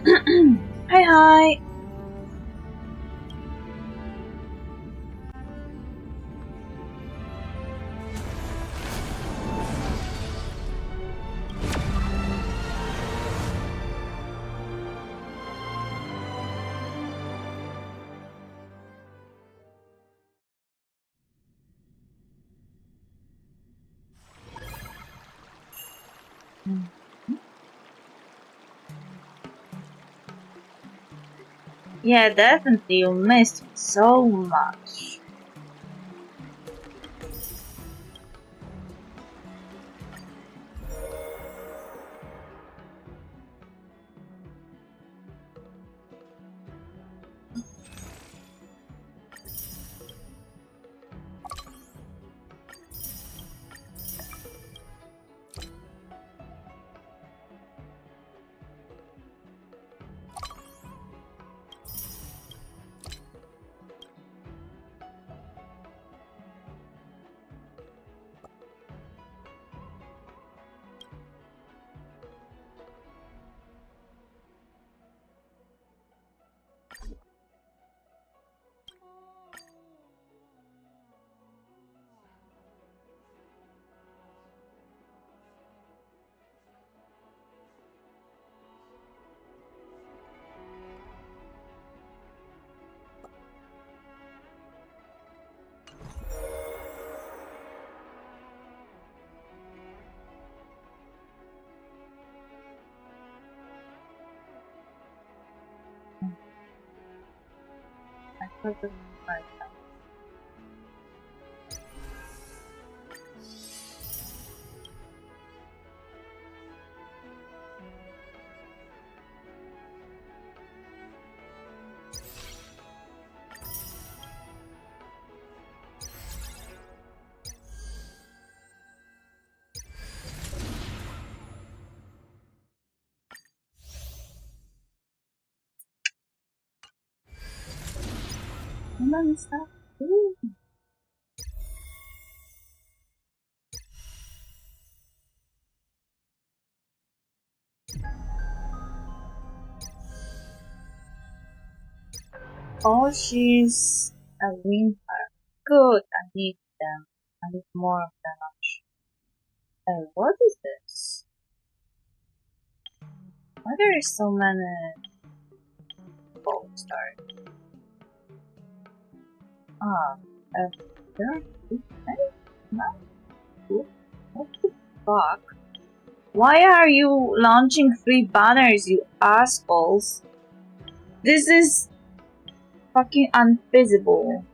Hi, hi. Yeah, definitely. You missed so much. I forgot my stuff. Ooh. Oh, she's a winter. Good. I need them. I need more of them. What is this? Why there is so many bolts there? Ah, there are too many? Not good. What the fuck? Why are you launching free banners, you assholes? This is fucking unfeasible.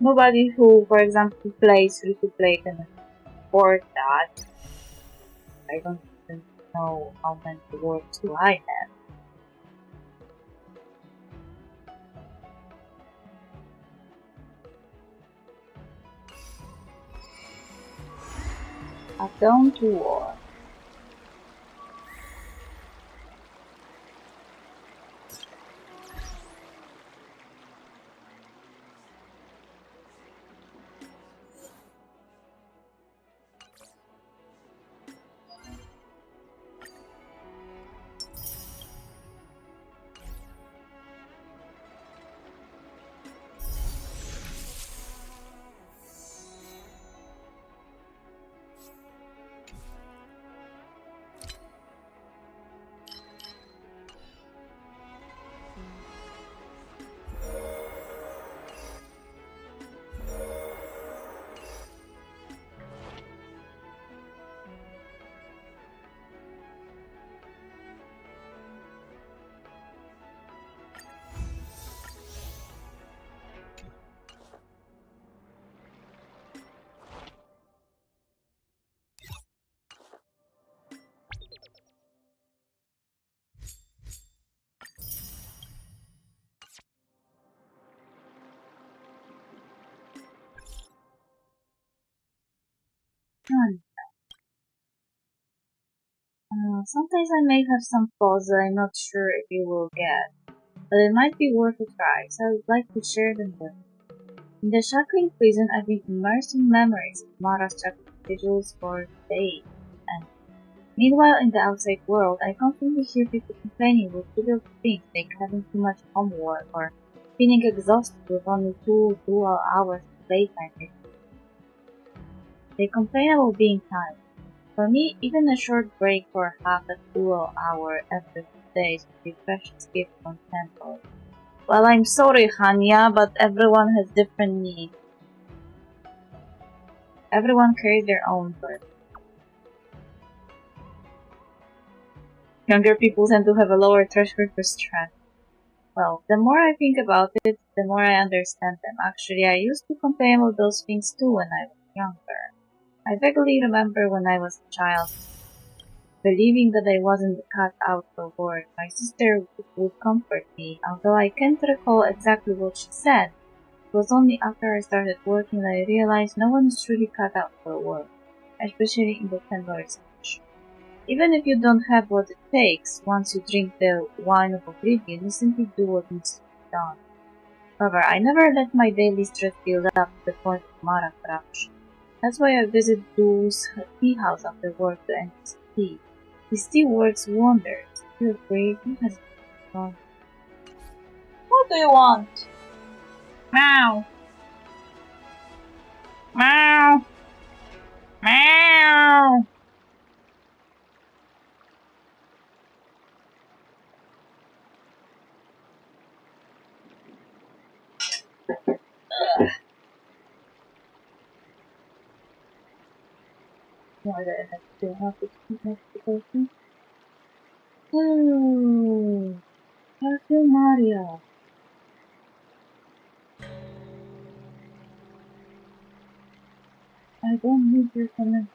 Nobody who, for example, plays free to play can afford that. I don't even know how many words do I have. I've gone to war. Sometimes I may have some thoughts that I'm not sure if you will get, but it might be worth a try, so I would like to share them with you. In the shackling prison, I've been immersed in memories of Mara's shackling vigils for days, and Meanwhile, in the outside world, I constantly hear people complaining about trivial things like having too much homework or feeling exhausted with only 2 dual hours of playtime. They complain about being tired. For me, even a short break for half a dual hour every few days would be precious gift from temple. Well, I'm sorry, Hanya, but everyone has different needs. Everyone carries their own burden. Younger people tend to have a lower threshold for stress. Well, the more I think about it, the more I understand them. Actually, I used to complain about those things too when I was younger. I vaguely remember when I was a child, believing that I wasn't cut out for work. My sister would comfort me, although I can't recall exactly what she said. It was only after I started working that I realized no one is truly cut out for work, especially in the $10 section. Even if you don't have what it takes, once you drink the wine of oblivion, you simply do what needs to be done. However, I never let my daily stress build up to the point of Mara corruption. That's why I visit Drew's tea house after work to end his tea. His tea works wonders. Feel free, he has gone. What do you want? Meow! Meow! Meow! Why do I still have to keep notification? Oh, thank you, Mario. I don't need your comment.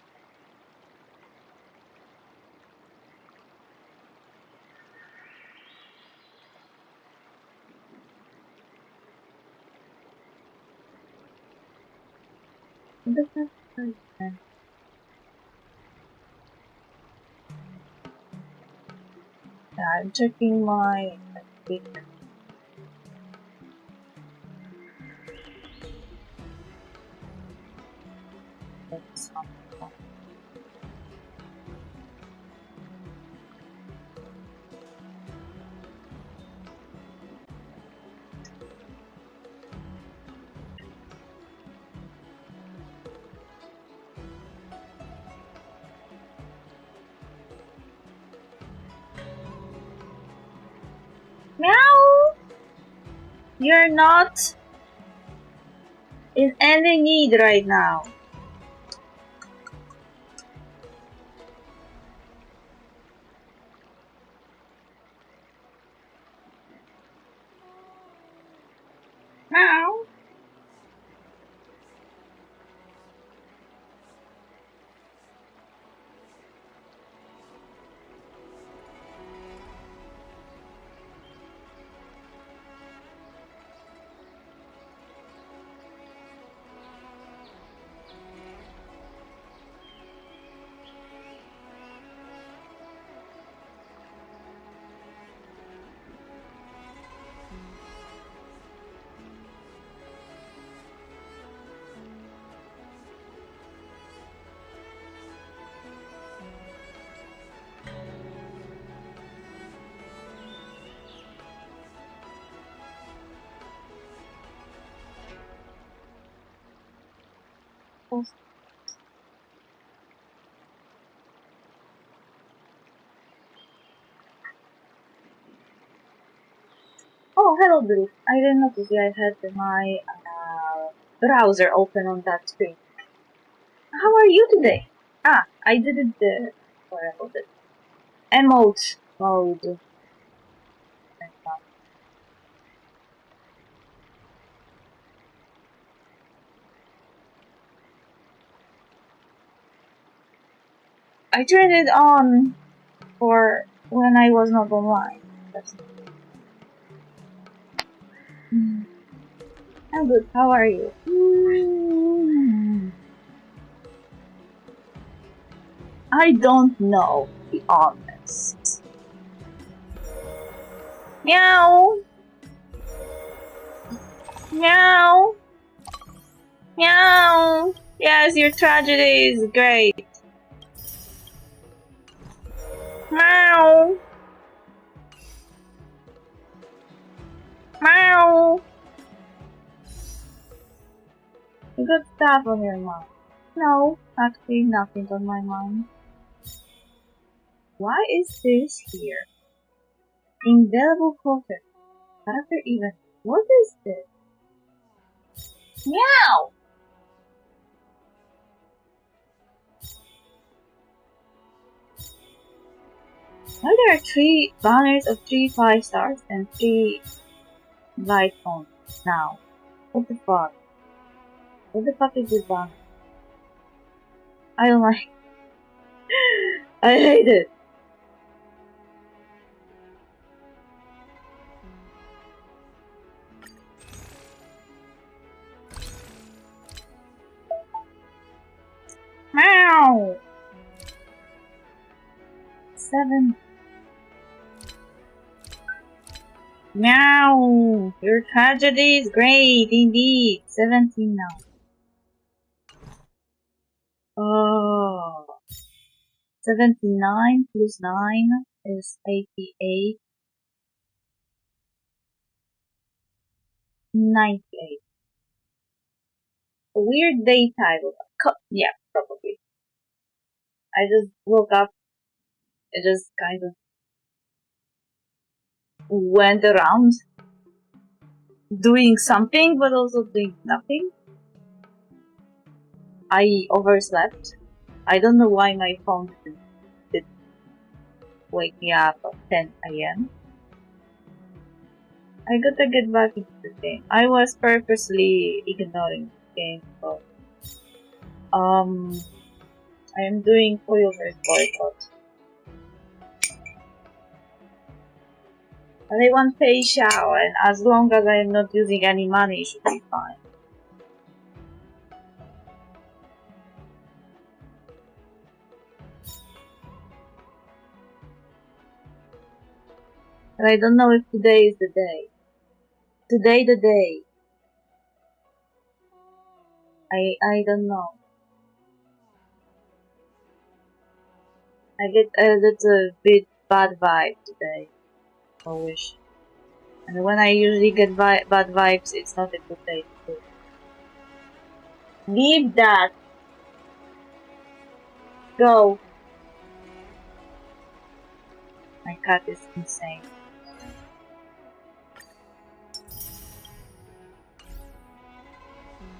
The first person. I'm checking my speaker. Meow! You're not in any need right now. Meow! Oh, hello, Blue. I didn't notice I had my browser open on that screen. How are you today? Ah, I did it sorry about it. Emote mode. I turned it on for when I was not online. That's I'm good. How are you? I don't know, to be honest. Meow. Meow. Meow. Yes, your tragedy is great. Meow. Meow. You got stuff on your mind. No, actually nothing on my mind. Why is this here? Indelible contact. Character event. What is this? Meow! Why there are 3 banners of 3 5 stars and 3 light phones now? What the fuck? What the fuck is this banner? I don't like it. I hate it. Meow! 7. Meow! Your tragedy is great indeed. 17 now. Oh. 79 plus 9 is 88. 98. A weird day title. Yeah, probably. I just woke up. It just kind of went around doing something, but also doing nothing. I overslept. I don't know why my phone did wake me up at 10 a.m. I gotta get back into the game. I was purposely ignoring the game, but I am doing Vtuber boycott. But I want pay Xiao, and as long as I am not using any money, it should be fine. But I don't know if today is the day. Today the day. I don't know. I get a little bit bad vibe today. I wish. And when I usually get bad vibes, it's not a good day to do. Leave that! Go! My cat is insane.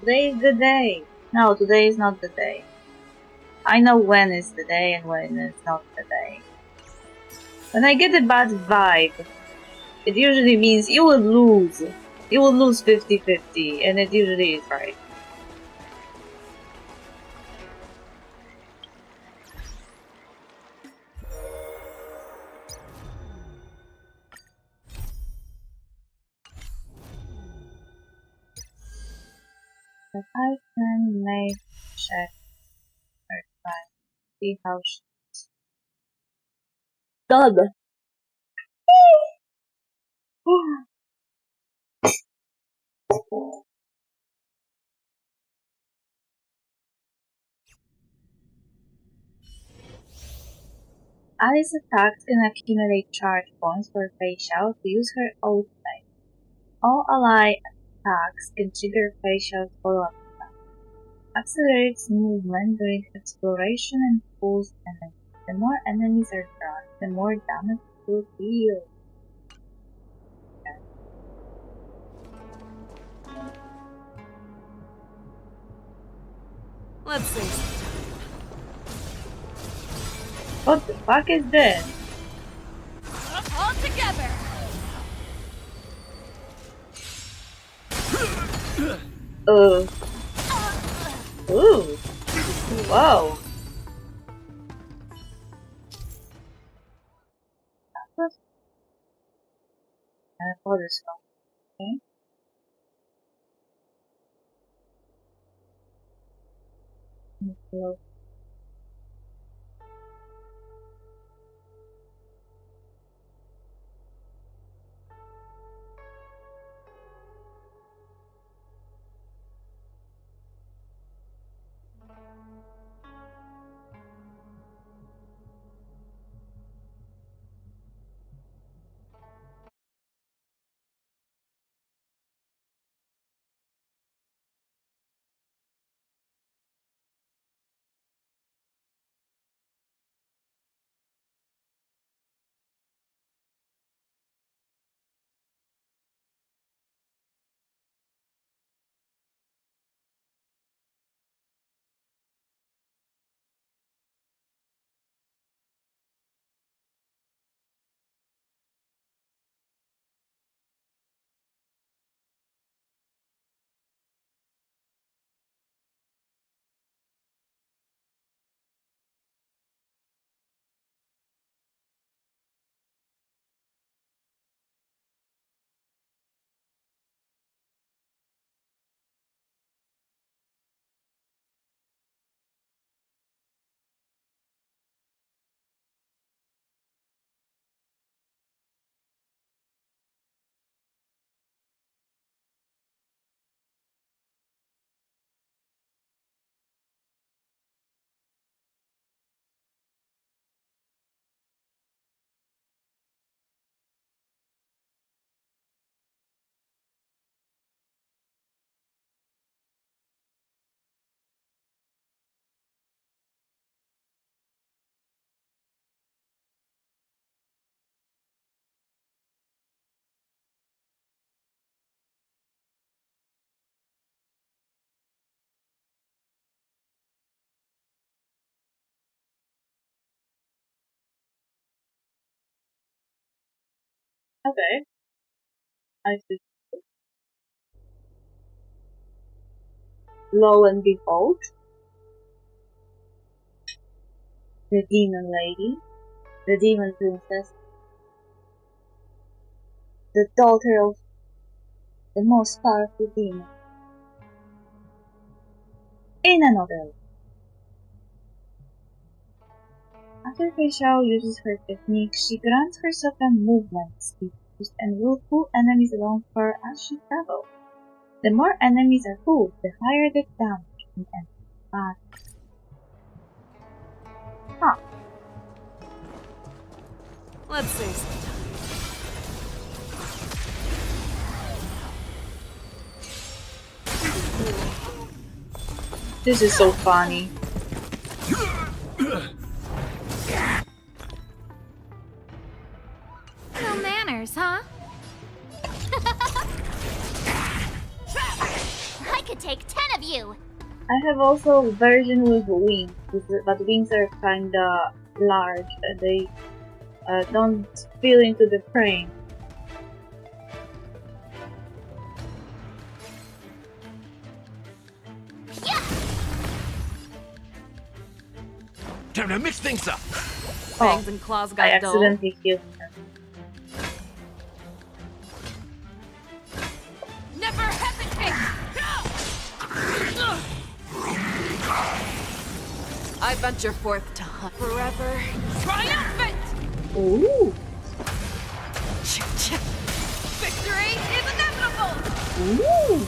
Today is the day! No, today is not the day. I know when is the day and when is not the day. When I get a bad vibe, it usually means you will lose. You will lose 50-50, and it usually is right. But I can make check her time. See how she's done. Alice attacks can accumulate charge points for facial to use her ult type. All ally attacks can trigger facial follow-up attack. Accelerates movement during exploration and pulls enemies. The more enemies are drawn, the more damage it will deal. Let's see. What the fuck is this? All together. Ooh. Whoa. For this one. Okay. Okay. I see. Lo and behold, the demon lady, the demon princess, the daughter of the most powerful demon. In another way. After Fei Xiao uses her technique, she grants herself a movement speed boost and will pull enemies along her as she travels. The more enemies are pulled, the higher the damage in enemy body. Huh. Let's see some. This is so funny. No manners, huh? I could take 10 of you! I have also a version with wings, but wings are kinda large and they don't fill into the frame. Time to mix things up. Fangs and claws I got dull. accidentally killed her. Never hesitate! I venture forth to hunt forever. Triumphant! Ooh! Victory is inevitable! Ooh!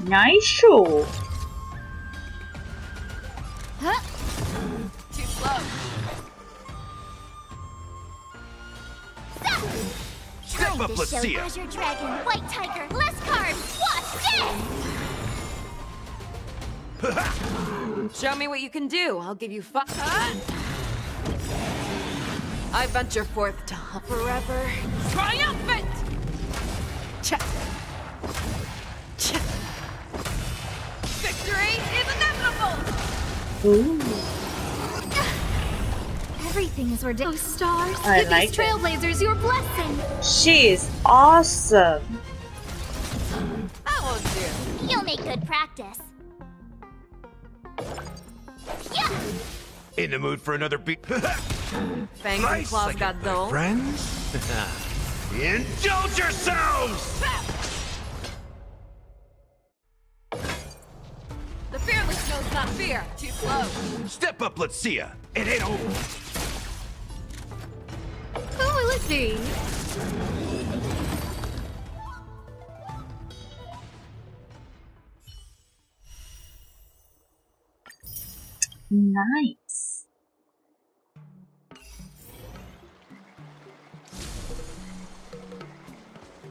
Nice show! Huh? Too slow. Step Time up, to let's show see ya. Azure Dragon, White Tiger, less carbs, watch this! Show me what you can do. I'll give you five. I venture forth to hunt forever. Triumphant! Check. Check. Victory is inevitable! Ooh! Everything is ridiculous. Stars, I give like these it. trailblazers your blessing! She is awesome! I won't do. You'll make good practice. Yeah! In the mood for another beat? Fangs and Nice, claws like got it, dull. friends. Indulge yourselves! The fearless knows not fear. Too slow. Step up, let's see ya. It ain't over. Who will it be? Nice!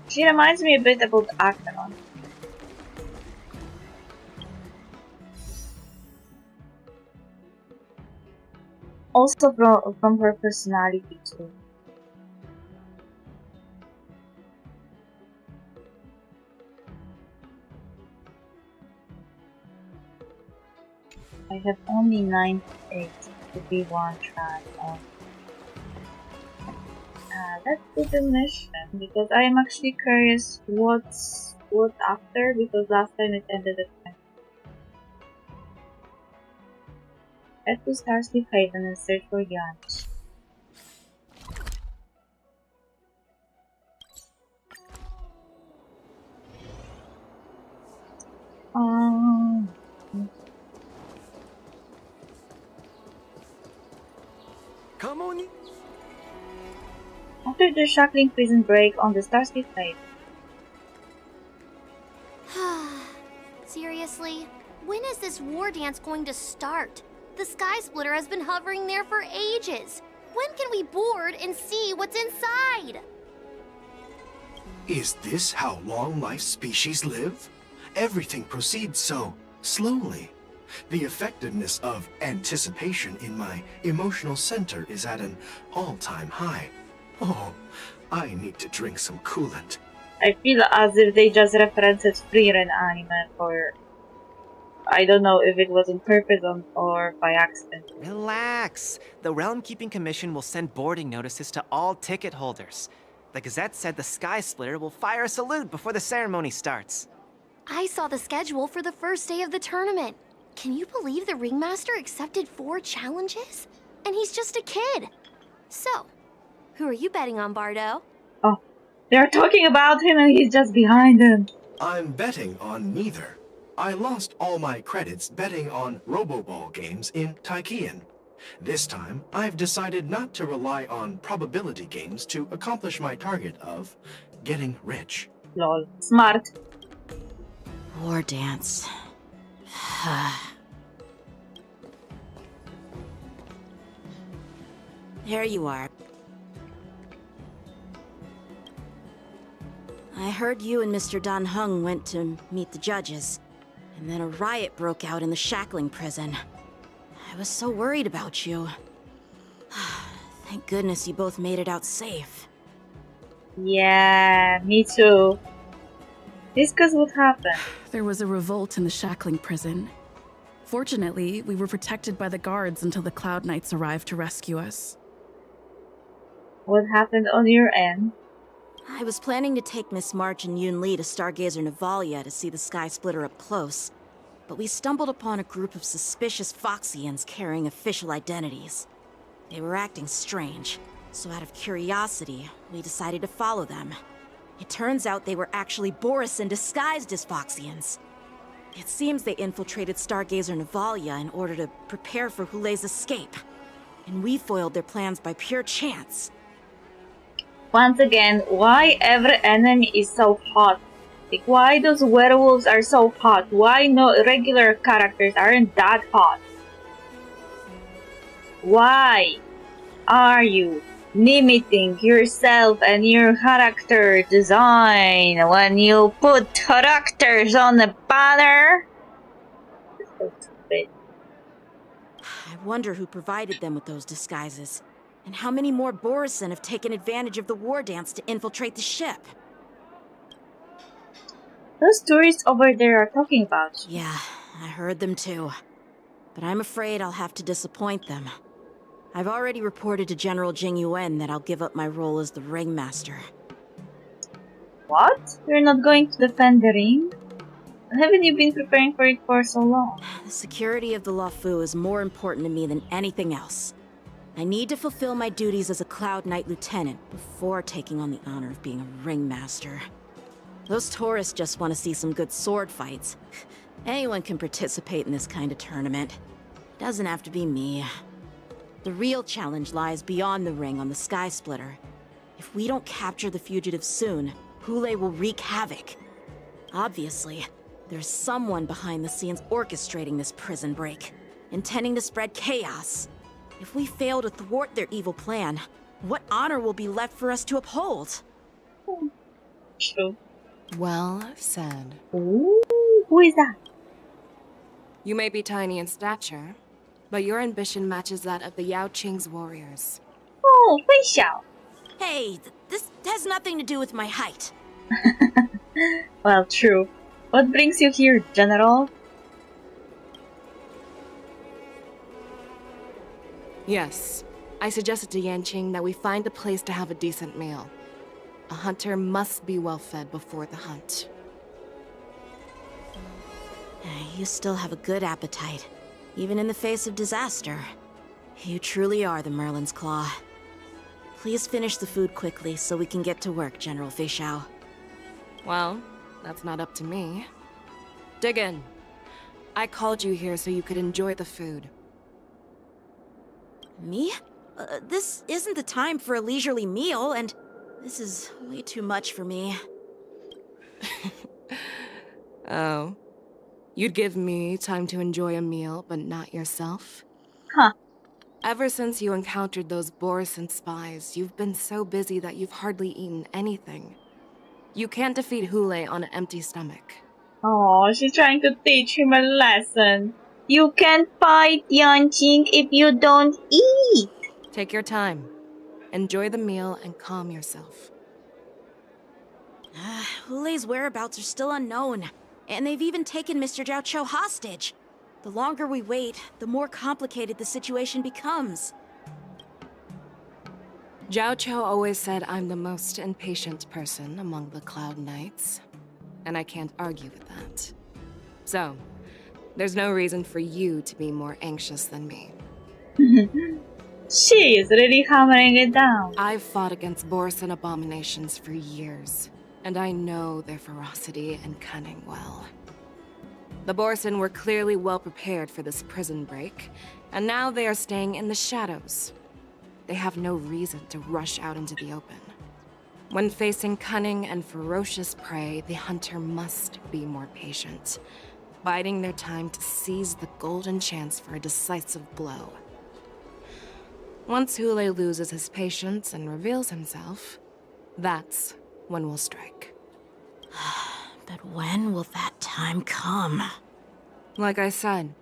She reminds me a bit about Acheron. Also from her personality too. I have only 98 to be one track on. Let's do the mission because I am actually curious what's after because last time it ended at 10. Head to Starsleep Haven and search for Yanish. Come on. After the shackling prison break on the Starsleep Haven. Seriously? When is this war dance going to start? The Sky Splitter has been hovering there for ages. When can we board and see what's inside? Is this how long-life species live? Everything proceeds so slowly. The effectiveness of anticipation in my emotional center is at an all-time high. Oh, I need to drink some coolant. I feel as if they just referenced Frieren anime for I don't know if it was on purpose or by accident. Relax. The Realm Keeping Commission will send boarding notices to all ticket holders. The Gazette said the Sky Splitter will fire a salute before the ceremony starts. I saw the schedule for the first day of the tournament. Can you believe the Ringmaster accepted 4 challenges? And he's just a kid. So, who are you betting on, Bardo? Oh, they're talking about him and he's just behind them. I'm betting on neither. I lost all my credits betting on Roboball games in Taikian. This time, I've decided not to rely on probability games to accomplish my target of getting rich. Lol. Smart. War dance. There you are. I heard you and Mr. Dan Heng went to meet the judges, and then a riot broke out in the shackling prison. I was so worried about you. Thank goodness you both made it out safe. Yeah, me too. Discuss what happened. There was a revolt in the shackling prison. Fortunately, we were protected by the guards until the Cloud Knights arrived to rescue us. What happened on your end? I was planning to take Miss March and Yoon Lee to Stargazer Navalia to see the Sky Splitter up close, but we stumbled upon a group of suspicious Foxians carrying official identities. They were acting strange, so out of curiosity, we decided to follow them. It turns out they were actually Borisin disguised as Foxians. It seems they infiltrated Stargazer Navalia in order to prepare for Hulei's escape, and we foiled their plans by pure chance. Once again, why every enemy is so hot? Like, why those werewolves are so hot? Why no regular characters aren't that hot? Why are you limiting yourself and your character design when you put characters on the banner? So stupid. I wonder who provided them with those disguises, and how many more Borisin have taken advantage of the war dance to infiltrate the ship. Those tourists over there are talking about you. Yeah, I heard them too. But I'm afraid I'll have to disappoint them. I've already reported to General Jing Yuan that I'll give up my role as the Ringmaster. What? You're not going to defend the ring? Haven't you been preparing for it for so long? The security of the Luofu is more important to me than anything else. I need to fulfill my duties as a Cloud Knight Lieutenant before taking on the honor of being a Ringmaster. Those tourists just want to see some good sword fights. Anyone can participate in this kind of tournament. It doesn't have to be me. The real challenge lies beyond the ring on the Sky Splitter. If we don't capture the fugitives soon, Hulei will wreak havoc. Obviously, there's someone behind the scenes orchestrating this prison break, intending to spread chaos. If we fail to thwart their evil plan, what honor will be left for us to uphold? True. Well said. Ooh, who is that? You may be tiny in stature, but your ambition matches that of the Yao Qing's warriors. Oh, Fei Xiao. Hey, this has nothing to do with my height. Well, true. What brings you here, General? Yes, I suggested to Yanqing that we find a place to have a decent meal. A hunter must be well fed before the hunt. You still have a good appetite, even in the face of disaster. You truly are the Merlin's Claw. Please finish the food quickly so we can get to work, General Fei Xiao. Well, that's not up to me. Dig in. I called you here so you could enjoy the food. Me? This isn't the time for a leisurely meal, and this is way too much for me. Oh. You'd give me time to enjoy a meal, but not yourself? Huh. Ever since you encountered those Borisin spies, you've been so busy that you've hardly eaten anything. You can't defeat Hulei on an empty stomach. Oh, she's trying to teach him a lesson. You can't fight Yanqing if you don't eat. Take your time. Enjoy the meal and calm yourself. Hulei's whereabouts are still unknown. And they've even taken Mr. Zhao Cho hostage. The longer we wait, the more complicated the situation becomes. Zhao Cho always said I'm the most impatient person among the Cloud Knights, and I can't argue with that. So, there's no reason for you to be more anxious than me. She is really hammering it down. I've fought against Borson abominations for years, and I know their ferocity and cunning well. The Borson were clearly well prepared for this prison break, and now they are staying in the shadows. They have no reason to rush out into the open. When facing cunning and ferocious prey, the hunter must be more patient, biding their time to seize the golden chance for a decisive blow. Once Hule loses his patience and reveals himself, that's when we'll strike. But when will that time come? Like I said,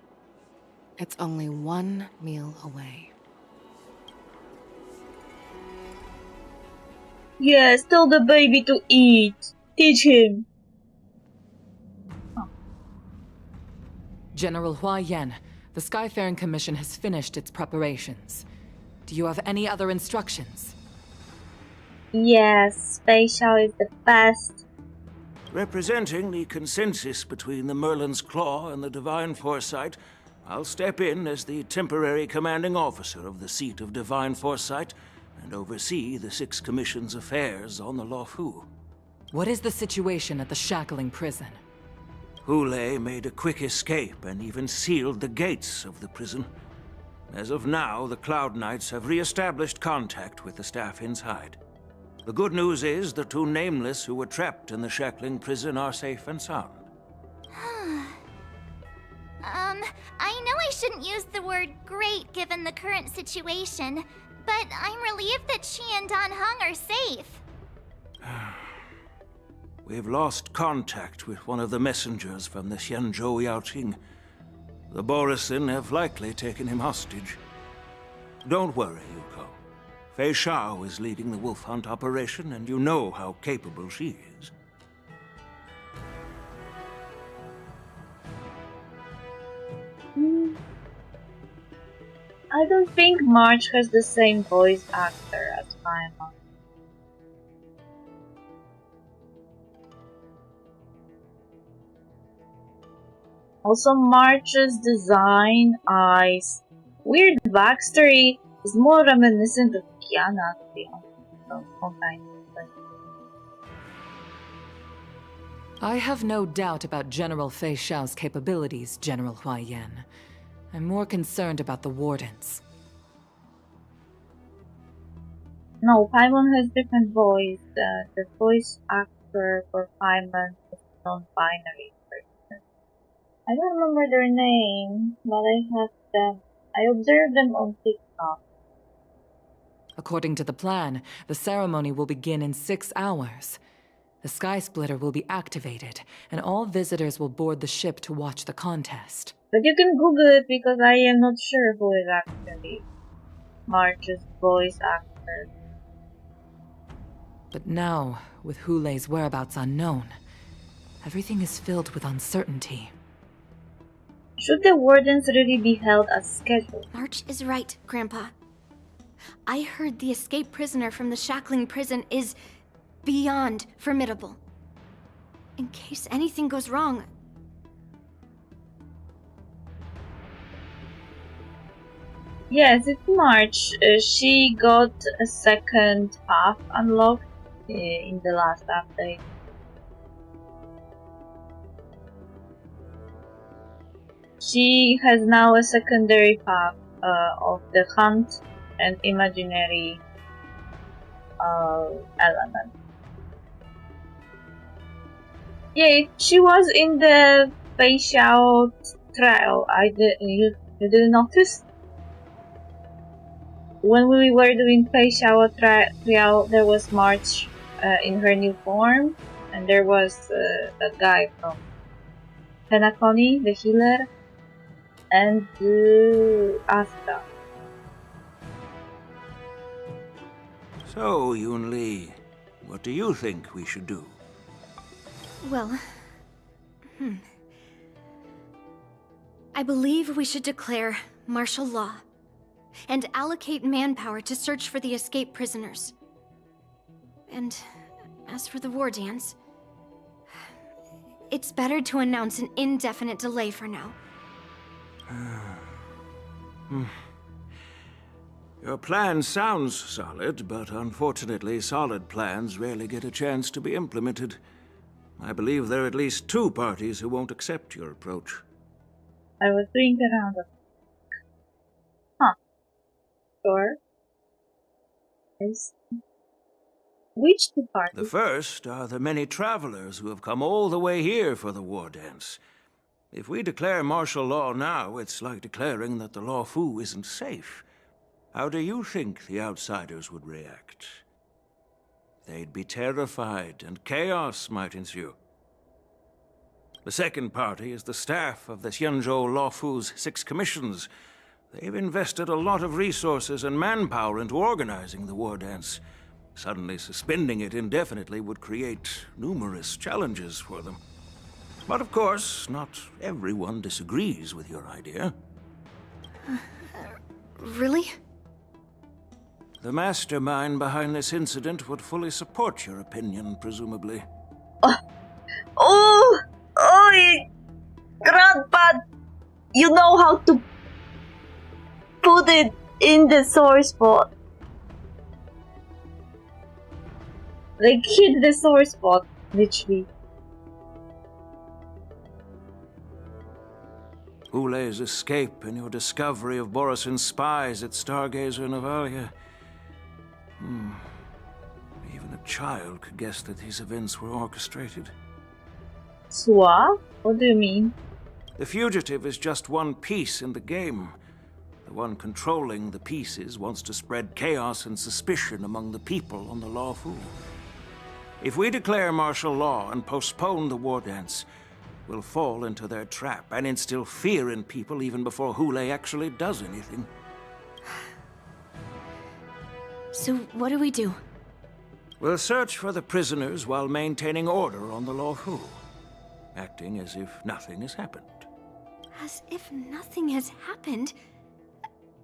it's only one meal away. Yes, tell the baby to eat. Teach him. General Hua Yan, the Skyfaring Commission has finished its preparations. Do you have any other instructions? Yes, Spatial is the best. Representing the consensus between the Merlin's Claw and the Divine Foresight, I'll step in as the temporary commanding officer of the seat of Divine Foresight and oversee the Six Commission's affairs on the Luofu. What is the situation at the shackling prison? Hule made a quick escape and even sealed the gates of the prison. As of now, the Cloud Knights have re-established contact with the staff inside. The good news is the two Nameless who were trapped in the shackling prison are safe and sound. I know I shouldn't use the word great given the current situation, but I'm relieved that she and Don Hung are safe. We've lost contact with one of the messengers from the Xianzhou Yaoqing. The Borisin have likely taken him hostage. Don't worry, Yuko. Fei Shao is leading the wolf hunt operation, and you know how capable she is. I don't think March has the same voice actor as Paimon. Also, March's design, eyes, weird backstory is more reminiscent of Kiana, to be honest. I have no doubt about General Fei Shao's capabilities, General Hua Yan. I'm more concerned about the Wardens. No, Paimon has different voice. The voice actor for Paimon is non-binary person. I don't remember their name, but I have them. I observed them on TikTok. According to the plan, the ceremony will begin in 6 hours. The Sky Splitter will be activated, and all visitors will board the ship to watch the contest. But you can Google it because I am not sure who is actually March's voice actor. But now, with Hule's whereabouts unknown, everything is filled with uncertainty. Should the Wardens really be held as scheduled? March is right, Grandpa. I heard the escaped prisoner from the shackling prison is beyond formidable. In case anything goes wrong... Yes, it's March. She got a second path unlocked in the last update. She has now a secondary path of the hunt and imaginary element. Yeah, she was in the Fei Xiao trial. You didn't notice? When we were doing Fei Xiao trial, there was March in her new form, and there was that guy from Penacony, the healer, and Asta. So, Yun-Li, what do you think we should do? Well... I believe we should declare martial law and allocate manpower to search for the escaped prisoners. And as for the war dance, it's better to announce an indefinite delay for now. Your plan sounds solid, but unfortunately, solid plans rarely get a chance to be implemented. I believe there are at least 2 parties who won't accept your approach. I was doing the round of. Huh. Sure. Which 2 parties? The first are the many travelers who have come all the way here for the war dance. If we declare martial law now, it's like declaring that the Lawfu isn't safe. How do you think the outsiders would react? They'd be terrified, and chaos might ensue. The second party is the staff of the Xianzhou Lawfu's 6 commissions. They've invested a lot of resources and manpower into organizing the war dance. Suddenly suspending it indefinitely would create numerous challenges for them. But of course, not everyone disagrees with your idea. Really? The mastermind behind this incident would fully support your opinion, presumably. Oh, Grandpa, you know how to put it in the sore spot. Like, hit the sore spot, literally. Hule's escape and your discovery of Borisin's spies at Stargazer Navalia. Even a child could guess that these events were orchestrated. Swa? What do you mean? The fugitive is just one piece in the game. The one controlling the pieces wants to spread chaos and suspicion among the people on the Lawfu. If we declare martial law and postpone the war dance, we'll fall into their trap and instill fear in people even before Hule actually does anything. So what do we do? We'll search for the prisoners while maintaining order on the Lawfu, acting as if nothing has happened. As if nothing has happened?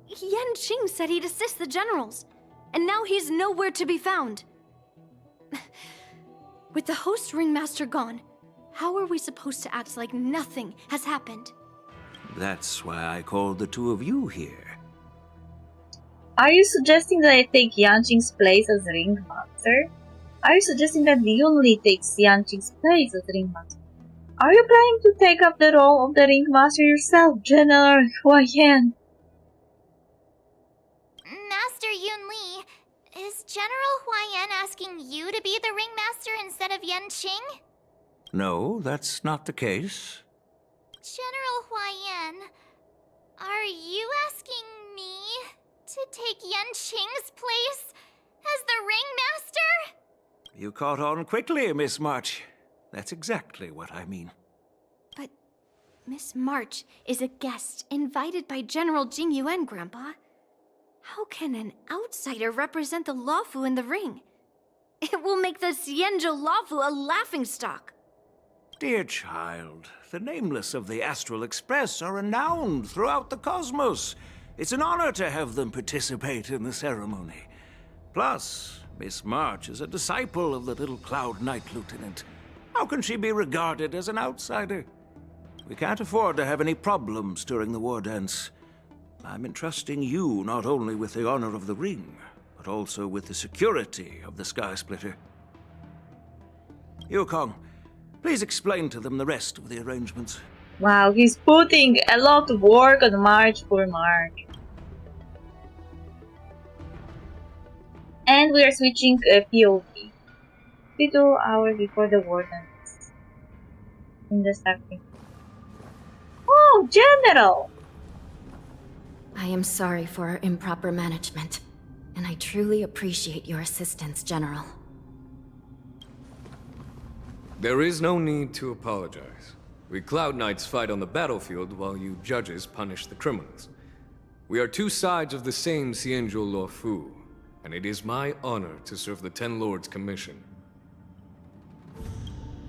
Yanqing said he'd assist the generals, and now he's nowhere to be found. With the host ringmaster gone, how are we supposed to act like nothing has happened? That's why I called the 2 of you here. Are you suggesting that I take Yanqing's place as ringmaster? Are you suggesting that Yun Li takes Yanqing's place as ringmaster? Are you planning to take up the role of the ringmaster yourself, General Huayan? Master Yun Li, is General Huayan asking you to be the ringmaster instead of Yanqing? No, that's not the case. General Huayan, are you asking me to take Yanqing's place as the ringmaster? You caught on quickly, Miss March. That's exactly what I mean. But Miss March is a guest invited by General Jing Yuan, Grandpa. How can an outsider represent the Lawfu in the ring? It will make the Xianzhou Lawfu a laughingstock. Dear child, the nameless of the Astral Express are renowned throughout the cosmos. It's an honor to have them participate in the ceremony. Plus, Miss March is a disciple of the little Cloud Knight Lieutenant. How can she be regarded as an outsider? We can't afford to have any problems during the war dance. I'm entrusting you not only with the honor of the ring, but also with the security of the Sky Splitter. Yukong, please explain to them the rest of the arrangements. Wow, he's putting a lot of work on March for March. And we are switching POV. 52 hours before the war ends. In the starting. Oh, General! I am sorry for our improper management, and I truly appreciate your assistance, General. There is no need to apologize. We Cloud Knights fight on the battlefield while you judges punish the criminals. We are 2 sides of the same Xianzhou Luofu, and it is my honor to serve the Ten Lords' commission.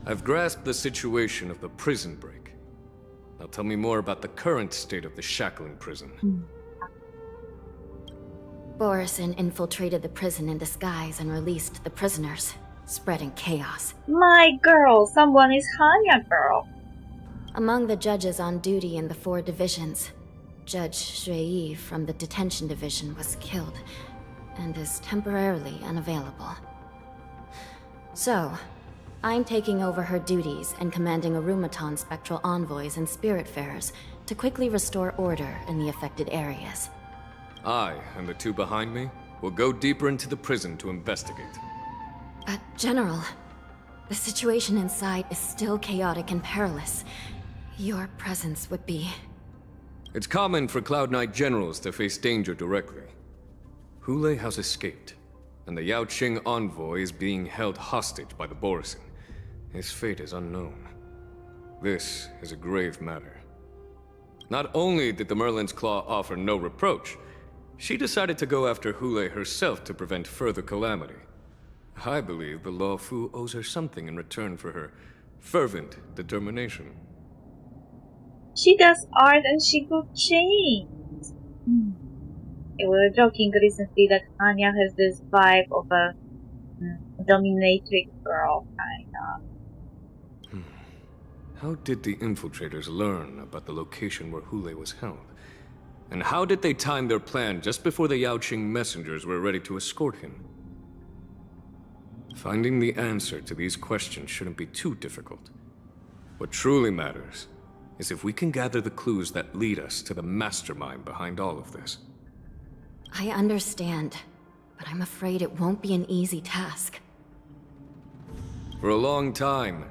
I've grasped the situation of the prison break. Now tell me more about the current state of the shackling prison. Borison infiltrated the prison in disguise and released the prisoners, spreading chaos. My girl, someone is Hanya, girl. Among the judges on duty in the 4 divisions, Judge Shui from the detention division was killed and is temporarily unavailable. So, I'm taking over her duties and commanding Arumaton spectral envoys and spiritfarers to quickly restore order in the affected areas. I, and the 2 behind me, will go deeper into the prison to investigate. But, General, the situation inside is still chaotic and perilous. Your presence would be... It's common for Cloud Knight generals to face danger directly. Hule has escaped, and the Yaoqing envoy is being held hostage by the Borison. His fate is unknown. This is a grave matter. Not only did the Merlin's Claw offer no reproach, she decided to go after Hule herself to prevent further calamity. I believe the Law Fu owes her something in return for her fervent determination. She does art and she could change. We were joking recently that Anya has this vibe of a dominatrix girl, kinda. How did the infiltrators learn about the location where Hule was held? And how did they time their plan just before the Yaoqing messengers were ready to escort him? Finding the answer to these questions shouldn't be too difficult. What truly matters is if we can gather the clues that lead us to the mastermind behind all of this. I understand, but I'm afraid it won't be an easy task. For a long time,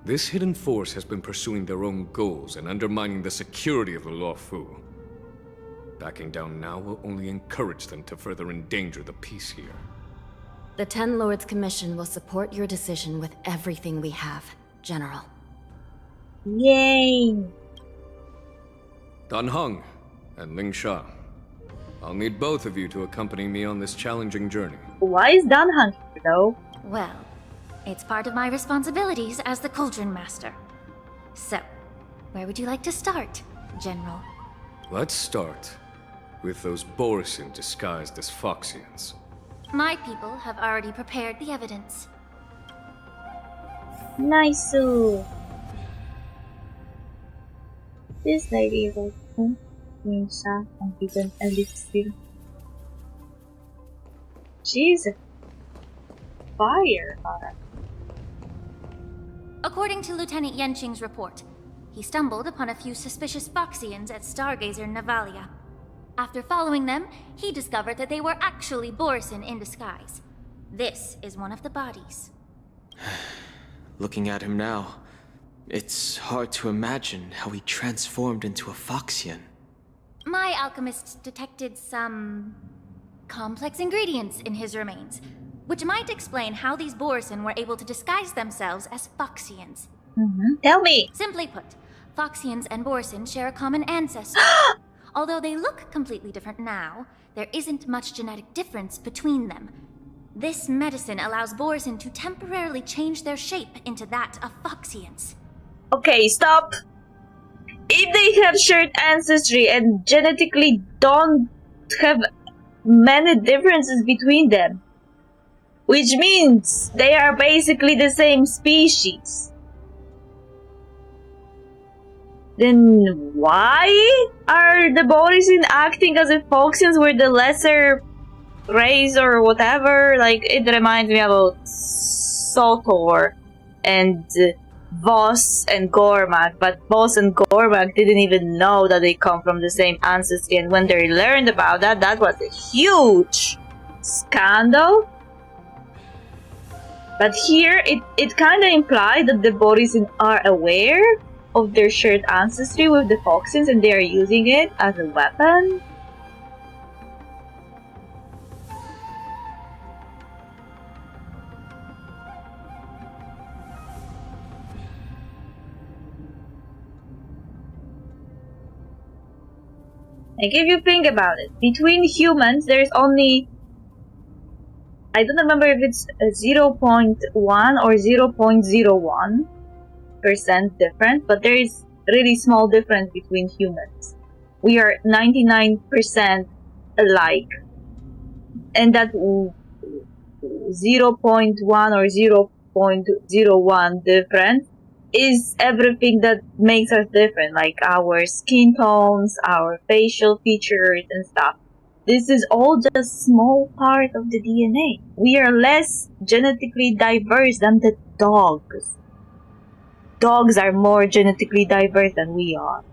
this hidden force has been pursuing their own goals and undermining the security of the Law Fu. Backing down now will only encourage them to further endanger the peace here. The Ten Lords Commission will support your decision with everything we have, General. Yay! Dan Heng and Ling Sha, I'll need both of you to accompany me on this challenging journey. Why is Dan Heng here, though? Well, it's part of my responsibilities as the Cauldron Master. So, where would you like to start, General? Let's start with those Borison disguised as Foxians. My people have already prepared the evidence. Nice. This lady is also Nisha and hidden elixir. She's a fire. According to Lieutenant Yenqing's report, he stumbled upon a few suspicious Foxians at Stargazer Navalia. After following them, he discovered that they were actually Borison in disguise. This is one of the bodies. Looking at him now, it's hard to imagine how he transformed into a Foxian. My alchemists detected some complex ingredients in his remains, which might explain how these Borison were able to disguise themselves as Foxians. Tell me! Simply put, Foxians and Borison share a common ancestor. Although they look completely different now, there isn't much genetic difference between them. This medicine allows Borison to temporarily change their shape into that of Foxians. Okay, stop! If they have shared ancestry and genetically don't have many differences between them, which means they are basically the same species, then why are the Borison acting as if Foxians were the lesser race or whatever? Like, it reminds me about Sotor and Voss and Gormak, but Voss and Gormak didn't even know that they come from the same ancestry, and when they learned about that, that was a huge scandal. But here, it kinda implied that the Borison are aware of their shared ancestry with the Foxians and they are using it as a weapon. Like, if you think about it, between humans, there's only I don't remember if it's 0.1 or 0.01% different, but there is really small difference between humans. We are 99% alike, and that 0.1 or 0.01 difference is everything that makes us different, like our skin tones, our facial features and stuff. This is all just small part of the DNA. We are less genetically diverse than the dogs. Dogs are more genetically diverse than we are.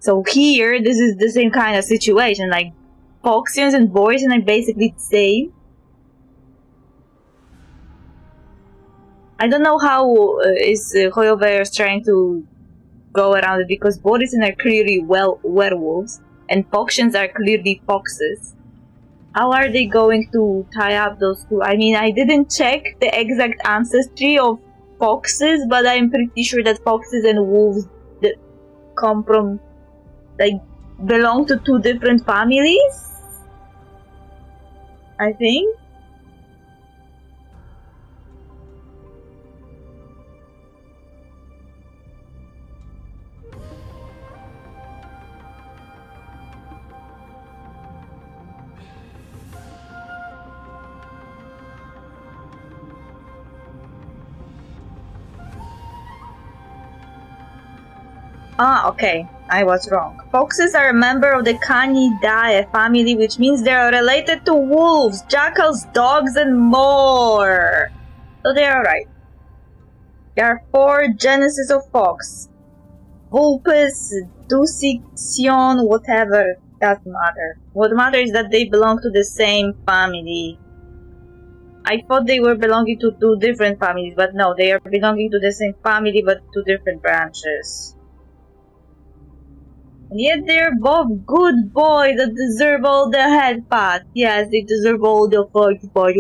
So here, this is the same kind of situation, like Foxians and Boysen are basically the same. I don't know how is Hoyoverse trying to go around it, because Boysen are clearly werewolves and Foxians are clearly foxes. How are they going to tie up those two? I mean, I didn't check the exact ancestry of foxes, but I'm pretty sure that foxes and wolves that come from, like, belong to two different families, I think. Ah, okay. I was wrong. Foxes are a member of the Canidae family, which means they are related to wolves, jackals, dogs, and more. So they are right. There are 4 genesis of fox. Vulpes, Ducixion, whatever, doesn't matter. What matters is that they belong to the same family. I thought they were belonging to 2 different families, but no, they are belonging to the same family but 2 different branches. And yet they're both good boys that deserve all the head pat. Yes, they deserve all the fight pat.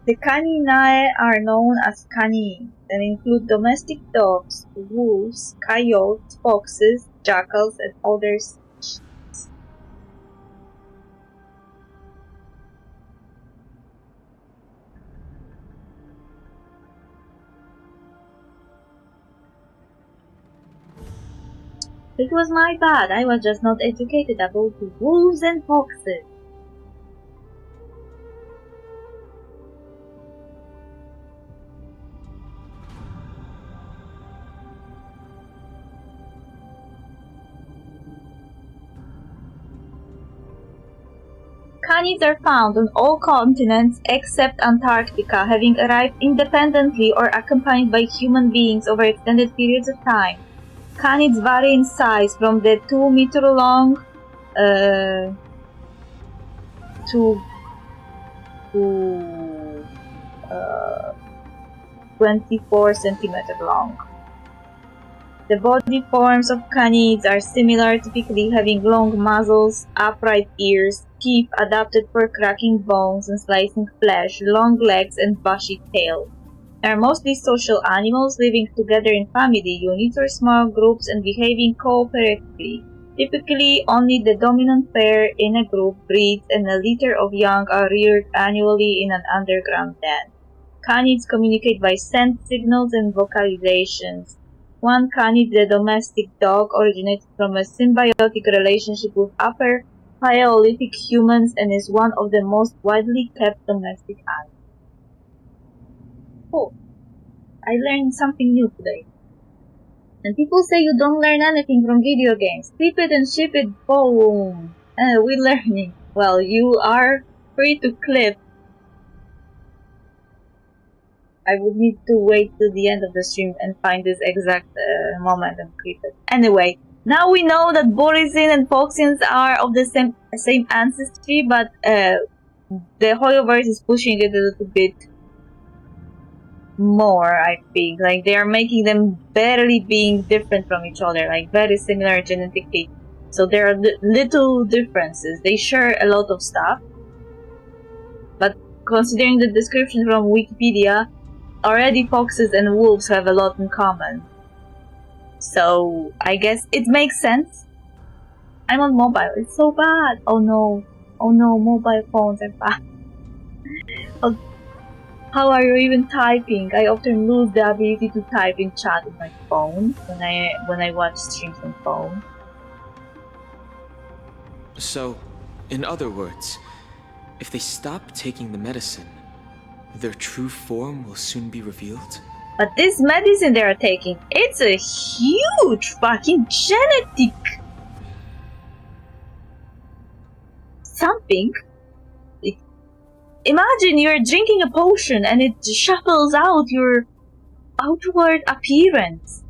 The caninae are known as canines and include domestic dogs, wolves, coyotes, foxes, jackals, and other species. It was my bad. I was just not educated about wolves and foxes. Canids are found on all continents except Antarctica, having arrived independently or accompanied by human beings over extended periods of time. Canids vary in size from the 2 meter long to 24 centimeter long. The body forms of canids are similar, typically having long muzzles, upright ears, teeth adapted for cracking bones and slicing flesh, long legs, and bushy tail. They are mostly social animals, living together in family units or small groups and behaving cooperatively. Typically, only the dominant pair in a group breeds, and a litter of young are reared annually in an underground den. Canids communicate by scent signals and vocalizations. One canid, the domestic dog, originated from a symbiotic relationship with Upper Paleolithic humans and is one of the most widely kept domestic animals. Cool. I learned something new today. And people say you don't learn anything from video games. Flip it and ship it, boom! We're learning. Well, you are free to clip. I would need to wait till the end of the stream and find this exact moment and clip it. Anyway, now we know that Borisyn and Foxians are of the same ancestry, but the Hoyoverse is pushing it a little bit more, I think. Like, they are making them barely being different from each other, like very similar genetically. So there are little differences. They share a lot of stuff. But considering the description from Wikipedia, already foxes and wolves have a lot in common. So I guess it makes sense. I'm on mobile. It's so bad. Oh no. Oh no, mobile phones are bad. How are you even typing? I often lose the ability to type in chat on my phone when I watch streams on phone. So, in other words, if they stop taking the medicine, their true form will soon be revealed? But this medicine they are taking, it's a huge fucking genetic something. Imagine you're drinking a potion and it shuffles out your outward appearance.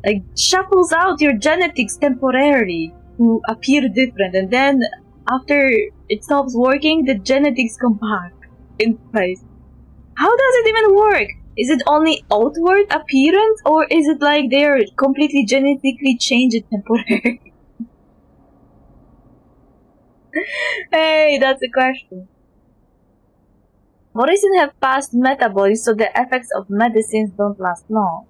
Like, shuffles out your genetics temporarily to appear different, and then after it stops working, the genetics come back in place. How does it even work? Is it only outward appearance, or is it like they're completely genetically changed temporarily? Hey, that's a question. Borison have fast metabolites, so the effects of medicines don't last long.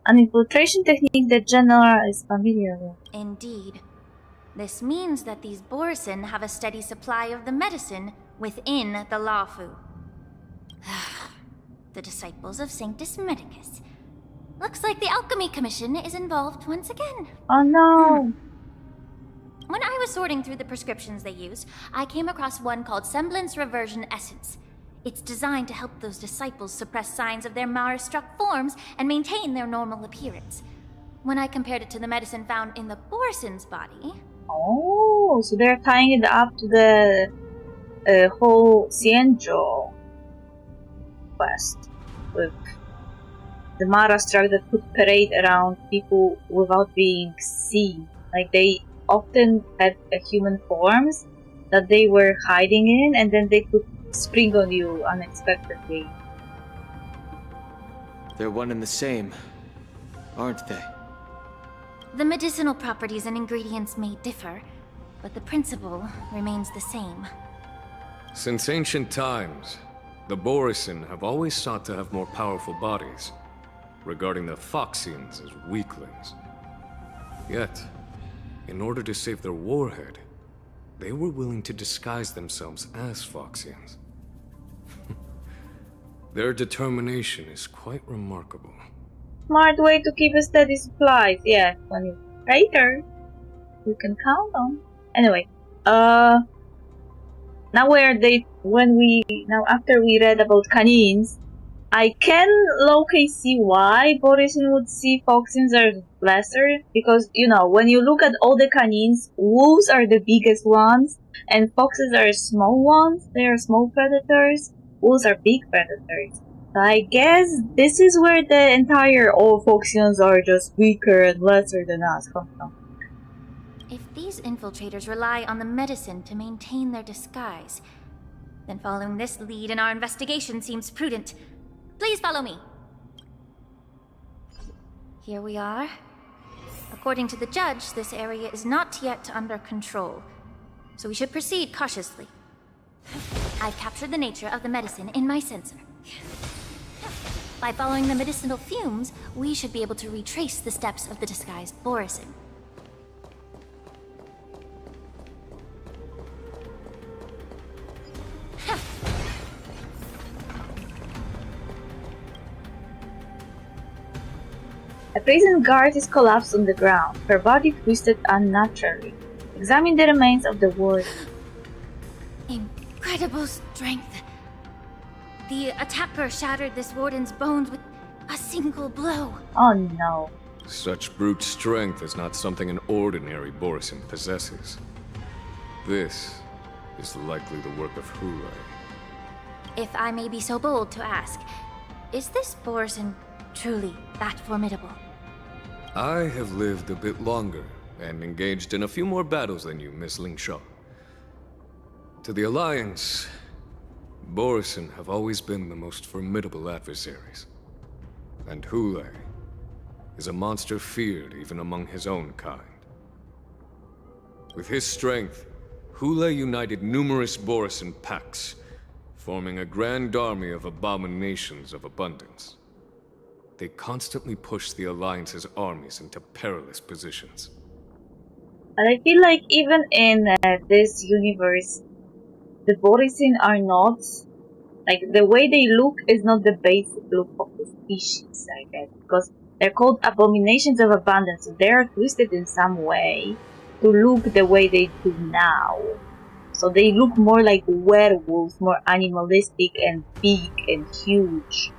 An infiltration technique that General is familiar with. Indeed. This means that these Borison have a steady supply of the medicine within the Lawfu. The disciples of Sanctus Medicus. Looks like the Alchemy Commission is involved once again. Oh no! When I was sorting through the prescriptions they use, I came across one called Semblance Reversion Essence. It's designed to help those disciples suppress signs of their Mara-struck forms and maintain their normal appearance. When I compared it to the medicine found in the Borison's body... Oh, so they're tying it up to the whole Cienjo quest with the Mara-struck that could parade around people without being seen. Like, they often had human forms that they were hiding in, and then they could spring on you unexpectedly. They're one and the same, aren't they? The medicinal properties and ingredients may differ, but the principle remains the same. Since ancient times, the Borison have always sought to have more powerful bodies, regarding the Foxians as weaklings. Yet, in order to save their warhead, they were willing to disguise themselves as Foxians. Their determination is quite remarkable. Smart way to keep a steady supply. Yeah, when you later, you can count on. Anyway, now after we read about canines, I can low-key see why Borison would see Foxians as lesser, because, you know, when you look at all the canines, wolves are the biggest ones, and foxes are small ones. They are small predators. Wolves are big predators. So I guess this is where the entire all Foxians are just weaker and lesser than us comes from. If these infiltrators rely on the medicine to maintain their disguise, then following this lead in our investigation seems prudent. Please follow me. Here we are. According to the judge, this area is not yet under control, so we should proceed cautiously. I've captured the nature of the medicine in my sensor. By following the medicinal fumes, we should be able to retrace the steps of the disguised Borison. A prison guard is collapsed on the ground, her body twisted unnaturally. Examine the remains of the warden. Incredible strength. The attacker shattered this warden's bones with a single blow. Oh no. Such brute strength is not something an ordinary Borison possesses. This is likely the work of Hule. If I may be so bold to ask, is this Borison truly that formidable? I have lived a bit longer and engaged in a few more battles than you, Miss Lingshaw. To the Alliance, Borison have always been the most formidable adversaries. And Hule is a monster feared even among his own kind. With his strength, Hule united numerous Borisin packs, forming a grand army of abominations of abundance. They constantly push the Alliance's armies into perilous positions. And I feel like even in this universe, the Borisin are not, like, the way they look is not the basic look of the species, I guess, because they're called abominations of abundance, so they are twisted in some way to look the way they do now. So they look more like werewolves, more animalistic and big and huge,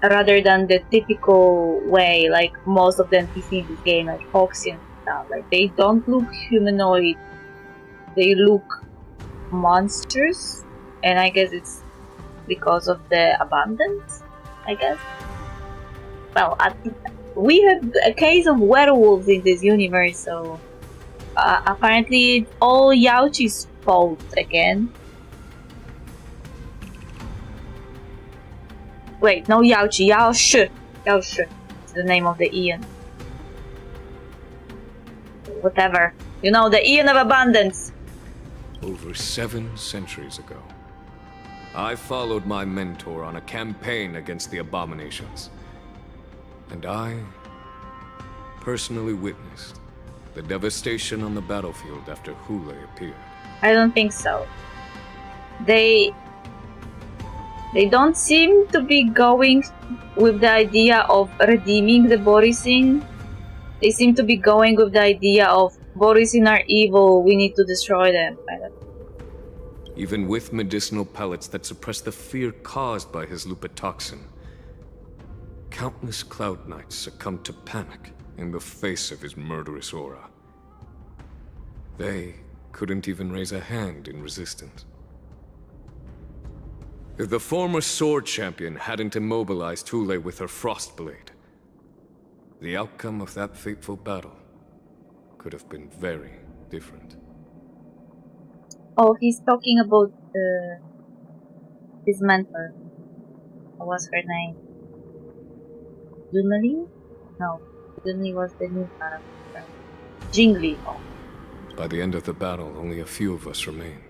rather than the typical way, like most of the NPCs in this game, like Foxy and stuff. Like, they don't look humanoid, they look monsters, and I guess it's because of the abundance, I guess. Well, we have a case of werewolves in this universe, so apparently it's all Yaochi's fault again. Wait, no Yaochi, Yaoshi. Yaoshi is the name of the Eon. Whatever. You know, the Eon of Abundance. Over 7 centuries ago, I followed my mentor on a campaign against the abominations. And I personally witnessed the devastation on the battlefield after Hule appeared. I don't think so. They don't seem to be going with the idea of redeeming the Borisin. They seem to be going with the idea of Borisin are evil, we need to destroy them. Even with medicinal pellets that suppress the fear caused by his lupitoxin, countless Cloud Knights succumbed to panic in the face of his murderous aura. They couldn't even raise a hand in resistance. If the former sword champion hadn't immobilized Hule with her Frostblade, the outcome of that fateful battle could have been very different. Oh, he's talking about his mentor. What was her name? Junli? No, Junli was the new character. Jingli. Oh. By the end of the battle, only a few of us remained.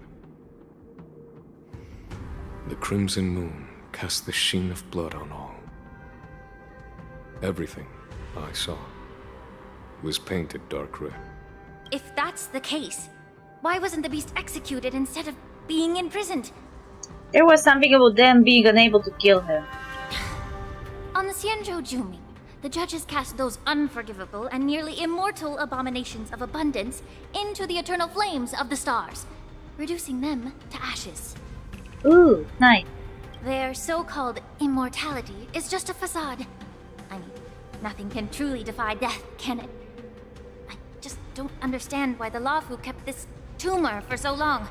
The crimson moon cast the sheen of blood on all. Everything I saw was painted dark red. If that's the case, why wasn't the beast executed instead of being imprisoned? There was something about them being unable to kill him. On the Xianzhou Juming, the judges cast those unforgivable and nearly immortal abominations of abundance into the eternal flames of the stars, reducing them to ashes. Ooh, nice. Their so-called immortality is just a facade. I mean, nothing can truly defy death, can it? I just don't understand why the Luofu kept this tumor for so long,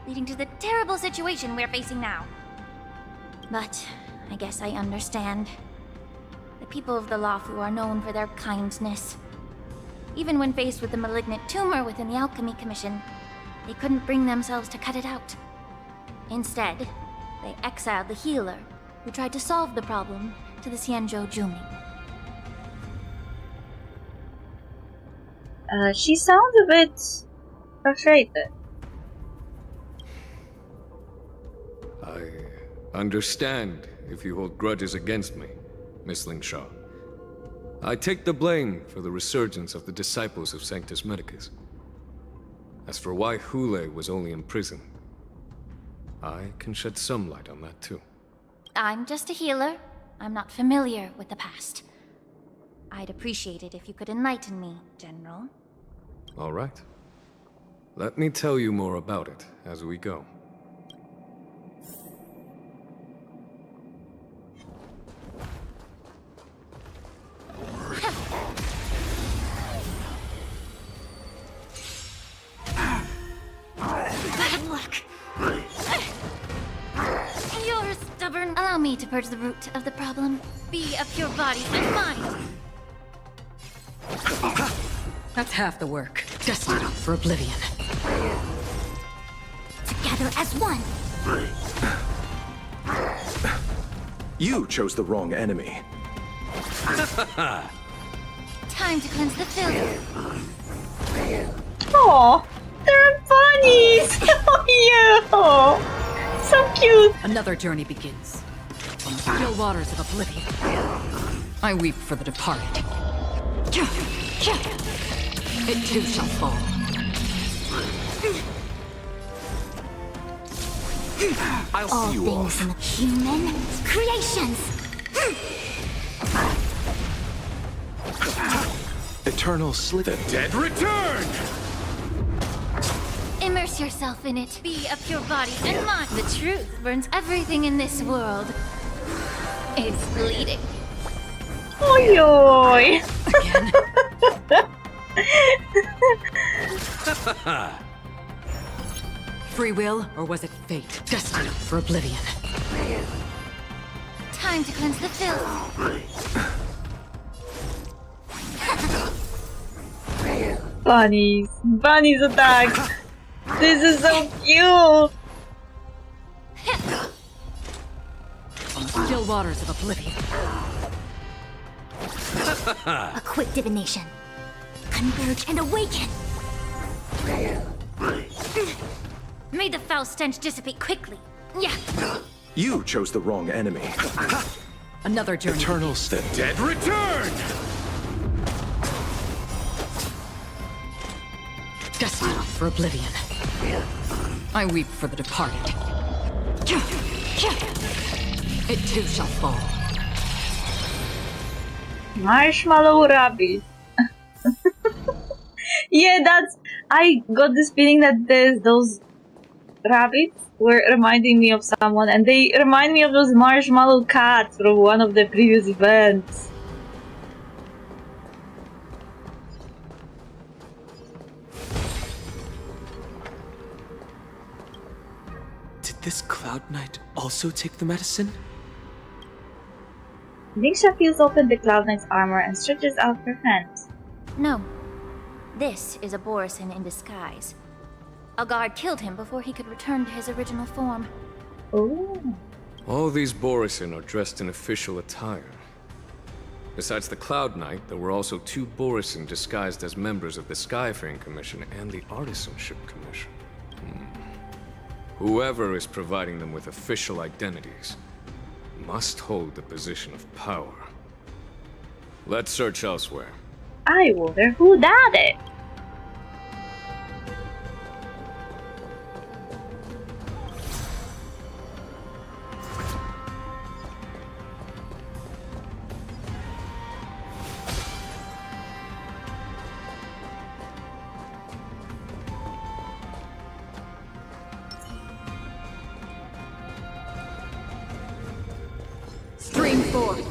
leading to the terrible situation we're facing now. But I guess I understand. The people of the Luofu are known for their kindness. Even when faced with the malignant tumor within the Alchemy Commission, they couldn't bring themselves to cut it out. Instead, they exiled the healer, who tried to solve the problem, to the Xianzhou Juming. She sounds a bit frustrated. I understand if you hold grudges against me, Miss Lingshaw. I take the blame for the resurgence of the disciples of Sanctus Medicus. As for why Hule was only in prison, I can shed some light on that too. I'm just a healer. I'm not familiar with the past. I'd appreciate it if you could enlighten me, General. All right. Let me tell you more about it as we go. Bad luck. You're stubborn. Allow me to purge the root of the problem. Be of your body and mind. That's half the work. Destined for oblivion. Together as one. You chose the wrong enemy. Time to cleanse the filth. Oh, they're bunnies! Oh, yeah! So cute! Another journey begins. On the still waters of oblivion. I weep for the departed. It too shall fall. I'll see you off. Human creations. Eternal sleep. The dead return! Immerse yourself in it. Be a pure body and mind. The truth burns everything in this world. It's bleeding. Oi, oi. Again. Free will, or was it fate? Destiny for oblivion. Time to cleanse the filth. Bunnies. Bunnies attack. This is so cute. On the still waters of oblivion. A quick divination. Converge and awaken. May the foul stench dissipate quickly. Yeah. You chose the wrong enemy. Another journey. Eternal sleep. The dead return! Destiny for oblivion. I weep for the departed. It too shall fall. Marshmallow rabbit. Yeah, I got this feeling that those rabbits were reminding me of someone, and they remind me of those marshmallow cats from one of the previous events. Did this Cloud Knight also take the medicine? Ningxia peels open the Cloud Knight's armor and stretches out her hands. No. This is a Borisin in disguise. A guard killed him before he could return to his original form. Oh. All these Borisin are dressed in official attire. Besides the Cloud Knight, there were also 2 Borisin disguised as members of the Skyfaring Commission and the Artisanship Commission. Whoever is providing them with official identities must hold the position of power. Let's search elsewhere. I wonder who did it. Stream forth,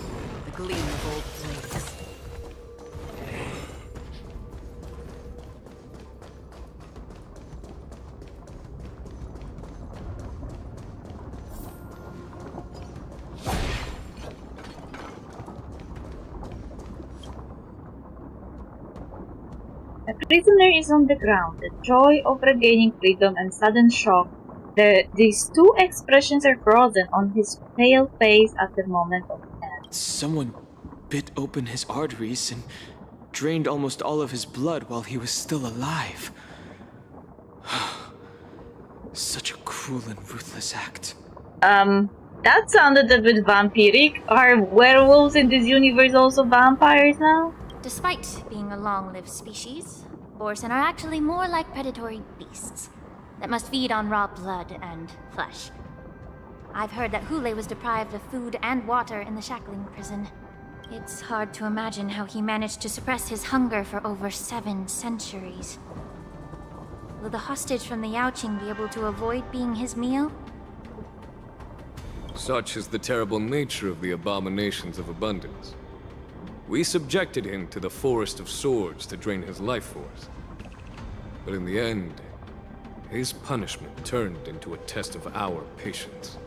the gleam of old flames. A prisoner is on the ground. The joy of regaining freedom and sudden shock. These 2 expressions are frozen on his pale face at the moment of death. Someone bit open his arteries and drained almost all of his blood while he was still alive. Such a cruel and ruthless act. That sounded a bit vampiric. Are werewolves in this universe also vampires now? Despite being a long-lived species, Borisin are actually more like predatory beasts that must feed on raw blood and flesh. I've heard that Hule was deprived of food and water in the shackling prison. It's hard to imagine how he managed to suppress his hunger for over 7 centuries. Will the hostage from the Yaoqing be able to avoid being his meal? Such is the terrible nature of the abominations of abundance. We subjected him to the Forest of Swords to drain his life force. But in the end, his punishment turned into a test of our patience.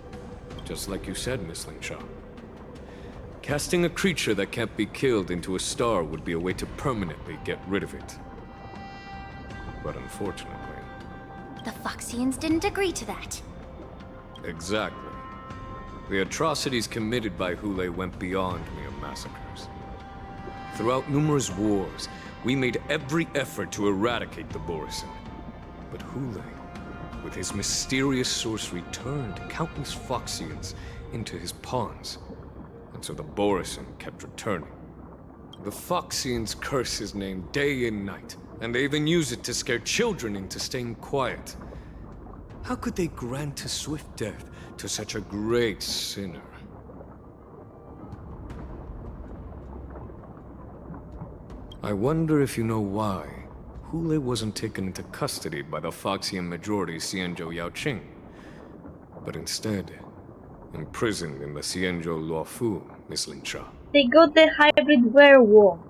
Just like you said, Miss Lingsha. Casting a creature that can't be killed into a star would be a way to permanently get rid of it. But unfortunately... The Foxians didn't agree to that. Exactly. The atrocities committed by Hule went beyond mere massacres. Throughout numerous wars, we made every effort to eradicate the Borisin. But Hule, with his mysterious sorcery, turned countless Foxians into his pawns. And so the Borisin kept returning. The Foxians curse his name day and night, and they even use it to scare children into staying quiet. How could they grant a swift death to such a great sinner? I wonder if you know why Hule wasn't taken into custody by the Foxian majority Xianzhou Yaoqing, but instead imprisoned in the Xianzhou Luofu, Miss Lin Sha. They got the hybrid werewolf.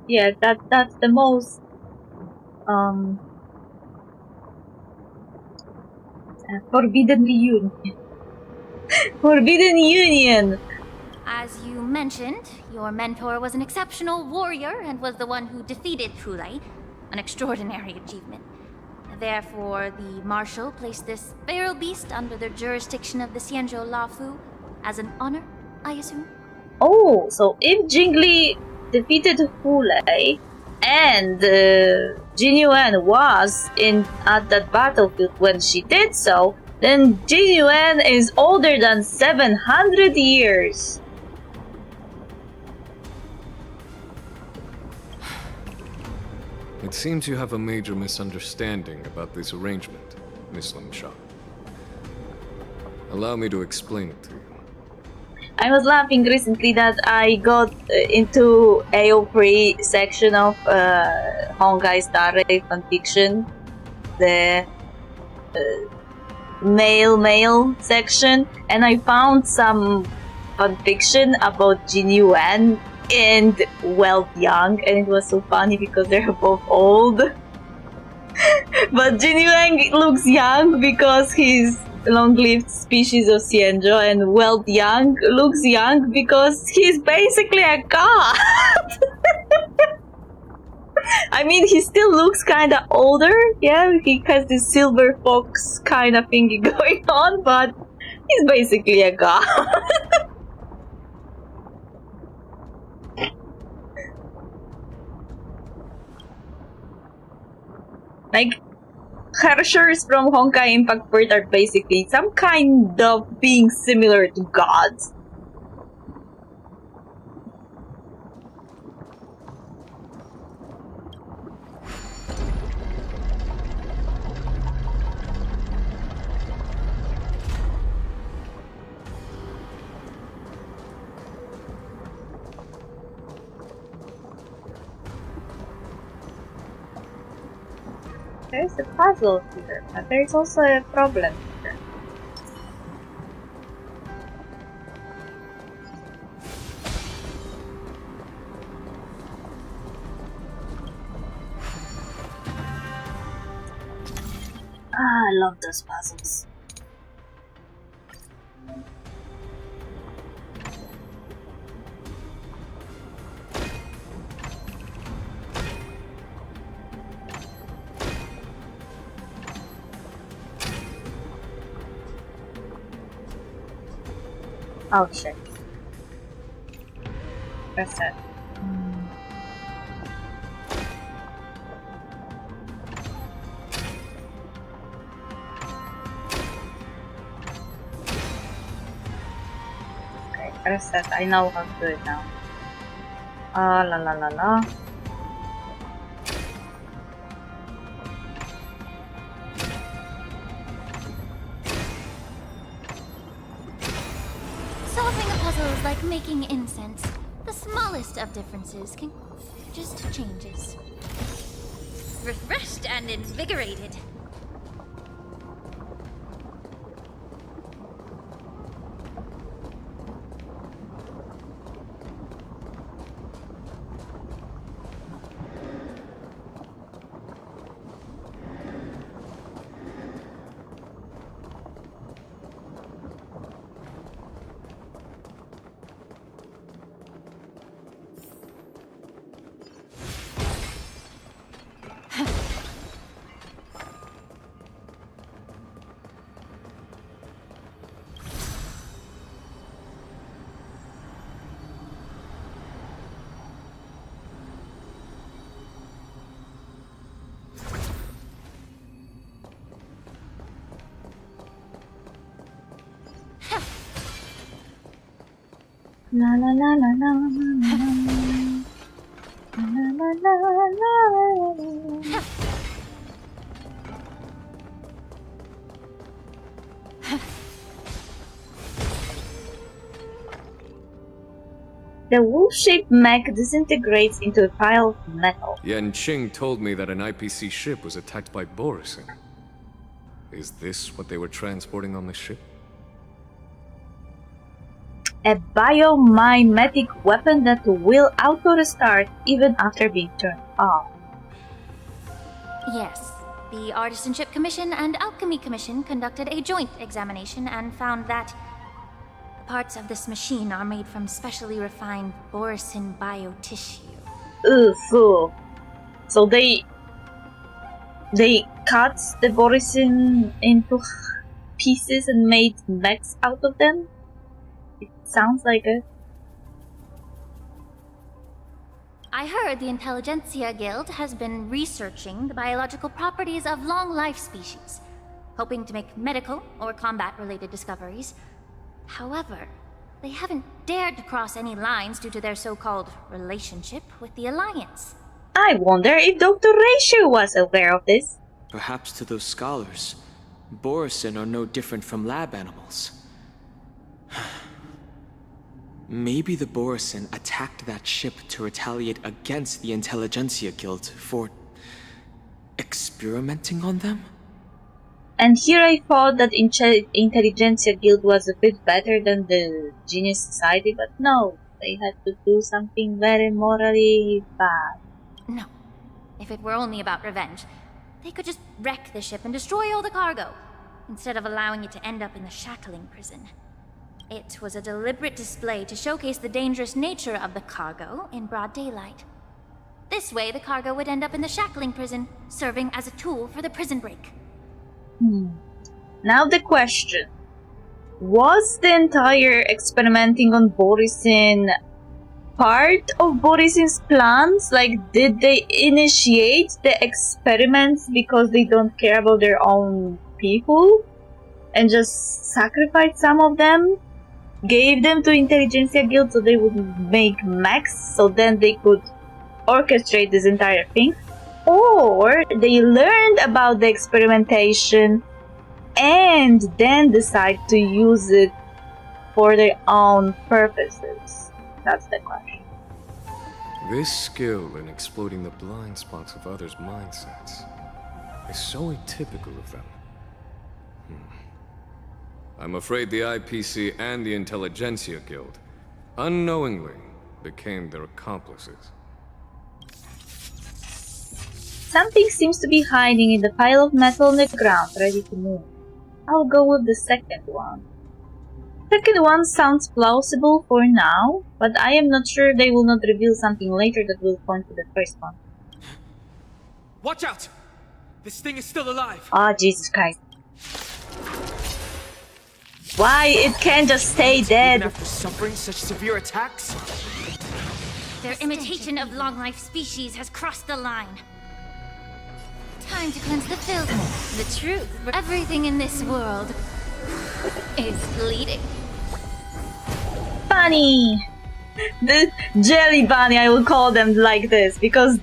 Yeah, that's the most forbidden union. Forbidden union. As you mentioned, your mentor was an exceptional warrior and was the one who defeated Hule, an extraordinary achievement. Therefore, the Marshal placed this feral beast under the jurisdiction of the Xianzhou Luofu as an honor, I assume? Oh, so if Jingli defeated Hule and Jin Yuan was at that battlefield when she did so, then Jin Yuan is older than 700 years. It seems you have a major misunderstanding about this arrangement, Miss Lin Sha. Allow me to explain it to you. I was laughing recently that I got into AO3 section of Honkai Star Rail fanfiction, the male section, and I found some fanfiction about Jin Yuan and Young, and it was so funny because they're both old. But Jin Yuan looks young because he's long-lived species of Xianzhou, and Young looks young because he's basically a god. I mean, he still looks kinda older, yeah, he has this silver fox kinda thingy going on, but he's basically a god. Like, Hershers from Honkai Impact Bird are basically some kind of being similar to gods. There's a puzzle here, but there's also a problem here. I love those puzzles. Oh shit. Press that. Okay, press that. I know how to do it now. La la la la. Solving a puzzle is like making incense. The smallest of differences can just changes. Refreshed and invigorated. La la la la la la la la la la la. The wolf-shaped mech disintegrates into a pile of metal. Yanqing told me that an IPC ship was attacked by Borisin. Is this what they were transporting on the ship? A biomimetic weapon that will auto-restart even after being turned off. Yes. The Artisanship Commission and Alchemy Commission conducted a joint examination and found that the parts of this machine are made from specially refined Borisin biotissue. Ooh. So they cut the Borisin into pieces and made mechs out of them? It sounds like it. I heard the Intelligentsia Guild has been researching the biological properties of long-life species, hoping to make medical or combat-related discoveries. However, they haven't dared to cross any lines due to their so-called relationship with the Alliance. I wonder if Dr. Ratio was aware of this. Perhaps to those scholars, Borisin are no different from lab animals. Maybe the Borisin attacked that ship to retaliate against the Intelligentsia Guild for experimenting on them? And here I thought that Intelligentsia Guild was a bit better than the Genius Society, but no, they had to do something very morally bad. No. If it were only about revenge, they could just wreck the ship and destroy all the cargo, instead of allowing it to end up in the shackling prison. It was a deliberate display to showcase the dangerous nature of the cargo in broad daylight. This way, the cargo would end up in the shackling prison, serving as a tool for the prison break. Now the question. Was the entire experimenting on Borisin part of Borisin's plans? Like, did they initiate the experiments because they don't care about their own people? And just sacrifice some of them? Gave them to Intelligentsia Guild so they would make mechs, so then they could orchestrate this entire thing? Or they learned about the experimentation and then decide to use it for their own purposes? That's the question. This skill in exploiting the blind spots of others' mindsets is so atypical of them. I'm afraid the IPC and the Intelligentsia Guild unknowingly became their accomplices. Something seems to be hiding in the pile of metal on the ground, ready to move. I'll go with the second one. Second one sounds plausible for now, but I am not sure they will not reveal something later that will point to the first one. Watch out! This thing is still alive! Oh, Jesus Christ. Why it can't just stay dead? Even after suffering such severe attacks? Their imitation of long-life species has crossed the line. Time to cleanse the filth. The truth. Everything in this world is bleeding. Bunny! The jelly bunny, I will call them like this, because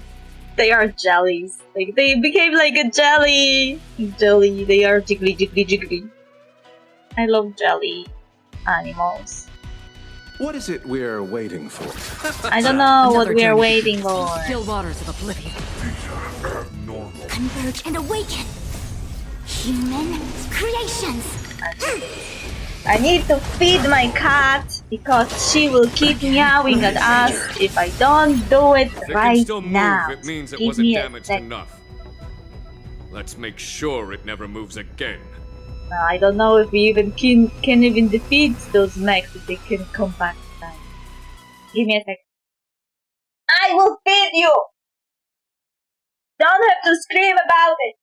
they are jellies. Like, they became like a jelly. Jelly, they are jiggly. I love jelly animals. What is it we're waiting for? I don't know what Another we are journey. waiting for. Still waters of oblivion. Converge and awaken! Human creations! I need to feed my cat because she will keep meowing at us if I don't do it If it right can still move, now. it means it Give wasn't me a damaged sec. enough. Let's make sure it never moves again. I don't know if we even can even defeat those mechs if they can come back to life. Give me a sec. I will feed you! Don't have to scream about it!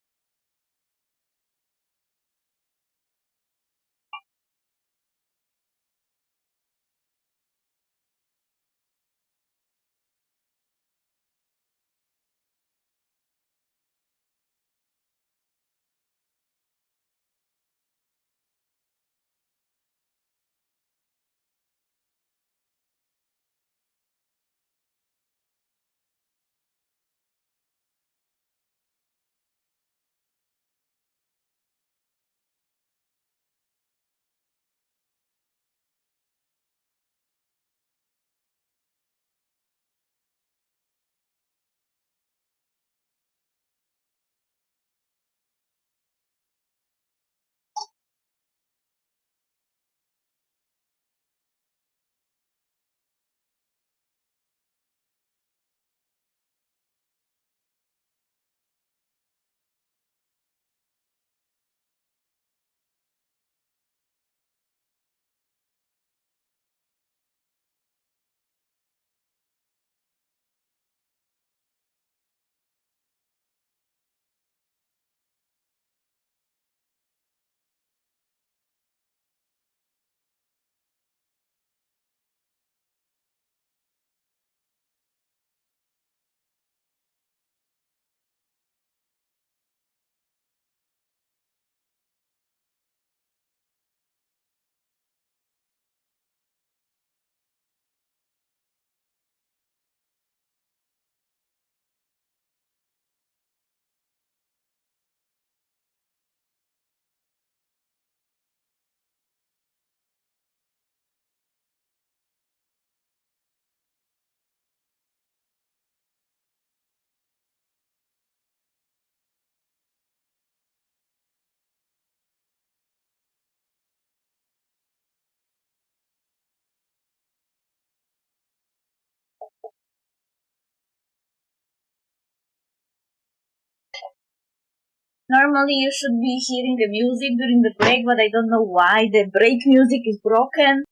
Normally you should be hearing the music during the break, but I don't know why the break music is broken.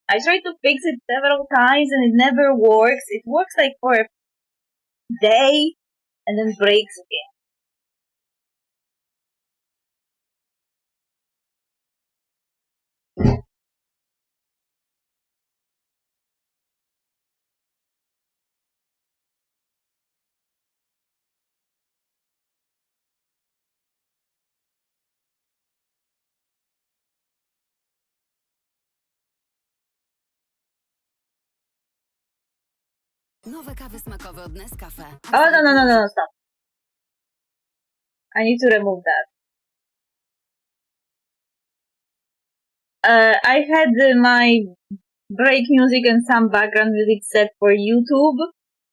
I tried to fix it several times and it never works. It works like for a day and then breaks again. Nowe kawy smakowe od Nescafe. Oh, no, stop. I need to remove that. I had my break music and some background music set for YouTube.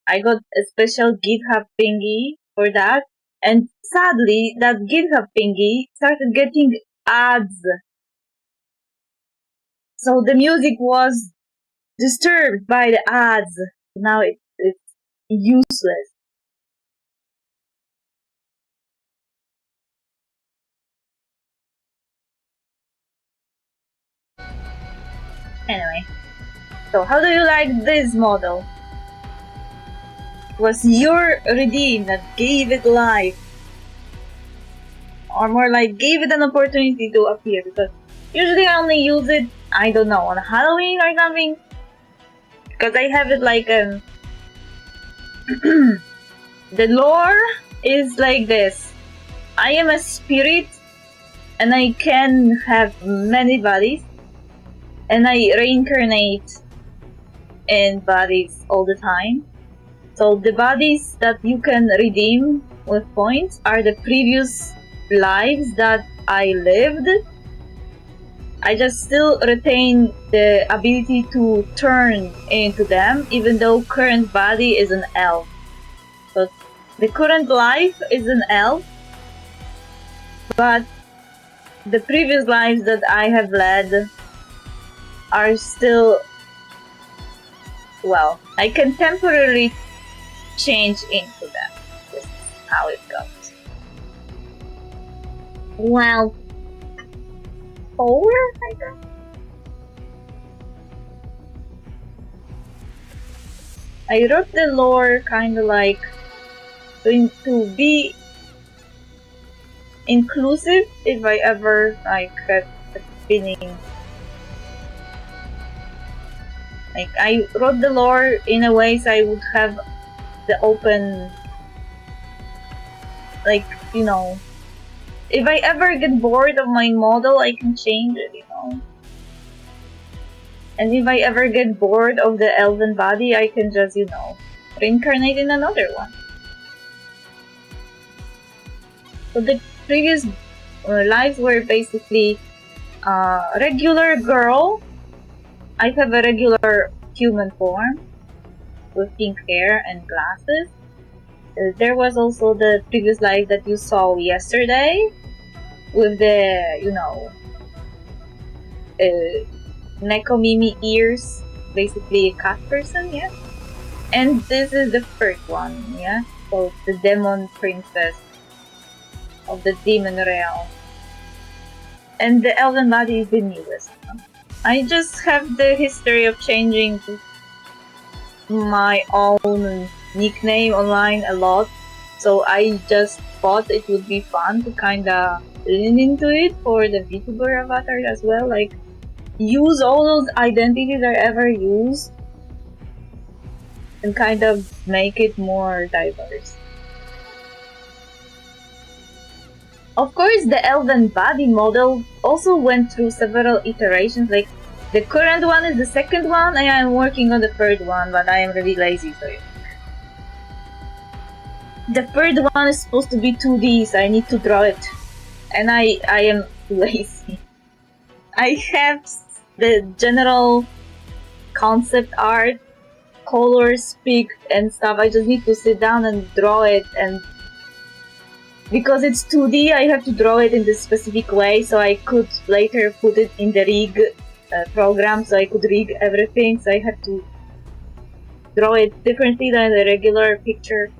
I got a special GitHub thingy for that. And sadly, that GitHub thingy started getting ads. So the music was disturbed by the ads. Now it's useless. Anyway, so how do you like this model? Was your redeem that gave it life? Or more like gave it an opportunity to appear? Because usually I only use it, I don't know, on Halloween or something. Because I have it like the lore is like this. I am a spirit and I can have many bodies and I reincarnate in bodies all the time. So the bodies that you can redeem with points are the previous lives that I lived. I just still retain the ability to turn into them, even though current body is an elf. So the current life is an elf, but the previous lives that I have led are still, well, I can temporarily change into them. This is how it goes. Well, 4, I think. I wrote the lore kinda like to be inclusive if I ever like had a feeling. Like I wrote the lore in a way so I would have the open, like, you know, if I ever get bored of my model, I can change it, you know. And if I ever get bored of the elven body, I can just, you know, reincarnate in another one. So the previous lives were basically regular girl. I have a regular human form with pink hair and glasses. There was also the previous life that you saw yesterday with the, you know, Nekomimi ears, basically a cat person, yeah? And this is the first one, yeah? So the demon princess of the demon realm. And the elven body is the newest one. I just have the history of changing my own nickname online a lot, so I just thought it would be fun to kinda lean into it for the Vtuber avatar as well, like use all those identities I ever used and kind of make it more diverse. Of course, the elven body model also went through several iterations, like the current one is the second one, and I'm working on the third one, but I am really lazy, so the third one is supposed to be 2D, so I need to draw it. And I am lazy. I have the general concept art, colors picked and stuff. I just need to sit down and draw it, and because it's 2D, I have to draw it in this specific way, so I could later put it in the rig program, so I could rig everything, so I have to draw it differently than the regular picture.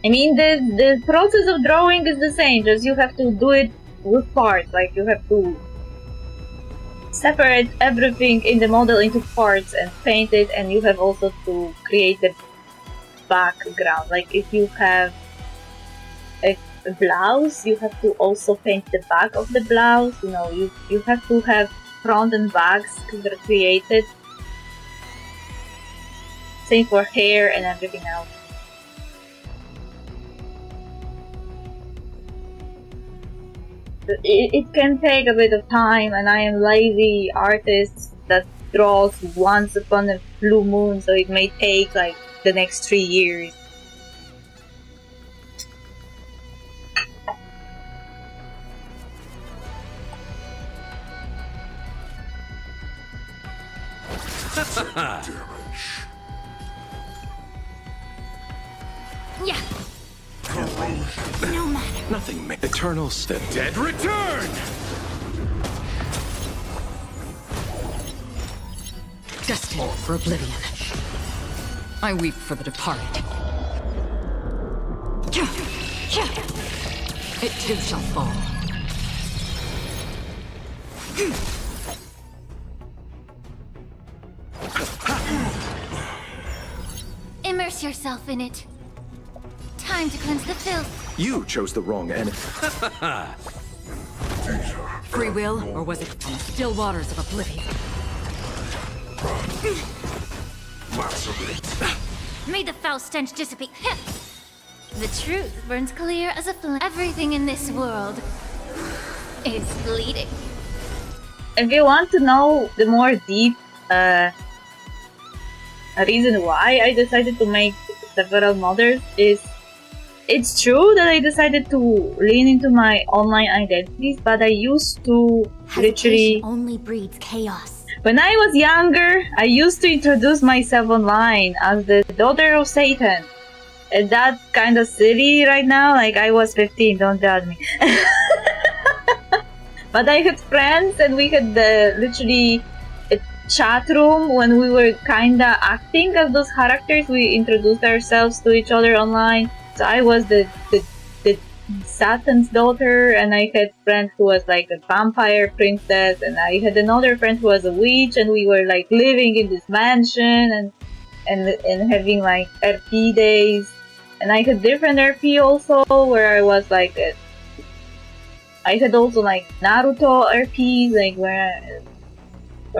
I mean, the process of drawing is the same, just you have to do it with parts, like you have to separate everything in the model into parts and paint it, and you have also to create the background. Like if you have a blouse, you have to also paint the back of the blouse, you know, you have to have front and backs created. Same for hair and everything else. It can take a bit of time, and I am lazy artist that draws once upon a blue moon, so it may take like the next 3 years. Yeah. No matter. Nothing eternal The dead return! Destined for oblivion. I weep for the departed. It too shall fall. Immerse yourself in it. Time to cleanse the filth. You chose the wrong enemy. Free will, or was it from the still waters of oblivion? May the foul stench dissipate. The truth burns clear as a flame. Everything in this world is bleeding. If you want to know the more deep reason why I decided to make several models is, it's true that I decided to lean into my online identities, but I used to literally... only breeds chaos. When I was younger, I used to introduce myself online as the daughter of Satan. And that's kind of silly right now, like I was 15, don't judge me. But I had friends, and we had literally a chat room when we were kinda acting as those characters. We introduced ourselves to each other online. So I was the Satan's daughter, and I had a friend who was like a vampire princess, and I had another friend who was a witch, and we were like living in this mansion and having like RP days. And I had different RP also, where I was like I had also like Naruto RPs, like where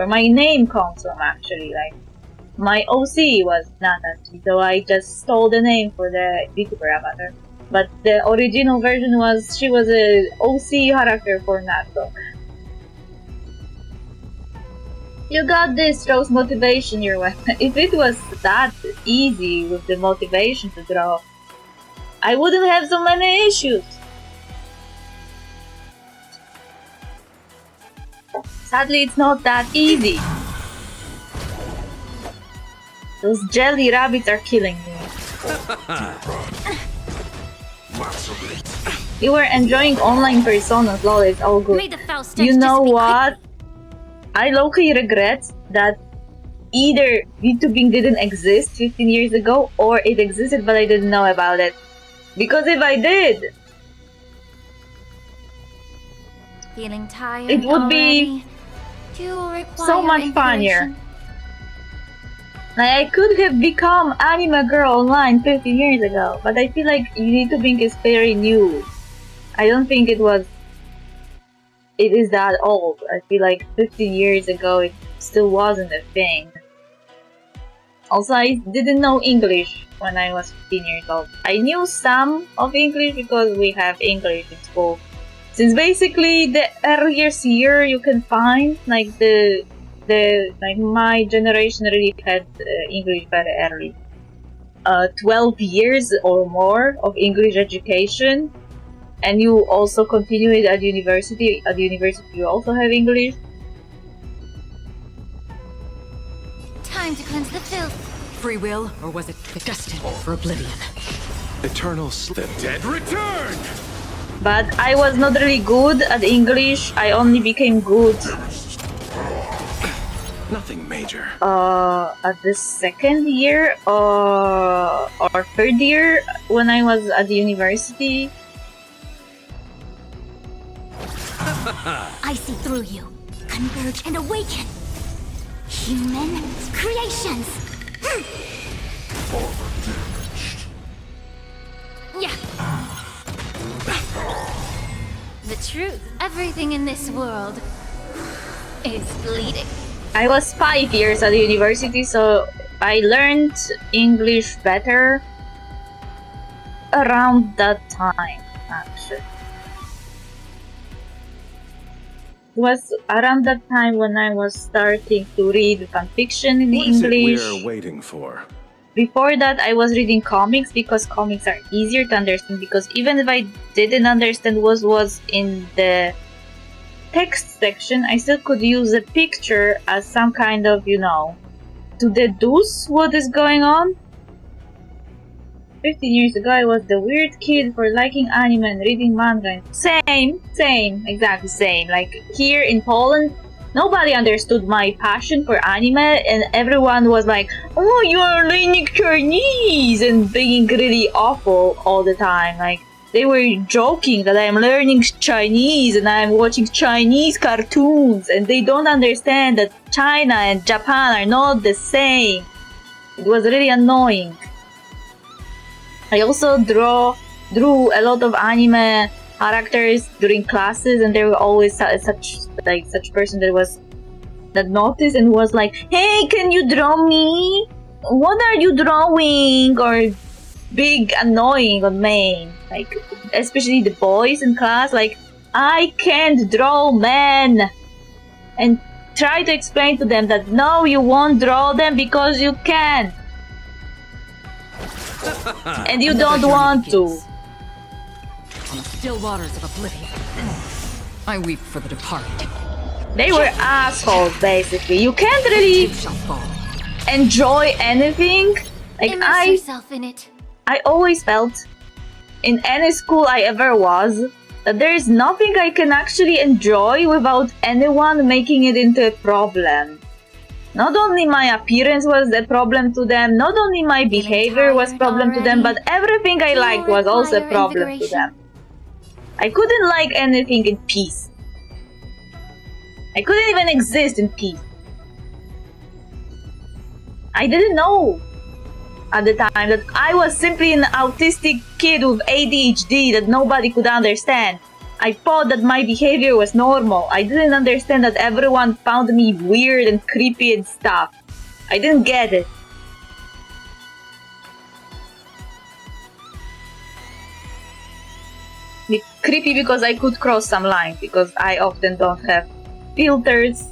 my name comes from actually. Like my OC was Natachi, so I just stole the name for the Vtuber avatar. But the original version was, she was a OC character for Naruto. You got this, Rose. Motivation your way. If it was that easy with the motivation to draw, I wouldn't have so many issues. Sadly, it's not that easy. Those jelly rabbits are killing me. You were enjoying online personas, lol, it's all good. You know what? I low-key regret that either VTubing didn't exist 15 years ago, or it existed but I didn't know about it. Because if I did, Feeling tired it would be so much funnier. Like, I could have become anime girl online 15 years ago, but I feel like VTubing is very new. I don't think it is that old. I feel like 15 years ago it still wasn't a thing. Also, I didn't know English when I was 15 years old. I knew some of English because we have English in school. Since basically the earliest year you can find, like like my generation really had English very early. 12 years or more of English education, and you also continue it at university. At university you also have English. Time to cleanse the filth. Free will, or was it destined for oblivion? Eternal sleep. The dead return! But I was not really good at English. I only became good Nothing major. At the second year or third year when I was at the university. I see through you. Converge and awaken. Human creations. Yeah. The truth, everything in this world is bleeding. I was 5 years at the university, so I learned English better around that time, actually. It was around that time when I was starting to read fanfiction in What is English. it we're waiting for? Before that, I was reading comics because comics are easier to understand, because even if I didn't understand what was in the text section, I still could use a picture as some kind of, to deduce what is going on. 15 years ago, I was the weird kid for liking anime and reading manga. Same, exactly same. Like here in Poland, nobody understood my passion for anime, and everyone was like, "Oh, you are learning Chinese," and being really awful all the time. Like they were joking that I'm learning Chinese and I'm watching Chinese cartoons, and they don't understand that China and Japan are not the same. It was really annoying. I also drew a lot of anime characters during classes, and there were always such person that noticed and was like, "Hey, can you draw me? What are you drawing?" Or big annoying on me, like especially the boys in class, like, "I can't draw men," and try to explain to them that no, you won't draw them because you can. And you don't want to. On the still waters of oblivion, I weep for the departed. They were assholes, basically. You can't really enjoy anything. Like Immerse yourself in it. I always felt, in any school I ever was, that there is nothing I can actually enjoy without anyone making it into a problem. Not only my appearance was a problem to them, not only my behavior was a problem to them, but everything I liked was also a problem to them. I couldn't like anything in peace. I couldn't even exist in peace. I didn't know at the time that I was simply an autistic kid with ADHD that nobody could understand. I thought that my behavior was normal. I didn't understand that everyone found me weird and creepy and stuff. I didn't get it. Creepy because I could cross some lines, because I often don't have filters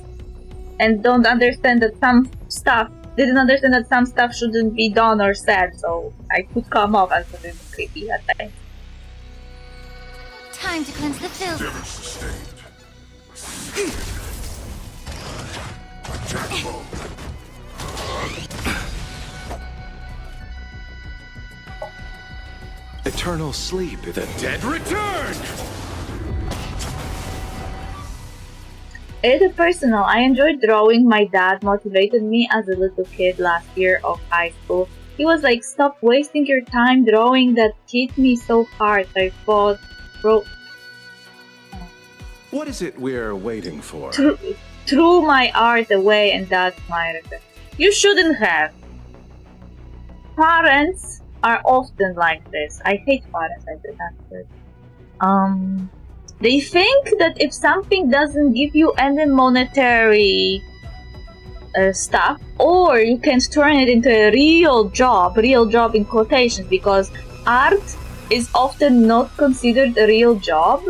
and didn't understand that some stuff shouldn't be done or said, so I could come off as a little creepy at times. Time to cleanse the filth. Eternal sleep. The dead return! It is personal. I enjoyed drawing. My dad motivated me as a little kid last year of high school. He was like, "Stop wasting your time drawing." That hit me so hard. I thought, What is it we're waiting for? Threw my art away, and that's my regret. You shouldn't have. Parents are often like this. I hate parents like this, actually. They think that if something doesn't give you any monetary stuff, or you can turn it into a real job in quotations, because art is often not considered a real job,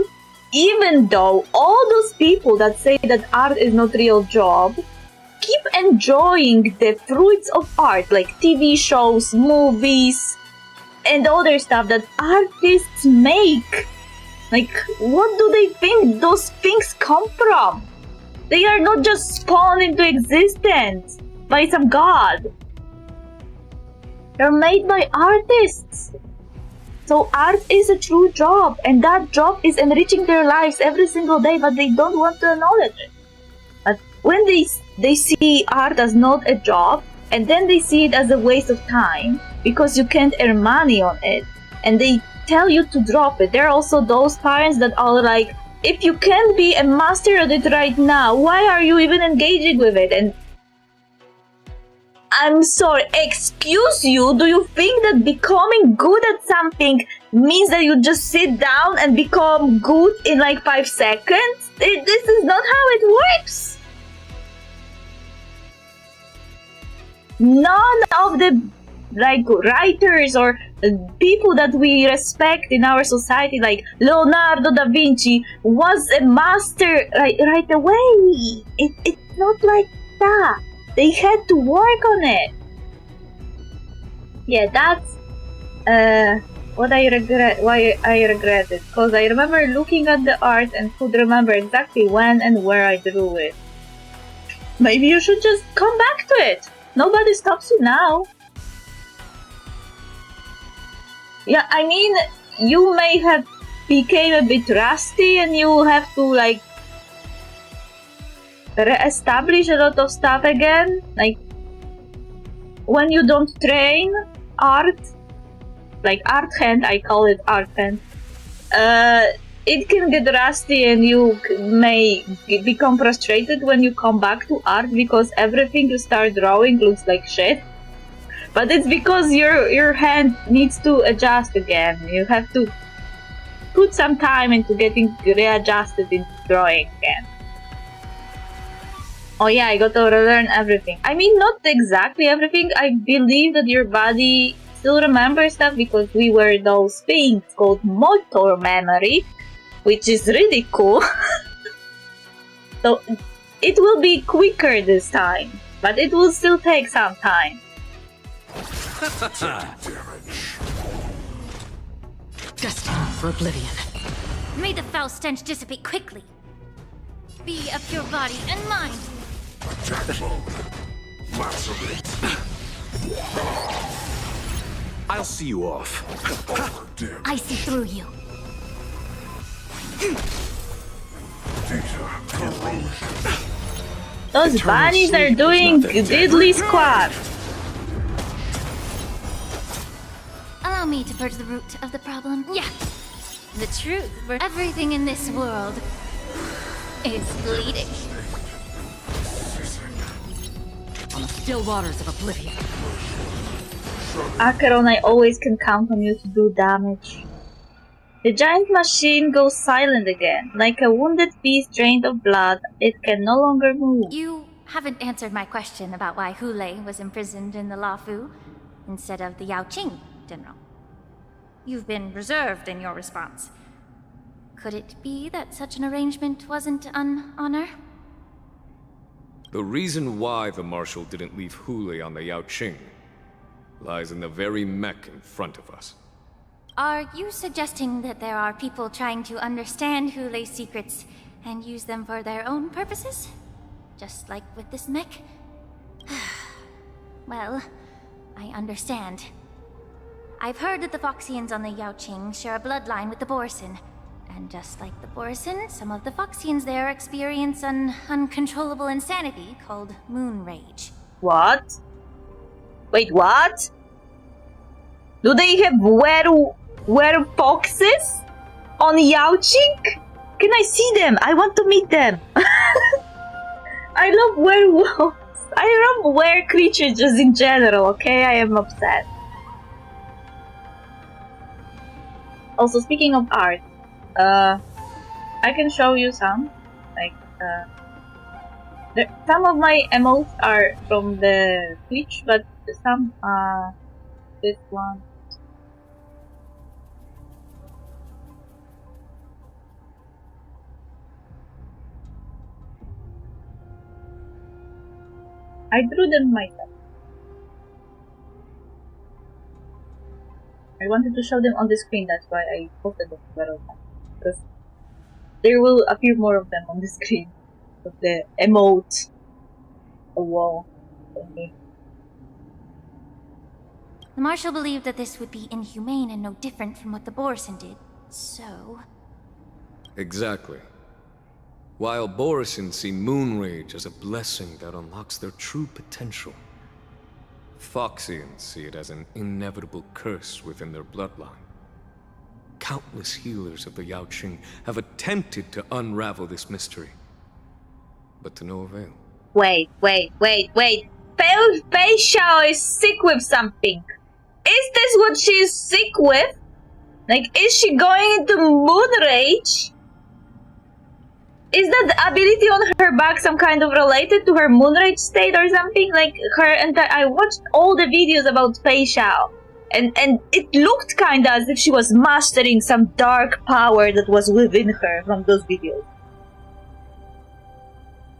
even though all those people that say that art is not real job keep enjoying the fruits of art, like TV shows, movies, and other stuff that artists make. Like, what do they think those things come from? They are not just spawned into existence by some god. They're made by artists. So art is a true job, and that job is enriching their lives every single day, but they don't want to acknowledge it. But when they see art as not a job, and then they see it as a waste of time because you can't earn money on it, and they tell you to drop it. There are also those parents that are like, if you can't be a master at it right now, why are you even engaging with it? And I'm sorry, excuse you, do you think that becoming good at something means that you just sit down and become good in like 5 seconds? This is not how it works. None of the like writers or people that we respect in our society, like Leonardo da Vinci, was a master right away. It's not like that. They had to work on it. Yeah, that's what I regret. Why I regret it, because I remember looking at the art and could remember exactly when and where I drew it. Maybe you should just come back to it. Nobody stops you now. Yeah, I mean, you may have became a bit rusty and you have to like re-establish a lot of stuff again. Like when you don't train art, like art hand, I call it art hand, it can get rusty and you may become frustrated when you come back to art because everything you start drawing looks like shit. But it's because your hand needs to adjust again. You have to put some time into getting readjusted into drawing again. Oh yeah, I got to relearn everything. I mean, not exactly everything. I believe that your body still remembers stuff because we were those things called motor memory, which is really cool. So it will be quicker this time, but it will still take some time. Destined for oblivion. May the foul stench dissipate quickly. Be of your body and mind. I'll see you off. I see through you. Those bunnies are doing diddly squat. Allow me to purge the root of the problem. Yeah. The truth for everything in this world is bleeding. On the still waters of oblivion. Acheron, I always can count on you to do damage. The giant machine goes silent again. Like a wounded beast drained of blood, it can no longer move. You haven't answered my question about why Hulei was imprisoned in the Lafu instead of the Yaoqing, General. You've been reserved in your response. Could it be that such an arrangement wasn't an honor? The reason why the Marshal didn't leave Hulei on the Yaoqing lies in the very mech in front of us. Are you suggesting that there are people trying to understand Hulei's secrets and use them for their own purposes? Just like with this mech? Well, I understand. I've heard that the Foxians on the Yaoqing share a bloodline with the Borson. And just like the Borson, some of the Foxians there experience an uncontrollable insanity called moon rage. What? Wait, what? Do they have were-foxes on Yaoqing? Can I see them? I want to meet them. I love werewolves. I love were-creatures just in general, okay? I am obsessed. Also, speaking of art, I can show you some. Like, some of my emotes are from the Twitch, but some are this one. I drew them myself. I wanted to show them on the screen, that's why I posted them several times. Because there will appear more of them on the screen. Of the emote. The wall. Okay. The Marshal believed that this would be inhumane and no different from what the Borson did, so... Exactly. while Borison see Moonrage as a blessing that unlocks their true potential. Foxians see it as an inevitable curse within their bloodline. Countless healers of the Yaoqing have attempted to unravel this mystery, but to no avail. Wait. Pei Xiao is sick with something. Is this what she's sick with? Like, is she going into moon rage? Is that ability on her back some kind of related to her moon rage state or something? Like, I watched all the videos about Pei Xiao, and it looked kinda as if she was mastering some dark power that was within her from those videos.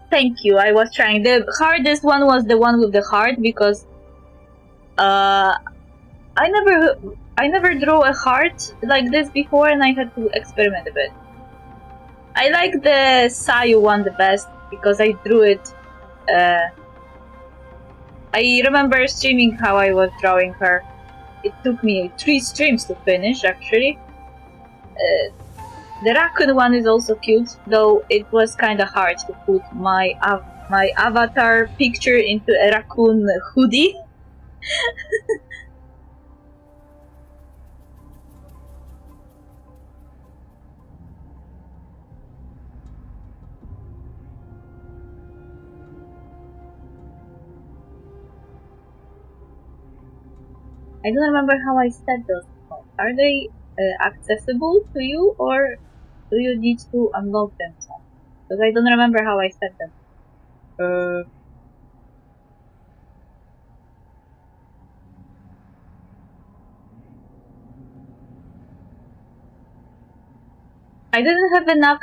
Thank you, I was trying. The hardest one was the one with the heart, because I never drew a heart like this before, and I had to experiment a bit. I like the Sayu one the best because I drew it. I remember streaming how I was drawing her. It took me 3 streams to finish, actually. The raccoon one is also cute, though it was kind of hard to put my avatar picture into a raccoon hoodie. I don't remember how I set those. Are they accessible to you, or do you need to unlock them? Because I don't remember how I set them. I didn't have enough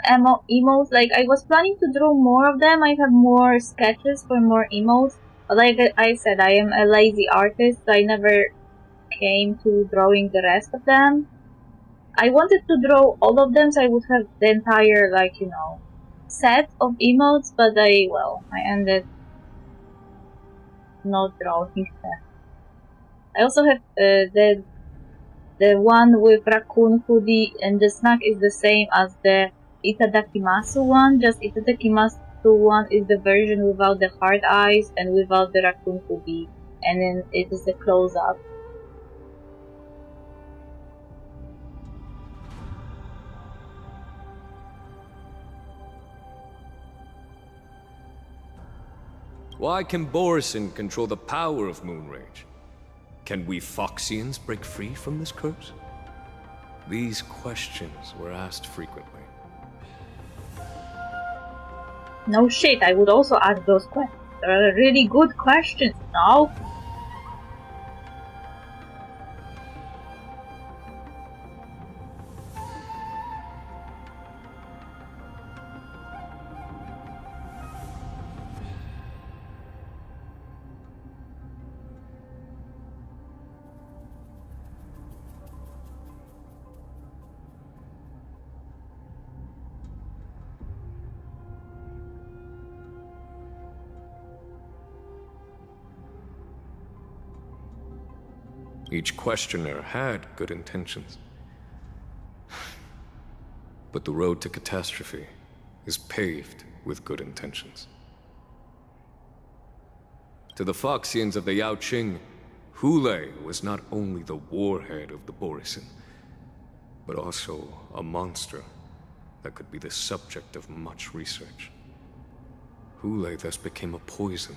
emotes. Like, I was planning to draw more of them. I have more sketches for more emotes. But like I said, I am a lazy artist, so I never came to drawing the rest of them. I wanted to draw all of them, so I would have the entire, like, you know, set of emotes, but I ended not drawing them. I also have the one with raccoon hoodie, and the snack is the same as the Itadakimasu one, just Itadakimasu one is the version without the hard eyes and without the raccoon hoodie, and then it is the close-up. Why can Borison control the power of Moonrage? Can we Foxians break free from this curse? These questions were asked frequently. No shit, I would also ask those questions. They're really good questions, no? Each questioner had good intentions. But the road to catastrophe is paved with good intentions. To the Foxians of the Yaoqing, Hule was not only the warhead of the Borison, but also a monster that could be the subject of much research. Hule thus became a poison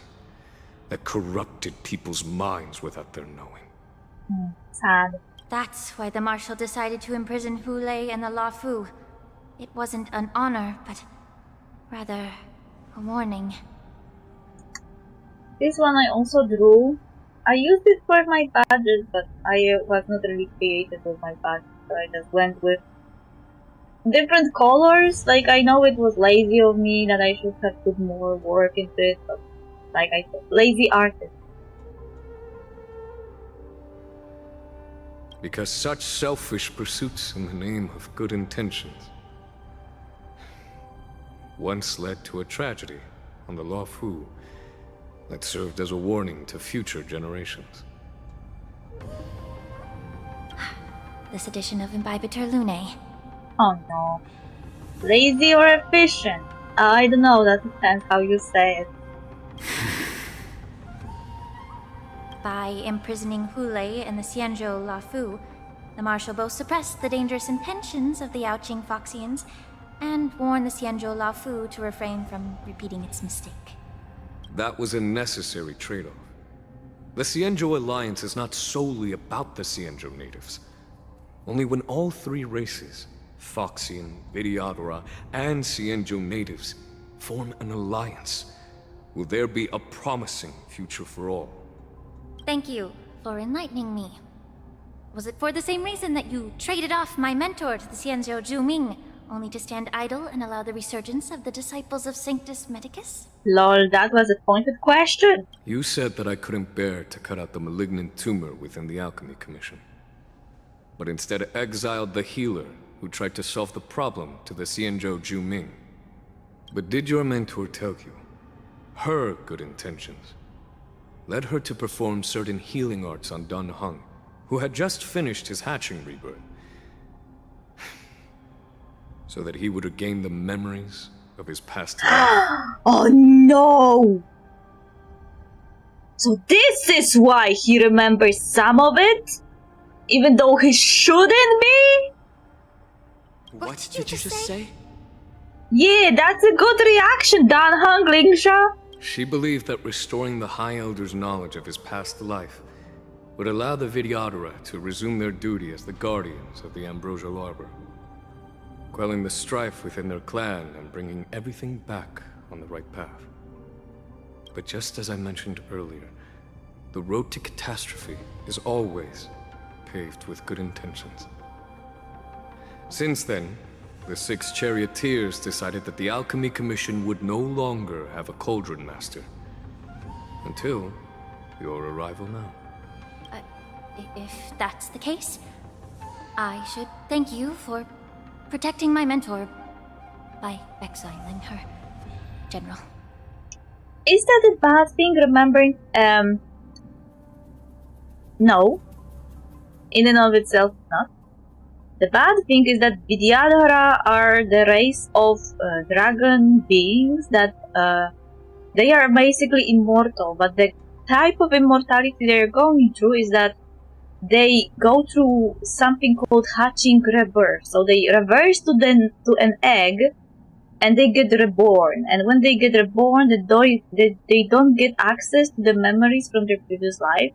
that corrupted people's minds without their knowing. Sad. That's why the Marshal decided to imprison Hule and the Luofu. It wasn't an honor, but rather a warning. This one I also drew. I used it for my badges, but I was not really creative with my badges, so I just went with different colors. Like, I know it was lazy of me, that I should have put more work into it, but like I said, lazy artist. Because such selfish pursuits in the name of good intentions once led to a tragedy on the Luofu that served as a warning to future generations. This edition of Imbibitor Lunae. Oh no. Lazy or efficient? I don't know, that depends how you say it. By imprisoning Hule and the Xianzhou Lafu, the Marshal both suppressed the dangerous intentions of the Yaoqing Foxians and warned the Xianzhou Lafu to refrain from repeating its mistake. That was a necessary trade-off. The Xianzhou alliance is not solely about the Xianzhou natives. Only when all three races, Foxian, Vidyadhara, and Xianzhou natives, form an alliance, will there be a promising future for all. Thank you for enlightening me. Was it for the same reason that you traded off my mentor to the Xianzhou Zhuming, only to stand idle and allow the resurgence of the disciples of Sanctus Medicus? Lol, that was a pointed question. You said that I couldn't bear to cut out the malignant tumor within the Alchemy Commission, but instead exiled the healer who tried to solve the problem to the Xianzhou Zhuming. But did your mentor tell you her good intentions led her to perform certain healing arts on Dan Heng, who had just finished his hatching rebirth, so that he would regain the memories of his past life? Oh no! So this is why he remembers some of it? Even though he shouldn't be? What did you just say? Yeah, that's a good reaction, Dan Heng, Lingsha. She believed that restoring the High Elder's knowledge of his past life would allow the Vidyadhara to resume their duty as the guardians of the Ambrosial Arbor, quelling the strife within their clan and bringing everything back on the right path. But just as I mentioned earlier, the road to catastrophe is always paved with good intentions. Since then, the 6 charioteers decided that the Alchemy Commission would no longer have a cauldron master. Until your arrival now. If that's the case, I should thank you for protecting my mentor by exiling her, General. Is that a bad thing, remembering? No. In and of itself, not. The bad thing is that Vidyadhara are the race of dragon beings that they are basically immortal, but the type of immortality they're going through is that they go through something called hatching rebirth. So they reverse to an egg, and they get reborn. And when they get reborn, they don't get access to the memories from their previous life.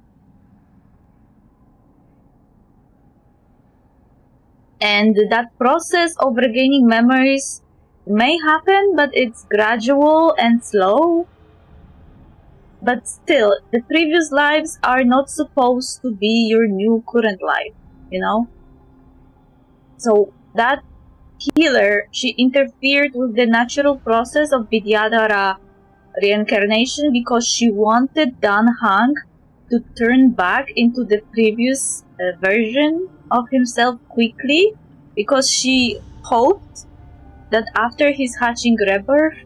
And that process of regaining memories may happen, but it's gradual and slow. But still, the previous lives are not supposed to be your new current life, you know? So that healer, she interfered with the natural process of Vidyadhara reincarnation because she wanted Dan Heng to turn back into the previous version of himself quickly, because she hoped that after his hatching rebirth,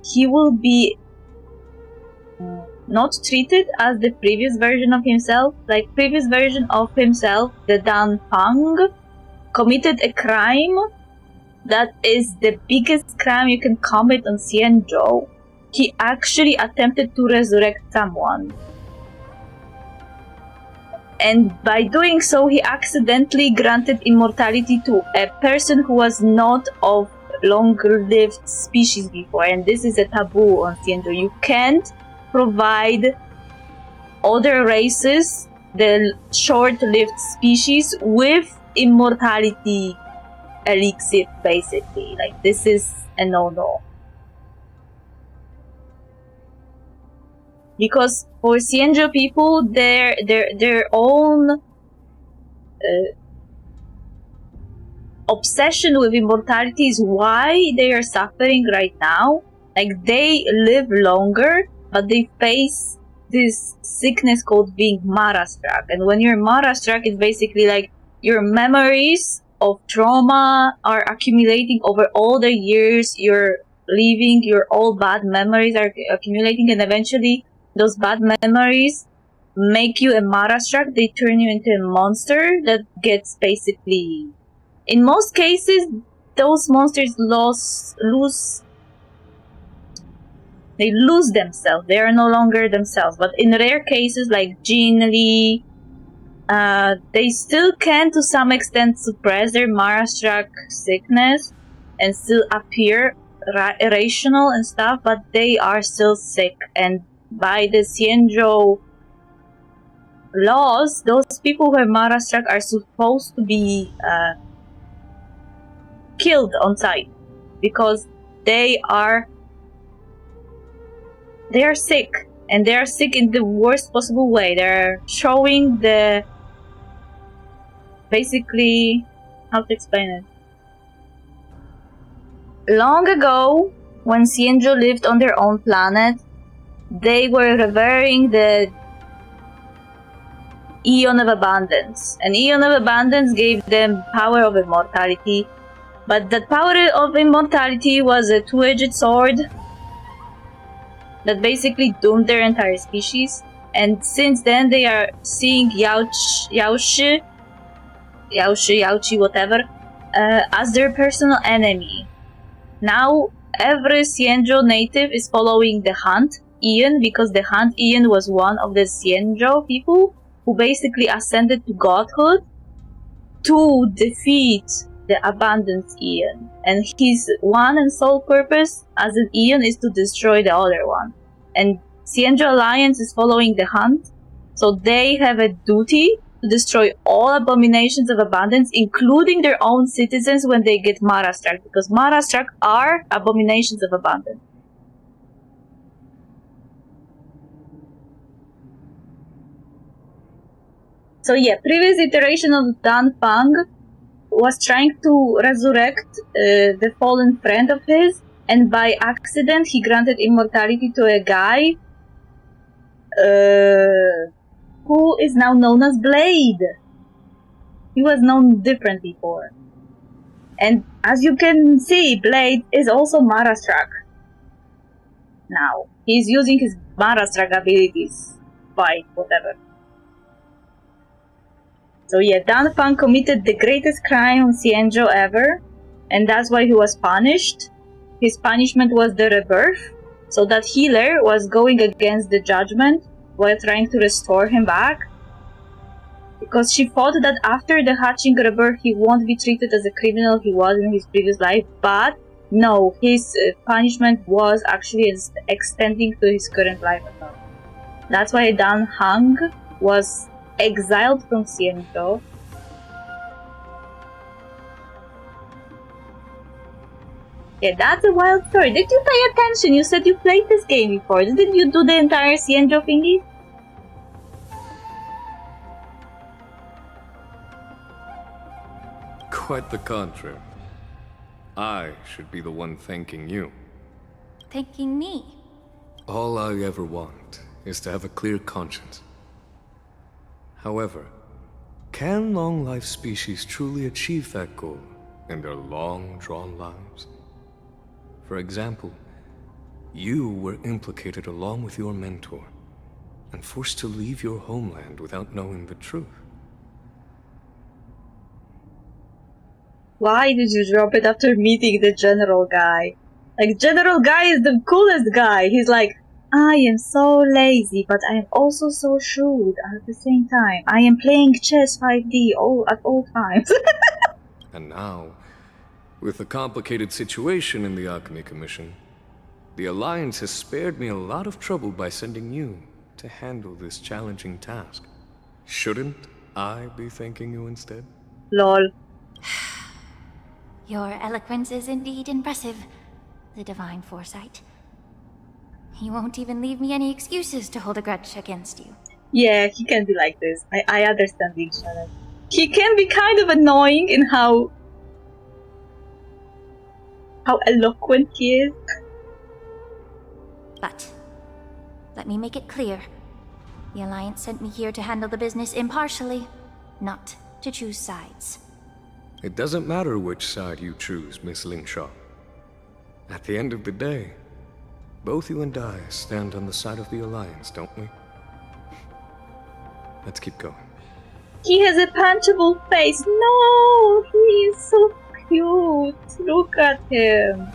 he will be not treated as the previous version of himself. Like, previous version of himself, the Dan Heng, committed a crime that is the biggest crime you can commit on Xianzhou. He actually attempted to resurrect someone. And by doing so, he accidentally granted immortality to a person who was not of longer-lived species before. And this is a taboo on Xianzhou. You can't provide other races, the short-lived species, with immortality elixir, basically. Like, this is a no-no. Because for Xianzhou people, their own obsession with immortality is why they are suffering right now. Like, they live longer, but they face this sickness called being Mara-struck. And when you're Mara-struck, it's basically like your memories of trauma are accumulating over all the years you're living. Your all bad memories are accumulating, and eventually those bad memories make you a Mara-struck. They turn you into a monster that gets basically, in most cases, those monsters they lose themselves. They are no longer themselves. But in rare cases like Jean Lee, they still can to some extent suppress their Mara-struck sickness and still appear rational and stuff, but they are still sick. And by the Xianzhou laws, those people who are Mara-struck are supposed to be killed on sight because they are sick, and they are sick in the worst possible way. They're showing the basically, how to explain it? Long ago, when Xianzhou lived on their own planet, they were revering the Eon of Abundance. And Eon of Abundance gave them power of immortality. But that power of immortality was a two-edged sword that basically doomed their entire species. And since then, they are seeing Yaoshi, whatever, as their personal enemy. Now, every Xianzhou native is following the Hunt Eon, because the Hunt Eon was one of the Xianzhou people who basically ascended to godhood to defeat the Abundance Eon. And his one and sole purpose as an Eon is to destroy the other one. And Xianzhou Alliance is following the Hunt, so they have a duty to destroy all abominations of abundance, including their own citizens when they get Mara-struck, because Mara-struck are abominations of abundance. So yeah, previous iteration of Dan Fang was trying to resurrect the fallen friend of his, and by accident he granted immortality to a guy who is now known as Blade. He was known different before. And as you can see, Blade is also Mara-struck. Now, he's using his Mara-struck abilities. Fight, whatever. So yeah, Dan Fang committed the greatest crime on Xianzhou ever, and that's why he was punished. His punishment was the rebirth, so that healer was going against the judgment while trying to restore him back. Because she thought that after the hatching rebirth he won't be treated as a criminal he was in his previous life, but no, his punishment was actually extending to his current life as well. That's why Dan Hang was exiled from Xianzhou. Yeah, that's a wild story. Did you pay attention? You said you played this game before. Didn't you do the entire Xianzhou thingy? Quite the contrary. I should be the one thanking you. Thanking me? All I ever want is to have a clear conscience. However, can long-life species truly achieve that goal in their long-drawn lives? For example, you were implicated along with your mentor, and forced to leave your homeland without knowing the truth. Why did you drop it after meeting the general guy? Like, general guy is the coolest guy. He's like, I am so lazy, but I am also so shrewd at the same time. I am playing chess 5D at all times. And now, with the complicated situation in the Alchemy Commission, the Alliance has spared me a lot of trouble by sending you to handle this challenging task. Shouldn't I be thanking you instead? Lol. Your eloquence is indeed impressive, the divine foresight. You won't even leave me any excuses to hold a grudge against you. Yeah, he can be like this. I understand each other. He can be kind of annoying in how eloquent he is. But, let me make it clear. The Alliance sent me here to handle the business impartially, not to choose sides. It doesn't matter which side you choose, Miss Lingshaw. At the end of the day, both you and I stand on the side of the Alliance, don't we? Let's keep going. He has a punchable face. No, he is so cute. Look at him.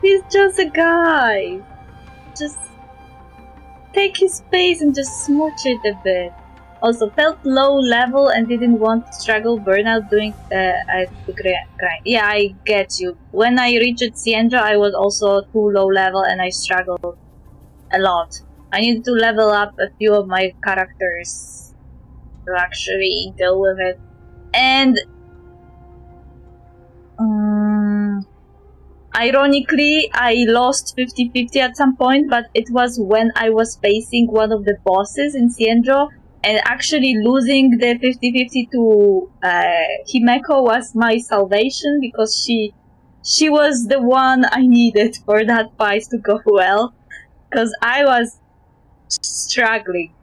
He's just a guy. Just take his face and just smooch it a bit. Also felt low level and didn't want to struggle burnout doing the grind. Yeah, I get you. When I reached Cienjo, I was also too low level and I struggled a lot. I needed to level up a few of my characters to actually deal with it. And ironically, I lost 50-50 at some point, but it was when I was facing one of the bosses in Cienjo, and actually losing the 50-50 to Himeko was my salvation, because she was the one I needed for that fight to go well, because I was struggling.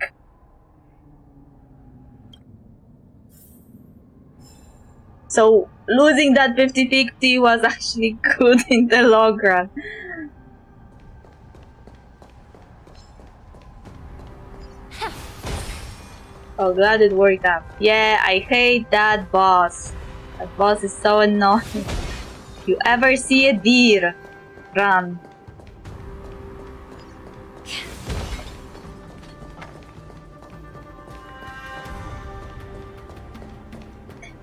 So losing that 50-50 was actually good in the long run. Oh, glad it worked out. Yeah, I hate that boss. That boss is so annoying. If you ever see a deer, run.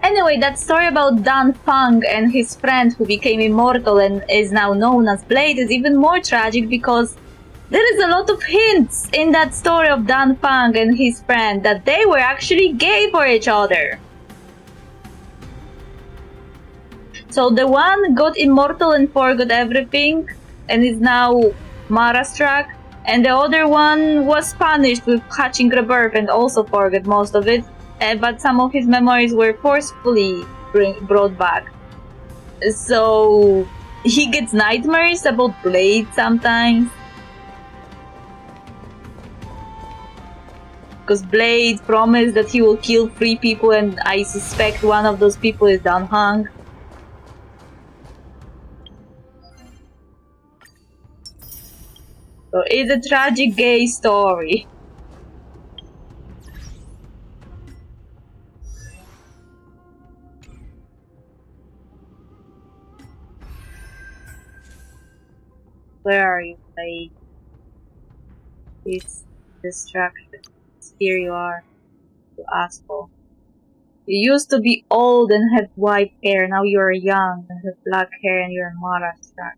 Anyway, that story about Dan Fang and his friend who became immortal and is now known as Blade is even more tragic, because there is a lot of hints in that story of Dan Fang and his friend that they were actually gay for each other. So the one got immortal and forgot everything and is now Mara-struck, and the other one was punished with hatching rebirth and also forgot most of it, but some of his memories were forcefully brought back. So he gets nightmares about Blade sometimes. Because Blade promised that he will kill 3 people, and I suspect one of those people is Dan Hang. So it's a tragic gay story. Where are you, Blade? It's distraction. Here you are, you asshole. You used to be old and have white hair, now you're young and have black hair and you're Mara-struck.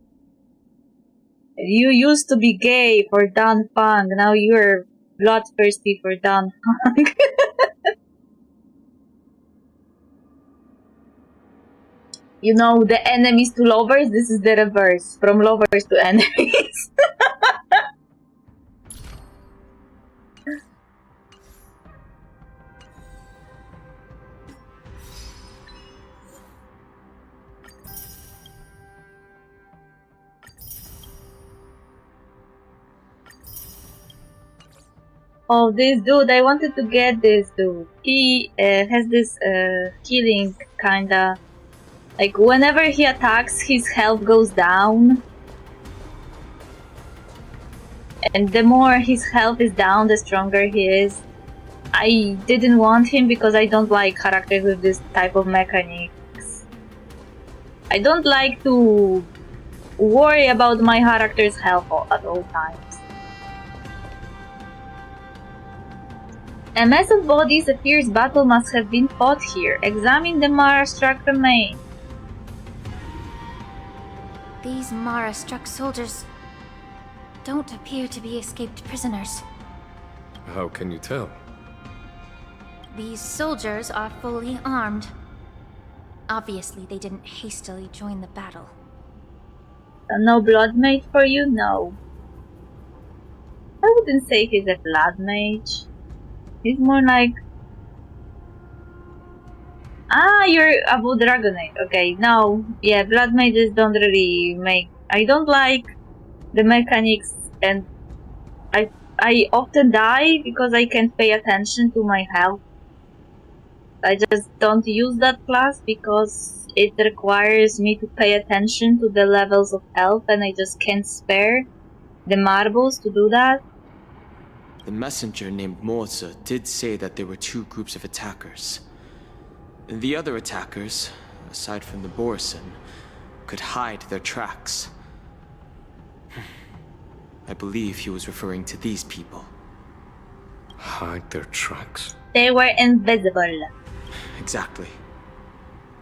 You used to be gay for Dan Fang, now you're bloodthirsty for Dan Fang. You know, the enemies to lovers, this is the reverse. From lovers to enemies. Oh, this dude, I wanted to get this dude. He has this healing kinda. Like, whenever he attacks, his health goes down. And the more his health is down, the stronger he is. I didn't want him because I don't like characters with this type of mechanics. I don't like to worry about my character's health at all times. A mass of bodies, a fierce battle must have been fought here. Examine the Mara-struck remains. These Mara-struck soldiers don't appear to be escaped prisoners. How can you tell? These soldiers are fully armed. Obviously, they didn't hastily join the battle. No blood mage for you? No. I wouldn't say he's a blood mage. He's more like... Ah, you're about Dragonite. Okay, no. Yeah, blood mages don't really make... I don't like the mechanics, and I often die because I can't pay attention to my health. I just don't use that class because it requires me to pay attention to the levels of health, and I just can't spare the marbles to do that. The messenger named Moza did say that there were 2 groups of attackers. The other attackers, aside from the Borson, could hide their tracks. I believe he was referring to these people. Hide their tracks? They were invisible. Exactly.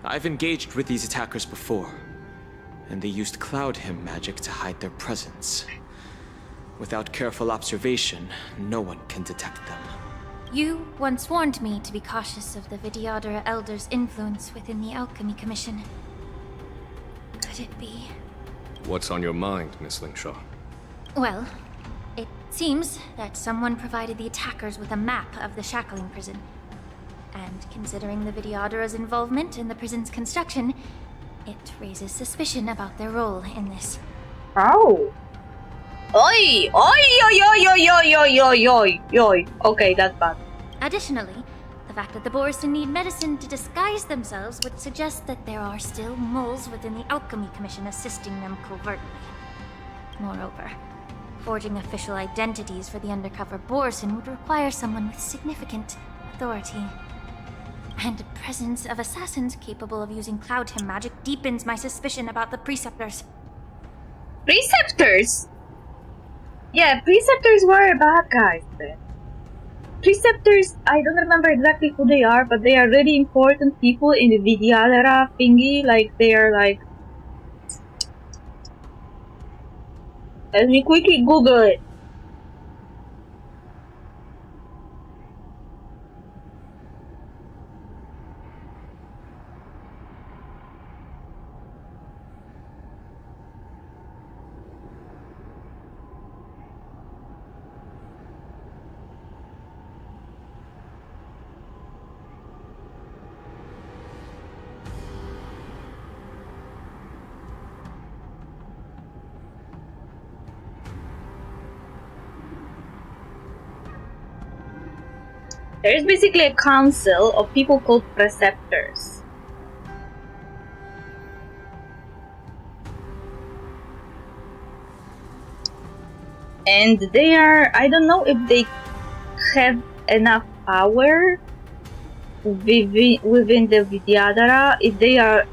I've engaged with these attackers before, and they used Cloud Hymn magic to hide their presence. Without careful observation, no one can detect them. You once warned me to be cautious of the Vidyadhara Elder's influence within the Alchemy Commission. Could it be? What's on your mind, Miss Lingshaw? Well, it seems that someone provided the attackers with a map of the shackling prison. And considering the Vidyadhara's involvement in the prison's construction, it raises suspicion about their role in this. Oh. Oi! Oi! Oi! Oi! Oi! Oi! Oi! Oi! Oi! Oi! Okay, that's bad. Additionally, the fact that the Borson need medicine to disguise themselves would suggest that there are still moles within the Alchemy Commission assisting them covertly. Moreover, forging official identities for the undercover Borson would require someone with significant authority. And the presence of assassins capable of using Cloud Hymn magic deepens my suspicion about the Preceptors. Preceptors? Yeah, Preceptors were bad guys then. Preceptors, I don't remember exactly who they are, but they are really important people in the Vidyadhara thingy. Like, they are like... Let me quickly Google it. There is basically a council of people called Preceptors. And they are, I don't know if they have enough power within the Vidyadhara, if they are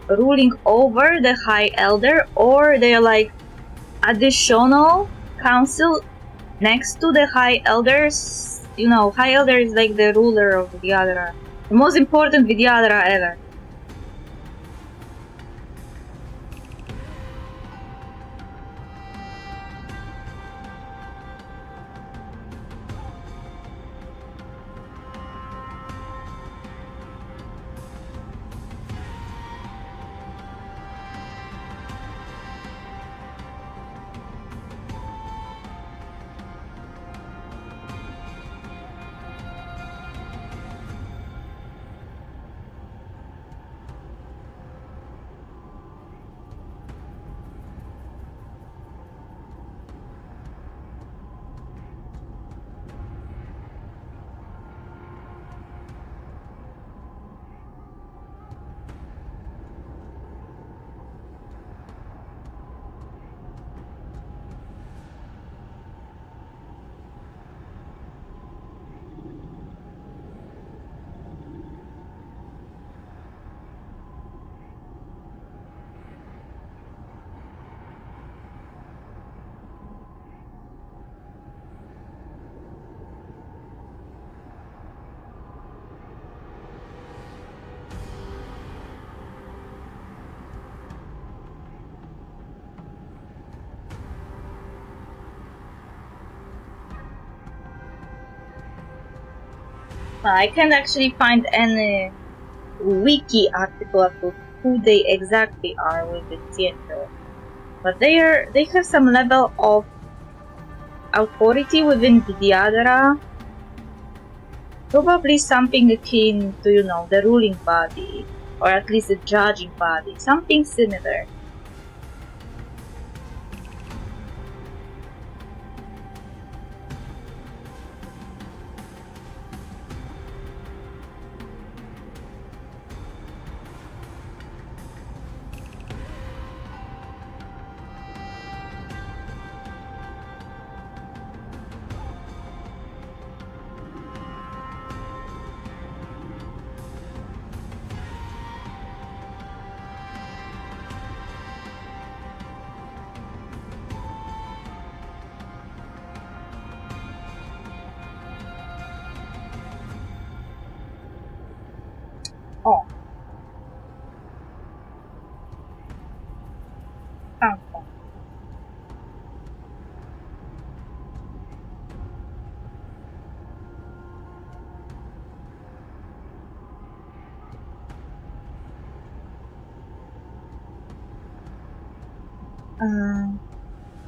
ruling over the High Elder, or they are like additional council next to the High Elders. You know, High Elder is like the ruler of Vidyadhara. The most important Vidyadhara ever. I can't actually find any wiki article about who they exactly are with the theater, but they have some level of authority within Vidyadhara, probably something akin to, you know, the ruling body, or at least the judging body, something similar.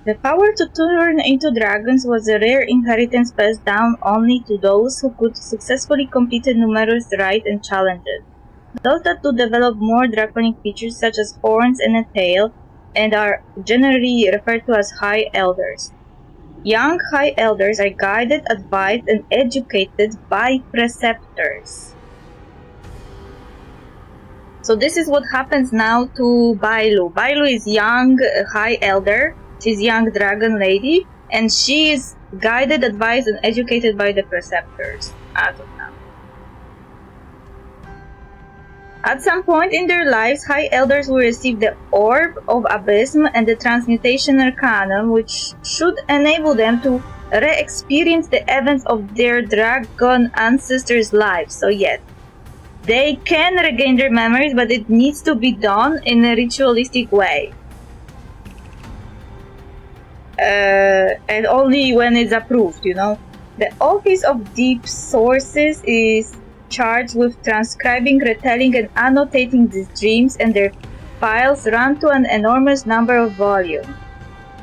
The power to turn into dragons was a rare inheritance passed down only to those who could successfully complete numerous rites and challenges. Those that do develop more draconic features such as horns and a tail, and are generally referred to as High Elders. Young High Elders are guided, advised, and educated by preceptors. So this is what happens now to Bailu. Bailu is young High Elder. She's young dragon lady, and she is guided, advised, and educated by the preceptors as of now. At some point in their lives, High Elders will receive the Orb of Abysm and the Transmutation Arcanum, which should enable them to re-experience the events of their dragon ancestors' lives. So yes, they can regain their memories, but it needs to be done in a ritualistic way. And only when it's approved, you know. The Office of Deep Sources is charged with transcribing, retelling, and annotating these dreams, and their files run to an enormous number of volumes.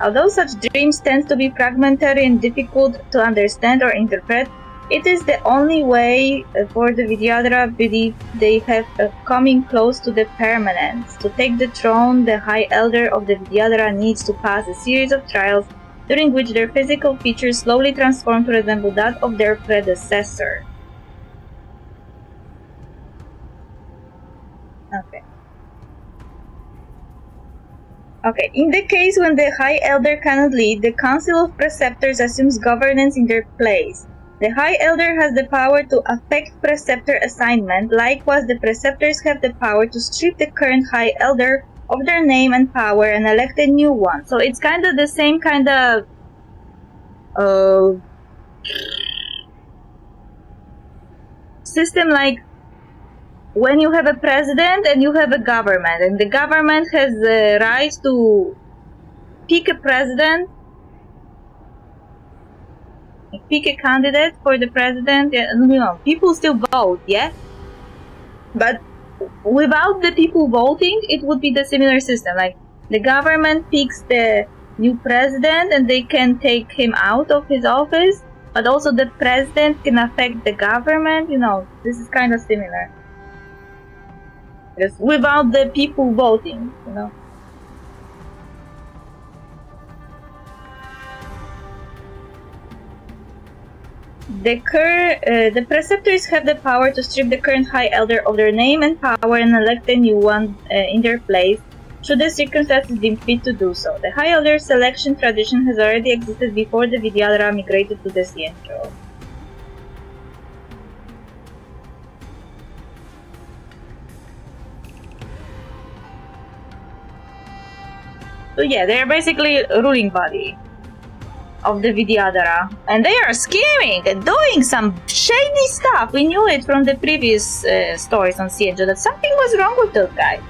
Although such dreams tend to be fragmentary and difficult to understand or interpret, it is the only way for the Vidyadhara believe they have coming close to the permanence. To take the throne, the High Elder of the Vidyadhara needs to pass a series of trials during which their physical features slowly transform to resemble that of their predecessor. Okay, in the case when the High Elder cannot lead, the Council of Preceptors assumes governance in their place. The High Elder has the power to affect Preceptor assignment. Likewise, the Preceptors have the power to strip the current High Elder of their name and power and elect a new one. So it's kind of the same kind of system like when you have a president and you have a government, and the government has the right to pick a president, pick a candidate for the president. You know, people still vote, yeah? But without the people voting, it would be the similar system. Like, the government picks the new president and they can take him out of his office, but also the president can affect the government. You know, this is kind of similar. Just without the people voting, you know. The preceptors have the power to strip the current High Elder of their name and power and elect a new one in their place, should the circumstances deem fit to do so. The High Elder selection tradition has already existed before the Vidyadhara migrated to the Central. So yeah, they're basically a ruling body of the Vidyadhara. And they are scheming and doing some shady stuff. We knew it from the previous stories on Siege that something was wrong with those guys.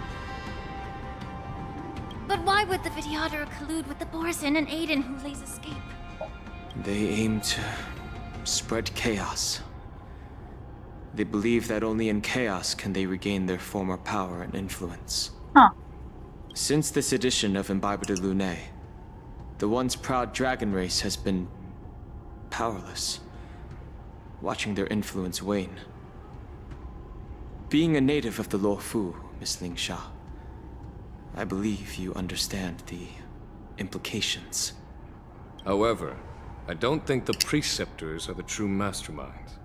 But why would the Vidyadhara collude with the Borson and aid in Hule's escape? They aim to spread chaos. They believe that only in chaos can they regain their former power and influence. Huh. Since this edition of Imbibe de Lune, the once proud dragon race has been powerless, watching their influence wane. Being a native of the Luofu, Miss Ling Sha, I believe you understand the implications. However, I don't think the Preceptors are the true masterminds.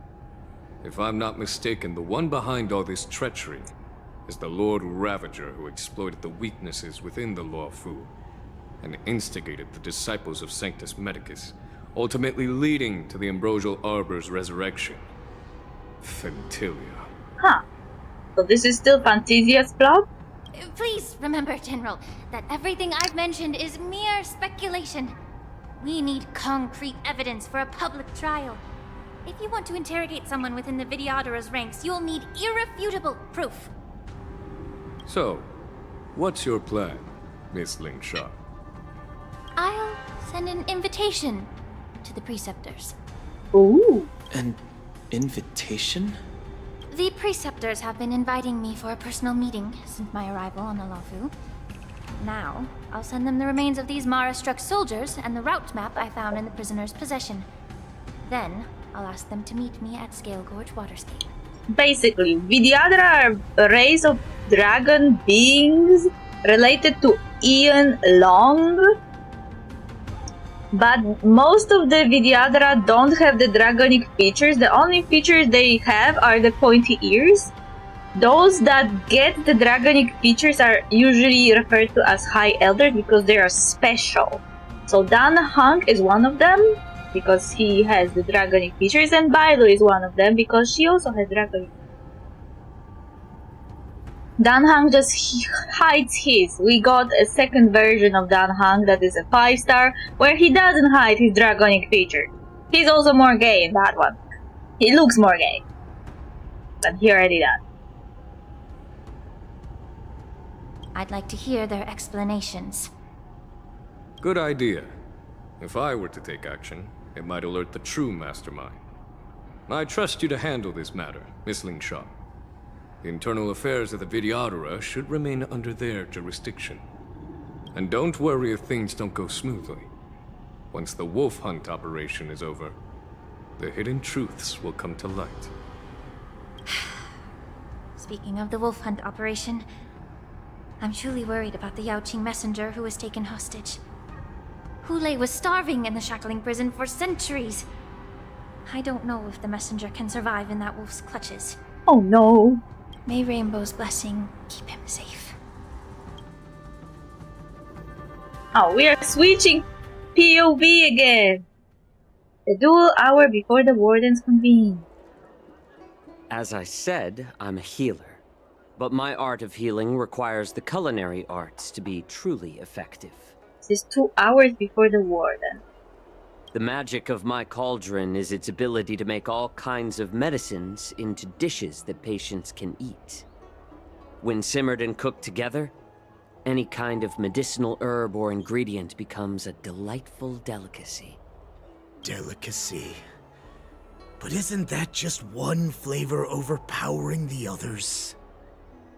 If I'm not mistaken, the one behind all this treachery is the Lord Ravager, who exploited the weaknesses within the Luofu and instigated the disciples of Sanctus Medicus, ultimately leading to the Ambrosial Arbor's resurrection. Fentilia. Huh. So this is still Fantasia's plot? Please remember, General, that everything I've mentioned is mere speculation. We need concrete evidence for a public trial. If you want to interrogate someone within the Vidyadhara's ranks, you'll need irrefutable proof. So, what's your plan, Miss Ling Sha? I'll send an invitation to the Preceptors. Ooh. An invitation? The Preceptors have been inviting me for a personal meeting since my arrival on the Luofu. Now, I'll send them the remains of these Mara-struck soldiers and the route map I found in the prisoner's possession. Then, I'll ask them to meet me at Scale Gorge Waterscape. Basically, Vidyadhara are a race of dragon beings related to Ian Long. But most of the Vidyadhara don't have the dragonic features. The only features they have are the pointy ears. Those that get the dragonic features are usually referred to as High Elders because they are special. So Dan Hunk is one of them because he has the dragonic features, and Bailu is one of them because she also has dragonic. Dan Hunk just hides his. We got a second version of Dan Hunk that is a 5-star where he doesn't hide his dragonic feature. He's also more gay in that one. He looks more gay. But he already does. I'd like to hear their explanations. Good idea. If I were to take action, it might alert the true mastermind. I trust you to handle this matter, Miss Lingshaw. The internal affairs of the Vidyadhara should remain under their jurisdiction. And don't worry if things don't go smoothly. Once the wolf hunt operation is over, the hidden truths will come to light. Speaking of the wolf hunt operation, I'm truly worried about the Yaoqing messenger who was taken hostage. Hule was starving in the shackling prison for centuries. I don't know if the messenger can survive in that wolf's clutches. Oh no. May Rainbow's blessing keep him safe. Oh, we are switching POV again. The dual hour before the wardens convene. As I said, I'm a healer. But my art of healing requires the culinary arts to be truly effective. This is 2 hours before the warden. The magic of my cauldron is its ability to make all kinds of medicines into dishes that patients can eat. When simmered and cooked together, any kind of medicinal herb or ingredient becomes a delightful delicacy. Delicacy? But isn't that just one flavor overpowering the others?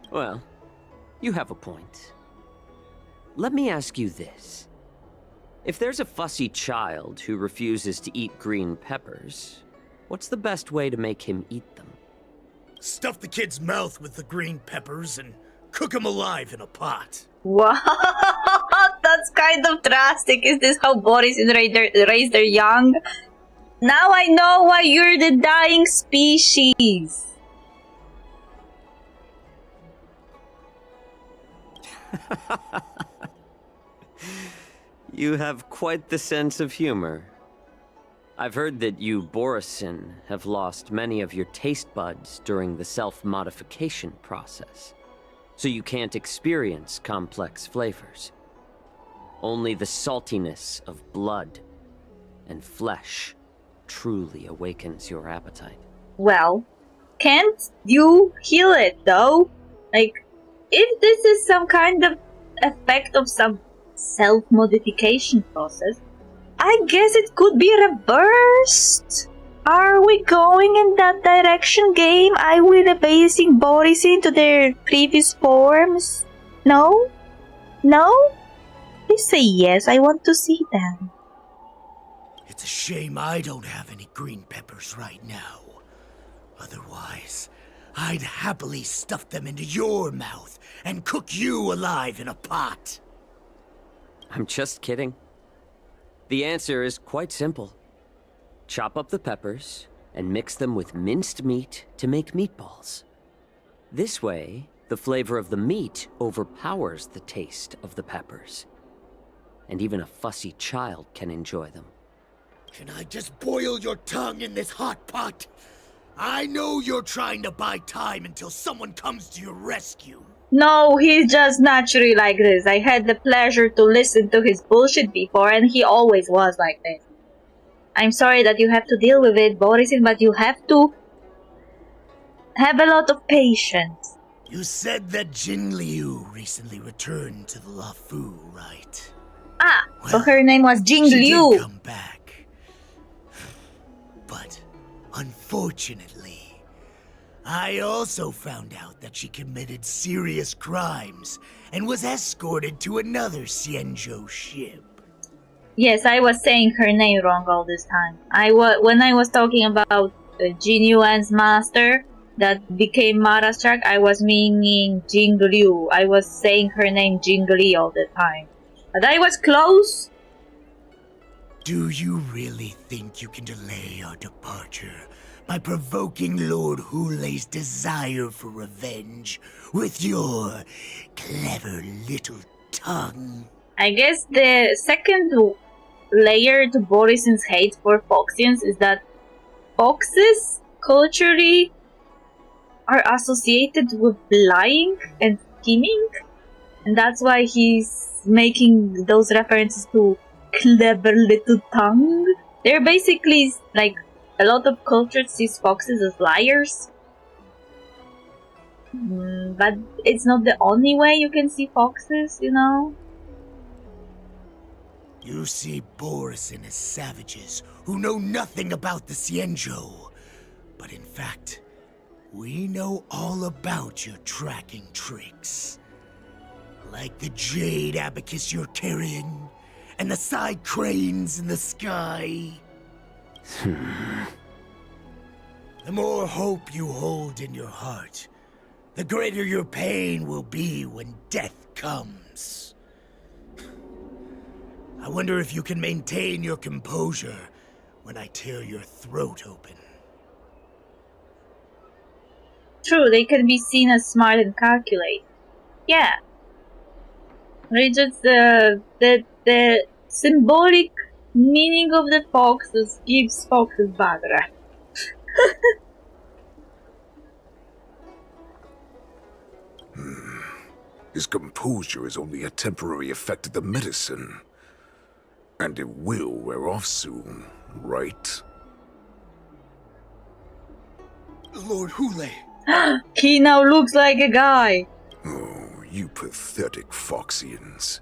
Well, you have a point. Let me ask you this. If there's a fussy child who refuses to eat green peppers, what's the best way to make him eat them? Stuff the kid's mouth with the green peppers and cook him alive in a pot. What? That's kind of drastic. Is this how Boris raised their young? Now I know why you're the dying species. You have quite the sense of humor. I've heard that you, Borisin, have lost many of your taste buds during the self-modification process, so you can't experience complex flavors. Only the saltiness of blood and flesh truly awakens your appetite. Well, can't you heal it though? Like, if this is some kind of effect of some self-modification process, I guess it could be reversed. Are we going in that direction, game? Are we rebasing Borisin to their previous forms? No? No? Please say yes, I want to see them. It's a shame I don't have any green peppers right now. Otherwise, I'd happily stuff them into your mouth and cook you alive in a pot. I'm just kidding. The answer is quite simple. Chop up the peppers and mix them with minced meat to make meatballs. This way, the flavor of the meat overpowers the taste of the peppers. And even a fussy child can enjoy them. Can I just boil your tongue in this hot pot? I know you're trying to buy time until someone comes to your rescue. No, he's just naturally like this. I had the pleasure to listen to his bullshit before, and he always was like this. I'm sorry that you have to deal with it, Borisin, but you have to have a lot of patience. You said that Jin Liu recently returned to the Lafu, right? Ah, well, so her name was Jing she Liu. did come back. But unfortunately, I also found out that she committed serious crimes and was escorted to another Xianzhou ship. Yes, I was saying her name wrong all this time. When I was talking about Jin Yuan's master that became Mara Shark, I was meaning Jing Liu. I was saying her name Jing Li all the time. But I was close. Do you really think you can delay our departure by provoking Lord Hulei's desire for revenge with your clever little tongue? I guess the second layer to Borisin's hate for Foxians is that foxes culturally are associated with lying and scheming, and that's why he's making those references to clever little tongue. They're basically like a lot of cultures sees foxes as liars, but it's not the only way you can see foxes, you know. You see Borisin as savages who know nothing about the Xianzhou. But in fact, we know all about your tracking tricks. Like the jade abacus you're carrying, and the side cranes in the sky. The more hope you hold in your heart, the greater your pain will be when death comes. I wonder if you can maintain your composure when I tear your throat open. True, they can be seen as smart and calculated. Yeah. They just the symbolic meaning of the foxes gives foxes bad rap. His composure is only a temporary effect of the medicine. And it will wear off soon, right? Lord Hulei! He now looks like a guy! Oh, you pathetic Foxians.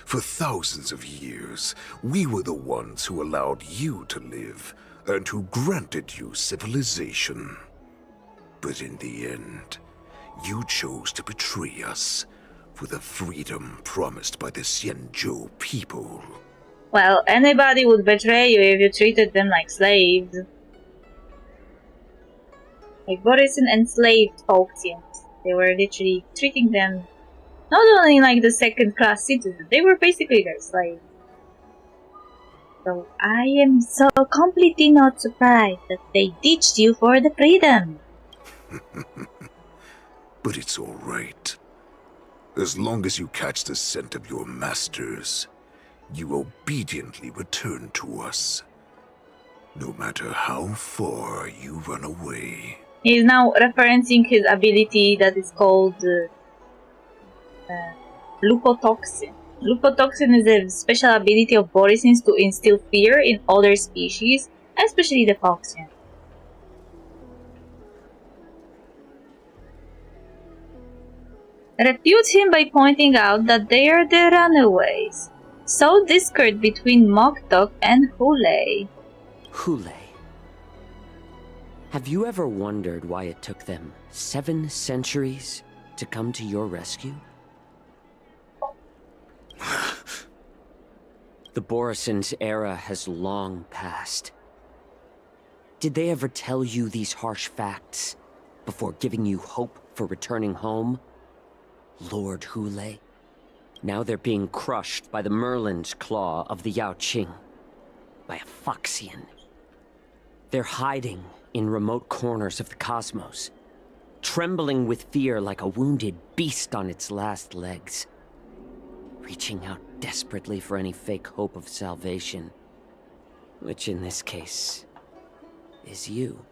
For thousands of years, we were the ones who allowed you to live, and who granted you civilization. But in the end, you chose to betray us for the freedom promised by the Xianzhou people. Well, anybody would betray you if you treated them like slaves. Like Borisin enslaved Foxians. They were literally treating them not only like the second-class citizens, they were basically their slaves. So I am so completely not surprised that they ditched you for the freedom. But it's all right. As long as you catch the scent of your masters, you obediently return to us. No matter how far you run away. He is now referencing his ability that is called Lupotoxin. Lupotoxin is a special ability of Borisins to instill fear in other species, especially the Foxian. Refute him by pointing out that they are the runaways. So discord between Moktok and Hulei. Hulei. Have you ever wondered why it took them 7 centuries to come to your rescue? The Borisins' era has long passed. Did they ever tell you these harsh facts before giving you hope for returning home? Lord Hulei? Now they're being crushed by the Merlin's claw of the Yaoqing. By a Foxian. They're hiding in remote corners of the cosmos, trembling with fear like a wounded beast on its last legs, reaching out desperately for any fake hope of salvation, which in this case is you.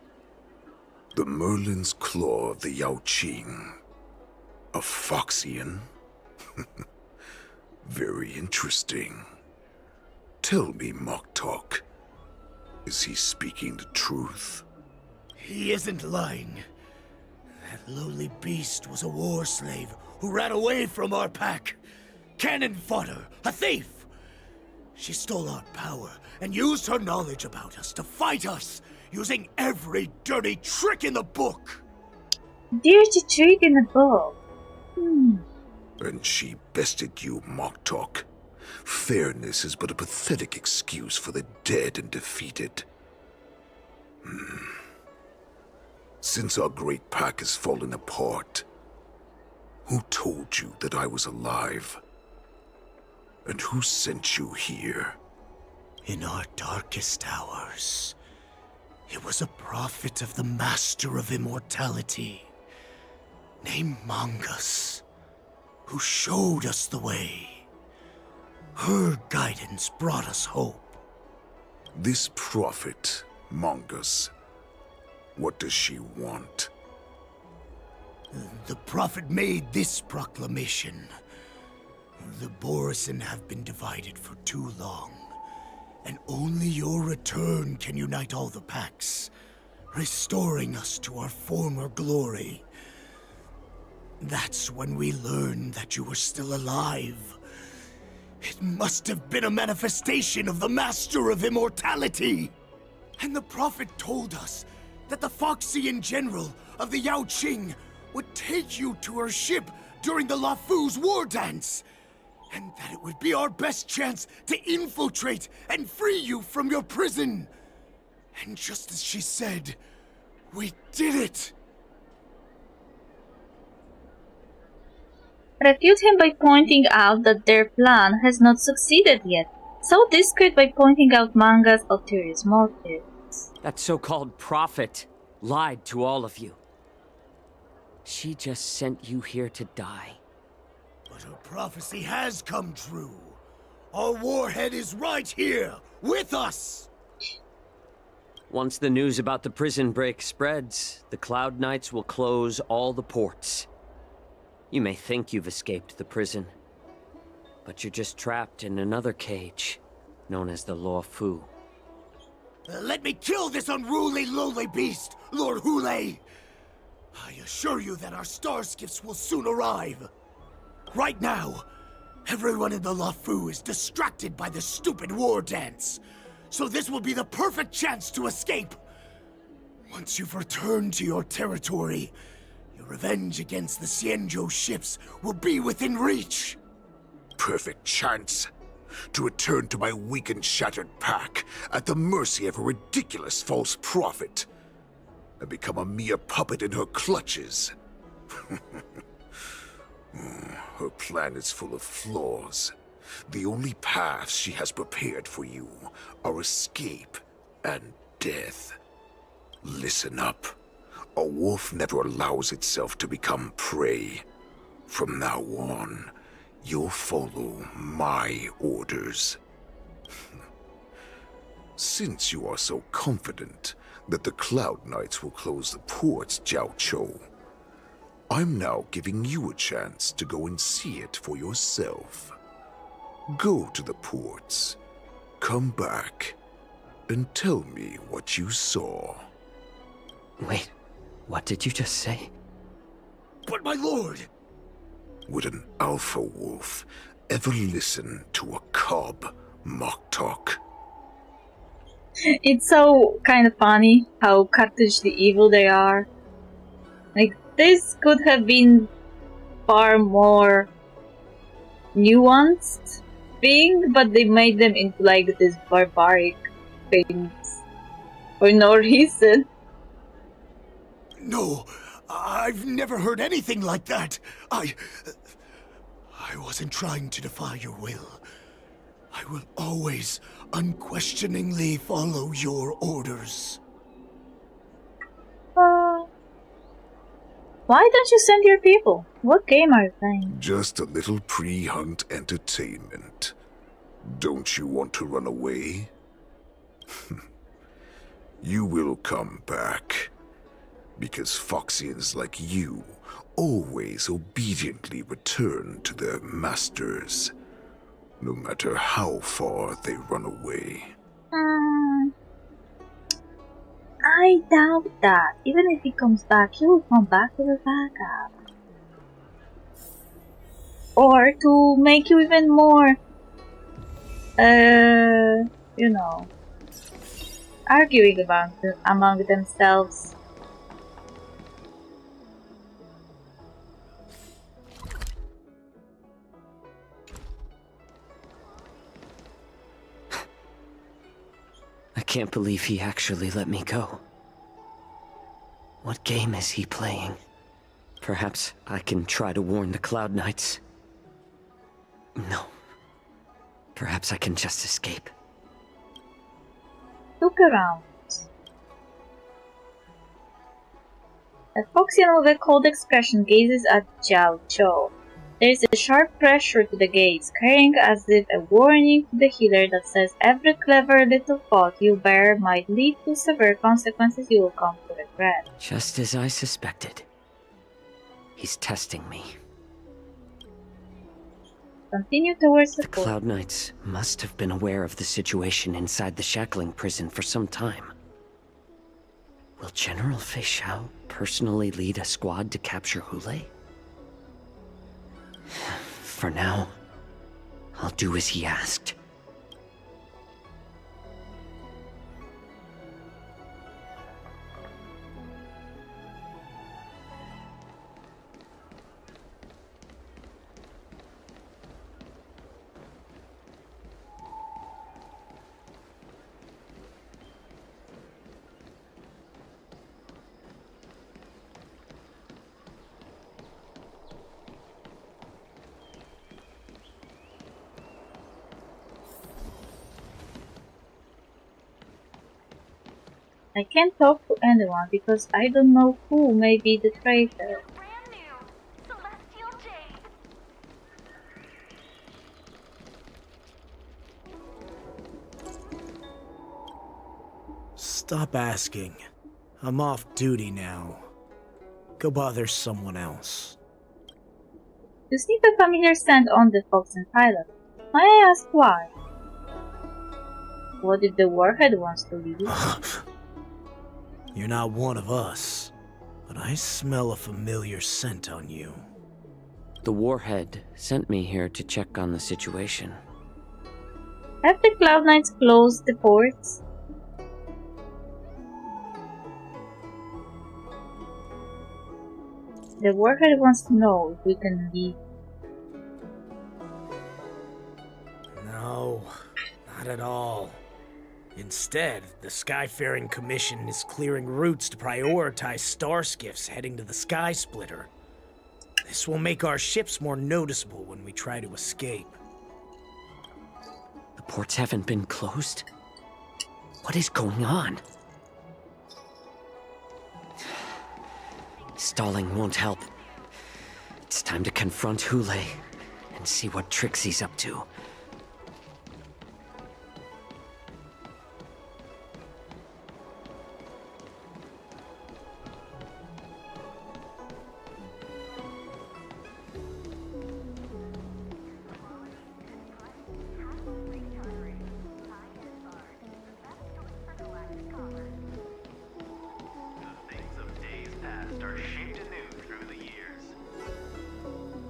The Merlin's claw of the Yaoqing. A Foxian? Very interesting. Tell me, Moktok, is he speaking the truth? He isn't lying. That lowly beast was a war slave who ran away from our pack. Cannon fodder, a thief! She stole our power and used her knowledge about us to fight us, using every dirty trick in the book. Dear to treat in a book. And she bested you, Moktok. Fairness is but a pathetic excuse for the dead and defeated. Since our great pack has fallen apart, who told you that I was alive? And who sent you here? In our darkest hours, it was a prophet of the Master of Immortality, named Mangus, who showed us the way. Her guidance brought us hope. This prophet, Mangus, what does she want? The prophet made this proclamation. The Borison have been divided for too long, and only your return can unite all the packs, restoring us to our former glory. That's when we learned that you were still alive. It must have been a manifestation of the Master of Immortality. And the prophet told us that the Foxian general of the Yaoqing would take you to her ship during the Lafu's war dance, and that it would be our best chance to infiltrate and free you from your prison. And just as she said, we did it! Refute him by pointing out that their plan has not succeeded yet. So discreet by pointing out Manga's ulterior motives. That so-called prophet lied to all of you. She just sent you here to die. But her prophecy has come true. Our warhead is right here, with us! Once the news about the prison break spreads, the Cloud Knights will close all the ports. You may think you've escaped the prison, but you're just trapped in another cage, known as the Luofu. Let me kill this unruly, lowly beast, Lord Hule! I assure you that our star skiffs will soon arrive. Right now, everyone in the Luofu is distracted by the stupid war dance, so this will be the perfect chance to escape. Once you've returned to your territory, your revenge against the Xianzhou ships will be within reach. Perfect chance to return to my weak and shattered pack at the mercy of a ridiculous false prophet and become a mere puppet in her clutches. Her plan is full of flaws. The only paths she has prepared for you are escape and death. Listen up. A wolf never allows itself to become prey. From now on, you'll follow my orders. Since you are so confident that the Cloud Knights will close the ports, Jiaoqiu, I'm now giving you a chance to go and see it for yourself. Go to the ports, come back, and tell me what you saw. Wait, what did you just say? But my lord! Would an alpha wolf ever listen to a cub, Moktok? It's so kind of funny how cartoonishly evil they are. Like, this could have been far more nuanced thing, but they made them into like this barbaric things for no reason. No, I've never heard anything like that. I wasn't trying to defy your will. I will always unquestioningly follow your orders. Why don't you send your people? What game are you playing? Just a little pre-hunt entertainment. Don't you want to run away? You will come back. Because Foxians like you always obediently return to their masters, no matter how far they run away. I doubt that. Even if he comes back, he will come back with a backup. Or to make you even more, you know, arguing among themselves. can't believe he actually let me go. What game is he playing? Perhaps I can try to warn the Cloud Knights. No. Perhaps I can just escape. Look around. A Foxian with a cold expression gazes at Zhao Cho. There is a sharp pressure to the gaze, carrying as if a warning to the healer that says every clever little thought you bear might lead to severe consequences you will come to regret. Just as I suspected. He's testing me. Continue towards the port. Cloud Knights must have been aware of the situation inside the shackling prison for some time. Will General Fei Xiao personally lead a squad to capture Hule? For now, I'll do as he asked. I can't talk to anyone because I don't know who may be the traitor. Stop asking. I'm off duty now. Go bother someone else. You sniff a familiar scent on the Foxian pilot. May I ask why? What if the warhead wants to leave? You're not one of us, but I smell a familiar scent on you. The warhead sent me here to check on the situation. Have the Cloud Knights closed the ports? The warhead wants to know if we can leave. No, not at all. Instead, the Skyfaring Commission is clearing routes to prioritize star skiffs heading to the Sky Splitter. This will make our ships more noticeable when we try to escape. The ports haven't been closed? What is going on? Stalling won't help. It's time to confront Hule and see what tricks he's up to.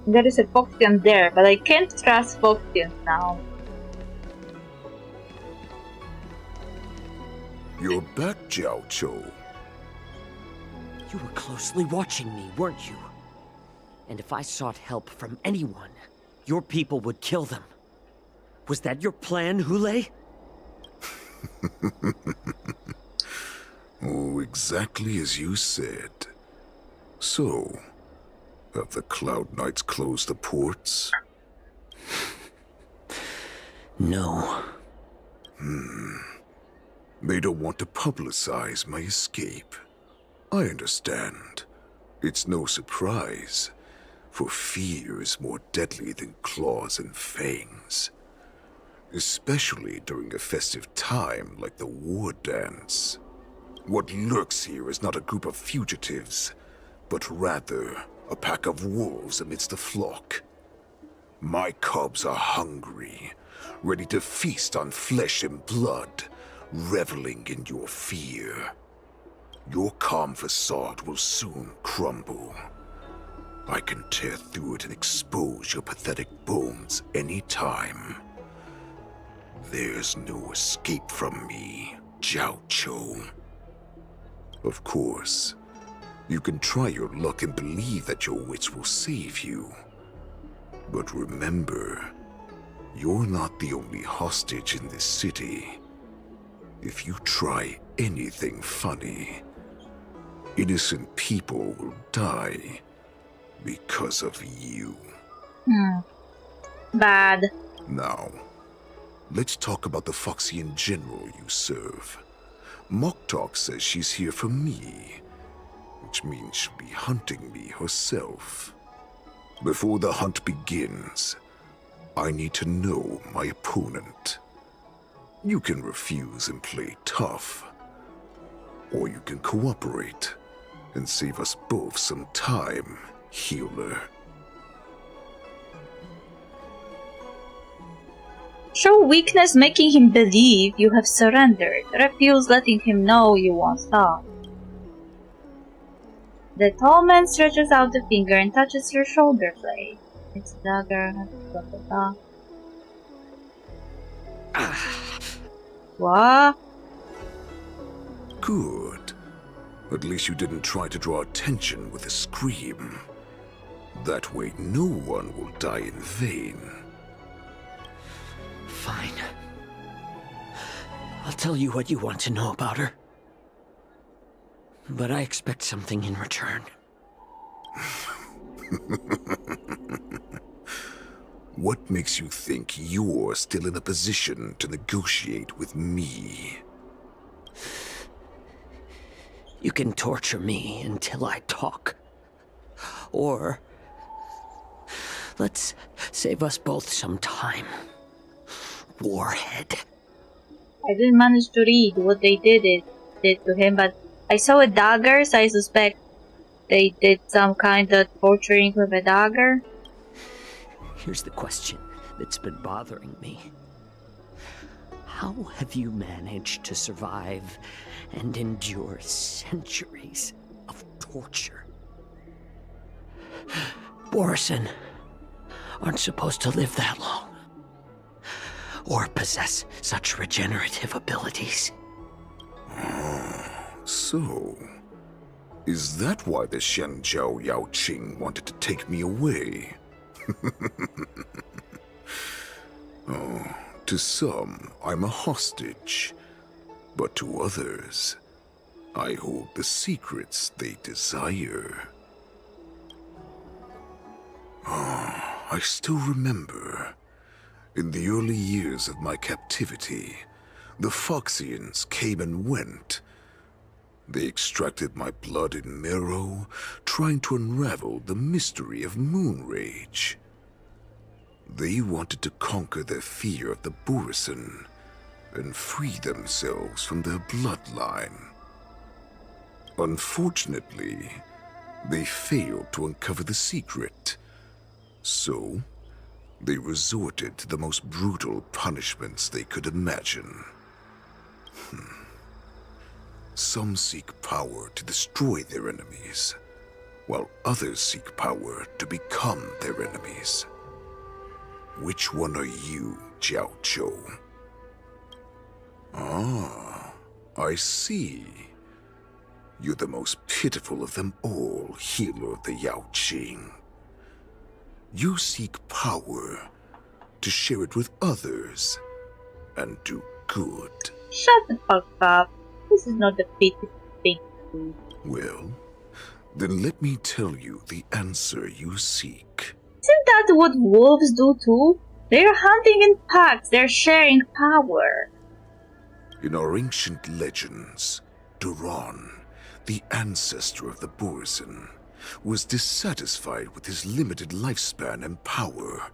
There is a Foxian there, but I can't trust Foxians now. You're back, Zhao Cho. You were closely watching me, weren't you? And if I sought help from anyone, your people would kill them. Was that your plan, Hule? Oh, exactly as you said. So, have the Cloud Knights closed the ports? No. They don't want to publicize my escape. I understand. It's no surprise, for fear is more deadly than claws and fangs. Especially during a festive time like the war dance. What lurks here is not a group of fugitives, but rather a pack of wolves amidst a flock. My cubs are hungry, ready to feast on flesh and blood, reveling in your fear. Your calm facade will soon crumble. I can tear through it and expose your pathetic bones any time. There's no escape from me, Zhao Cho. Of course, you can try your luck and believe that your wits will save you. But remember, you're not the only hostage in this city. If you try anything funny, innocent people will die because of you. Bad. Now, let's talk about the Foxian general you serve. Moktok says she's here for me, which means she'll be hunting me herself. Before the hunt begins, I need to know my opponent. You can refuse and play tough, or you can cooperate and save us both some time, healer. Show weakness making him believe you have surrendered. Refuse letting him know you won't stop. The tall man stretches out the finger and touches your shoulder blade. It's a dagger. Blah, blah, blah. What? Good. At least you didn't try to draw attention with a scream. That way no one will die in vain. Fine. I'll tell you what you want to know about her. But I expect something in return. What makes you think you're still in a position to negotiate with me? You can torture me until I talk. Or let's save us both some time. Warhead. I didn't manage to read what they did to him, but I saw a dagger, so I suspect they did some kind of torturing with a dagger. Here's the question that's been bothering me. How have you managed to survive and endure centuries of torture? Borison aren't supposed to live that long, or possess such regenerative abilities. So, is that why the Shenjiao Yao Qing wanted to take me away? Oh, to some, I'm a hostage, but to others, I hold the secrets they desire. I still remember. In the early years of my captivity, the Foxians came and went. They extracted my blood and marrow, trying to unravel the mystery of moon rage. They wanted to conquer their fear of the Borison and free themselves from their bloodline. Unfortunately, they failed to uncover the secret. So, they resorted to the most brutal punishments they could imagine. Some seek power to destroy their enemies, while others seek power to become their enemies. Which one are you, Jiao Zhou? Ah, I see. You're the most pitiful of them all, healer of the Yao Qing. You seek power to share it with others and do good. Shut the fuck up. This is not the pitiful thing to do. Well, then let me tell you the answer you seek. Isn't that what wolves do too? They're hunting in packs, they're sharing power. In our ancient legends, Duran, the ancestor of the Borison, was dissatisfied with his limited lifespan and power.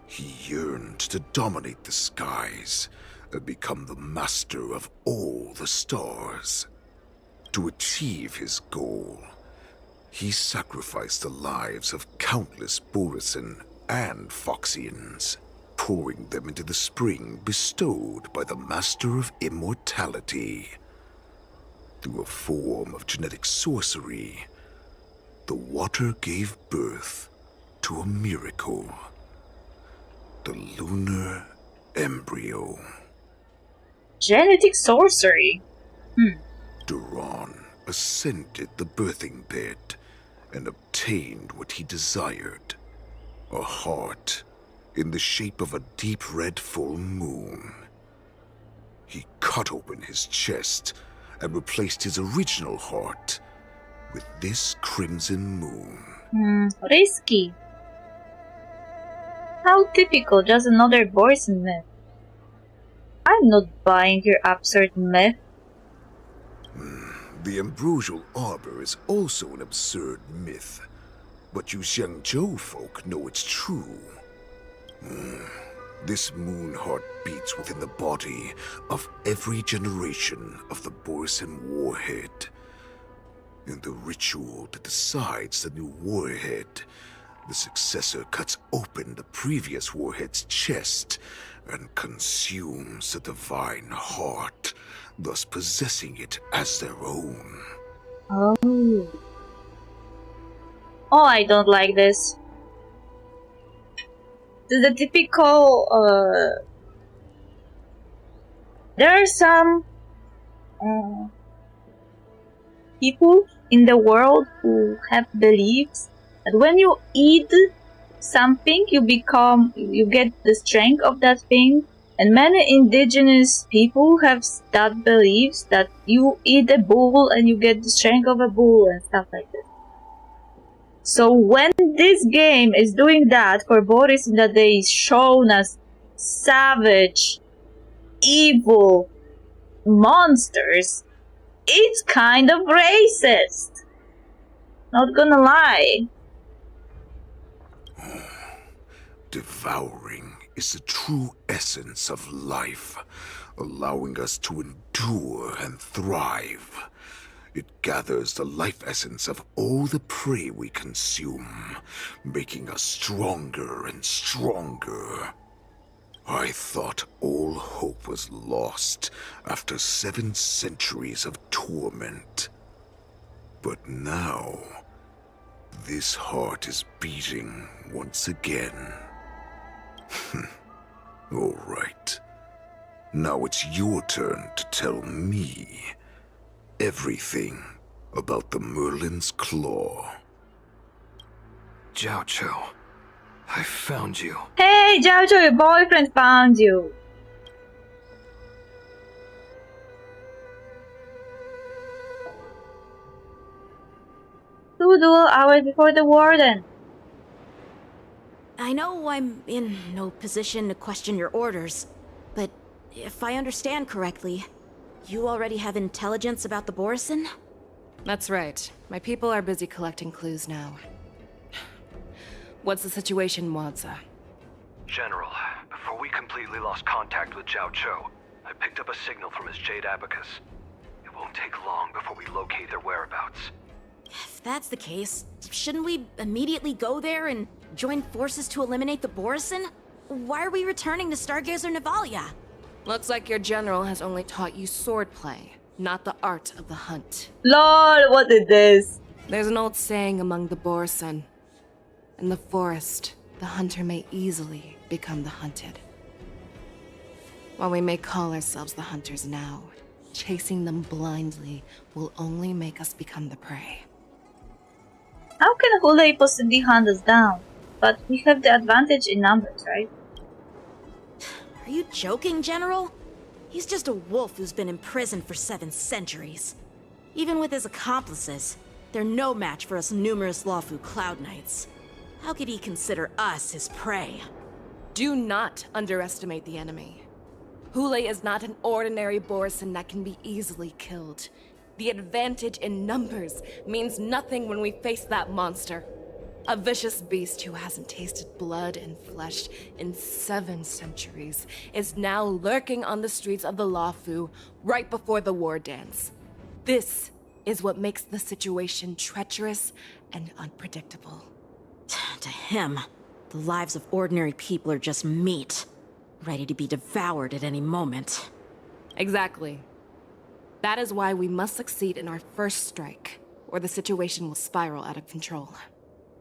He yearned to dominate the skies and become the master of all the stars. To achieve his goal, he sacrificed the lives of countless Borison and Foxians, pouring them into the spring bestowed by the Master of Immortality. Through a form of genetic sorcery, the water gave birth to a miracle. The lunar embryo. Genetic sorcery? Duran ascended the birthing bed and obtained what he desired. A heart in the shape of a deep red full moon. He cut open his chest and replaced his original heart with this crimson moon. Risky. How typical, just another Borson myth. I'm not buying your absurd myth. The ambrosial arbor is also an absurd myth, but you Xiangzhou folk know it's true. This moon heart beats within the body of every generation of the Borson warhead. In the ritual that decides the new warhead, the successor cuts open the previous warhead's chest and consumes the divine heart, thus possessing it as their own. Oh. Oh, I don't like this. This is the typical, there are some people in the world who have beliefs that when you eat something, you get the strength of that thing. And many indigenous people have that beliefs that you eat a bull and you get the strength of a bull and stuff like that. So when this game is doing that for Boris, that they shown as savage, evil monsters, it's kind of racist. Not gonna lie. Devouring is the true essence of life, allowing us to endure and thrive. It gathers the life essence of all the prey we consume, making us stronger and stronger. I thought all hope was lost after 7 centuries of torment. But now, this heart is beating once again. All right. Now it's your turn to tell me everything about the Merlin's Claw. Zhao Chou, I found you. Hey, Zhao Chou, your boyfriend found you. 2 dual hours before the warden. I know I'm in no position to question your orders, but if I understand correctly, you already have intelligence about the Borison? That's right. My people are busy collecting clues now. What's the situation, Wadza? General, before we completely lost contact with Zhao Chou, I picked up a signal from his Jade Abacus. It won't take long before we locate their whereabouts. If that's the case, shouldn't we immediately go there and join forces to eliminate the Borison? Why are we returning to Stargazer Navalia? Looks like your general has only taught you swordplay, not the art of the hunt. Lol, what is this? There's an old saying among the Borison. In the forest, the hunter may easily become the hunted. While we may call ourselves the hunters now, chasing them blindly will only make us become the prey. How can Hule possibly hunt us down? But we have the advantage in numbers, right? Are you joking, General? He's just a wolf who's been imprisoned for 7 centuries. Even with his accomplices, they're no match for us numerous Lawfu Cloud Knights. How could he consider us his prey? Do not underestimate the enemy. Hule is not an ordinary Borison that can be easily killed. The advantage in numbers means nothing when we face that monster. A vicious beast who hasn't tasted blood and flesh in 7 centuries is now lurking on the streets of the Lawfu right before the war dance. This is what makes the situation treacherous and unpredictable. To him, the lives of ordinary people are just meat, ready to be devoured at any moment. Exactly. That is why we must succeed in our first strike, or the situation will spiral out of control.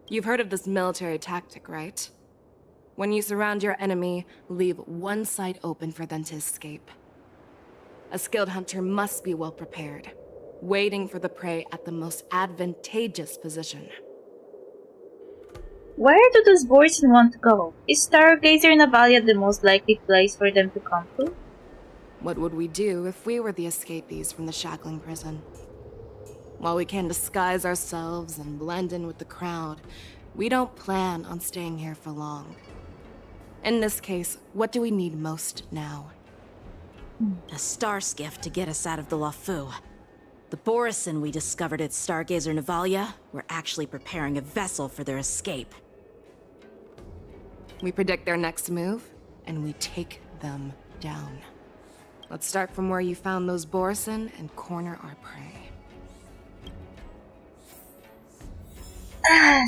You've heard of this military tactic, right? When you surround your enemy, leave one side open for them to escape. A skilled hunter must be well prepared, waiting for the prey at the most advantageous position. Where do those Borson want to go? Is Stargazer Navalia the most likely place for them to come to? What would we do if we were the escapees from the shackling prison? While we can disguise ourselves and blend in with the crowd, we don't plan on staying here for long. In this case, what do we need most now? A star skiff to get us out of the Lafu. The Borison we discovered at Stargazer Navalia were actually preparing a vessel for their escape. We predict their next move, and we take them down. Let's start from where you found those Borison and corner our prey.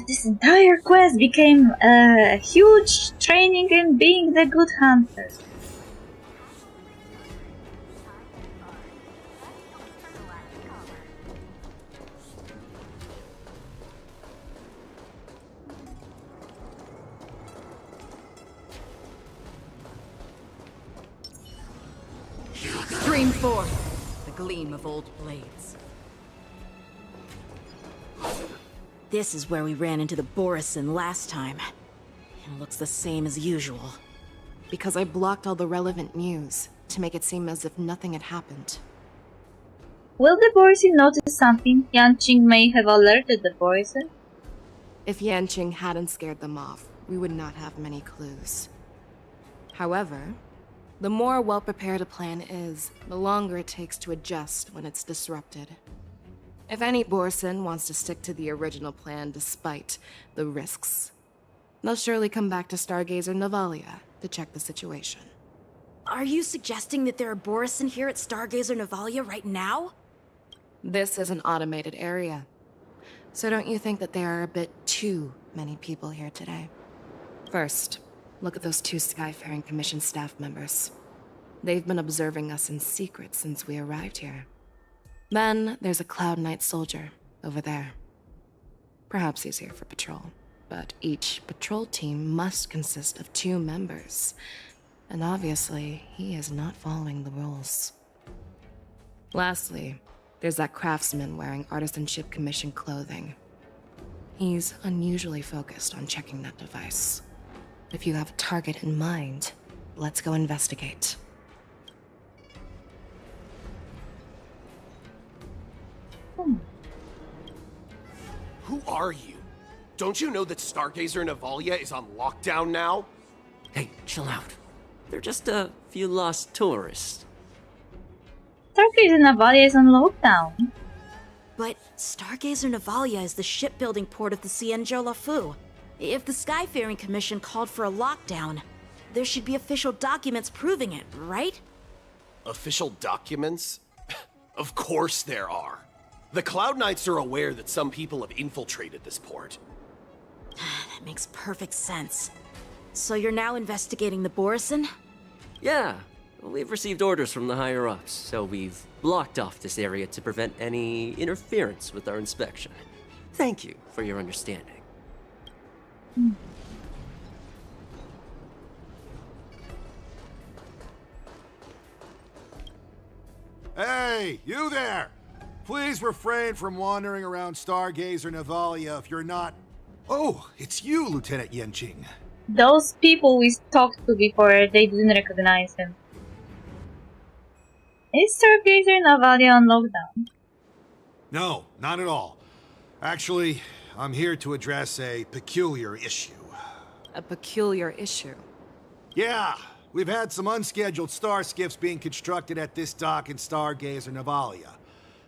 This entire quest became a huge training in being the good hunter. Stream forth the gleam of old blades. This is where we ran into the Borison last time. It looks the same as usual. Because I blocked all the relevant news to make it seem as if nothing had happened. Will the Borison notice something? Yanqing may have alerted the Borison. If Yanqing hadn't scared them off, we would not have many clues. However, the more well-prepared a plan is, the longer it takes to adjust when it's disrupted. If any Borison wants to stick to the original plan despite the risks, they'll surely come back to Stargazer Navalia to check the situation. Are you suggesting that there are Borison here at Stargazer Navalia right now? This is an automated area, so don't you think that there are a bit too many people here today? First, look at those 2 Skyfaring Commission staff members. They've been observing us in secret since we arrived here. Then there's a Cloud Knight soldier over there. Perhaps he's here for patrol, but each patrol team must consist of 2 members. And obviously, he is not following the rules. Lastly, there's that craftsman wearing Artisanship Commission clothing. He's unusually focused on checking that device. If you have a target in mind, let's go investigate. Who are you? Don't you know that Stargazer Navalia is on lockdown now? Hey, chill out. They're just a few lost tourists. Stargazer Navalia is on lockdown. But Stargazer Navalia is the shipbuilding port of the Cienjo Lafu. If the Skyfaring Commission called for a lockdown, there should be official documents proving it, right? Official documents? Of course there are. The Cloud Knights are aware that some people have infiltrated this port. That makes perfect sense. So you're now investigating the Borison? Yeah, we've received orders from the higher-ups, so we've blocked off this area to prevent any interference with our inspection. Thank you for your understanding. Hey, you there! Please refrain from wandering around Stargazer Navalia if you're not... Oh, it's you, Lieutenant Yanqing. Those people we talked to before, they didn't recognize him. Is Stargazer Navalia on lockdown? No, not at all. Actually, I'm here to address a peculiar issue. A peculiar issue? Yeah, we've had some unscheduled star skiffs being constructed at this dock in Stargazer Navalia.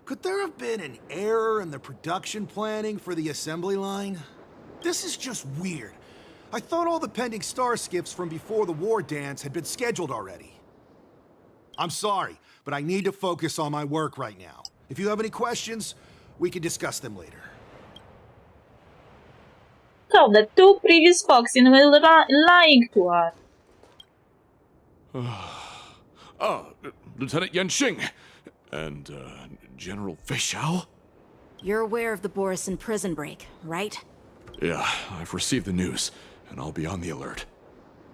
Could there have been an error in the production planning for the assembly line? This is just weird. I thought all the pending star skiffs from before the war dance had been scheduled already. I'm sorry, but I need to focus on my work right now. If you have any questions, we can discuss them later. So, the 2 previous Foxians were lying to us. Lieutenant Yanqing and General Feixiao? You're aware of the Borison prison break, right? Yeah, I've received the news, and I'll be on the alert.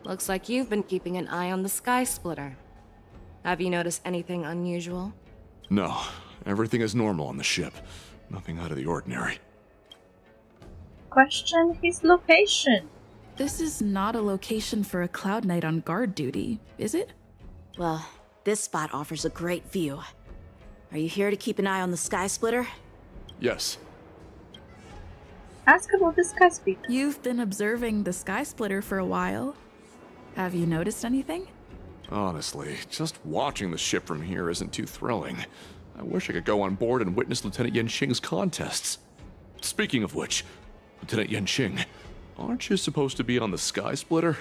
Looks like you've been keeping an eye on the Sky Splitter. Have you noticed anything unusual? No, everything is normal on the ship. Nothing out of the ordinary. Question his location. This is not a location for a Cloud Knight on guard duty, is it? Well, this spot offers a great view. Are you here to keep an eye on the Sky Splitter? Yes. Ask about the Sky Splitter. You've been observing the Sky Splitter for a while. Have you noticed anything? Honestly, just watching the ship from here isn't too thrilling. I wish I could go on board and witness Lieutenant Yenqing's contests. Speaking of which, Lieutenant Yenqing, aren't you supposed to be on the Sky Splitter?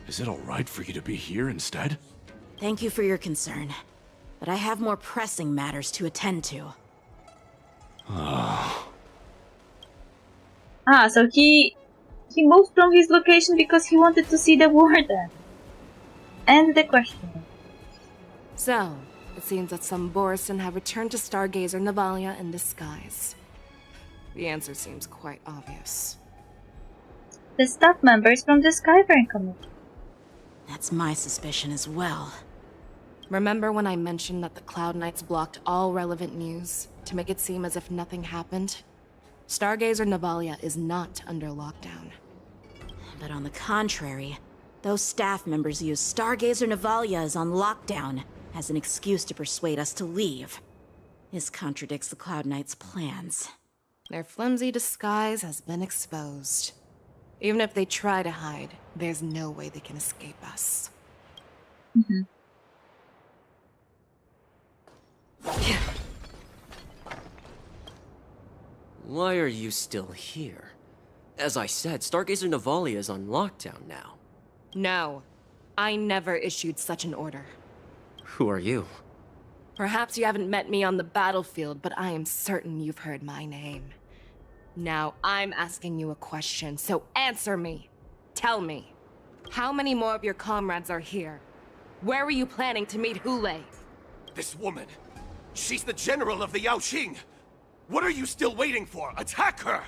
Is it alright for you to be here instead? Thank you for your concern, but I have more pressing matters to attend to. So he moved from his location because he wanted to see the warden. And the question. So, it seems that some Borisin have returned to Stargazer Navalia in disguise. The answer seems quite obvious. The staff members from the Skyfaring Committee. That's my suspicion as well. Remember when I mentioned that the Cloud Knights blocked all relevant news to make it seem as if nothing happened? Stargazer Navalia is not under lockdown. But on the contrary, those staff members use Stargazer Navalia is on lockdown as an excuse to persuade us to leave. This contradicts the Cloud Knights' plans. Their flimsy disguise has been exposed. Even if they try to hide, there's no way they can escape us. Why are you still here? As I said, Stargazer Navalia is on lockdown now. No, I never issued such an order. Who are you? Perhaps you haven't met me on the battlefield, but I am certain you've heard my name. Now, I'm asking you a question, so answer me. Tell me, how many more of your comrades are here? Where were you planning to meet Hule? This woman, she's the general of the Yaoqing. What are you still waiting for? Attack her!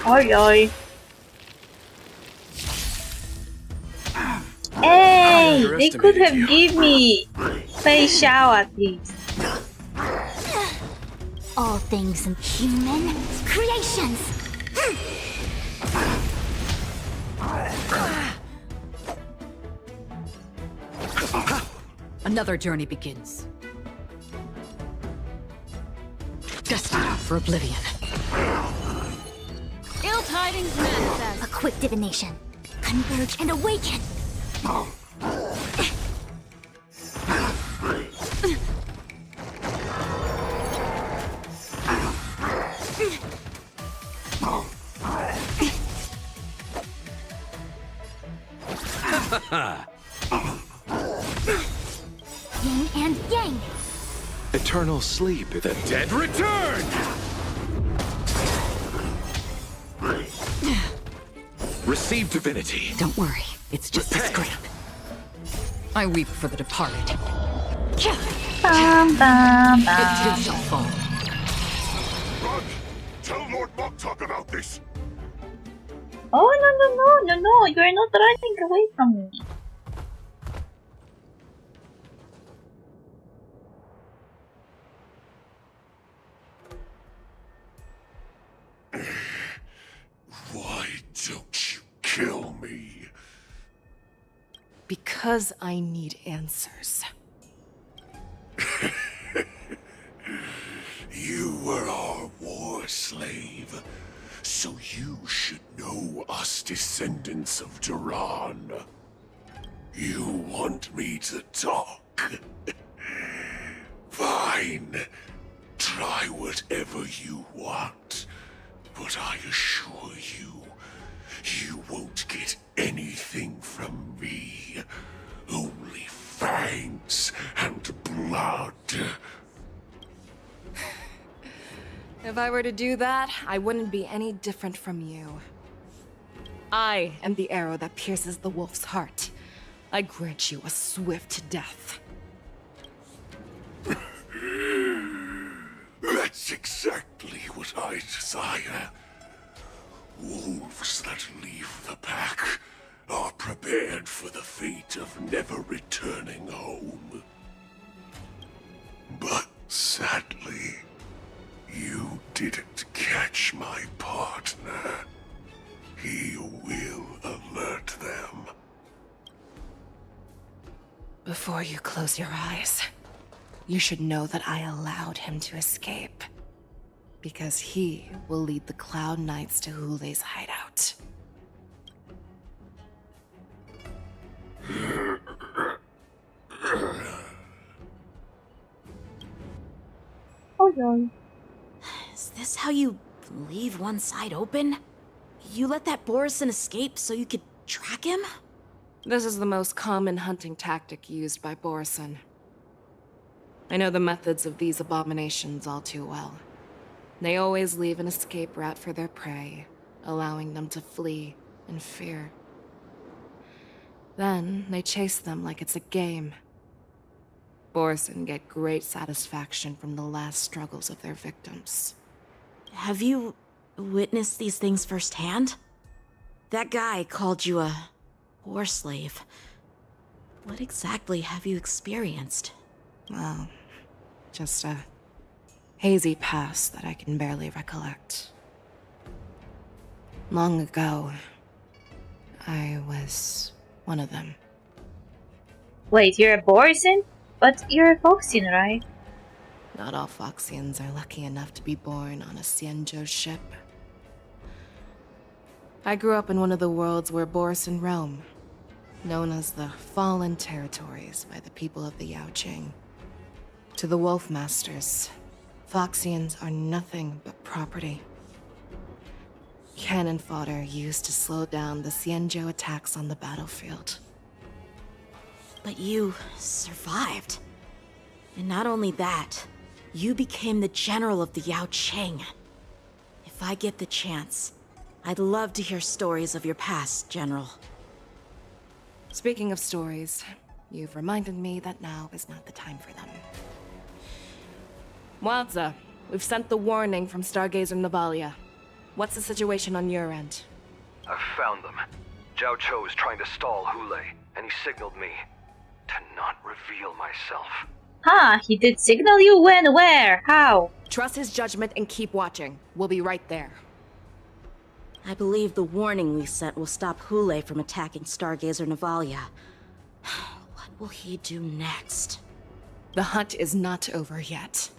Oi, oi. Hey, they could have given me Fei Xiao at least. All things human creations. Another journey begins. Destined for oblivion. Ill tidings manifest. A quick divination. Converge and awaken. Yin and yang. Eternal sleep. The Dead return! receive divinity. Don't worry, it's just a scrap. I weep for the departed. Bam, bam, It bam. too shall fall. Run! Tell Lord Moktok about this! Oh, no, you're not running away from me. Why don't you kill me? Because I need answers. You were our war slave, so you should know us descendants of Duran. You want me to talk? Fine. Try whatever you want. But I assure you, you won't get anything from me. Only fangs and blood. If I were to do that, I wouldn't be any different from you. I am the arrow that pierces the wolf's heart. I grant you a swift death. That's exactly what I desire. Wolves that leave the pack are prepared for the fate of never returning home. But sadly, you didn't catch my partner. He will alert them. Before you close your eyes, you should know that I allowed him to escape. Because he will lead the Cloud Knights to Hule's hideout. Oh no. Is this how you leave one side open? You let that Borison escape so you could track him? This is the most common hunting tactic used by Borison. I know the methods of these abominations all too well. They always leave an escape route for their prey, allowing them to flee in fear. Then they chase them like it's a game. Borison get great satisfaction from the last struggles of their victims. Have you witnessed these things firsthand? That guy called you a war slave. What exactly have you experienced? Well, just a hazy past that I can barely recollect. Long ago, I was one of them. Wait, you're a Borison? But you're a Foxian, right? Not all Foxians are lucky enough to be born on a Xianzhou ship. I grew up in one of the worlds where Borison roam, known as the Fallen Territories by the people of the Yaoqing. To the Wolf Masters, Foxians are nothing but property. Cannon fodder used to slow down the Xianzhou attacks on the battlefield. But you survived. And not only that, you became the general of the Yaoqing. If I get the chance, I'd love to hear stories of your past, General. Speaking of stories, you've reminded me that now is not the time for them. Wadza, we've sent the warning from Stargazer Navalia. What's the situation on your end? I've found them. Zhao Cho is trying to stall Hule, and he signaled me to not reveal myself. Huh, he did signal you? When? Where? How? Trust his judgment and keep watching. We'll be right there. I believe the warning we sent will stop Hule from attacking Stargazer Navalia. What will he do next? The hunt is not over yet.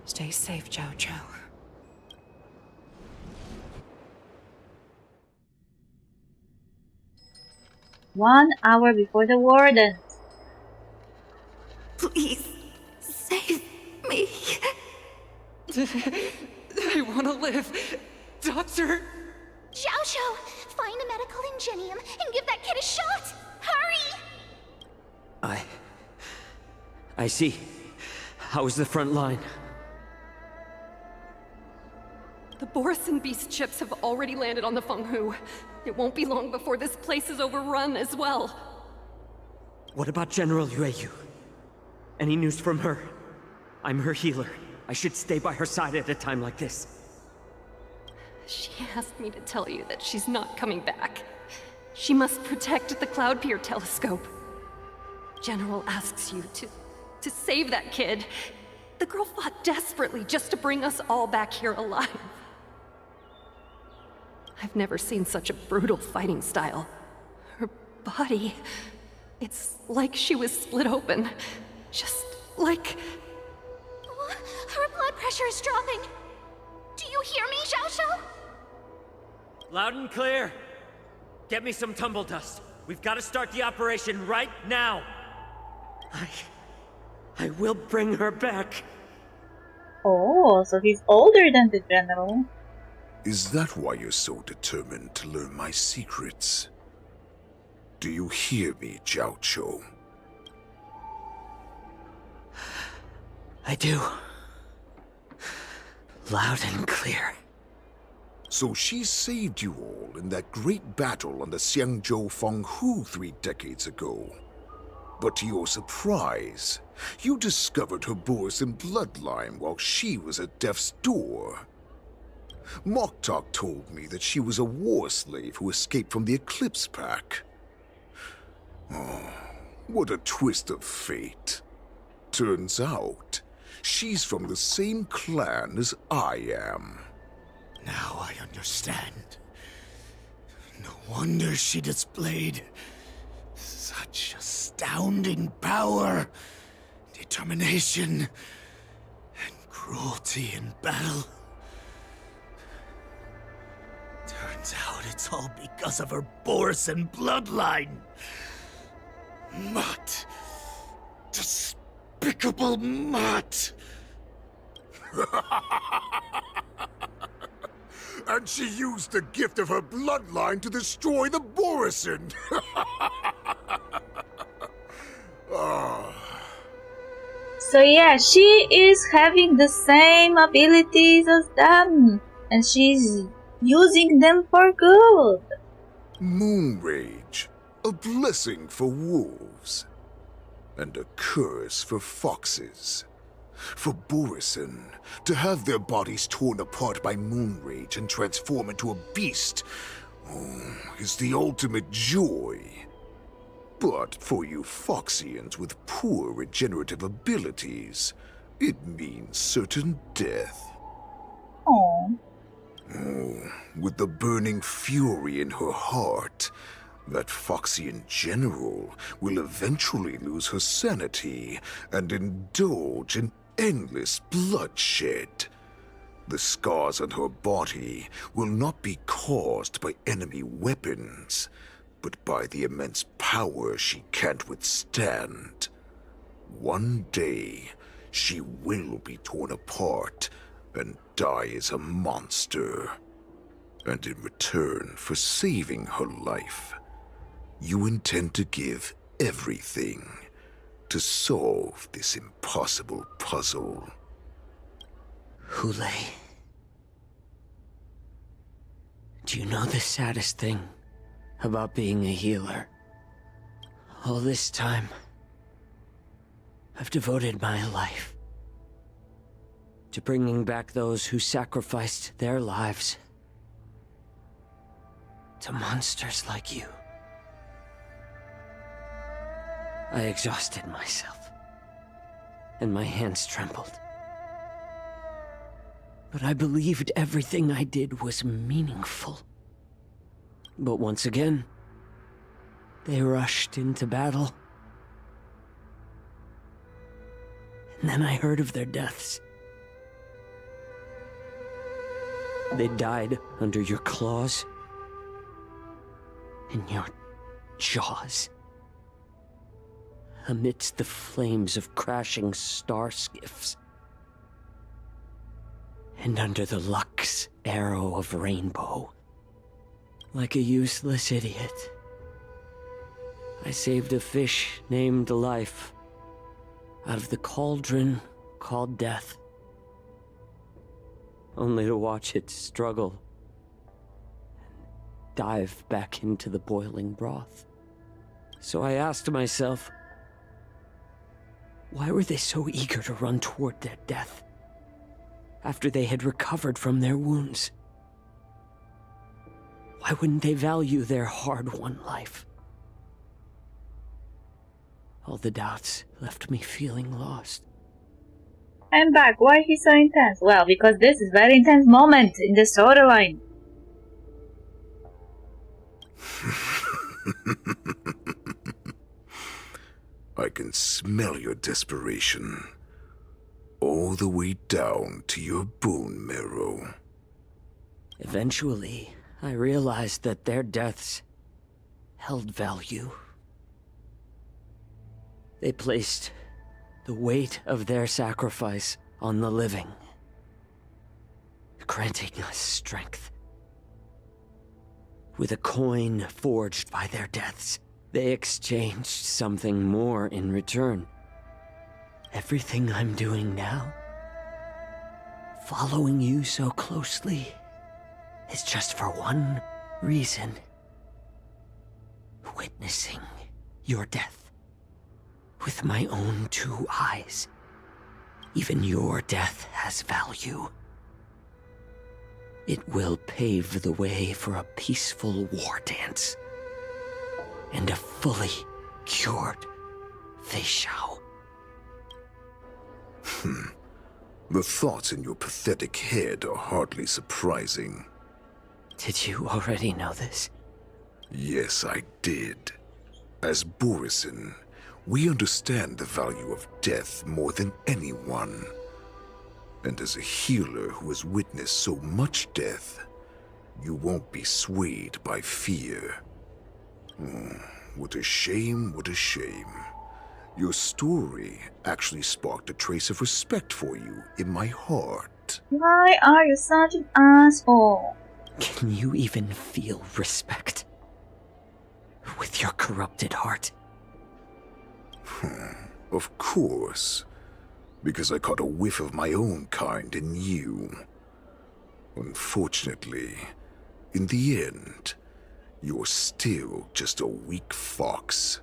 Stay safe, Zhao Cho. One hour before the warden. Please, save me. I want to live. Doctor! Zhao Cho, find a medical ingenium and give that kid a shot! Hurry! I see. How is the front line? The Borison beast ships have already landed on the Fenghu. It won't be long before this place is overrun as well. What about General Yueyu? Any news from her? I'm her healer. I should stay by her side at a time like this. She asked me to tell you that she's not coming back. She must protect the Cloud Pier telescope. General asks you to save that kid. The girl fought desperately just to bring us all back here alive. I've never seen such a brutal fighting style. Her body... it's like she was split open. Just like... Her blood pressure is dropping. Do you hear me, Zhao Cho? Loud and clear. Get me some tumble dust. We've got to start the operation right now. I will bring her back. Oh, so he's older than the general. Is that why you're so determined to learn my secrets? Do you hear me, Zhao Cho? I do. Loud and clear. So she saved you all in that great battle on the Xianzhou Fenghu 3 decades ago. But to your surprise, you discovered her Borison bloodline while she was at death's door. Moktok told me that she was a war slave who escaped from the Eclipse Pack. Oh, what a twist of fate. Turns out, she's from the same clan as I am. Now I understand. No wonder she displayed Such astounding power, determination, and cruelty in battle. Turns out it's all because of her Borson bloodline. Mutt. Despicable Mutt. And she used the gift of her bloodline to destroy the Borson. So yeah, she is having the same abilities as them, and she's using them for good. Moon Rage, a blessing for wolves, and a curse for foxes. For Borson, to have their bodies torn apart by Moon Rage and transform into a beast is the ultimate joy. But for you Foxians with poor regenerative abilities, it means certain death. Oh, with the burning fury in her heart, that Foxian general will eventually lose her sanity and indulge in endless bloodshed. The scars on her body will not be caused by enemy weapons, but by the immense power she can't withstand. One day, she will be torn apart and die as a monster. And in return for saving her life, you intend to give everything to solve this impossible puzzle. Hule, do you know the saddest thing about being a healer? All this time, I've devoted my life to bringing back those who sacrificed their lives to monsters like you. I exhausted myself, and my hands trembled. But I believed everything I did was meaningful. But once again, they rushed into battle. And then I heard of their deaths. They died under your claws and your jaws, amidst the flames of crashing star skiffs, and under the Lux arrow of Rainbow. Like a useless idiot, I saved a fish named Life out of the cauldron called Death, only to watch it struggle and dive back into the boiling broth. So I asked myself, why were they so eager to run toward their death after they had recovered from their wounds? Why wouldn't they value their hard-won life? All the doubts left me feeling lost. I'm back. Why is he so intense? Well, because this is a very intense moment in the storyline. I can smell your desperation, all the way down to your bone marrow. Eventually, I realized that their deaths held value. They placed the weight of their sacrifice on the living, granting us strength. With a coin forged by their deaths, they exchanged something more in return. Everything I'm doing now, following you so closely, is just for one reason: witnessing your death with my own two eyes. Even your death has value. It will pave the way for a peaceful war dance and a fully cured Feishao. The thoughts in your pathetic head are hardly surprising. Did you already know this? Yes, I did. As Borisin, we understand the value of death more than anyone. And as a healer who has witnessed so much death, you won't be swayed by fear. What a shame, what a shame. Your story actually sparked a trace of respect for you in my heart. Why are you such an asshole? Can you even feel respect? With your corrupted heart? Of course. Because I caught a whiff of my own kind in you. Unfortunately, in the end, you're still just a weak fox.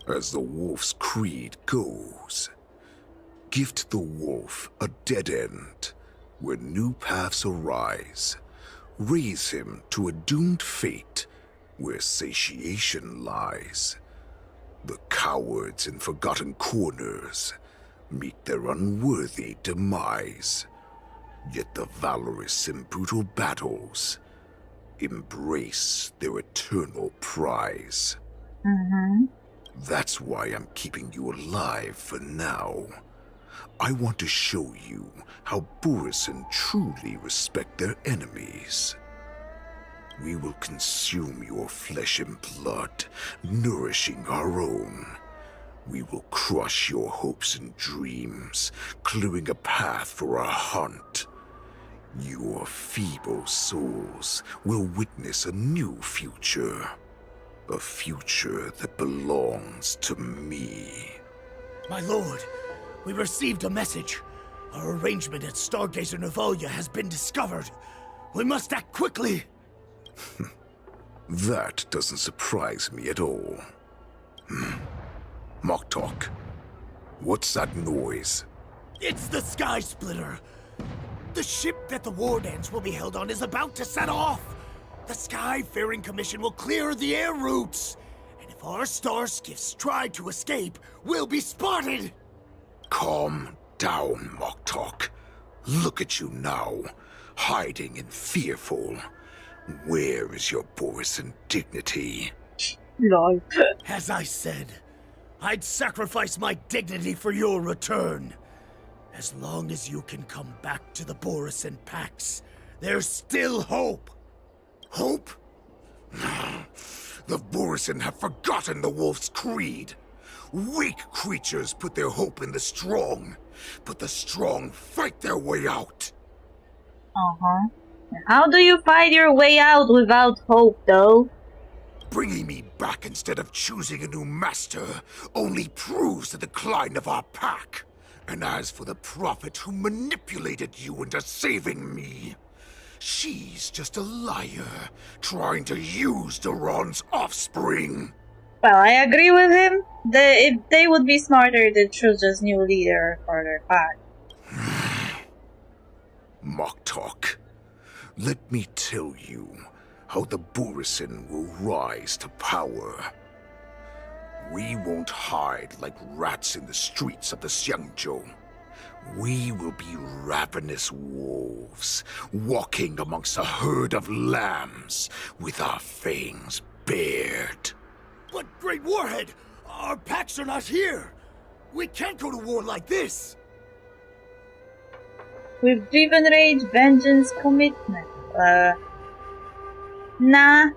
As the wolf's creed goes, gift the wolf a dead end where new paths arise. Raise him to a doomed fate where satiation lies. The cowards in forgotten corners meet their unworthy demise. Yet the valorous in brutal battles embrace their eternal prize. That's why I'm keeping you alive for now. I want to show you how Borisin truly respect their enemies. We will consume your flesh and blood, nourishing our own. We will crush your hopes and dreams, clearing a path for our hunt. Your feeble souls will witness a new future. A future that belongs to me. My lord, we received a message. Our arrangement at Stargazer Navalia has been discovered. We must act quickly. That doesn't surprise me at all. Moktok, what's that noise? It's the Sky Splitter. The ship that the Wardens will be held on is about to set off. The Skyfaring Commission will clear the air routes. And if our star skiffs try to escape, we'll be spotted. Calm down, Moktok. Look at you now, hiding and fearful. Where is your Borisin dignity? Lol. As I said, I'd sacrifice my dignity for your return. As long as you can come back to the Borisin Pax, there's still hope. Hope? The Borisin have forgotten the wolf's creed. Weak creatures put their hope in the strong, but the strong fight their way out. How do you fight your way out without hope, though? Bringing me back instead of choosing a new master only proves the decline of our pack. And as for the prophet who manipulated you into saving me, she's just a liar, trying to use Duran's offspring. Well, I agree with him. If they would be smarter, they'd choose just new leader for their pack. Moktok, let me tell you how the Borisin will rise to power. We won't hide like rats in the streets of the Xiangzhou. We will be ravenous wolves, walking amongst a herd of lambs, with our fangs bared. But Great Warhead, our packs are not here. We can't go to war like this. With driven rage, vengeance, commitment. Nah.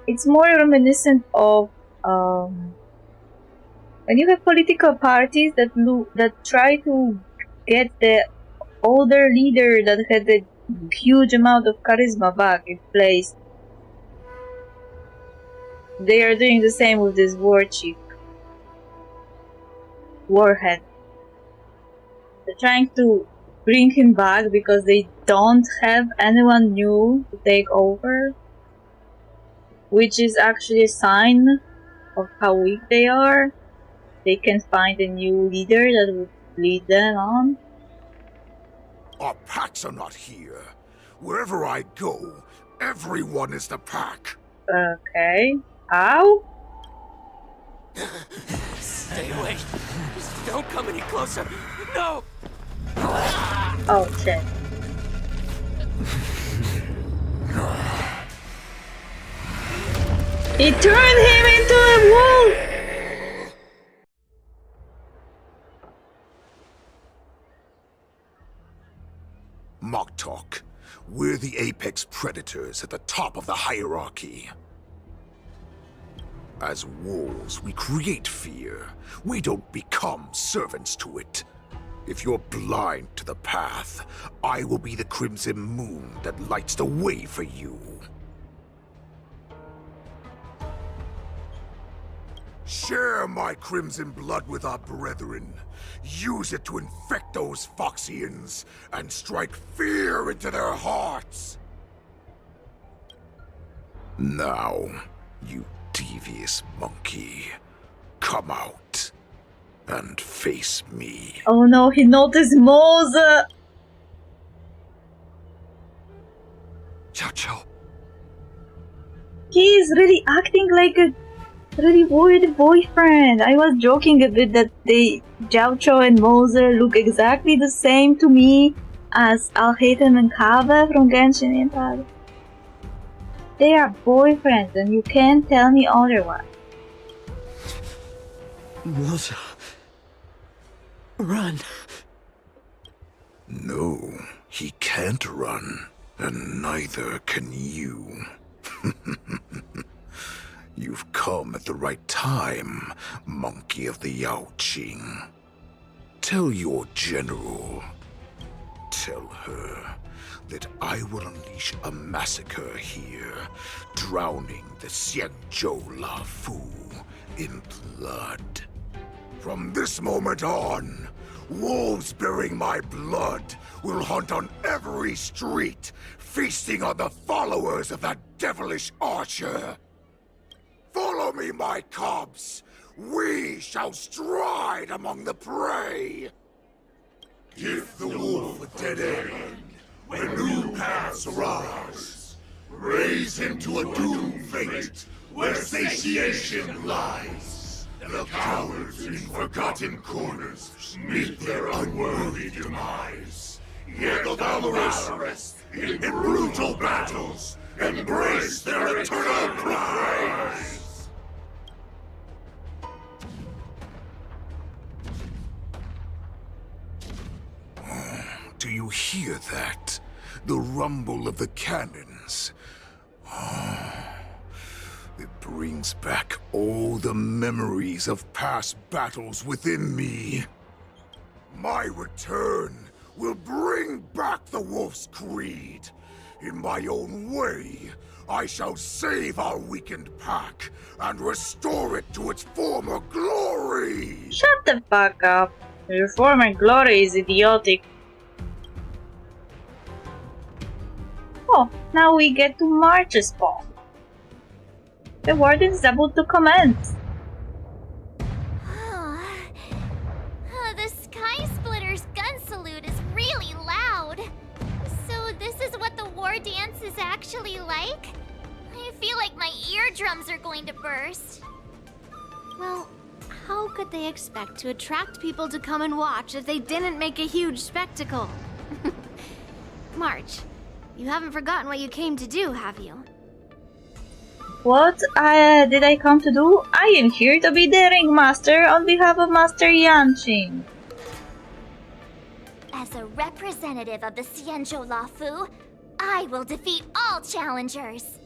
It's more reminiscent of when you have political parties that try to get the older leader that had a huge amount of charisma back in place. They are doing the same with this war chief. Warhead. They're trying to bring him back because they don't have anyone new to take over. Which is actually a sign of how weak they are. They can find a new leader that would lead them on. Our packs are not here. Wherever I go, everyone is the pack. Okay. How? Stay away. Don't come any closer. No! Oh, shit. It turned him into a wolf! Moktok, we're the apex predators at the top of the hierarchy. As wolves, we create fear. We don't become servants to it. If you're blind to the path, I will be the crimson moon that lights the way for you. Share my crimson blood with our brethren. Use it to infect those Foxians and strike fear into their hearts. Now, you devious monkey, come out and face me. Oh no, he noticed Mose! Chacho. He's really acting like a really worried boyfriend. I was joking a bit that Jiaocho and Mose look exactly the same to me as Alhaitham and Kava from Genshin Impact. They are boyfriends and you can't tell me otherwise. Mose. Run. No, he can't run, and neither can you. You've come at the right time, monkey of the Yaoqing. Tell your general. Tell her that I will unleash a massacre here, drowning the Xianzhou Lafu in blood. From this moment on, wolves bearing my blood will hunt on every street, feasting on the followers of that devilish archer. Follow me, my cubs! We shall stride among the prey! Give the wolf a dead end when new paths arise. Raise him to a doomed fate where satiation lies. The cowards in forgotten corners meet their unworthy demise. Yet the valorous in brutal battles embrace their eternal prize. Do you hear that? The rumble of the cannons. It brings back all the memories of past battles within me. My return will bring back the Wolf's Creed. In my own way, I shall save our weakened pack and restore it to its former glory! Shut the fuck up. Your former glory is idiotic. Oh, now we get to March's spawn. The warden is about to commence. The Sky Splitter's gun salute is really loud. So this is what the war dance is actually like? I feel like my eardrums are going to burst. Well, how could they expect to attract people to come and watch if they didn't make a huge spectacle? March, you haven't forgotten what you came to do, have you? What did I come to do? I am here to be the ringmaster on behalf of Master Yanqing. As a representative of the Xianzhou Lafu, I will defeat all challengers.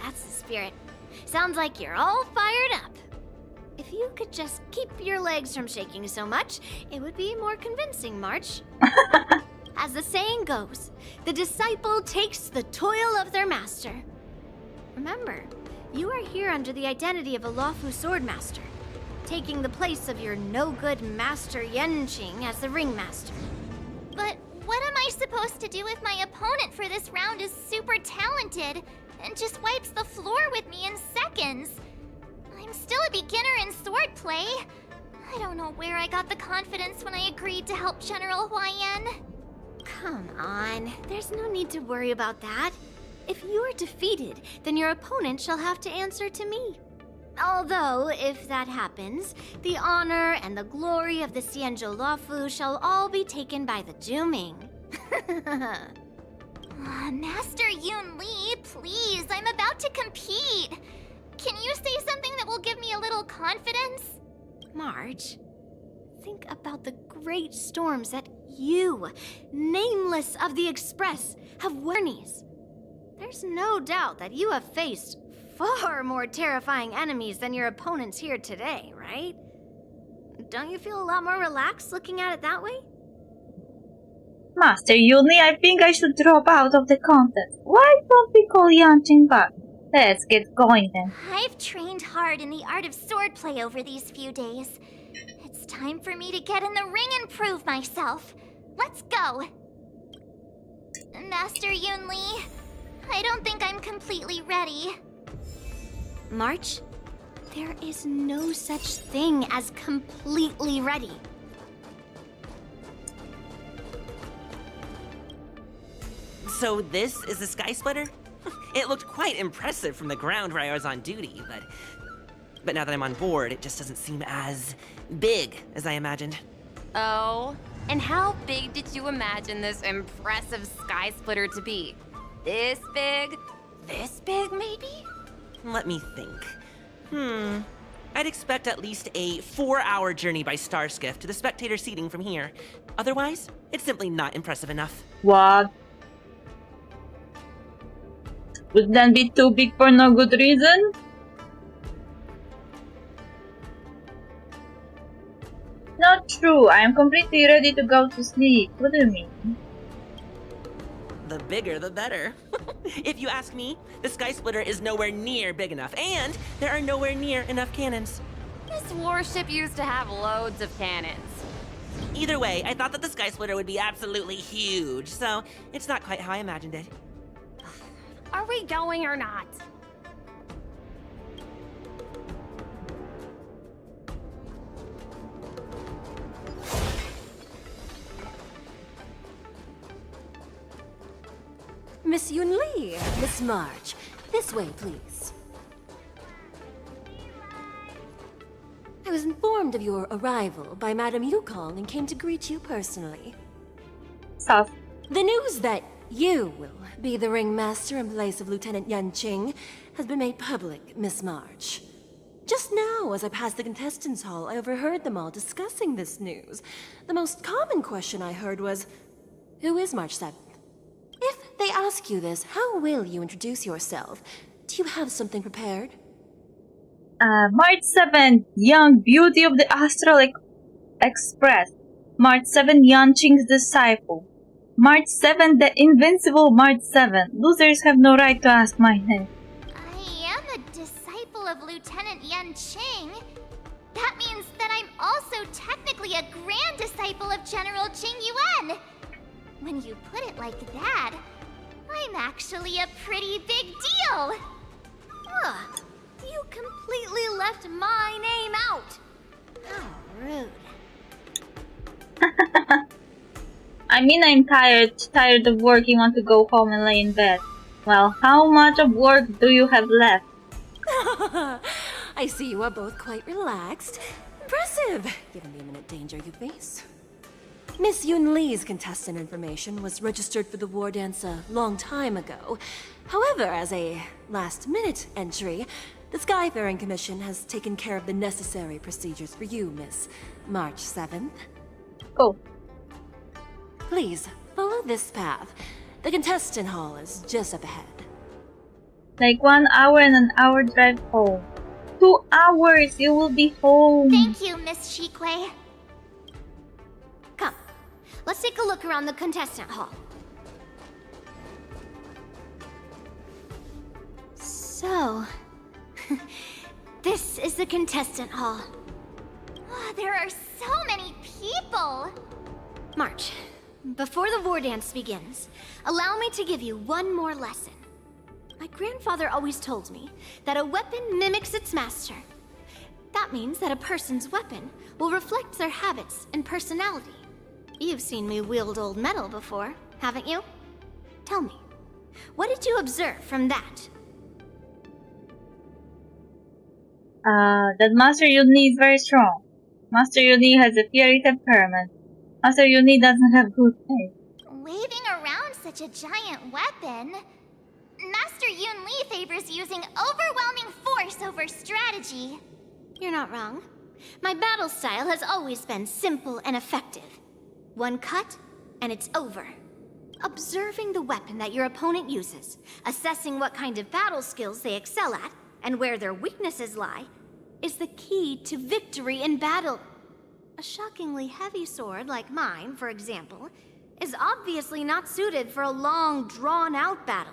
That's the spirit. Sounds like you're all fired up. If you could just keep your legs from shaking so much, it would be more convincing, March. As the saying goes, the disciple takes the toil of their master. Remember, you are here under the identity of a Lafu swordmaster, taking the place of your no-good master Yanqing as the ringmaster. But what am I supposed to do if my opponent for this round is super talented and just wipes the floor with me in seconds? I'm still a beginner in swordplay. I don't know where I got the confidence when I agreed to help General Huaiyan. Come on, there's no need to worry about that. If you are defeated, then your opponent shall have to answer to me. Although, if that happens, the honor and the glory of the Xianzhou Lafu shall all be taken by the Juming. Master Yun Li, please, I'm about to compete. Can you say something that will give me a little confidence? March, think about the great storms that you, nameless of the Express, have warnies. There's no doubt that you have faced far more terrifying enemies than your opponents here today, right? Don't you feel a lot more relaxed looking at it that way? Master Yuli, I think I should drop out of the contest. Why don't we call Yanqing back? Let's get going then. I've trained hard in the art of swordplay over these few days. It's time for me to get in the ring and prove myself. Let's go! Master Yunli, I don't think I'm completely ready. March, there is no such thing as completely ready. So this is the Sky Splitter? It looked quite impressive from the ground where I was on duty, but now that I'm on board, it just doesn't seem as big as I imagined. Oh, and how big did you imagine this impressive Sky Splitter to be? This big? This big, maybe? Let me think. I'd expect at least a 4-hour journey by Starskiff to the spectator seating from here. Otherwise, it's simply not impressive enough. What? Would that be too big for no good reason? Not true. I am completely ready to go to sleep. What do you mean? The bigger, the better. If you ask me, the Sky Splitter is nowhere near big enough, and there are nowhere near enough cannons. This warship used to have loads of cannons. Either way, I thought that the Sky Splitter would be absolutely huge, so it's not quite how I imagined it. Are we going or not? Miss Yunli, Miss March, this way, please. I was informed of your arrival by Madame Yukong and came to greet you personally. Sus. The news that you will be the ringmaster in place of Lieutenant Yanqing has been made public, Miss March. Just now, as I passed the contestants' hall, I overheard them all discussing this news. The most common question I heard was, who is March 7th? If they ask you this, how will you introduce yourself? Do you have something prepared? March 7th, young beauty of the Astral Express. March 7th, Yanqing's disciple. March 7th, the invincible March 7th. Losers have no right to ask my name. I am a disciple of Lieutenant Yanqing. That means that I'm also technically a grand disciple of General Jing Yuan. When you put it like that, I'm actually a pretty big deal. Ugh, you completely left my name out. How rude. I mean, I'm tired of working, want to go home and lay in bed. Well, how much of work do you have left? I see you are both quite relaxed. Impressive, given the imminent danger you face. Miss Yunli's contestant information was registered for the war dance a long time ago. However, as a last-minute entry, the Skyfaring Commission has taken care of the necessary procedures for you, Miss March 7th. Oh. Please, follow this path. The contestant hall is just up ahead. Like 1 hour and an hour drive home. 2 hours, you will be home. Thank you, Miss Shikwe. Come, let's take a look around the contestant hall. So, this is the contestant hall. Oh, there are so many people! March, before the war dance begins, allow me to give you one more lesson. My grandfather always told me that a weapon mimics its master. That means that a person's weapon will reflect their habits and personality. You've seen me wield old metal before, haven't you? Tell me, what did you observe from that? That Master Yuni is very strong. Master Yuni has a fiery temperament. Master Yuni doesn't have good taste. Waving around such a giant weapon? Master Yun Li favors using overwhelming force over strategy. You're not wrong. My battle style has always been simple and effective. One cut, and it's over. Observing the weapon that your opponent uses, assessing what kind of battle skills they excel at, and where their weaknesses lie, is the key to victory in battle. A shockingly heavy sword like mine, for example, is obviously not suited for a long, drawn-out battle.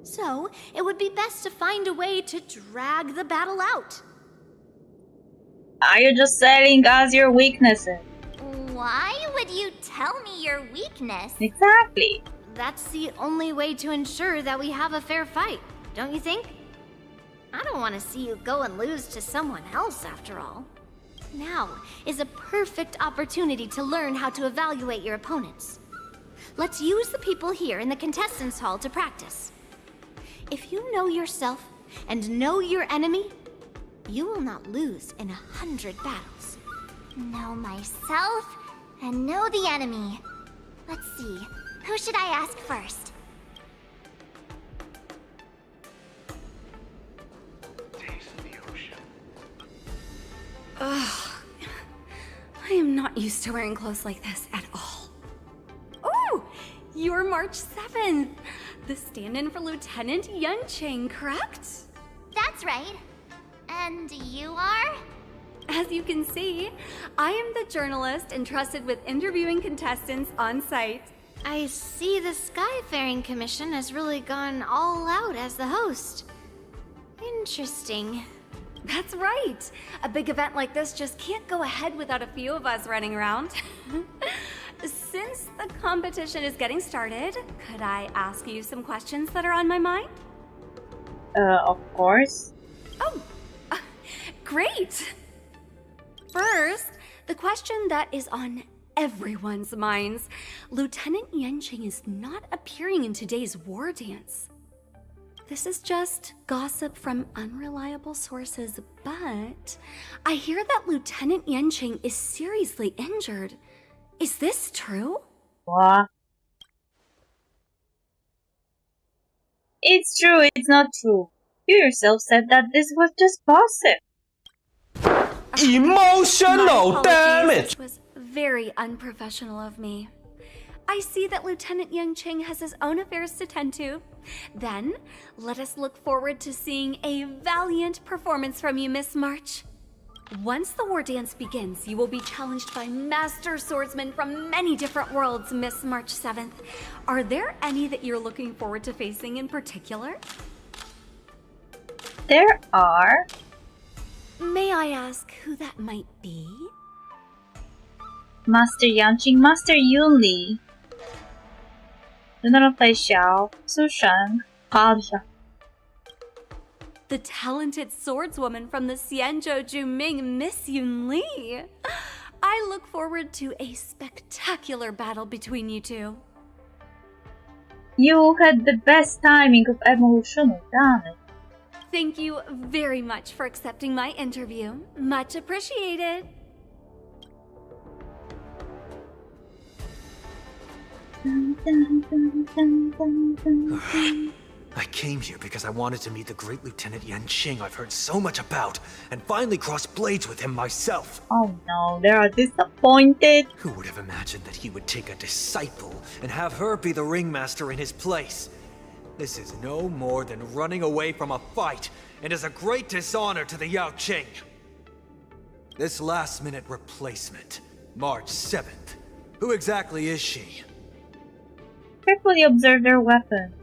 So, it would be best to find a way to drag the battle out. Are you just selling us your weaknesses? Why would you tell me your weakness? Exactly. That's the only way to ensure that we have a fair fight, don't you think? I don't want to see you go and lose to someone else, after all. Now is a perfect opportunity to learn how to evaluate your opponents. Let's use the people here in the contestants' hall to practice. If you know yourself and know your enemy, you will not lose in 100 battles. Know myself and know the enemy. Let's see, who should I ask first? Ugh. I am not used to wearing clothes like this at all. Oh, you're March 7th. The stand-in for Lieutenant Yunqing, correct? That's right. And you are? As you can see, I am the journalist entrusted with interviewing contestants on site. I see the Skyfaring Commission has really gone all out as the host. Interesting. That's right. A big event like this just can't go ahead without a few of us running around. Since the competition is getting started, could I ask you some questions that are on my mind? Of course. Oh, great! First, the question that is on everyone's minds. Lieutenant Yunqing is not appearing in today's war dance. This is just gossip from unreliable sources, but I hear that Lieutenant Yunqing is seriously injured. Is this true? What? It's true, it's not true. You yourself said that this was just gossip. Emotional damage! This was very unprofessional of me. I see that Lieutenant Yunqing has his own affairs to tend to. Then, let us look forward to seeing a valiant performance from you, Miss March. Once the war dance begins, you will be challenged by master swordsmen from many different worlds, Miss March 7th. Are there any that you're looking forward to facing in particular? There are. May I ask who that might be? Master Yunqing, Master Yun Li. Do not apply Xiao, Su Shan, Xia. The talented swordswoman from the Xianzhou Juming, Miss Yun Li. I look forward to a spectacular battle between you two. You had the best timing of evolution, damn it. Thank you very much for accepting my interview. Much appreciated. I came here because I wanted to meet the great Lieutenant Yunqing I've heard so much about, and finally cross blades with him myself. Oh no, they are disappointed. Who would have imagined that he would take a disciple and have her be the ringmaster in his place? This is no more than running away from a fight, and is a great dishonor to the Yaoqing. This last-minute replacement, March 7th. Who exactly is she? Carefully observe their weapon.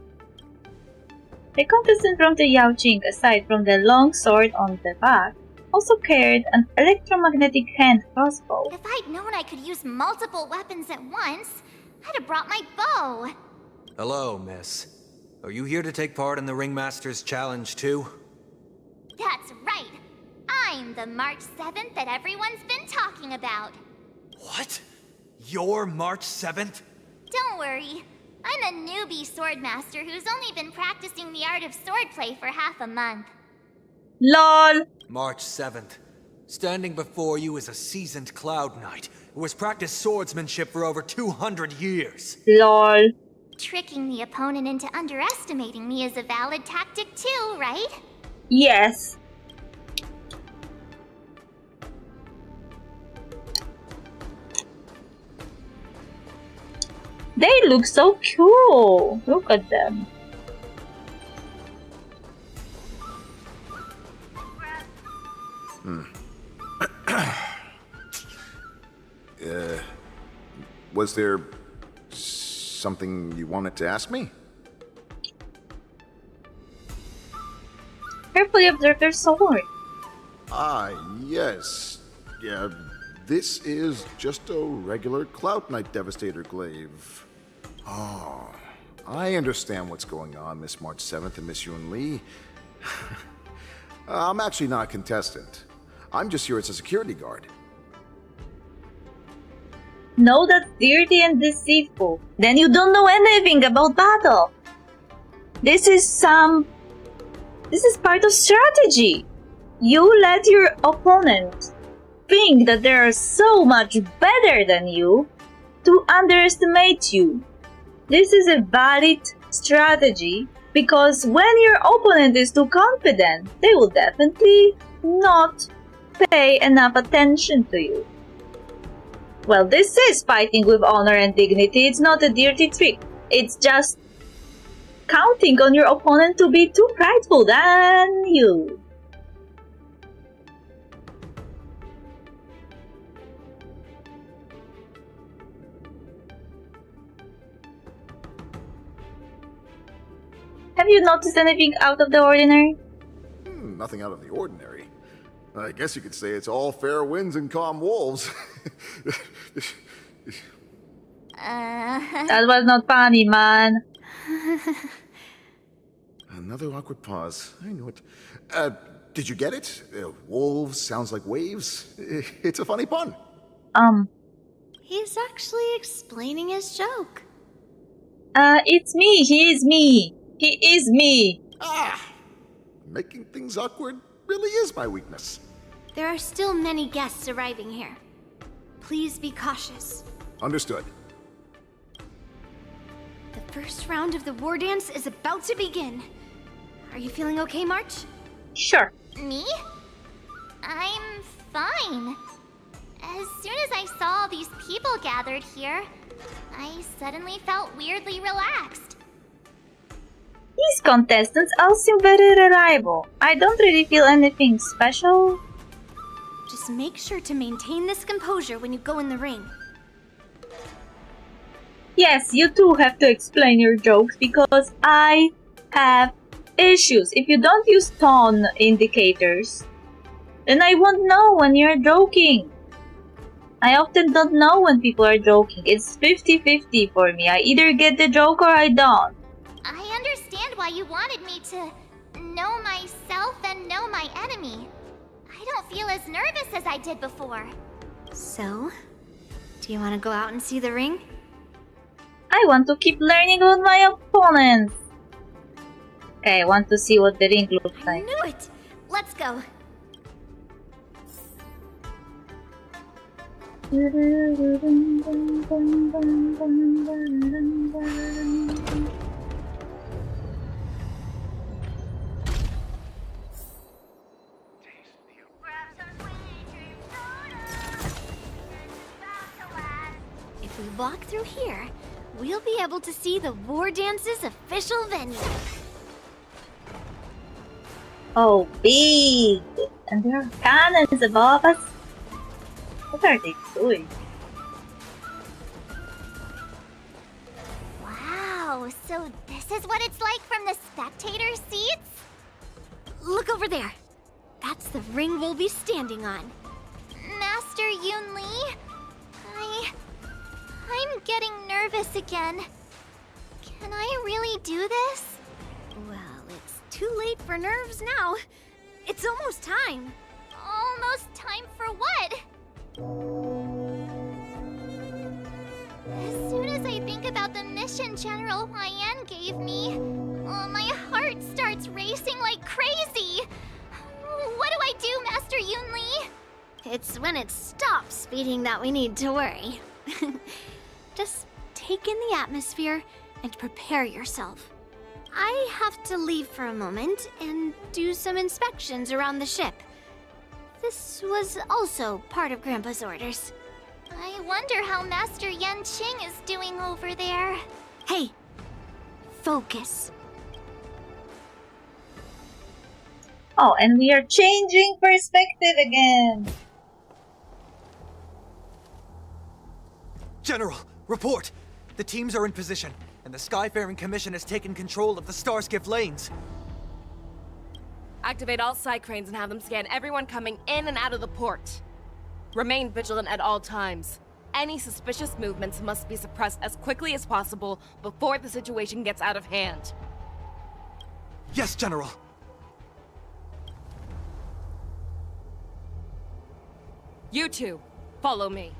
The contestant from the Yaoqing, aside from the long sword on the back, also carried an electromagnetic hand crossbow. If I'd known I could use multiple weapons at once, I'd have brought my bow. Hello, miss. Are you here to take part in the Ringmaster's Challenge too? That's right. I'm the March 7th that everyone's been talking about. What? You're March 7th? Don't worry. I'm a newbie swordmaster who's only been practicing the art of swordplay for half a month. LOL! March 7th. Standing before you is a seasoned Cloud Knight who has practiced swordsmanship for over 200 years. LOL. Tricking the opponent into underestimating me is a valid tactic too, right? Yes. They look so cool. Look at them. Was there something you wanted to ask me? Carefully observe their sword. Ah, yes. Yeah, this is just a regular Cloud Knight Devastator glaive. Oh, I understand what's going on, Miss March 7th and Miss Yun Lee. I'm actually not a contestant. I'm just here as a security guard. No, that's dirty and deceitful. Then you don't know anything about battle. This is part of strategy. You let your opponent think that they are so much better than you to underestimate you. This is a valid strategy because when your opponent is too confident, they will definitely not pay enough attention to you. Well, this is fighting with honor and dignity. It's not a dirty trick. It's just counting on your opponent to be too prideful than you. Have you noticed anything out of the ordinary? Nothing out of the ordinary. I guess you could say it's all fair winds and calm wolves. That was not funny, man. Another awkward pause. I knew it. Did you get it? Wolves sounds like waves. It's a funny pun. He's actually explaining his joke. It's me. He is me. He is me. Making things awkward really is my weakness. There are still many guests arriving here. Please be cautious. Understood. The first round of the war dance is about to begin. Are you feeling okay, March? Sure. Me? I'm fine. As soon as I saw all these people gathered here, I suddenly felt weirdly relaxed. These contestants all seem very reliable. I don't really feel anything special. Just make sure to maintain this composure when you go in the ring. Yes, you too have to explain your jokes because I have issues. If you don't use tone indicators, then I won't know when you're joking. I often don't know when people are joking. It's 50-50 for me. I either get the joke or I don't. I understand why you wanted me to know myself and know my enemy. I don't feel as nervous as I did before. So, do you want to go out and see the ring? I want to keep learning about my opponents. Okay, I want to see what the ring looks like. I knew it! Let's go. If we walk through here, we'll be able to see the War Dance's official venue. Oh, big! And there are cannons above us. What are they doing? Wow, so this is what it's like from the spectator seats? Look over there. That's the ring we'll be standing on. Master Yun Lee? I'm getting nervous again. Can I really do this? Well, it's too late for nerves now. It's almost time. Almost time for what? As soon as I think about the mission General Huayan gave me, my heart starts racing like crazy. What do I do, Master Yun Lee? It's when it stops beating that we need to worry. Just take in the atmosphere and prepare yourself. I have to leave for a moment and do some inspections around the ship. This was also part of Grandpa's orders. I wonder how Master Yanqing is doing over there. Hey, focus. Oh, and we are changing perspective again. General, report! The teams are in position, and the Skyfaring Commission has taken control of the Starskiff lanes. Activate all side cranes and have them scan everyone coming in and out of the port. Remain vigilant at all times. Any suspicious movements must be suppressed as quickly as possible before the situation gets out of hand. Yes, General. You two, follow me.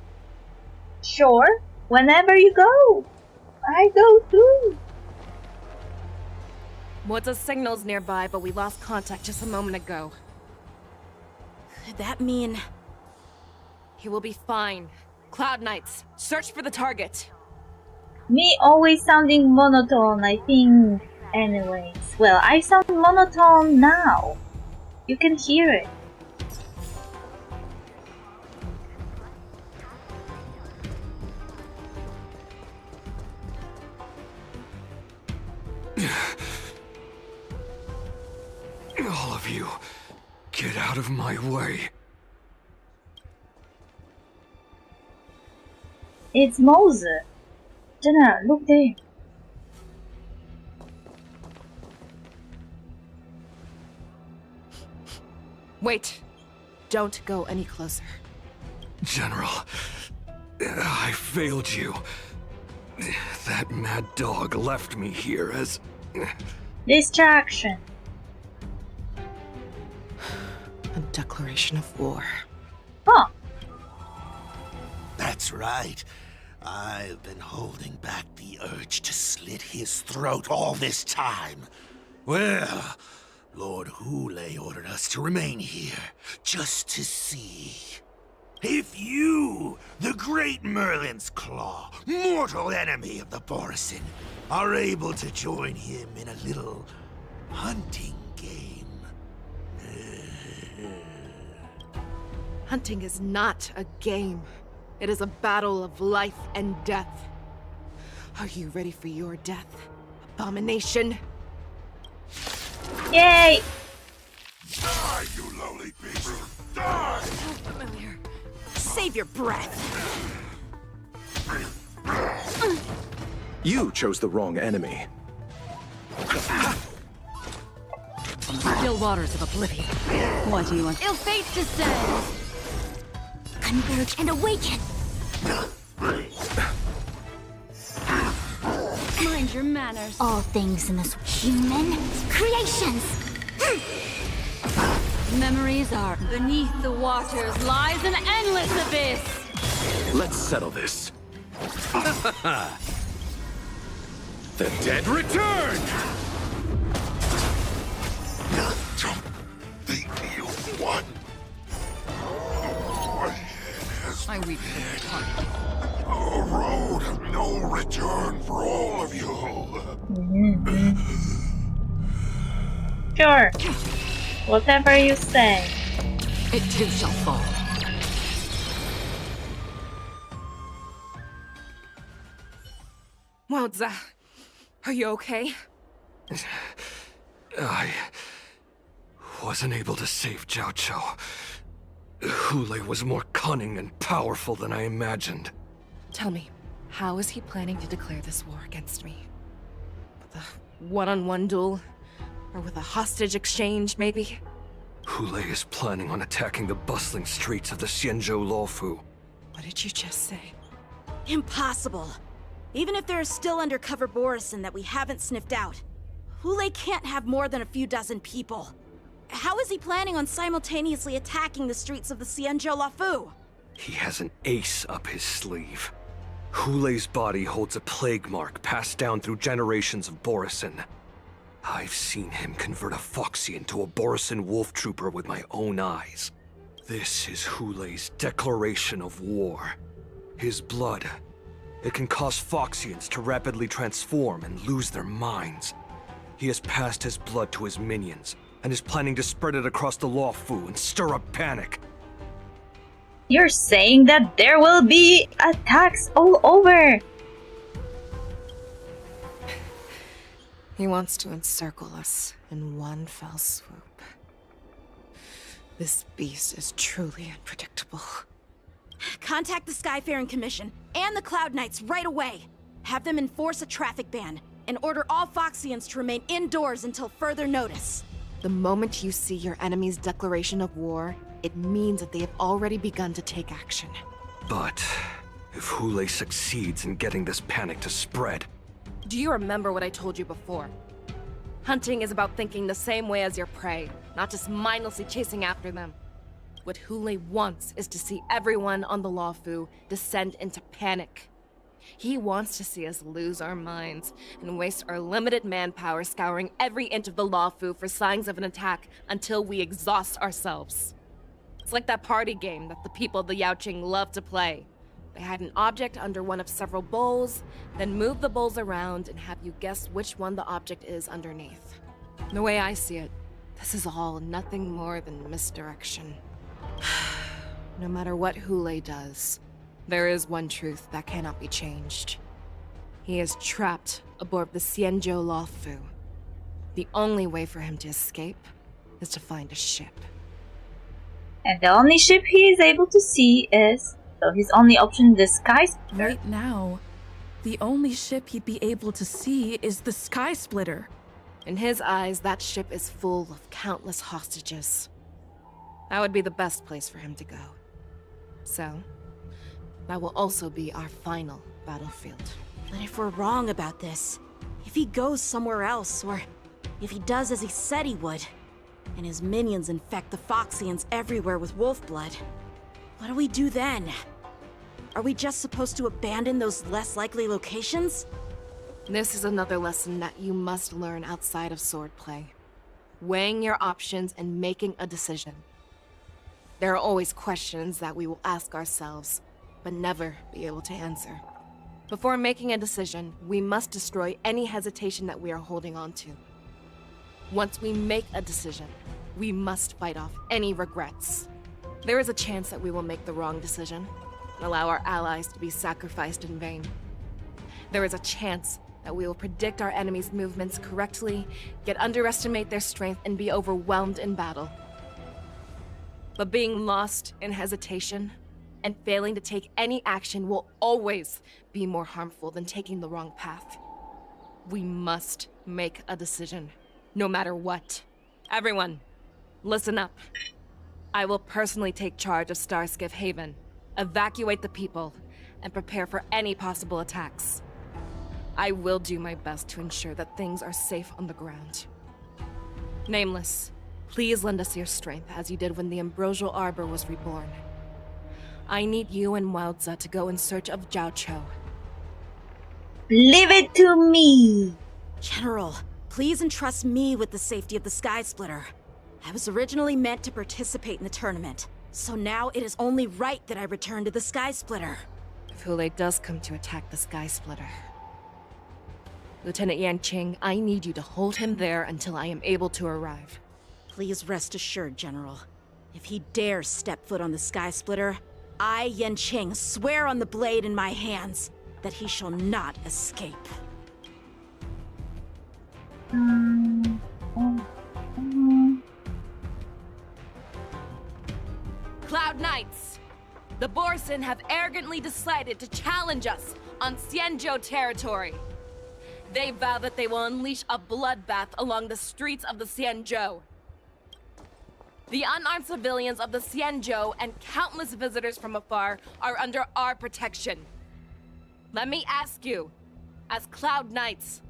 Sure, whenever you go. I go too. What's signals nearby, but we lost contact just a moment ago. Could that mean... He will be fine. Cloud Knights, search for the target. Me always sounding monotone, I think. Anyways, well, I sound monotone now. You can hear it. All of you, get out of my way. It's Moses. Jenna, look there. Wait. Don't go any closer. General, I failed you. That mad dog left me here as... Distraction. A declaration of war. Huh. That's right. I've been holding back the urge to slit his throat all this time. Well, Lord Hule ordered us to remain here, just to see. If you, the great Merlin's Claw, mortal enemy of the Borisin, are able to join him in a little hunting game. Hunting is not a game. It is a battle of life and death. Are you ready for your death, abomination? Yay! Die, you lowly beast! Die! So familiar. Save your breath. You chose the wrong enemy. From the still waters of oblivion. What do you want? Ill fate descends! Converge and awaken! Mind your manners. All things in this human creations! Memories are beneath the waters lies an endless abyss! Let's settle this. The dead return! The evil one! My head has I weep for your heart. a road of no return for all of you. Sure. Whatever you say. It too shall fall. Wowza. Are you okay? I wasn't able to save Jiao Chou. Hule was more cunning and powerful than I imagined. Tell me, how is he planning to declare this war against me? With a one-on-one duel? Or with a hostage exchange, maybe? Hule is planning on attacking the bustling streets of the Xianzhou Luofu. What did you just say? Impossible. Even if there are still undercover Borisin that we haven't sniffed out, Hule can't have more than a few dozen people. How is he planning on simultaneously attacking the streets of the Xianzhou Luofu? He has an ace up his sleeve. Hule's body holds a plague mark passed down through generations of Borisin. I've seen him convert a Foxy into a Borisin wolf trooper with my own eyes. This is Hule's declaration of war. His blood It can cause Foxians to rapidly transform and lose their minds. He has passed his blood to his minions, and is planning to spread it across the Lawfu and stir up panic. You're saying that there will be attacks all over! He wants to encircle us in one fell swoop. This beast is truly unpredictable. Contact the Skyfaring Commission and the Cloud Knights right away. Have them enforce a traffic ban and order all Foxians to remain indoors until further notice. The moment you see your enemy's declaration of war, it means that they have already begun to take action. But if Hule succeeds in getting this panic to spread... Do you remember what I told you before? Hunting is about thinking the same way as your prey, not just mindlessly chasing after them. What Hule wants is to see everyone on the Lawfu descend into panic. He wants to see us lose our minds and waste our limited manpower scouring every inch of the Lawfu for signs of an attack until we exhaust ourselves. It's like that party game that the people of the Yaoqing love to play. They hide an object under one of several bowls, then move the bowls around and have you guess which one the object is underneath. The way I see it, this is all nothing more than misdirection. No matter what Hule does, there is one truth that cannot be changed. He is trapped aboard the Xianzhou Lawfu. The only way for him to escape is to find a ship. And the only ship he is able to see is, so his only option is the Sky Splitter. Right now, the only ship he'd be able to see is the Sky Splitter. In his eyes, that ship is full of countless hostages. That would be the best place for him to go. So, that will also be our final battlefield. But if we're wrong about this, if he goes somewhere else, or if he does as he said he would, and his minions infect the Foxians everywhere with wolf blood, what do we do then? Are we just supposed to abandon those less likely locations? This is another lesson that you must learn outside of swordplay. Weighing your options and making a decision. There are always questions that we will ask ourselves, but never be able to answer. Before making a decision, we must destroy any hesitation that we are holding on to. Once we make a decision, we must fight off any regrets. There is a chance that we will make the wrong decision and allow our allies to be sacrificed in vain. There is a chance that we will predict our enemy's movements correctly, yet underestimate their strength and be overwhelmed in battle. But being lost in hesitation and failing to take any action will always be more harmful than taking the wrong path. We must make a decision, no matter what. Everyone, listen up. I will personally take charge of Starskiff Haven, evacuate the people, and prepare for any possible attacks. I will do my best to ensure that things are safe on the ground. Nameless, please lend us your strength as you did when the Ambrosial Arbor was reborn. I need you and Wildza to go in search of Zhao Cho. Leave it to me! General, please entrust me with the safety of the Sky Splitter. I was originally meant to participate in the tournament, so now it is only right that I return to the Sky Splitter. If Hule does come to attack the Sky Splitter, Lieutenant Yanqing, I need you to hold him there until I am able to arrive. Please rest assured, General. If he dares step foot on the Sky Splitter, I, Yanqing, swear on the blade in my hands that he shall not escape. Cloud Knights! The Borson have arrogantly decided to challenge us on Xianzhou territory. They vow that they will unleash a bloodbath along the streets of the Xianzhou. The unarmed civilians of the Xianzhou and countless visitors from afar are under our protection. Let me ask you, as Cloud Knights,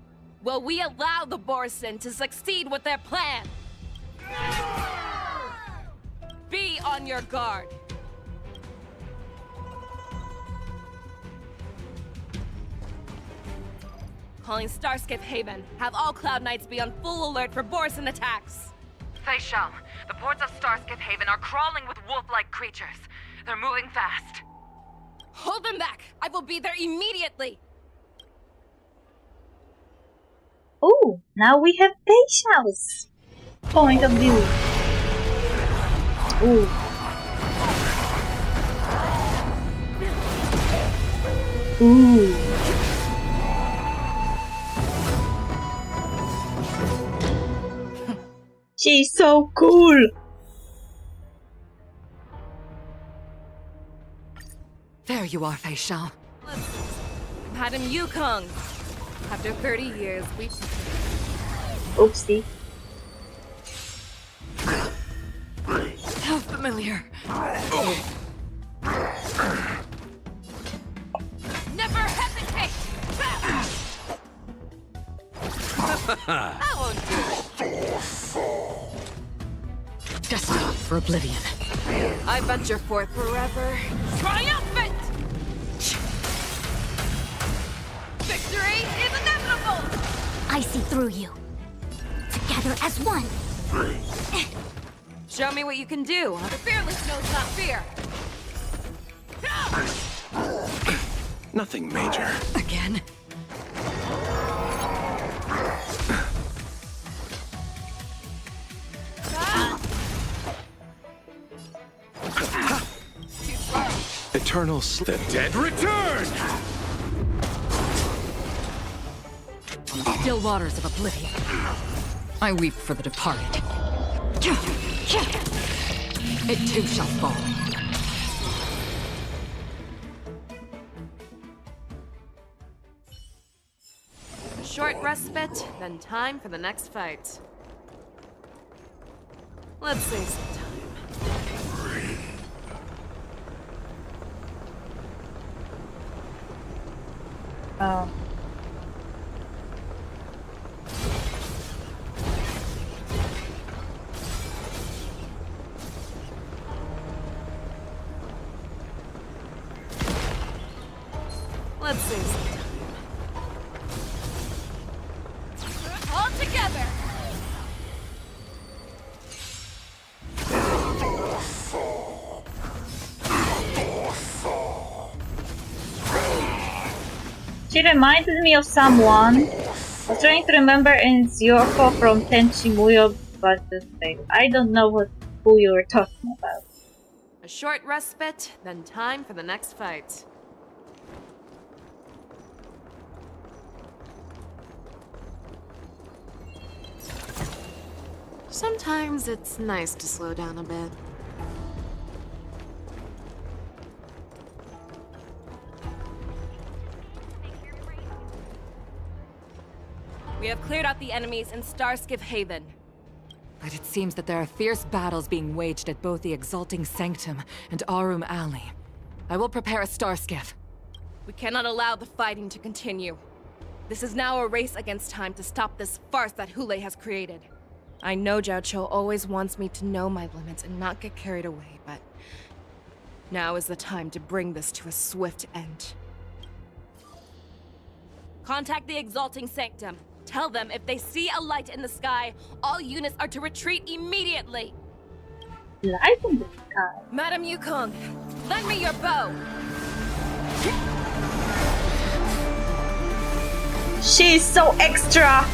will we allow the Borson to succeed with their plan? Be on your guard. Calling Starskiff Haven. Have all Cloud Knights be on full alert for Borson attacks. Fei Shao, the ports of Starskiff Haven are crawling with wolf-like creatures. They're moving fast. Hold them back! I will be there immediately! Oh, now we have Beishao's point of view. Ooh. Ooh. She's so cool. There you are, Fei Shao. Madam Yukong. After 30 years, we... Oopsie. How familiar. Never hesitate! That won't do it. Destined for oblivion. I venture forth forever. Triumphant! Victory is inevitable! I see through you. Together as one. Show me what you can do. The fearless knows not fear. Nothing major. Again? Eternal sleep. The dead return! Still waters of oblivion. I weep for the departed. It too shall fall. A short respite, then time for the next fight. Let's save some time. Oh. Let's save some time. All together! She reminded me of someone. I was trying to remember, and it's Yoko from Tenchi Muyo, but just like, I don't know who you were talking about. A short respite, then time for the next fight. Sometimes it's nice to slow down a bit. We have cleared out the enemies in Starskiff Haven. But it seems that there are fierce battles being waged at both the Exalting Sanctum and Arum Alley. I will prepare a star skiff. We cannot allow the fighting to continue. This is now a race against time to stop this farce that Hule has created. I know Jiao Cho always wants me to know my limits and not get carried away, but now is the time to bring this to a swift end. Contact the Exalting Sanctum. Tell them if they see a light in the sky, all units are to retreat immediately. Light in the sky? Madam Yukong, lend me your bow. She's so extra!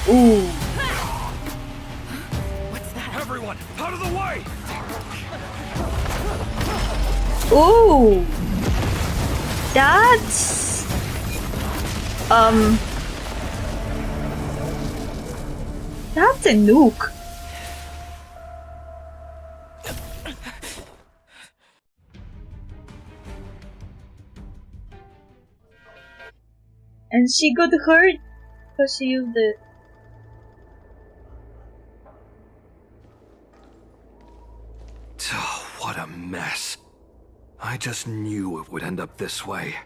Ooh. What's that? Everyone, out of the way! Ooh. That's... That's a nuke. And she got hurt because she used it. Oh, what a mess. I just knew it would end up this way.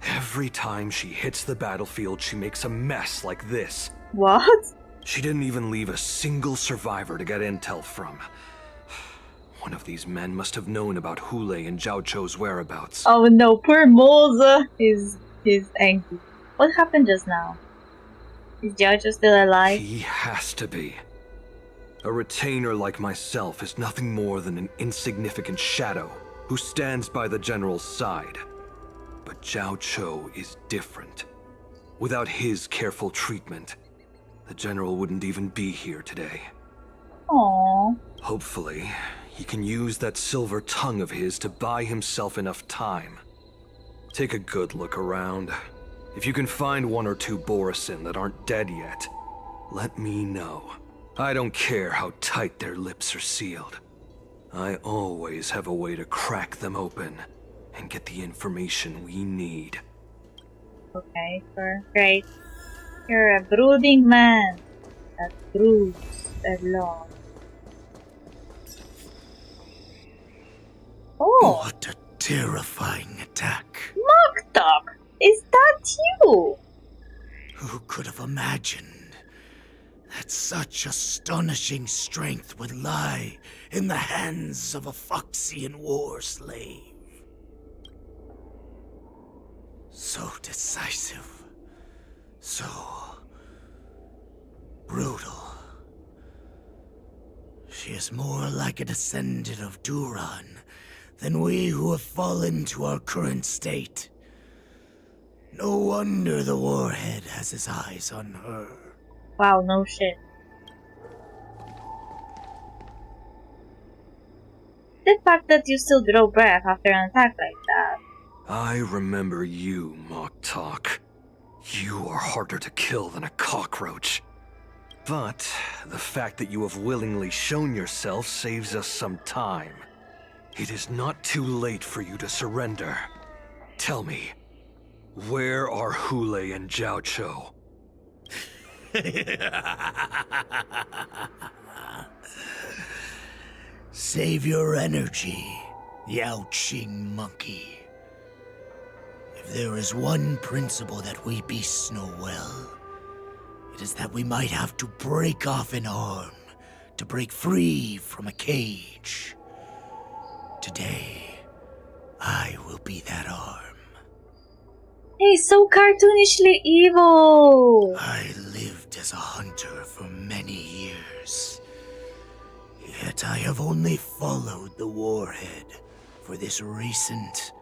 Every time she hits the battlefield, she makes a mess like this. What? She didn't even leave a single survivor to get intel from. One of these men must have known about Hule and Zhao Chou's whereabouts. Oh no, poor Moza is angry. What happened just now? Is Zhao Chou still alive? He has to be. A retainer like myself is nothing more than an insignificant shadow who stands by the general's side. But Zhao Chou is different. Without his careful treatment, the general wouldn't even be here today. Aww. Hopefully, he can use that silver tongue of his to buy himself enough time. Take a good look around. If you can find one or two Borisin that aren't dead yet, let me know. I don't care how tight their lips are sealed. I always have a way to crack them open and get the information we need. Okay, sure. Great. You're a brooding man that broods a lot. Oh! What a terrifying attack. Moktok! Is that you? Who could have imagined that such astonishing strength would lie in the hands of a Foxian war slave? So decisive. So brutal. She is more like a descendant of Duran than we who have fallen to our current state. No wonder the Warhead has his eyes on her. Wow, no shit. The fact that you still draw breath after an attack like that. I remember you, Moktok. You are harder to kill than a cockroach. But the fact that you have willingly shown yourself saves us some time. It is not too late for you to surrender. Tell me, where are Hule and Zhao Chou? Save your energy, Yao Qing monkey. If there is one principle that we beasts know well, it is that we might have to break off an arm to break free from a cage. Today, I will be that arm. He's so cartoonishly evil! I lived as a hunter for many years. Yet I have only followed the Warhead for this recent,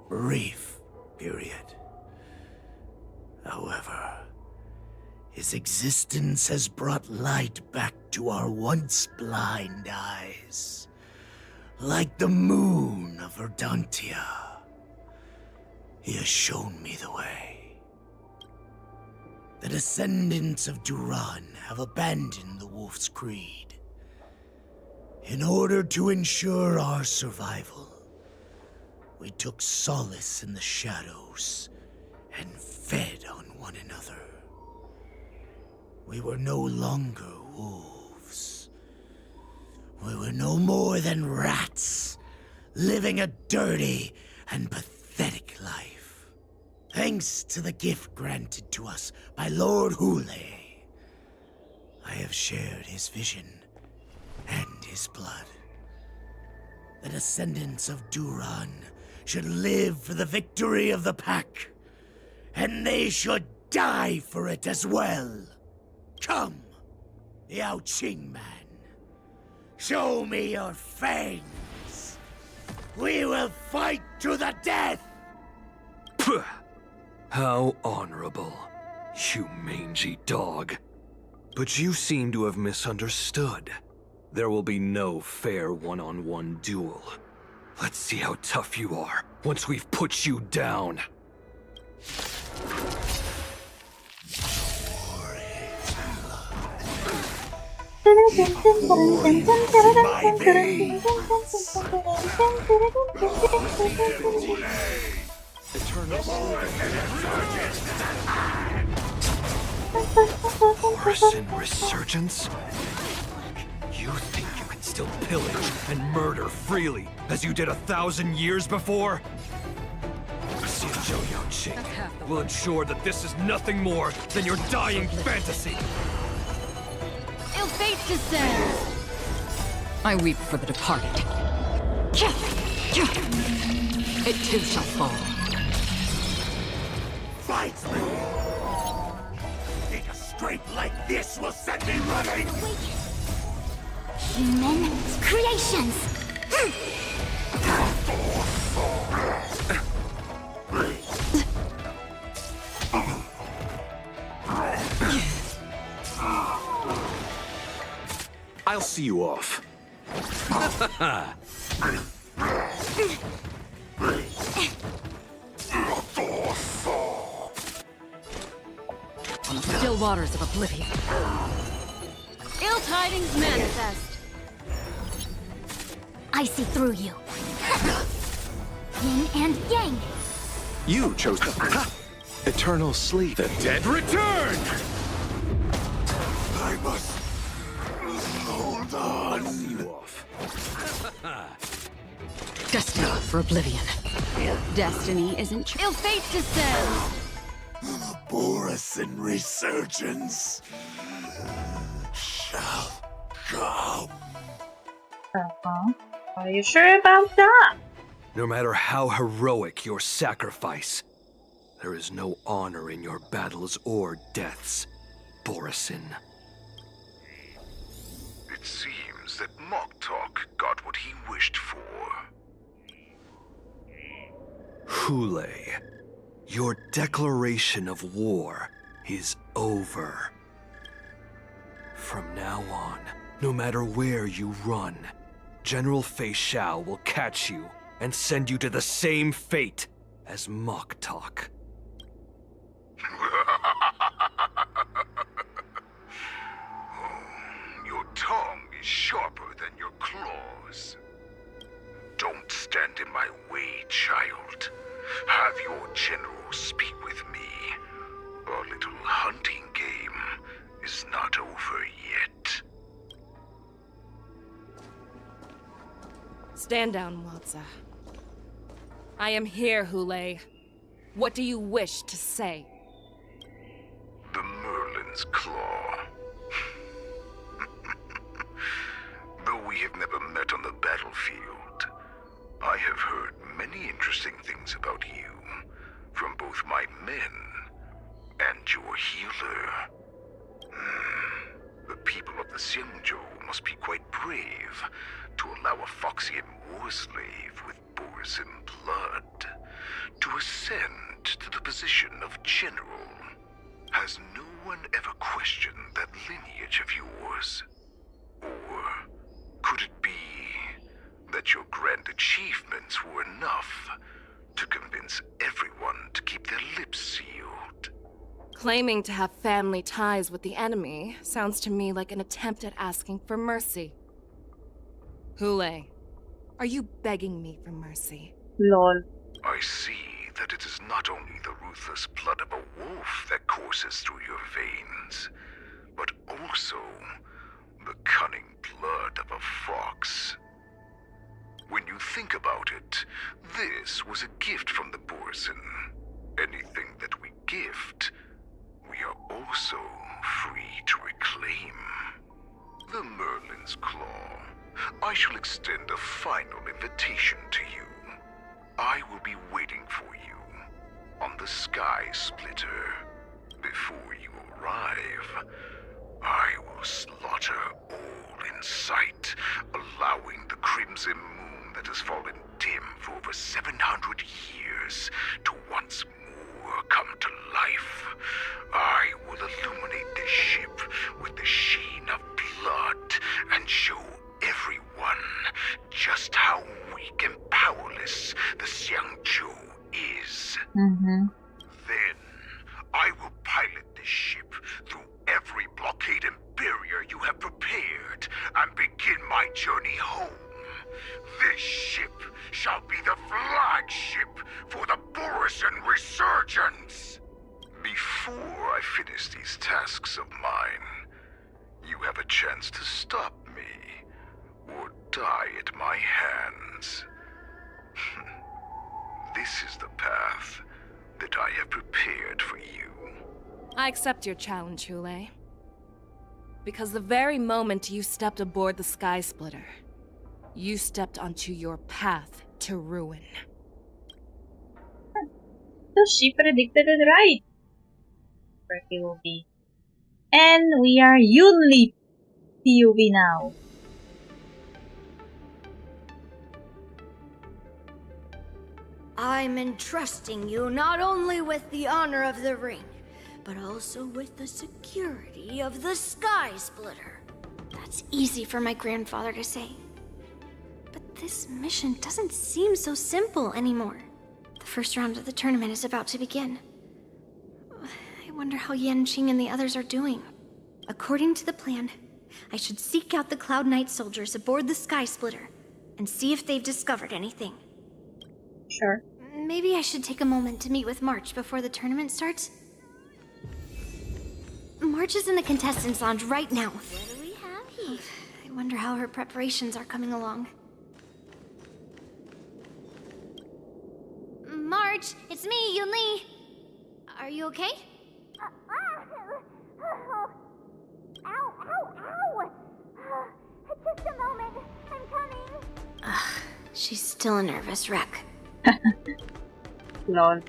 brief period. However, his existence has brought light back to our once blind eyes, like the moon of Verdantia. He has shown me the way. The descendants of Duran have abandoned the Wolf's Creed. In order to ensure our survival, we took solace in the shadows and fed on one another. We were no longer wolves. We were no more than rats, living a dirty and pathetic life. Thanks to the gift granted to us by Lord Hule, I have shared his vision and his blood. The descendants of Duran should live for the victory of the Pack, and they should die for it as well. Come, Yao Qing man. Show me your fangs. We will fight to the death! Puh. How honorable, you mangy dog. But you seem to have misunderstood. There will be no fair one-on-one duel. Let's see how tough you are once we've put you down. Borisin resurgence? You think you can still pillage and murder freely, as you did 1,000 years before? Zhou Yao Qing will ensure that this is nothing more than your dying fantasy. Il fate descends! I weep for the departed. It too shall fall. Fight me! Think a straight like this will set me running? Human creations! I'll see you off. On the still waters of oblivion. Ill tidings manifest. I see through you. Yin and Yang. You chose the eternal sleep. The dead return! I must hold on. I'll see you off. Destiny for oblivion. Destiny isn't true. Ill fate descends. The Borisin resurgence shall come. Are you sure about that? No matter how heroic your sacrifice, there is no honor in your battles or deaths, Borisin. It seems that Moktok got what he wished for. Hule, your declaration of war is over. From now on, no matter where you run, General Fei Xiao will catch you and send you to the same fate as Moktok. Your tongue is sharper than your claws. Don't stand in my way, child. Have your general speak with me. Our little hunting game is not over yet. Stand down, Walza. I am here, Hule. What do you wish to say? The Merlin's Claw. Though we have never met on the battlefield, I have heard many interesting things about you from both my men and your healer. The people of the Xiangzhou must be quite brave to allow a Foxian war slave with Borisin blood to ascend to the position of general. Has no one ever questioned that lineage of yours? Or could it be that your grand achievements were enough to convince everyone to keep their lips sealed? Claiming to have family ties with the enemy sounds to me like an attempt at asking for mercy. Hule, are you begging me for mercy? Lol. I see that it is not only the ruthless blood of a wolf that courses through your veins, but also the cunning blood of a fox. When you think about it, this was a gift from the Borisin. Anything that we gift, we are also free to reclaim. The Merlin's Claw. I shall extend a final invitation to you. I will be waiting for you on the Sky Splitter. Before you arrive, I will slaughter all in sight, allowing the crimson moon that has fallen dim for over 700 years to once more come to life. I will illuminate this ship with the sheen of blood and show everyone just how weak and powerless the Xiangzhou is. Then, I will pilot this ship through every blockade and barrier you have prepared and begin my journey home. This ship shall be the flagship for the Borisin Resurgence. Before I finish these tasks of mine, you have a chance to stop me or die at my hands. This is the path that I have prepared for you. I accept your challenge, Hule. Because the very moment you stepped aboard the Sky Splitter, You stepped onto your path to ruin. So she predicted it right. For POV. And we are Yunli POV now. I'm entrusting you not only with the honor of the ring, but also with the security of the Sky Splitter. That's easy for my grandfather to say. But this mission doesn't seem so simple anymore. The first round of the tournament is about to begin. I wonder how Yanqing and the others are doing. According to the plan, I should seek out the Cloud Knight soldiers aboard the Sky Splitter and see if they've discovered anything. Sure. Maybe I should take a moment to meet with March before the tournament starts. March is in the contestants' lounge right now. What do we have here? I wonder how her preparations are coming along. March, it's me, Yunli. Are you okay? Ow, ow, ow! Just a moment, I'm coming. She's still a nervous wreck. Lol.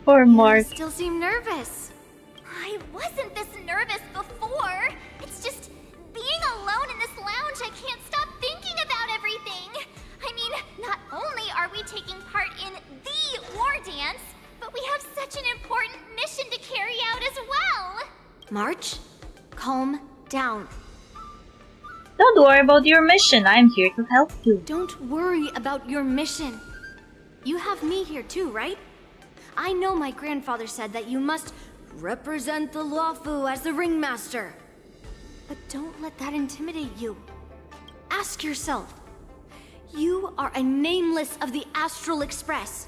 Poor Mark. You still seem nervous. I wasn't this nervous before. It's just being alone in this lounge, I can't stop thinking about everything. I mean, not only are we taking part in the war dance, but we have such an important mission to carry out as well. March, calm down. Don't worry about your mission. I'm here to help you. Don't worry about your mission. You have me here too, right? I know my grandfather said that you must represent the Luofu as the ringmaster. But don't let that intimidate you. Ask yourself. You are a nameless of the Astral Express.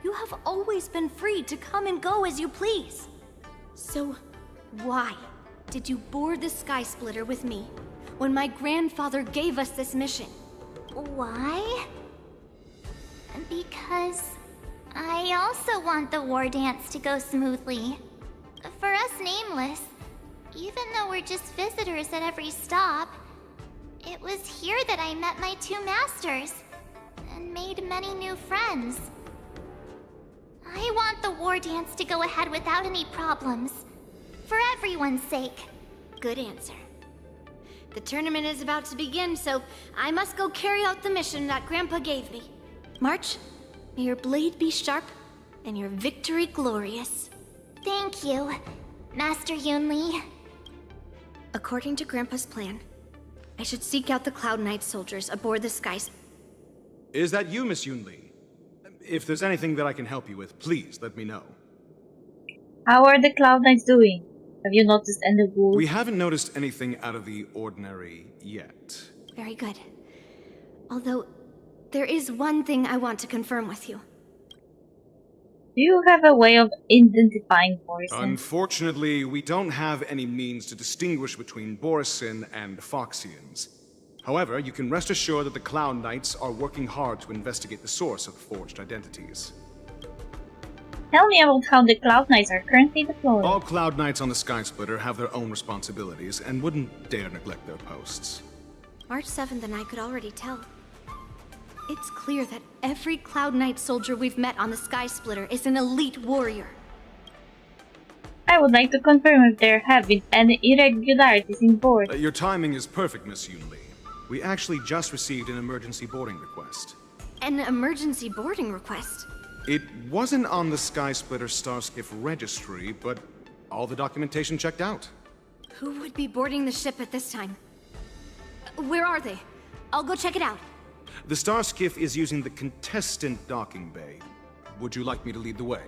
You have always been free to come and go as you please. So, why did you board the Sky Splitter with me when my grandfather gave us this mission? Why? Because I also want the war dance to go smoothly. For us nameless, even though we're just visitors at every stop, it was here that I met my two masters and made many new friends. I want the war dance to go ahead without any problems. For everyone's sake. Good answer. The tournament is about to begin, so I must go carry out the mission that Grandpa gave me. March, may your blade be sharp and your victory glorious. Thank you, Master Yunli. According to Grandpa's plan, I should seek out the Cloud Knight soldiers aboard the Skies. Is that you, Miss Yunli? If there's anything that I can help you with, please let me know. How are the Cloud Knights doing? Have you noticed any wounds? We haven't noticed anything out of the ordinary yet. Very good. Although, there is one thing I want to confirm with you. Do you have a way of identifying Borisin? Unfortunately, we don't have any means to distinguish between Borisin and Foxians. However, you can rest assured that the Cloud Knights are working hard to investigate the source of the forged identities. Tell me about how the Cloud Knights are currently deployed. All Cloud Knights on the Sky Splitter have their own responsibilities and wouldn't dare neglect their posts. March 7th and I could already tell. It's clear that every Cloud Knight soldier we've met on the Sky Splitter is an elite warrior. I would like to confirm if there have been any irregularities in board. Your timing is perfect, Miss Yunli. We actually just received an emergency boarding request. An emergency boarding request? It wasn't on the Sky Splitter Starskiff registry, but all the documentation checked out. Who would be boarding the ship at this time? Where are they? I'll go check it out. The Starskiff is using the contestant docking bay. Would you like me to lead the way?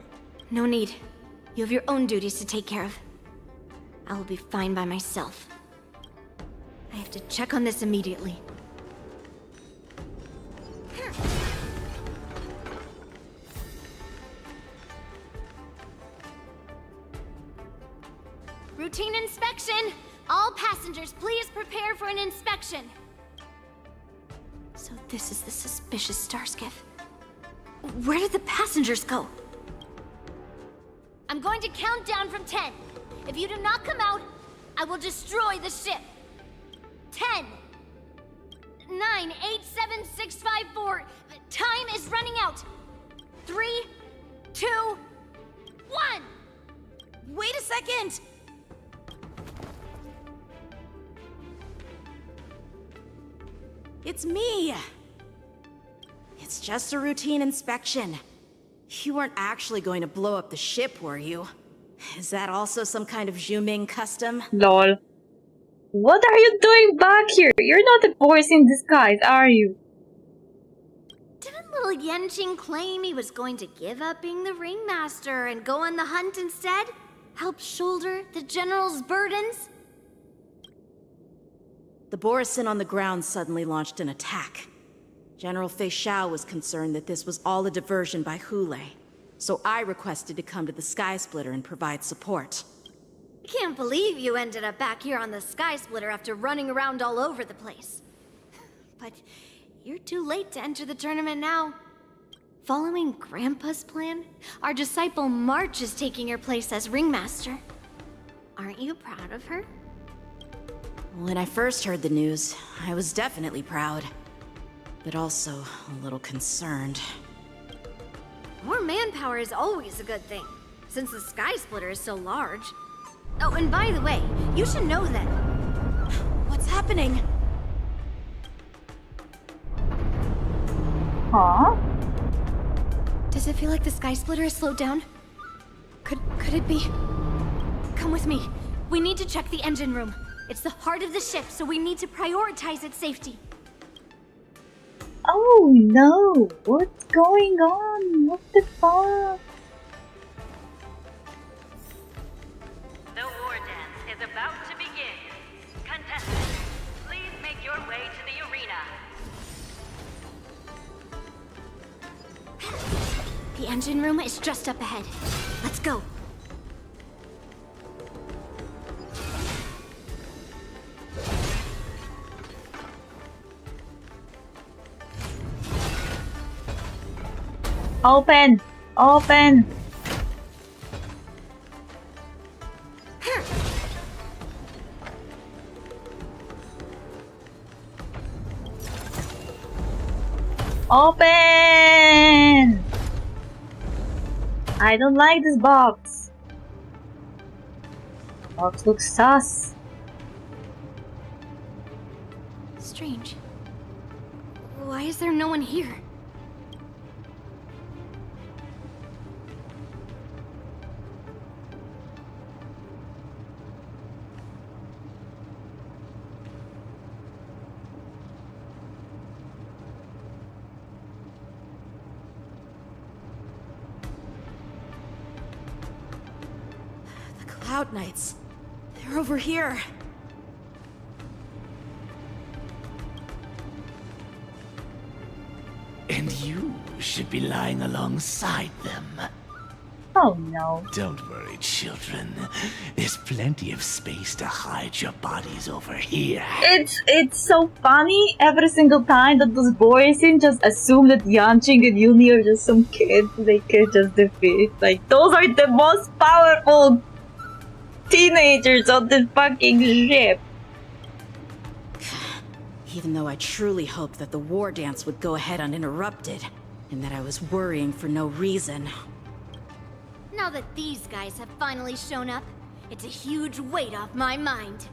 No need. You have your own duties to take care of. I will be fine by myself. I have to check on this immediately. Routine inspection! All passengers, please prepare for an inspection! So this is the suspicious Starskiff. Where did the passengers go? I'm going to count down from 10. If you do not come out, I will destroy the ship. 10, 987-654. Time is running out. 3, 2, 1. Wait a second! It's me! It's just a routine inspection. You weren't actually going to blow up the ship, were you? Is that also some kind of Zhuming custom? Lol. What are you doing back here? You're not a voice in disguise, are you? Didn't little Yanqing claim he was going to give up being the ringmaster and go on the hunt instead? Help shoulder the general's burdens? The Borisin on the ground suddenly launched an attack. General Fei Xiao was concerned that this was all a diversion by Hule, so I requested to come to the Sky Splitter and provide support. I can't believe you ended up back here on the Sky Splitter after running around all over the place. But you're too late to enter the tournament now. Following Grandpa's plan, our disciple March is taking your place as ringmaster. Aren't you proud of her? When I first heard the news, I was definitely proud, but also a little concerned. More manpower is always a good thing, since the Sky Splitter is so large. Oh, and by the way, you should know that... What's happening? Huh? Does it feel like the Sky Splitter has slowed down? Could it be? Come with me. We need to check the engine room. It's the heart of the ship, so we need to prioritize its safety. Oh no! What's going on? What the fuck? The war dance is about to begin. Contestants, please make your way to the arena. The engine room is just up ahead. Let's go. Open! Open! Open! I don't like this box. Box looks sus. Strange. Why is there no one here? Cloud Knights. They're over here. And you should be lying alongside them. Oh no. Don't worry, children. There's plenty of space to hide your bodies over here. It's so funny every single time that those boys just assume that Yanqing and Yuni are just some kids they could just defeat. Like, those are the most powerful teenagers on this fucking ship. Even though I truly hoped that the war dance would go ahead uninterrupted, and that I was worrying for no reason. Now that these guys have finally shown up, it's a huge weight off my mind.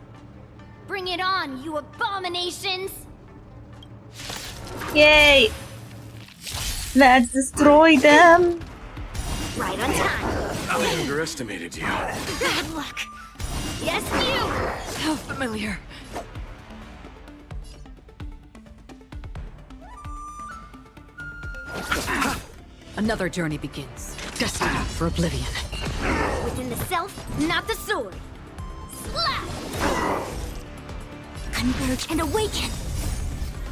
Bring it on, you abominations! Yay! Let's destroy them! Right on time. I underestimated you. Bad luck. Yes, you! How familiar. Another journey begins. Destined for oblivion. Within the self, not the sword. Slap! Converge and awaken.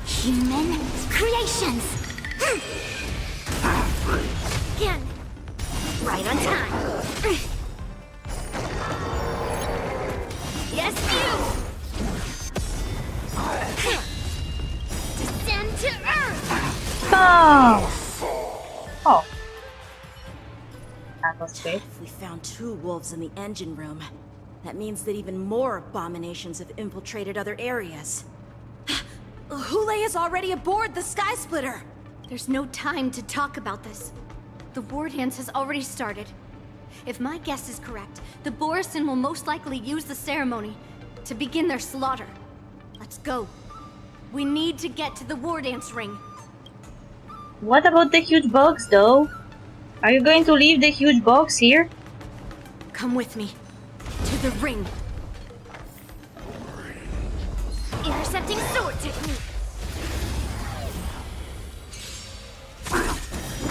Human creations. Again. Right on time. Yes, you! Descend to earth! Oh! Oh. That was good. If we found 2 wolves in the engine room, that means that even more abominations have infiltrated other areas. Hule is already aboard the Sky Splitter! There's no time to talk about this. The war dance has already started. If my guess is correct, the Borisin will most likely use the ceremony to begin their slaughter. Let's go. We need to get to the war dance ring. What about the huge box, though? Are you going to leave the huge box here? Come with me. To the ring. Intercepting sword technique.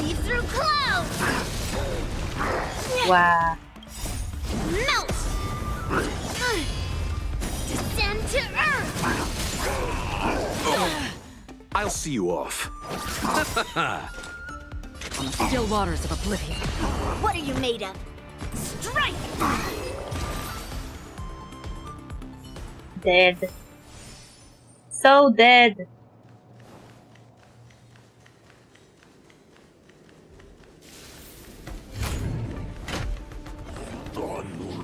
Lead through clouds. Wow. Melt! Descend to earth! I'll see you off. Still waters of oblivion. What are you made of? Strike! Dead. So dead.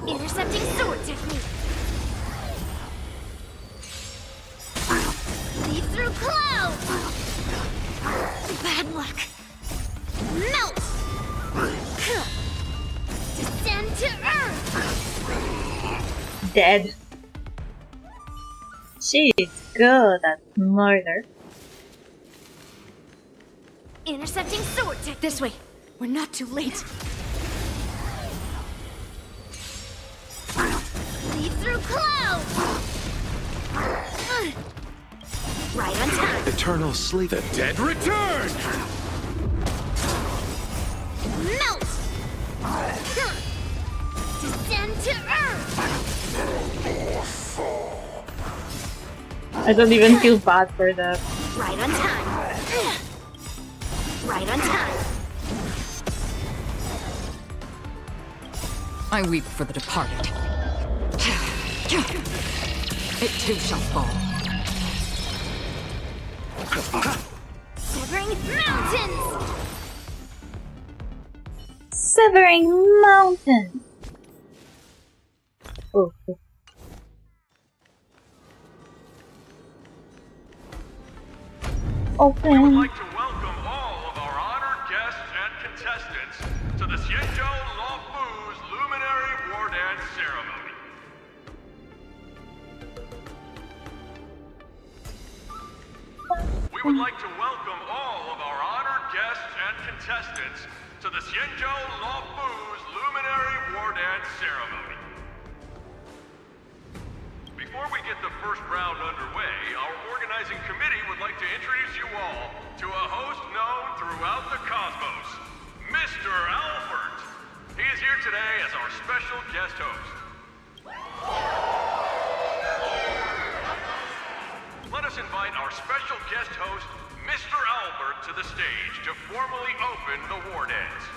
Intercepting sword technique. Lead through clouds. Bad luck. Melt. Descend to earth. Dead. She's good at murder. Intercepting sword technique. This way. We're not too late. Lead through clouds. Right on time. Eternal sleep. The dead return! Melt. Descend to earth. I don't even feel bad for them. Right on time. Right on time. I weep for the departed. It too shall fall. Severing mountains. Severing mountains. Oh. Open. We would like to welcome all of our honored guests and contestants to the Xianzhou Luofu's Luminary War Dance Ceremony. We would like to welcome all of our honored guests and contestants to the Xianzhou Luofu's Luminary War Dance Ceremony. Before we get the first round underway, our organizing committee would like to introduce you all to a host known throughout the cosmos, Mr. Albert. He is here today as our special guest host. Let us invite our special guest host, Mr. Albert, to the stage to formally open the war dance.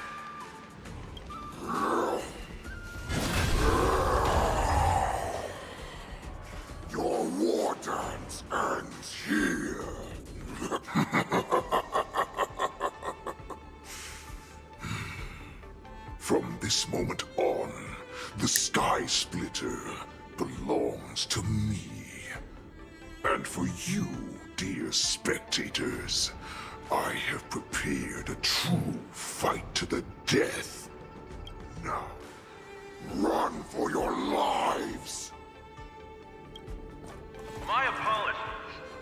Your war dance ends here. From this moment on, the Sky Splitter belongs to me. And for you, dear spectators, I have prepared a true fight to the death. Now, run for your lives! My apologies.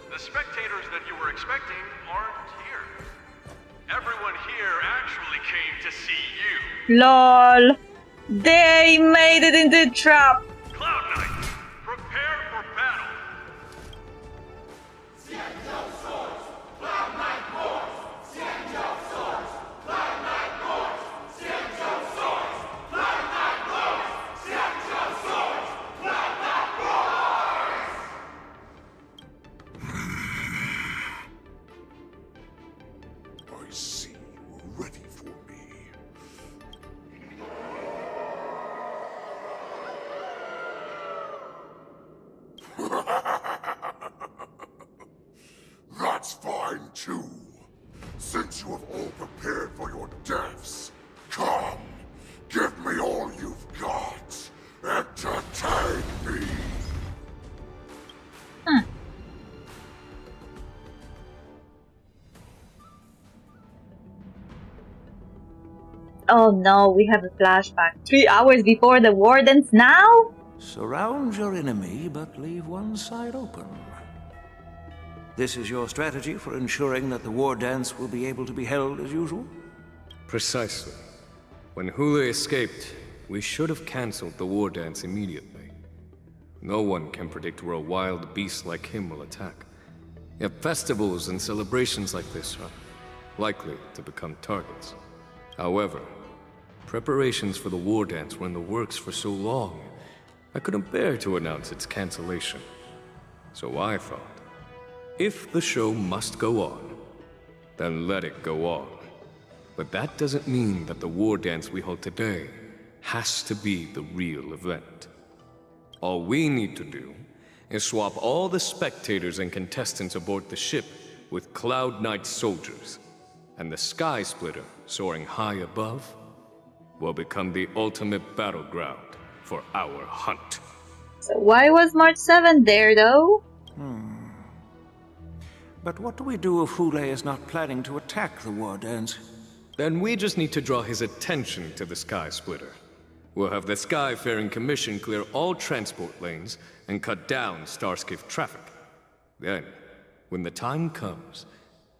The spectators that you were expecting aren't here. Everyone here actually came to see you. LOL. They made it into the trap. Cloud Knight, prepare for battle. I see you're ready for me. That's fine too. Since you have all prepared for your deaths, come, give me all you've got. Entertain me. Oh no, we have a flashback. 3 hours before the Wardens now? Surround your enemy, but leave one side open. This is your strategy for ensuring that the war dance will be able to be held as usual? Precisely. When Hule escaped, we should have cancelled the war dance immediately. No one can predict where a wild beast like him will attack. Yet festivals and celebrations like this are likely to become targets. However, preparations for the war dance were in the works for so long, I couldn't bear to announce its cancellation. So I thought, if the show must go on, then let it go on. But that doesn't mean that the war dance we hold today has to be the real event. All we need to do is swap all the spectators and contestants aboard the ship with Cloud Knight soldiers, and the Sky Splitter, soaring high above, will become the ultimate battleground for our hunt. So why was March 7th there, though? But what do we do if Hule is not planning to attack the war dance? Then we just need to draw his attention to the Sky Splitter. We'll have the Skyfaring Commission clear all transport lanes and cut down Starskiff traffic. Then, when the time comes,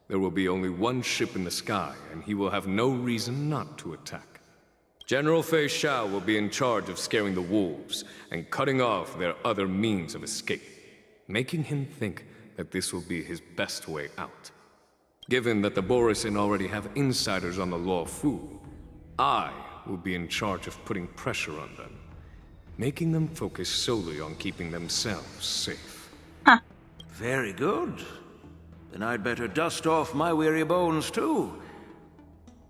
there will be only one ship in the sky, and he will have no reason not to attack. General Fei Xiao will be in charge of scaring the wolves and cutting off their other means of escape, making him think that this will be his best way out. Given that the Borisin already have insiders on the Law Fu, I will be in charge of putting pressure on them, making them focus solely on keeping themselves safe. Very good. Then I'd better dust off my weary bones too.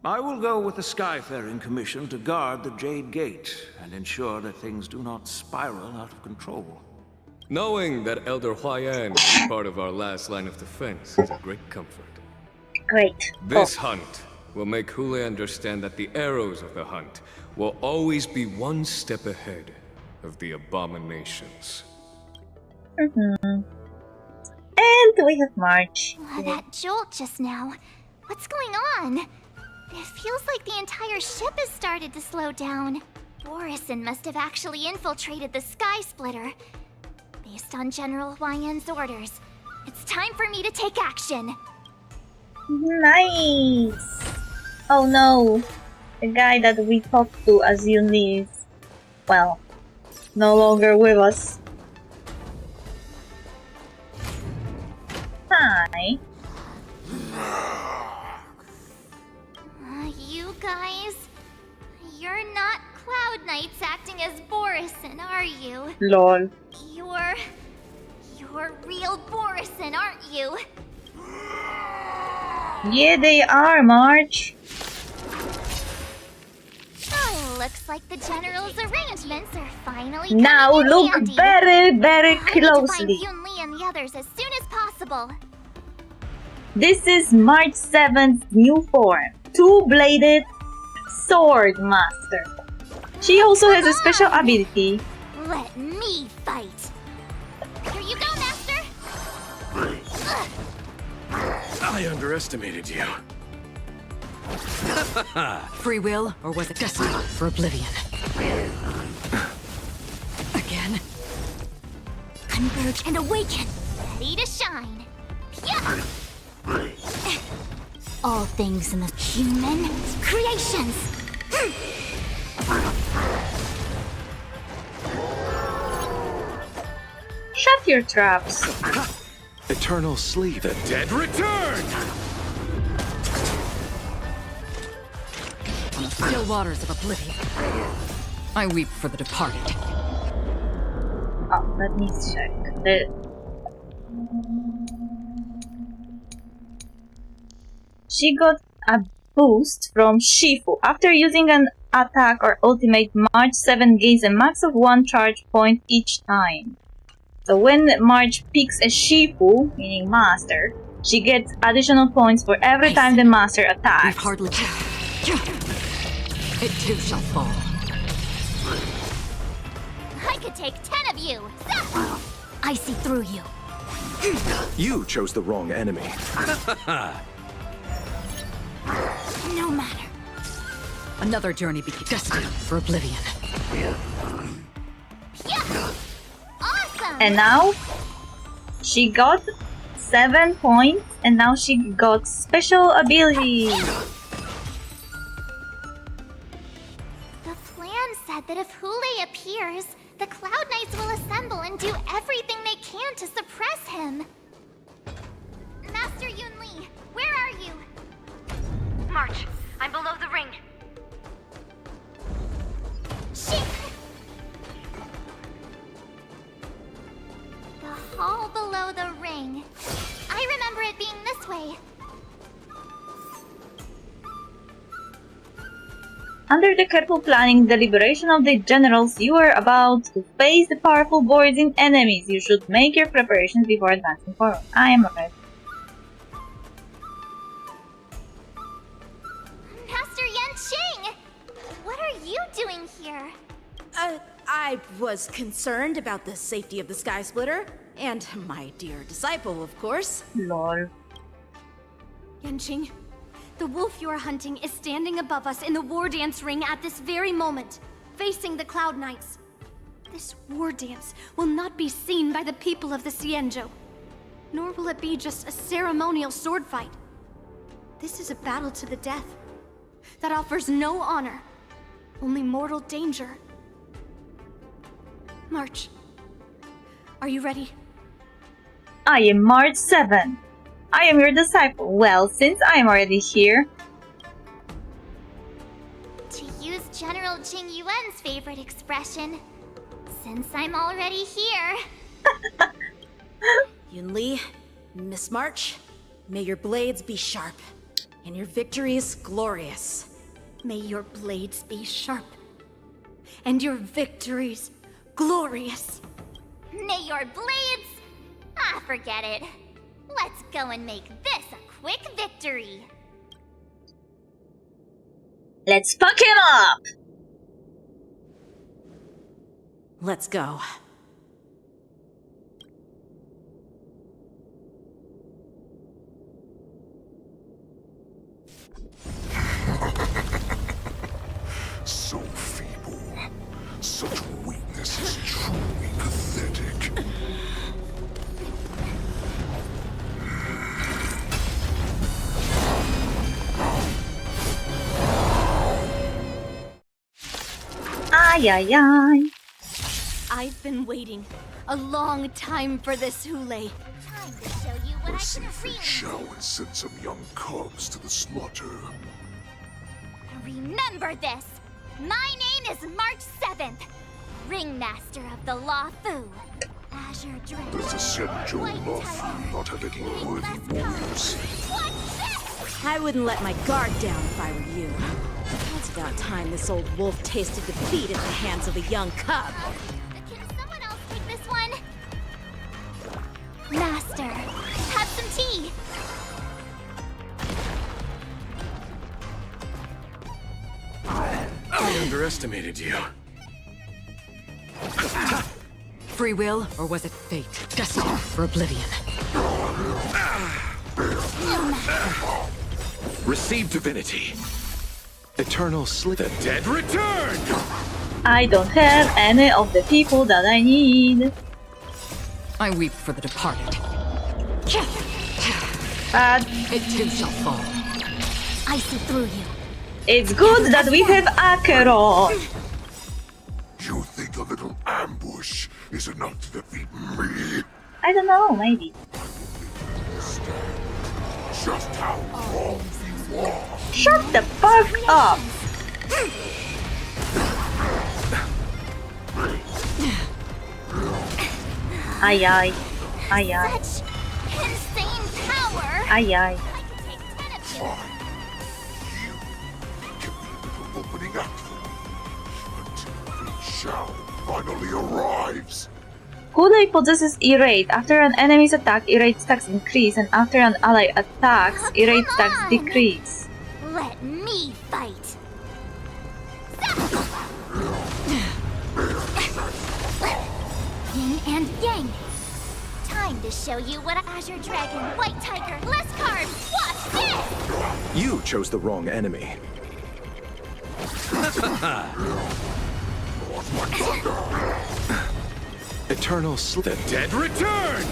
I will go with the Skyfaring Commission to guard the Jade Gate and ensure that things do not spiral out of control. Knowing that Elder Huayan is part of our last line of defense is a great comfort. Great. This hunt will make Hule understand that the arrows of the hunt will always be one step ahead of the abominations. And we have March. That jolt just now. What's going on? It feels like the entire ship has started to slow down. Borisin must have actually infiltrated the Sky Splitter. Based on General Huayan's orders, it's time for me to take action. Nice! Oh no, the guy that we talked to as Eunice, well, no longer with us. Hi. You guys, you're not Cloud Knights acting as Borisin, are you? Lol. You're real Borisin, aren't you? Yeah, they are, March. Oh, looks like the General's arrangements are finally coming now in look handy. very, very I need to find closely. Yun Li and the others as soon as possible. This is March 7th's new form, Two-Bladed Sword Master. She also has a special ability. Let me fight. Here you go, Master. I underestimated you. Free will, or was it destiny for oblivion? Again? Converge and awaken. Ready to shine. Yeah. All things in the human creations. Shut your traps. Eternal sleep. The dead return! On the still waters of oblivion, I weep for the departed. Oh, let me check. She got a boost from Shifu. After using an attack or ultimate, March 7 gains a max of 1 charge point each time. So when March picks a Shifu, meaning Master, she gets additional points for every time the Master attacks. We've hardly... It too shall fall. I could take 10 of you. I see through you. You chose the wrong enemy. No matter. Another journey begins. Destined for oblivion. Awesome! And now she got 7 points, and now she got special ability. The plan said that if Hule appears, the Cloud Knights will assemble and do everything they can to suppress him. Master Yunli, where are you? March, I'm below the ring. Shit! The hall below the ring. I remember it being this way. Under the careful planning and deliberation of the generals, you are about to face the powerful Borising enemies. You should make your preparations before advancing forward. I am ready. Master Yanqing! What are you doing here? I was concerned about the safety of the Sky Splitter, and my dear disciple, of course. Lol. Yanqing, the wolf you are hunting is standing above us in the war dance ring at this very moment, facing the Cloud Knights. This war dance will not be seen by the people of the Xianzhou, nor will it be just a ceremonial sword fight. This is a battle to the death that offers no honor, only mortal danger. March, are you ready? I am March 7. I am your disciple. Well, since I am already here... To use General Jing Yuan's favorite expression, since I'm already here... Yunli, Miss March, may your blades be sharp, and your victories glorious. May your blades be sharp, and your victories glorious. May your blades... Ah, forget it. Let's go and make this a quick victory. Let's fuck him up! Let's go. So feeble. Such weakness is truly pathetic. Ay, ay, ay. I've been waiting a long time for this, Hule. Time to show you what I can Perceive really... Shao and send some young cubs to the slaughter. Remember this! My name is March 7th, Ringmaster of the Law Fu. Azure Dragon. Does the Xianzhou Law Fu not have any worthy warriors? I wouldn't let my guard down if I were you. It's about time this old wolf tasted defeat at the hands of a young cub. Can someone else take this one? Master, have some tea. I underestimated you. Free will, or was it fate? Destined for oblivion. Receive divinity. Eternal sleep. The dead return! I don't have any of the people that I need. I weep for the departed. But it too shall fall. I see through you. It's good that we have Acheron. You think a little ambush is enough to defeat me? I don't know, maybe. Just how wrong you are. Shut the fuck up! Ay ay. Ay ay. Such insane power! Ay ay. I could take 10 of you. Give me a little opening act until Shao finally arrives. Hule possesses Irate. After an enemy's attack, Irate stacks increase, and after an ally attacks, Irate stacks decrease. Let me fight. Yin and Yang. Time to show you what Azure Dragon, White Tiger, less cards. Watch this! You chose the wrong enemy. Eternal sleep. The dead return!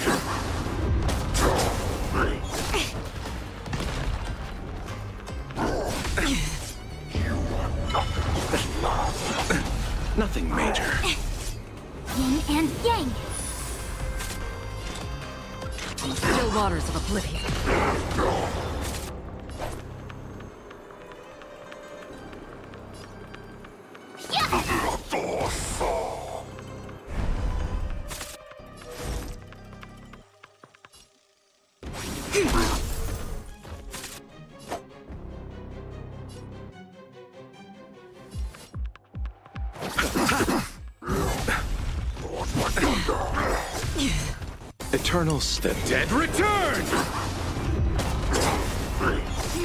Nothing major. Yin and yang. On the still waters of oblivion. Eternal sleep. The dead return!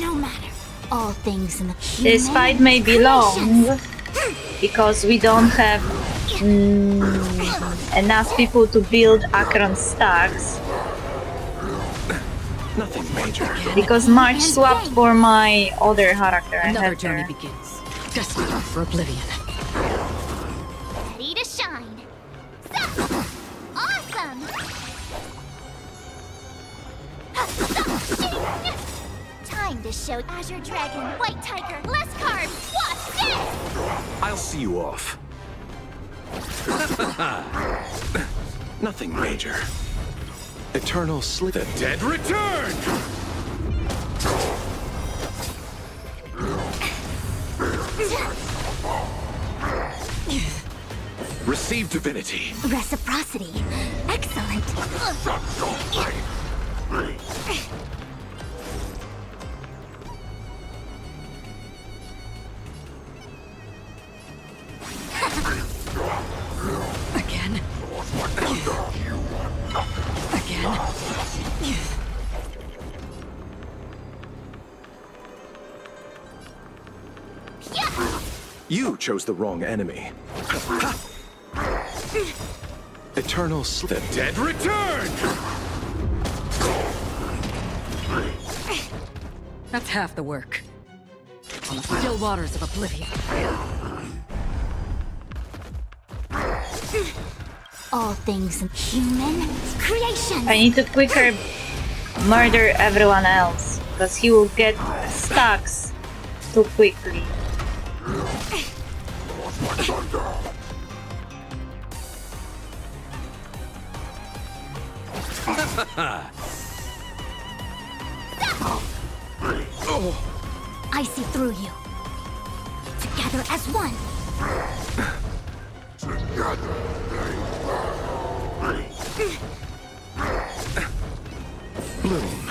No matter. All things in the This fight may be long because we don't have enough people to build Akron stacks. Nothing major. Because March swapped for my other character. I Another had journey her. begins. Destined for oblivion. Ready to shine. Awesome! Time to show Azure Dragon, White Tiger, less carbs. What's this? I'll see you off. Nothing major. Eternal sleep. The dead return! Receive divinity. Reciprocity. Excellent. Again. Again. You chose the wrong enemy. Eternal sleep. The dead return! That's half the work. On the still waters of oblivion. All things human creation. I need to quicker murder everyone else because he will get stacks too quickly. I see through you. Together as one. Bloom.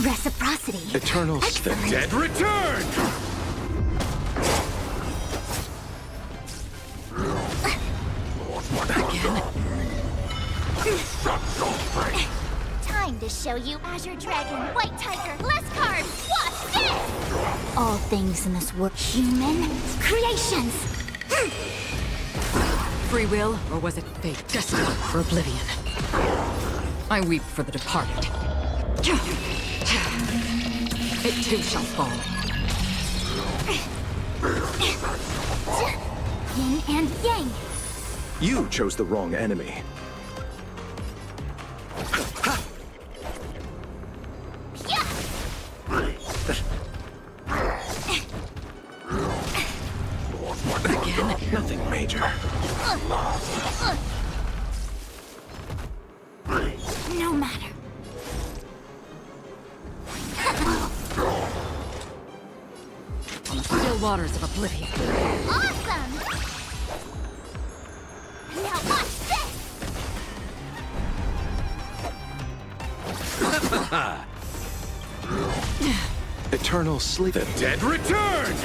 Reciprocity. Eternal sleep. The dead return! Time to show you Azure Dragon, White Tiger, less carbs. What's this? All things in this world human creations. Free will, or was it fate? Destined for oblivion. I weep for the departed. It too shall fall. Yin and yang. You chose the wrong enemy. Again. Nothing major. No matter. On the still waters of oblivion. Awesome! Now watch this! Eternal sleep. The dead return!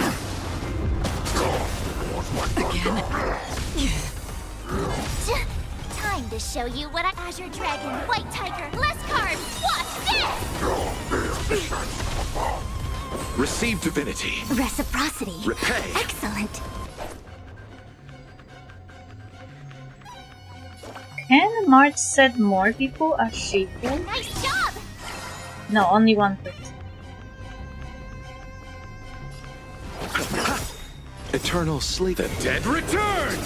Time to show you what Azure Dragon, White Tiger, less carbs. What's this? Receive divinity. Reciprocity. Repay. Excellent. Can March set more people as she did? Nice job! No, only one person. Eternal sleep. The dead return!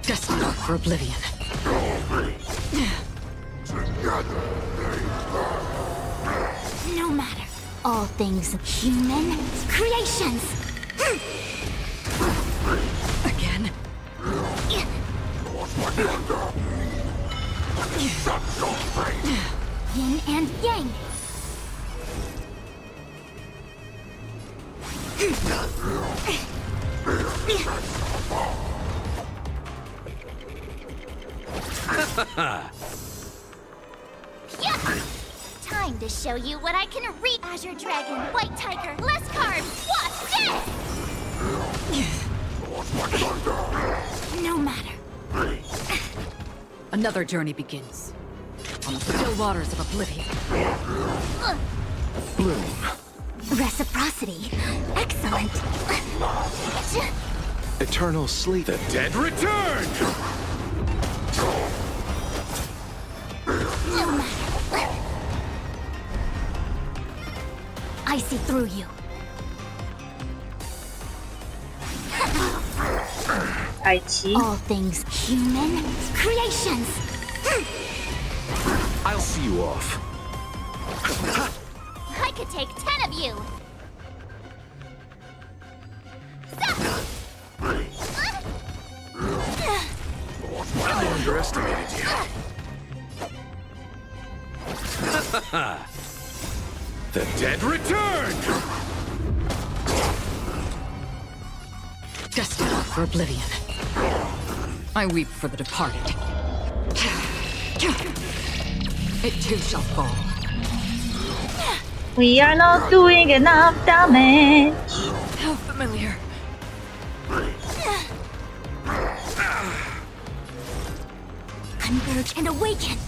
Destined for oblivion. No matter. All things human creations. Again? Yin and yang. Time to show you what I can read. Azure Dragon, White Tiger, less carbs. What's this? No matter. Another journey begins. On the still waters of oblivion. Bloom. Reciprocity. Excellent. Eternal sleep. The dead return! No matter. I see through you. All things human creations. I'll see you off. I could take 10 of you. I underestimated you. The dead return! Destined for oblivion. I weep for the departed. It too shall fall. We are not doing enough damage. How familiar. Converge and awaken.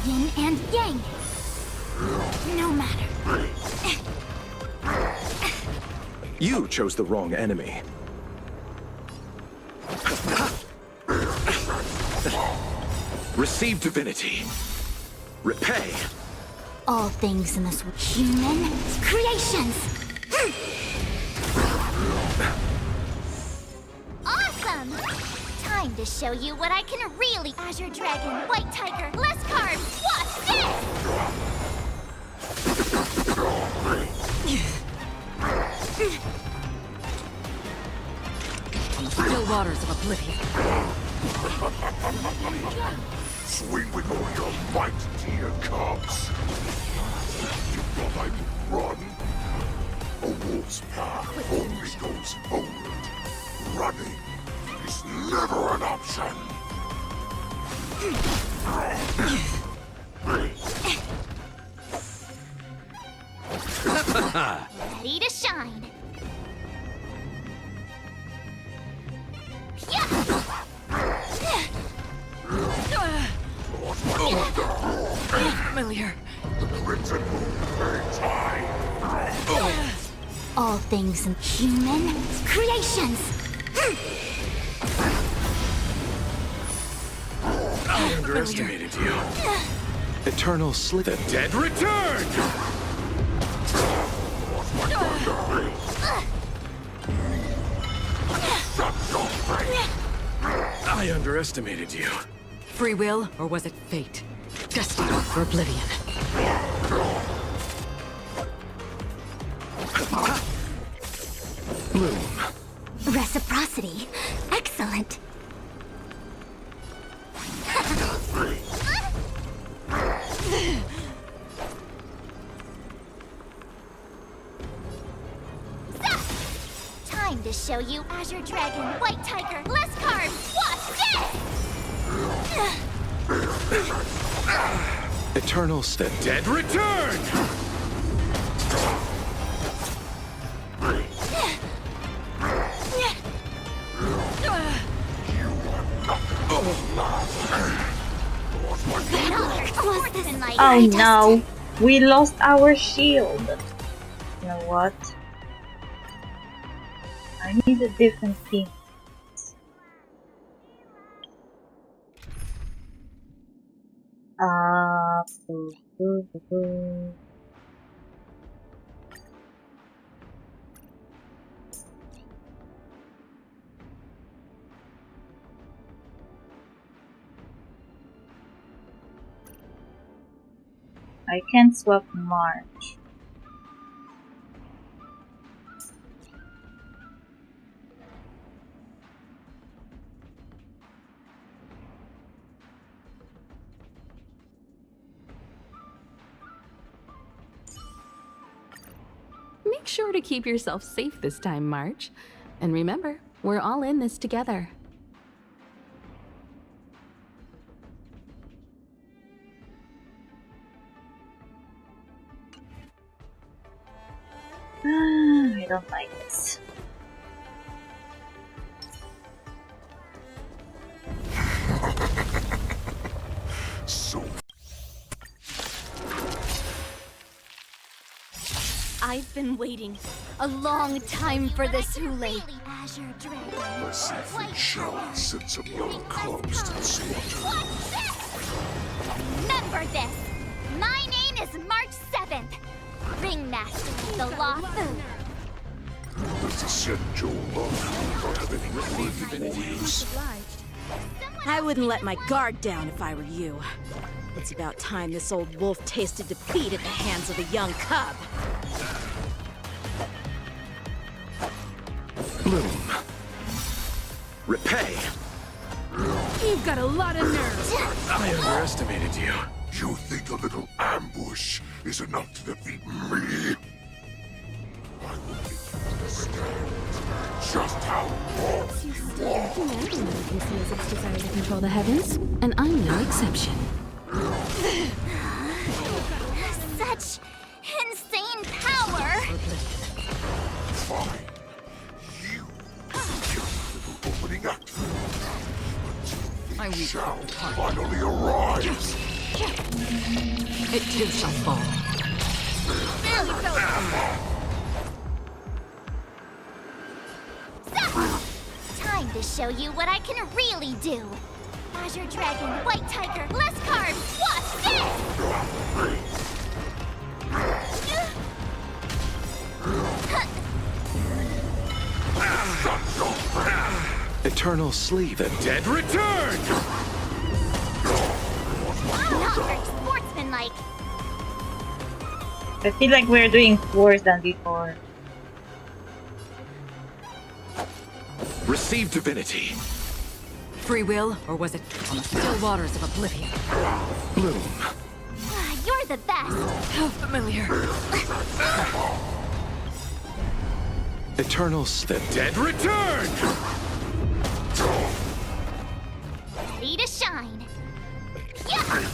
Yin and yang. No matter. You chose the wrong enemy. Receive divinity. Repay. All things in this world. Human creations. Awesome! Time to show you what I can really. Azure Dragon, White Tiger, less carbs. What's this? On the still waters of oblivion. Swing with all your might, dear cubs. You thought I would run? A wolf's path only goes forward. Running is never an option. Ready to shine. Familiar. All things in human creations. I underestimated you. Eternal sleep. The dead return! I underestimated you. Free will, or was it fate? Destined for oblivion. Bloom. Reciprocity. Excellent. Time to show you Azure Dragon, White Tiger, less carbs. What's this? Eternal The dead return! Oh no, we lost our shield. You know what? I need a different thing. I can't swap March. Make sure to keep yourself safe this time, March. And remember, we're all in this together. I don't like this. So I've been waiting a long time for this Hule. Azure Dragon. let's see if we shall send some young cubs to the slaughter. Remember this. My name is March 7th. Ringmaster of the Law Fu. Does the Sen Joe Lafu not have any good warriors? I wouldn't let my guard down if I were you. It's about time this old wolf tasted defeat at the hands of a young cub. Bloom. Repay. You've got a lot of nerve. I underestimated you. You think a little ambush is enough to defeat me? I will make you understand just how wrong you are. Humanity never conceals its desire to control the heavens, and I'm no exception. Such insane power. Fine. You just a little opening act. I weep Shall finally arise. It too shall fall. Time to show you what I can really do. Azure Dragon, White Tiger, less carbs. Watch this! Eternal sleep. The dead return! Not very sportsmanlike. I feel like we're doing worse than before. Receive divinity. Free will, or was it on the still waters of oblivion? Bloom. You're the best. How familiar. Eternal the dead return! Ready to shine. Yeah.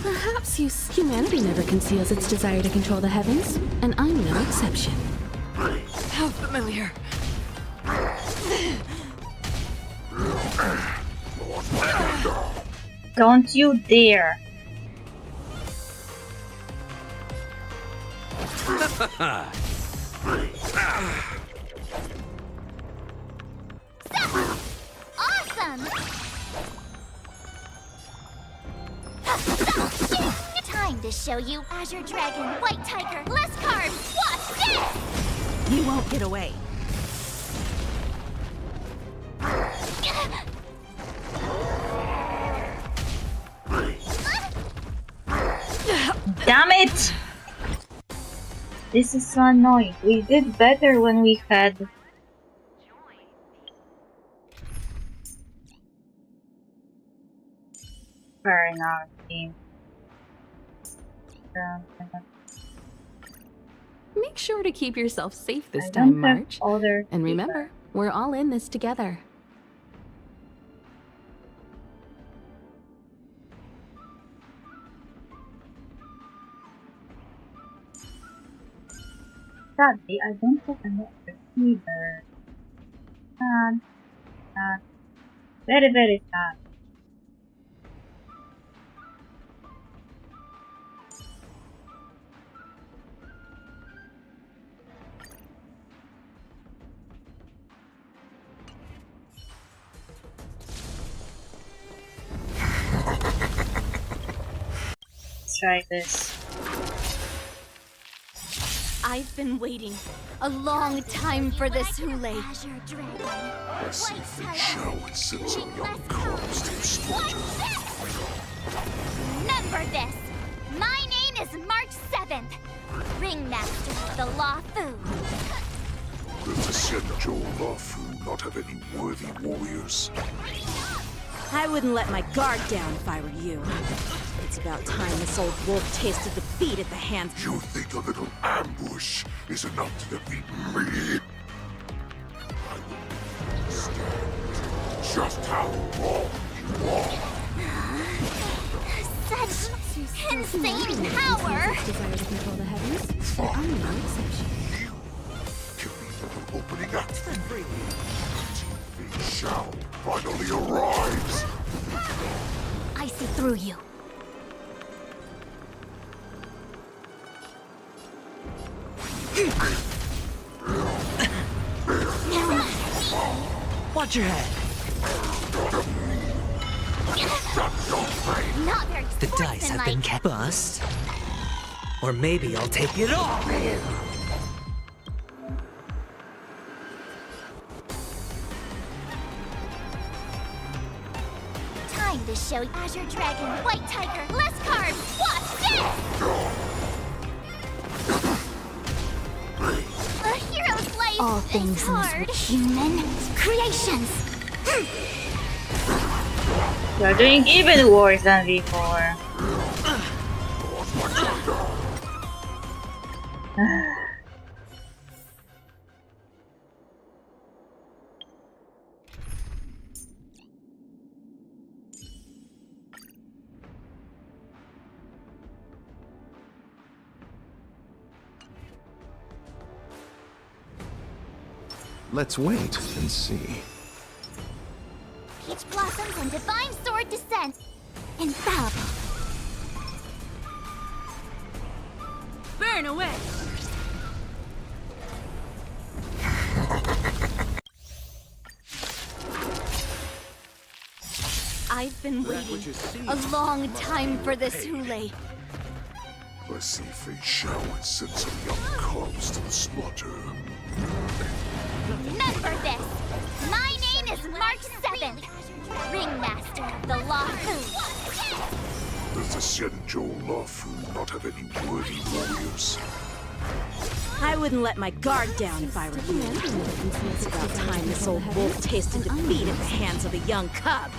Perhaps humanity never conceals its desire to control the heavens, and I'm no exception. How familiar. Don't you dare. Awesome. Time to show you Azure Dragon, White Tiger, less carbs. Watch this! You won't get away. Damn it! This is so annoying. We did better when we had... her in our team. Make sure to keep yourself safe this I time, don't have March. other And remember, we're all in this together. Sadly, I don't have another either. Sad. Sad. Very, very sad. try this. I've been waiting a long time for this, Hule. I see Fei Shao and send some young cubs to the slaughter. Remember this! My name is March 7th, Ringmaster of the Law Fu. Does the Senjo Lafu not have any worthy warriors? I wouldn't let my guard down if I were you. It's about time this old wolf tasted defeat at the hands. You think a little ambush is enough to defeat me? I will understand just how wrong you are. Such insane power! Desire to control the heavens? Fine. I'm no exception. You give me a little opening act then. Fei Shao finally arrives. I see through you. Watch your head. Not very The dice have been kept. Bust. Or maybe I'll take it all. Time to show Azure Dragon, White Tiger, less cards. Watch this! A hero's life All things is in hard. this human creations. We're doing even worse than before. Let's wait and see. Peach Blossoms and Divine Sword Descent. Infallible. Burn away! I've been waiting a long time for this, Hule. I see Fei Shao and send some young cubs to the slaughter. Remember this! My name is March 7th, Ringmaster of the Law Fu. Does the Senjo Lafu not have any worthy warriors? I wouldn't let my guard down if I were you. It's about time this old wolf tasted defeat at the hands of a young cub.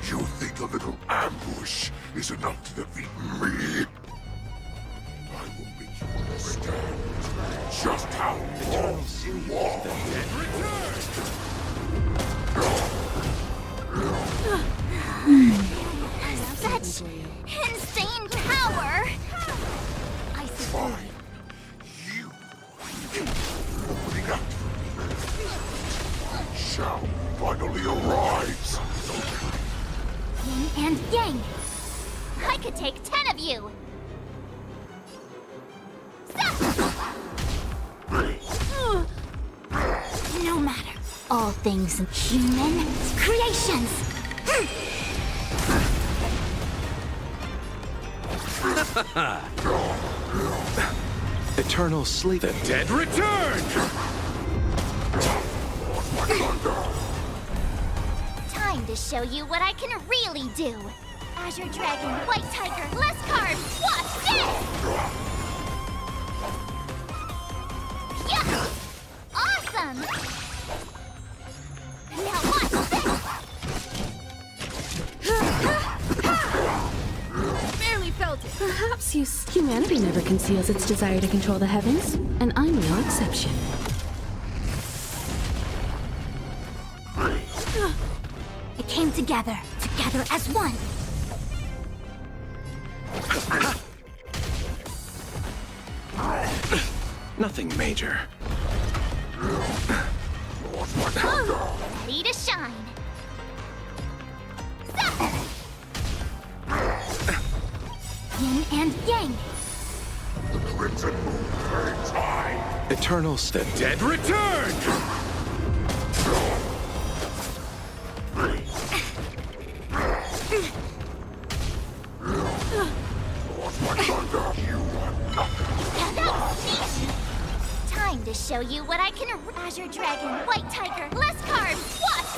You think a little ambush is enough to defeat me? I will make you understand just how wrong you are. Such insane power! I see. Fine. You opening up for me. Shao finally arrives. Yin and Yang. I could take 10 of you. No matter. All things human creations. Eternal sleep. The dead return! Time to show you what I can really do. Azure Dragon, White Tiger, less cards. Watch this! Yeah! Awesome! Now watch this! Barely felt it. Perhaps humanity never conceals its desire to control the heavens, and I'm no exception. It came together as one. Nothing major. Ready to shine. Yin and Yang. The Crimson Moon burns high. Eternal. The dead return! Time to show you what I can. Azure Dragon, White Tiger, less carbs. Watch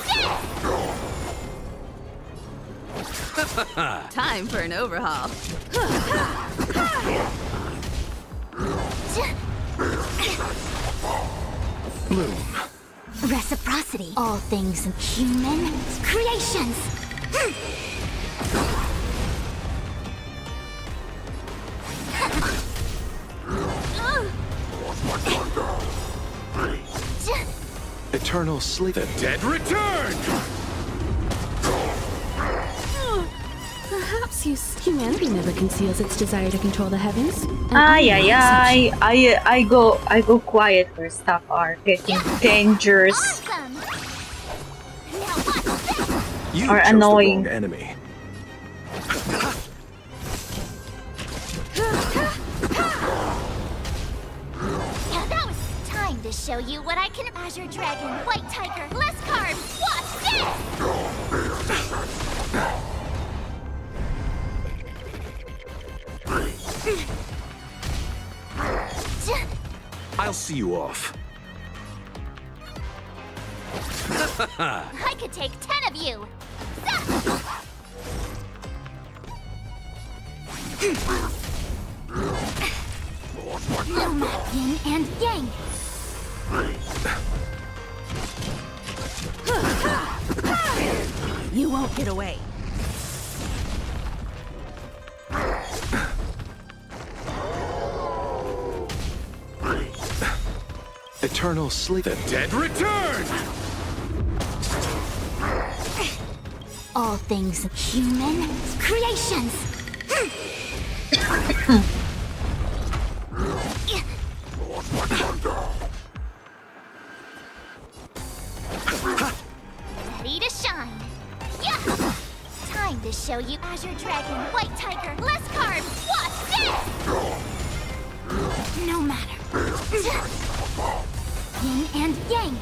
this! Time for an overhaul. Bloom. Reciprocity. All things human creations. Eternal sleep. The dead return! Perhaps humanity never conceals its desire to control the heavens. And I go quiet where stuff are getting dangerous You or chose annoying. the wrong enemy. Now that was time to show you what I can. Azure Dragon, White Tiger, less carbs. Watch this! I'll see you off. I could take 10 of you. Yin and Yang. You won't get away. Eternal sleep. The dead return! All things human creations. Ready to shine. Yeah. Time to show you Azure Dragon, White Tiger, less carbs. Watch this! No matter. Yin and Yang.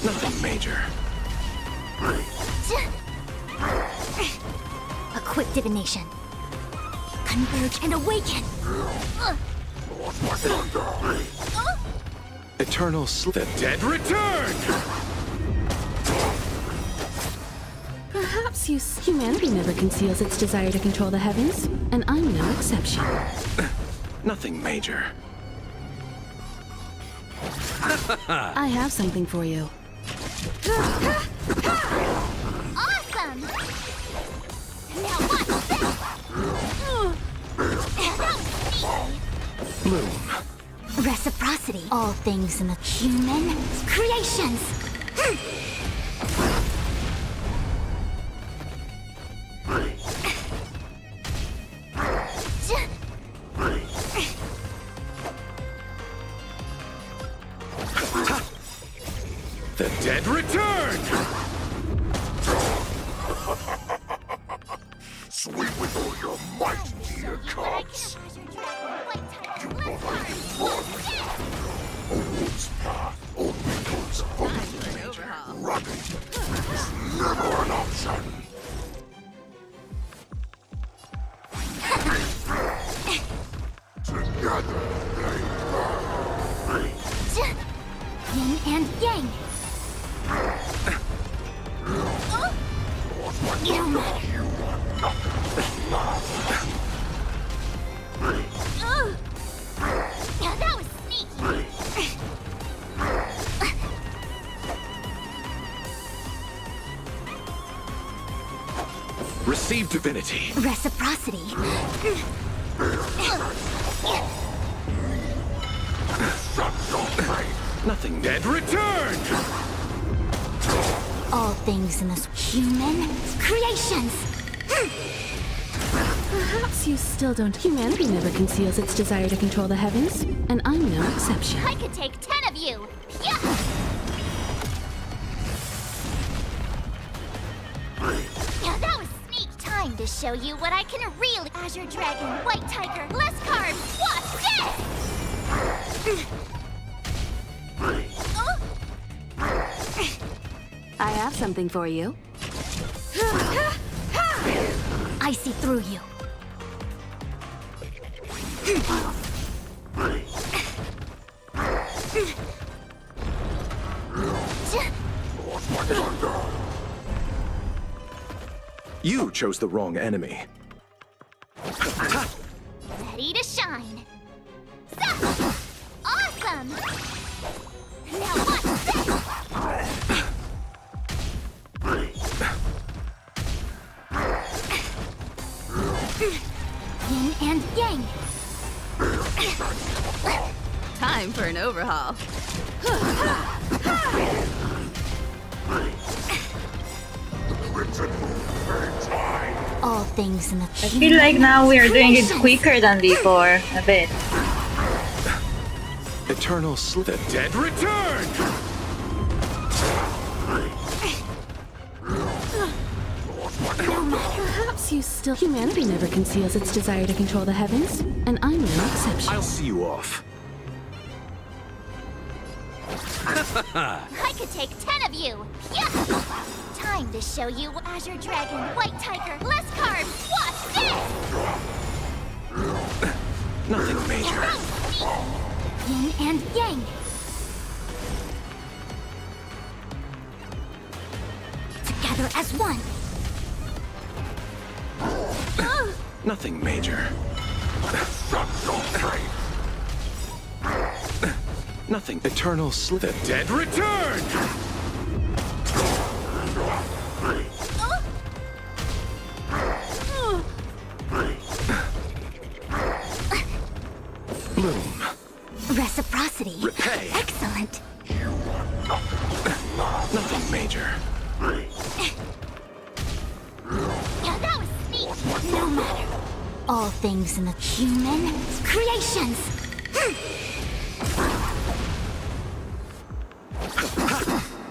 Nothing major. A quick divination. Converge and awaken. Eternal sleep. The dead return! Perhaps humanity never conceals its desire to control the heavens, and I'm no exception. Nothing major. I have something for you. Awesome! Now watch this! That was sneaky. Bloom. Reciprocity. All things in the human creations. The dead return! Swing with all your might, dear cubs. You will run. A wolf's path only goes forward. Running is never an option. Together they burn. Yin and Yang. No matter. Now that was sneaky. Receive divinity. Reciprocity. Nothing dead return! All things in this human creations. Perhaps you still don't. Humanity never conceals its desire to control the heavens, and I'm no exception. I could take 10 of you. Yeah. Now that was sneak time to show you what I can really. Azure Dragon, White Tiger, less carbs. Watch this! I have something for you. I see through you. You chose the wrong enemy. Ready to shine. Awesome! Now watch this! Yin and yang. Time for an overhaul. All things in the I feel like now we are doing it quicker than before, a bit. Eternal Sleep. The dead return! Perhaps you still... Humanity never conceals its desire to control the heavens, and I'm no exception. I'll see you off. I could take 10 of you! Yeah! Time to show you Azure Dragon, White Tiger, less carbs! Watch this! Nothing major. Yin and yang. Together as one. Nothing major. Nothing. Eternal Sleep. The dead return! Bloom. Reciprocity. Repay. Excellent. Nothing major. Yeah, that was sneak. No matter. All things in the human creations.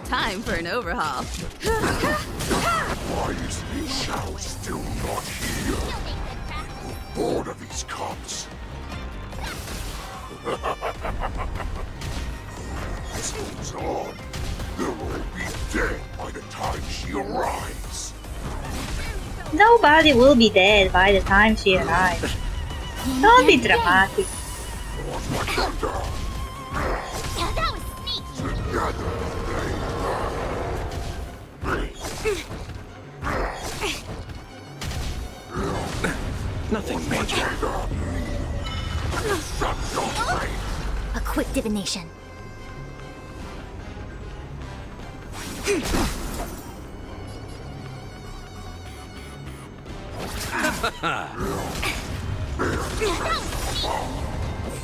Time for an overhaul. Why is these shouts still not here? Bored of these cops. This goes on. They'll all be dead by the time she arrives. Nobody will be dead by the time she arrives. Don't be dramatic. Yeah, that was sneaky. Together Nothing major. A quick divination.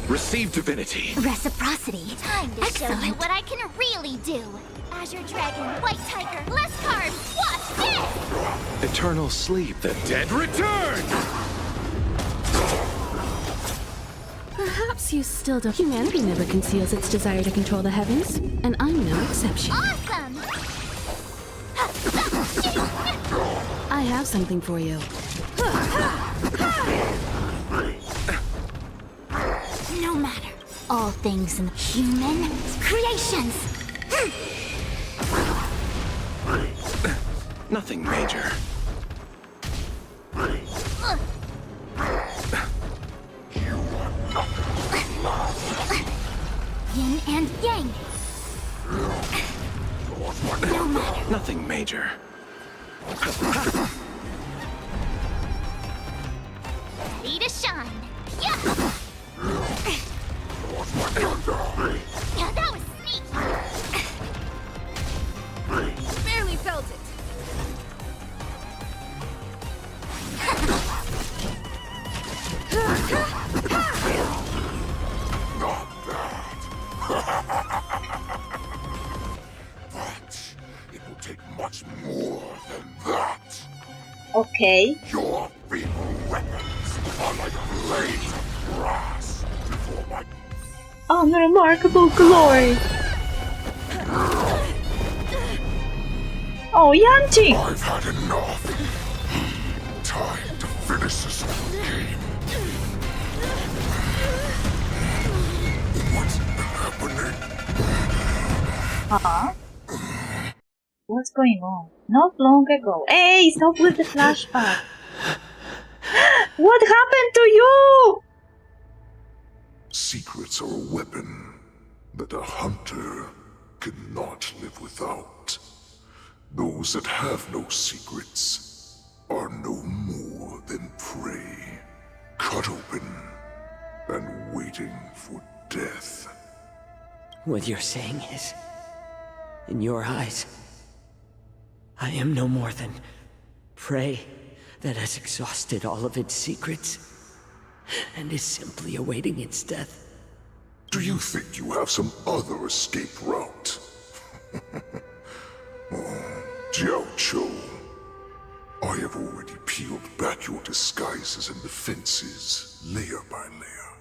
Receive divinity. Reciprocity. Time to show you what I can really do. Azure Dragon, White Tiger, less carbs. Watch this! Eternal Sleep. The dead return! Perhaps you still don't... Humanity never conceals its desire to control the heavens, and I'm no exception. Awesome! I have something for you. No matter. All things in the human creations. Nothing major. Yin and yang. No matter. Nothing major. Ready to shine. Yeah! Yeah, that was sneaky. Barely felt it. Not bad. But it will take much more than that. Okay. Your feeble weapons are like blades of grass before my Unremarkable glory. Oh, Yanqing! I've had enough. Time to finish this game. What's happening? Uh-huh. What's going on? Not long ago. Hey, stop with the flashback. What happened to you? Secrets are a weapon that a hunter cannot live without. Those that have no secrets are no more than prey, cut open and waiting for death. What you're saying is, in your eyes, I am no more than prey that has exhausted all of its secrets and is simply awaiting its death. Do you think you have some other escape route? Oh, Jiao Cho, I have already peeled back your disguises and defenses, layer by layer.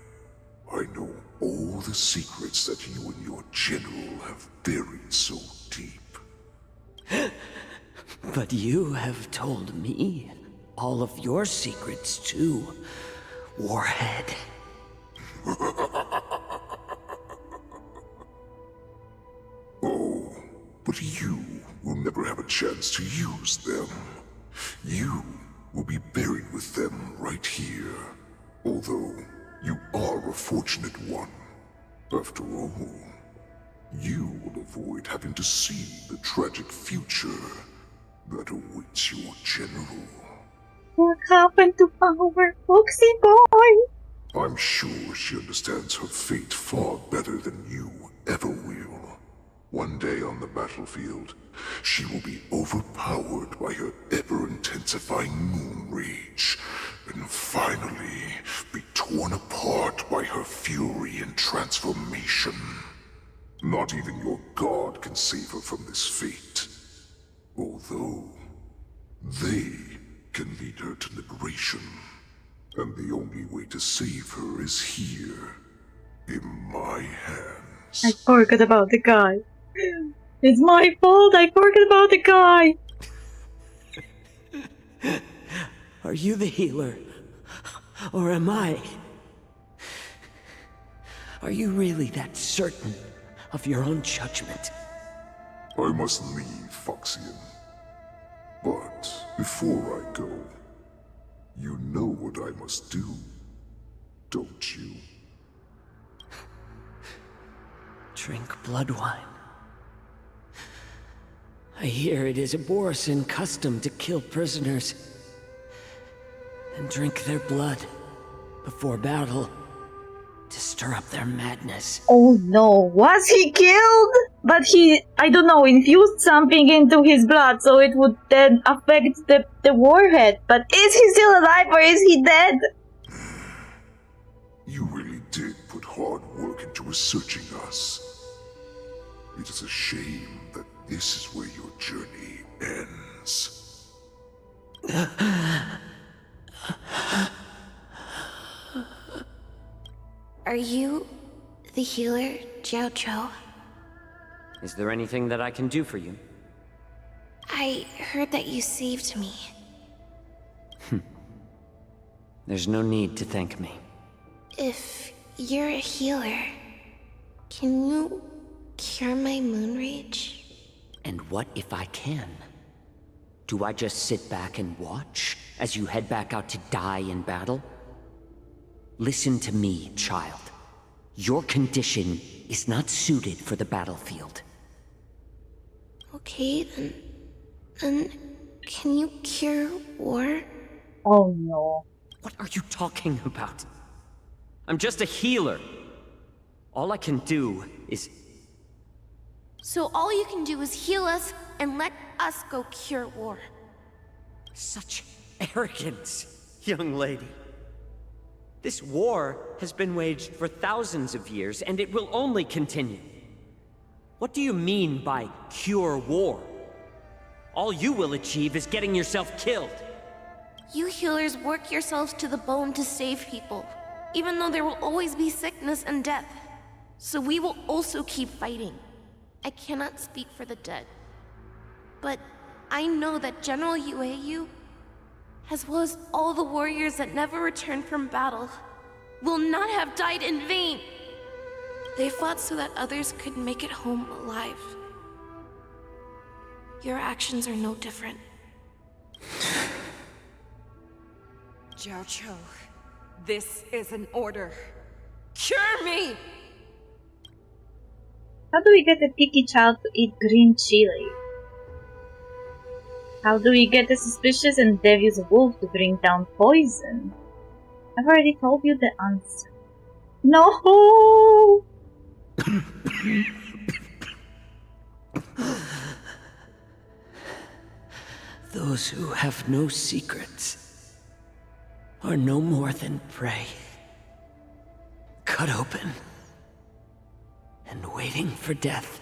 I know all the secrets that you and your general have buried so deep. But you have told me all of your secrets too, Warhead. Oh, but you will never have a chance to use them. You will be buried with them right here. Although, you are a fortunate one. After all, you will avoid having to see the tragic future that awaits your general. What happened to our Foxy boy? I'm sure she understands her fate far better than you ever will. One day on the battlefield, she will be overpowered by her ever-intensifying moon rage, and finally be torn apart by her fury and transformation. Not even your god can save her from this fate. Although, they can lead her to liberation. And the only way to save her is here, in my hands. I forgot about the guy. It's my fault, I forgot about the guy. Are you the healer? Or am I? Are you really that certain of your own judgment? I must leave, Foxian. But before I go, you know what I must do, don't you? Drink blood wine. I hear it is a Borisin custom to kill prisoners and drink their blood before battle to stir up their madness. Oh no, was he killed? But he, I don't know, infused something into his blood so it would then affect the warhead. But is he still alive or is he dead? You really did put hard work into researching us. It is a shame that this is where your journey ends. Are you the healer, Jiao Cho? Is there anything that I can do for you? I heard that you saved me. There's no need to thank me. If you're a healer, can you cure my moon rage? And what if I can? Do I just sit back and watch as you head back out to die in battle? Listen to me, child. Your condition is not suited for the battlefield. Okay, then can you cure war? Oh no. What are you talking about? I'm just a healer. All I can do is... So all you can do is heal us and let us go cure war. Such arrogance, young lady. This war has been waged for thousands of years, and it will only continue. What do you mean by cure war? All you will achieve is getting yourself killed. You healers work yourselves to the bone to save people, even though there will always be sickness and death. So we will also keep fighting. I cannot speak for the dead, but I know that General Yueyu, as well as all the warriors that never returned from battle, will not have died in vain. They fought so that others could make it home alive. Your actions are no different. Jiao, this is an order. Cure me! How do we get a picky child to eat green chili? How do we get a suspicious and devious wolf to bring down poison? I've already told you the answer. No! Those who have no secrets are no more than prey. Cut open and waiting for death.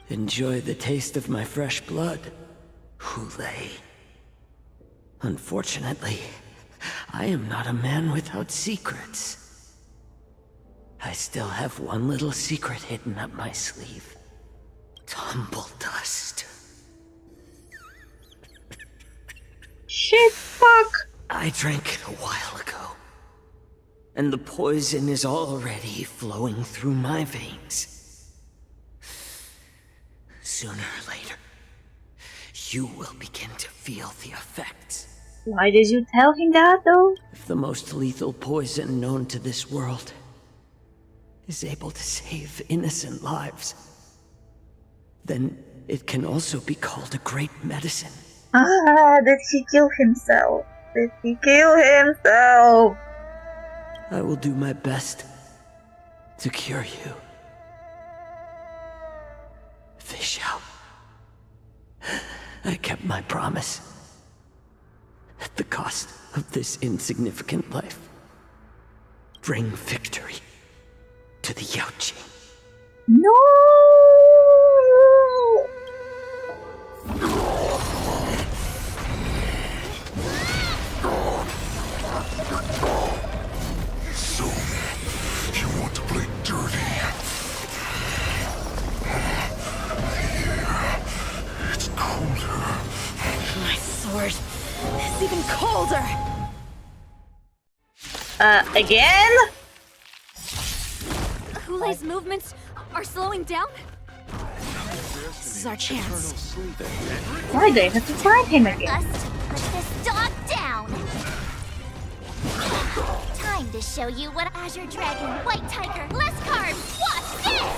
Enjoy the taste of my fresh blood, Hule. Unfortunately, I am not a man without secrets. I still have one little secret hidden up my sleeve. Tumble dust. Shit, fuck! I drank it a while ago, and the poison is already flowing through my veins. Sooner or later, you will begin to feel the effects. Why did you tell him that, though? If the most lethal poison known to this world is able to save innocent lives, then it can also be called a great medicine. Ah, did he kill himself? Did he kill himself? I will do my best to cure you. Fish out. I kept my promise. At the cost of this insignificant life. Bring victory to the Yaoqing. No! So, you want to play dirty? Here, it's colder. My sword is even colder! Again? Hule's movements are slowing down? This is our chance. Why do I have to find him again? Put this dog down! Time to show you what Azure Dragon, White Tiger, less carbs, watch this!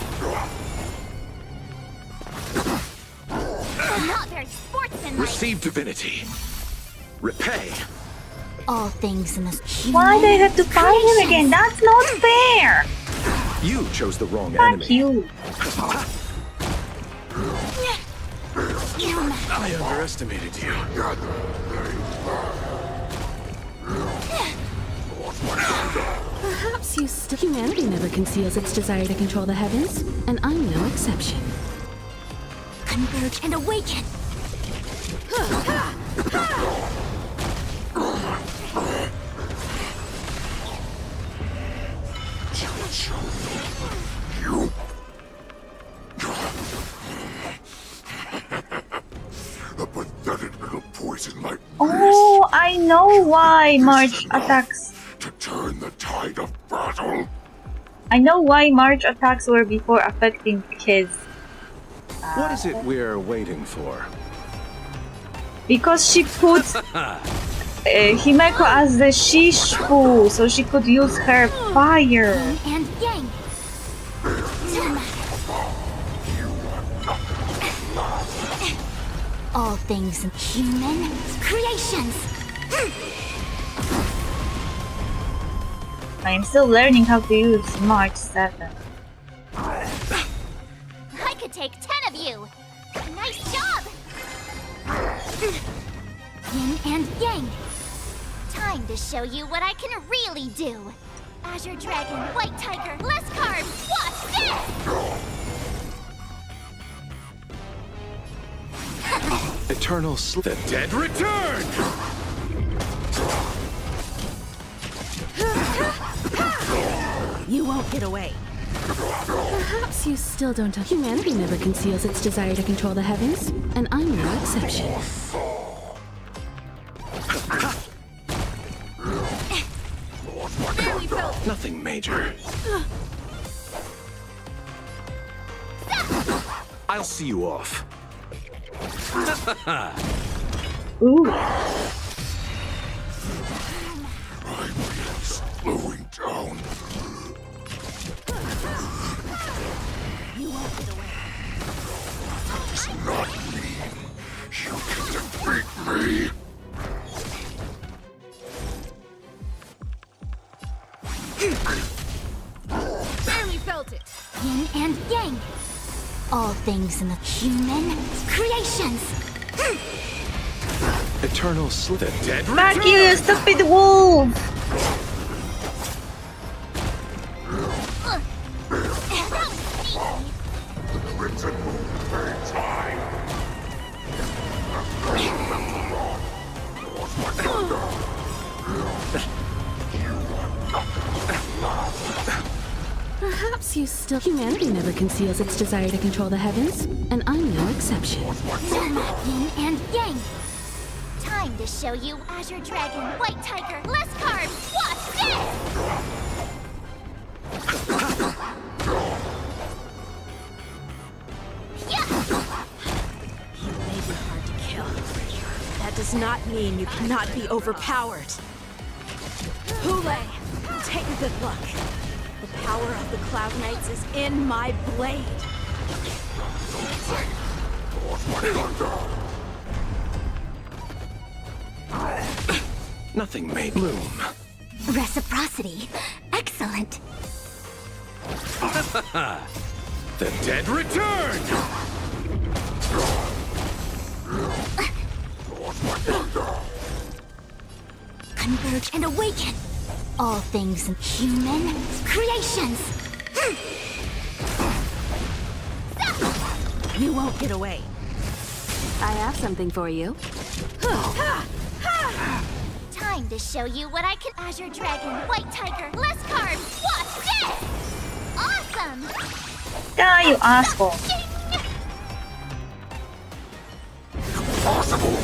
I'm not very sportsmanlike. Receive divinity. Repay. All things in this Why do I have to find him again? That's not fair! You chose the wrong Fuck enemy. you. I underestimated you. Perhaps you still... Humanity never conceals its desire to control the heavens, and I'm no exception. Converge and awaken! You. A pathetic little poison like Oh, I know why March attacks. to turn the tide of battle. I know why March attacks were before affecting his. What is it we're waiting for? Because she put Himeko as the Shishu, so she could use her fire. And yang! All things human creations! I am still learning how to use March 7. I could take 10 of you! Nice job! Yin and yang! Time to show you what I can really do! Azure Dragon, White Tiger, less carbs, watch this! Eternal sleep. The dead return! You won't get away. Perhaps you still don't... Humanity never conceals its desire to control the heavens, and I'm no exception. Nothing major. I'll see you off. Ooh. Slowing down. You won't get away. That does not mean you can defeat me. Barely felt it. Yin and yang. All things in the human creations. Eternal sleep. The dead Back you, stupid wolf! Perhaps you still... Humanity never conceals its desire to control the heavens, and I'm no exception. Yin and yang. Time to show you Azure Dragon, White Tiger, less carbs. What's this? You may be hard to kill. That does not mean you cannot be overpowered. Hule, take a good look. The power of the Cloud Knights is in my blade. Nothing may bloom. Reciprocity. Excellent. The dead return! Converge and awaken. All things in human creations. You won't get away. I have something for you. Time to show you what I can. Azure Dragon, White Tiger, less carbs. What's this? Awesome. Die, you asshole. Impossible.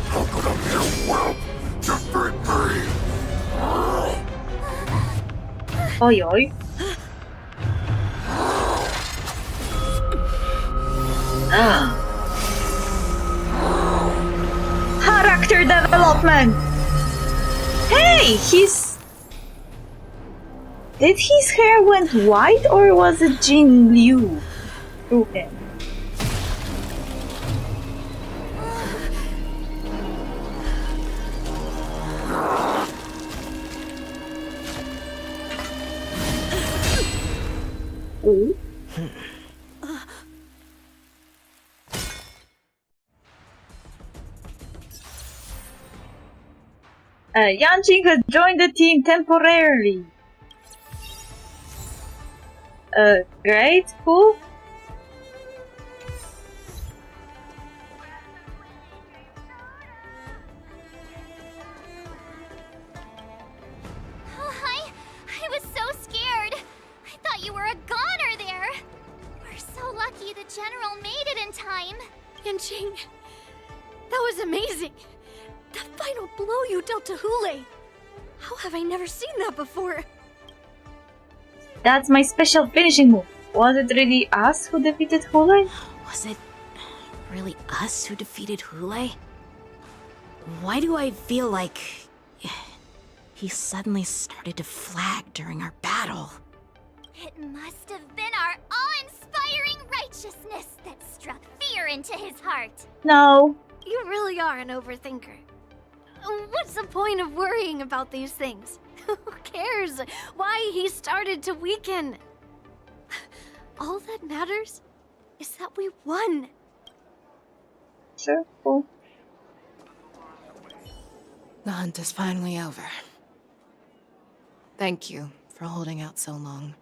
How could a mere whelp defeat me? Oi, oi. Character development! Hey, Did his hair went white or was it Jin Liu through him? Ooh. Yanqing has joined the team temporarily. Great, cool. Oh, I was so scared. I thought you were a goner there. We're so lucky the General made it in time. Yanqing, that was amazing. The final blow you dealt to Hule. How have I never seen that before? That's my special finishing move. Was it really us who defeated Hule? Was it really us who defeated Hule? Why do I feel like he suddenly started to flag during our battle? It must have been our awe-inspiring righteousness that struck fear into his heart. No. You really are an overthinker. What's the point of worrying about these things? Who cares why he started to weaken? All that matters is that we won. Sure, cool. The hunt is finally over. Thank you for holding out so long.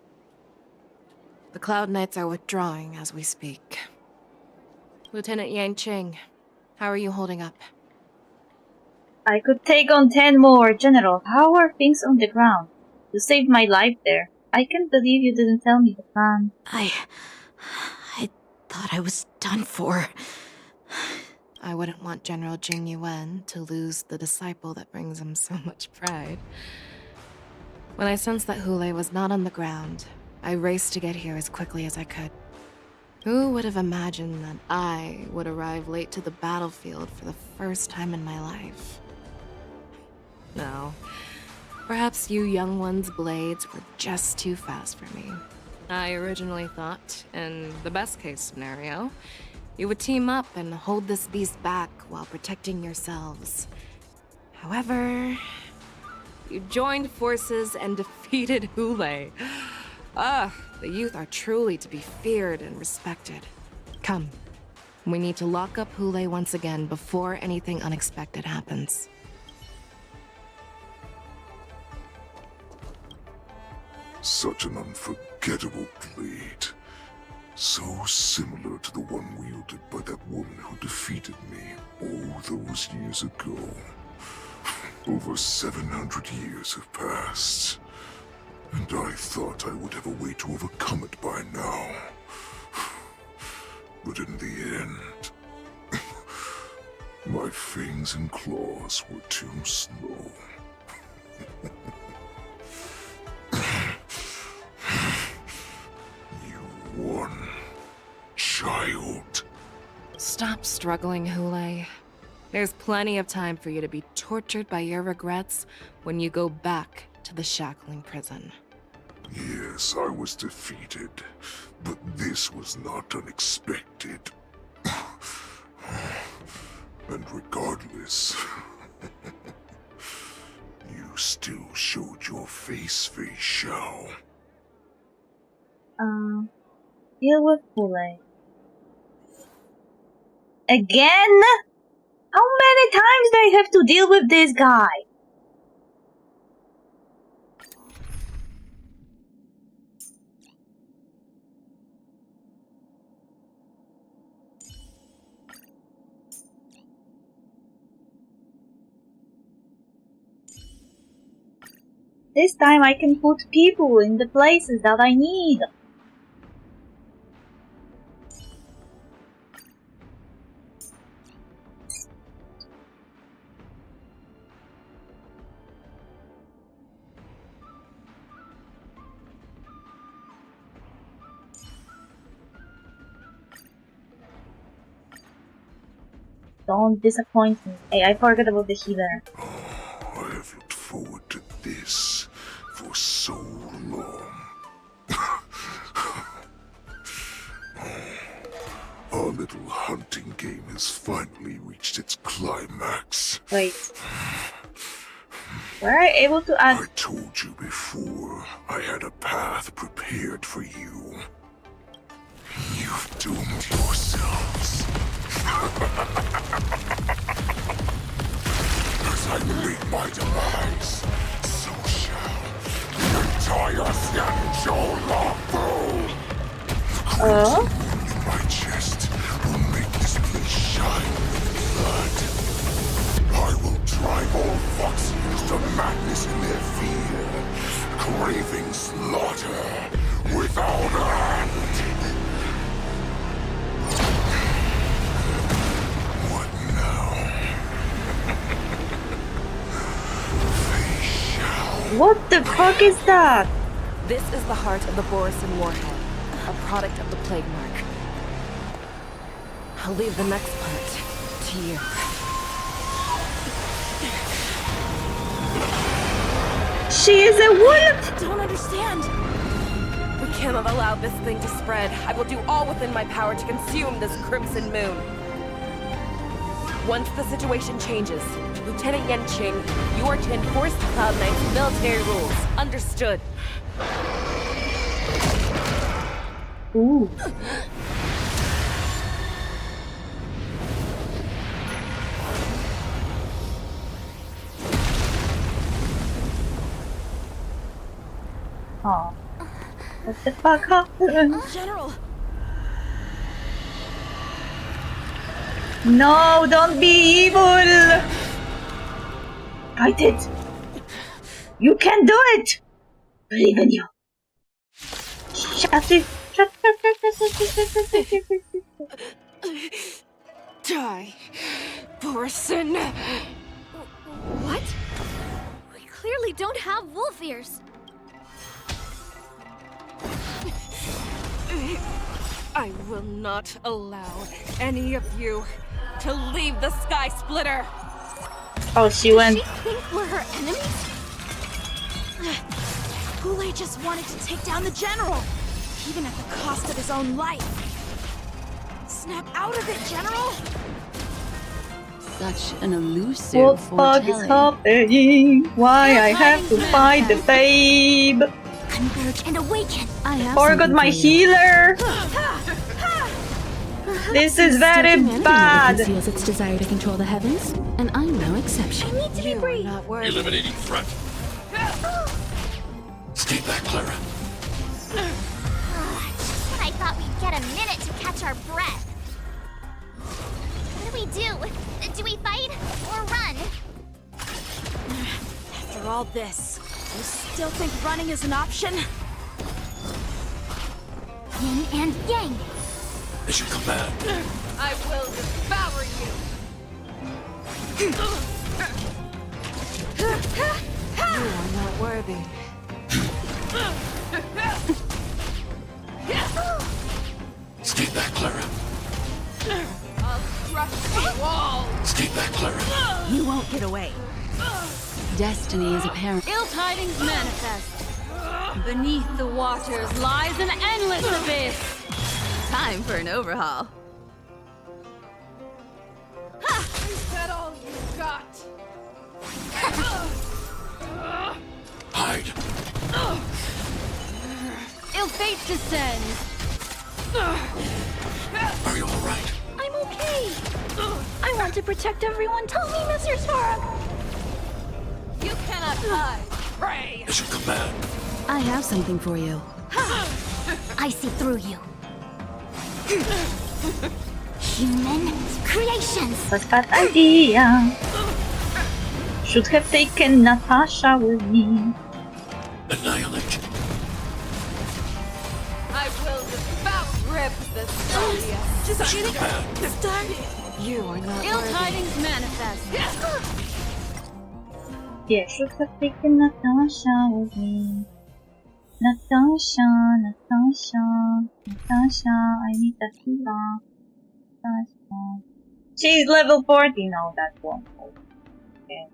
The Cloud Knights are withdrawing as we speak. Lieutenant Yanqing, how are you holding up? I could take on 10 more. General, how are things on the ground? You saved my life there. I can't believe you didn't tell me the plan. I thought I was done for. I wouldn't want General Jing Yuan to lose the disciple that brings him so much pride. When I sensed that Hule was not on the ground, I raced to get here as quickly as I could. Who would have imagined that I would arrive late to the battlefield for the first time in my life? No. Perhaps you young ones' blades were just too fast for me. I originally thought, in the best-case scenario, you would team up and hold this beast back while protecting yourselves. However, you joined forces and defeated Hule. The youth are truly to be feared and respected. Come, we need to lock up Hule once again before anything unexpected happens. Such an unforgettable blade. So similar to the one wielded by that woman who defeated me all those years ago. Over 700 years have passed, and I thought I would have a way to overcome it by now. But in the end, my fangs and claws were too slow. You won, child. Stop struggling, Hule. There's plenty of time for you to be tortured by your regrets when you go back to the shackling prison. Yes, I was defeated, but this was not unexpected. And regardless, you still showed your face, Fei Xiao. Deal with Hule. Again? How many times do I have to deal with this guy? This time I can put people in the places that I need. Don't disappoint me. Hey, I forgot about the healer. I have looked forward to this for so long. Our little hunting game has finally reached its climax. Wait. Were I able to add... I told you before, I had a path prepared for you. You've doomed yourselves. As I meet my demise, so shall the entire Xianzhou Lafu. In my chest will make this place shine with blood. I will drive all Foxians to madness in their fear, craving slaughter without end. What the fuck is that? This is the heart of the Borisin warhead, a product of the plague mark. I'll leave the next part to you. She is a wolf! I don't understand. We cannot allow this thing to spread. I will do all within my power to consume this crimson moon. Once the situation changes, Lieutenant Yanqing, you are to enforce the Cloud Knight's military rules. Understood. Ooh. Oh. What the fuck happened? General! No, don't be evil! Fight it! You can do it! Believe in you. Shut it! Die, Borisin! What? We clearly don't have wolf ears. I will not allow any of you to leave the Sky Splitter. Oh, she went. Does she think we're her enemies? Goulet just wanted to take down the general, even at the cost of his own life. Snap out of it, General! Such an elusive What fuck is happening? Why I have to fight the babe? Converge and awaken. I have Forgot my healer. This is very Humanity bad. never conceals its desire to control the heavens, and I'm no exception. I need to be brave. Not worthy. Eliminating threat. Stay back, Clara. Just when I thought we'd get a minute to catch our breath. What do we do? Do we fight or run? After all this, you still think running is an option? Yin and yang. As you command. I will devour you. You are not worthy. Stay back, Clara. I'll crush the wall. Stay back, Clara. You won't get away. Destiny is apparent. Ill tidings manifest. Beneath the waters lies an endless abyss. Time for an overhaul. Is that all you got? Hide. Ill fate descends. Are you all right? I'm okay. I want to protect everyone. Tell me, Mr. Sora. You cannot hide. Pray. As you command. I have something for you. I see through you. Human creations. But bad idea. Should have taken Natasha with me. Annihilate. I will devour. Rip the Stadia. Just As you getting command. started. You are not Ill worthy. tidings manifest. Yeah, should have taken Natasha with me. Natasha, I need that healer. Natasha. She's level 40 now, that one. Okay,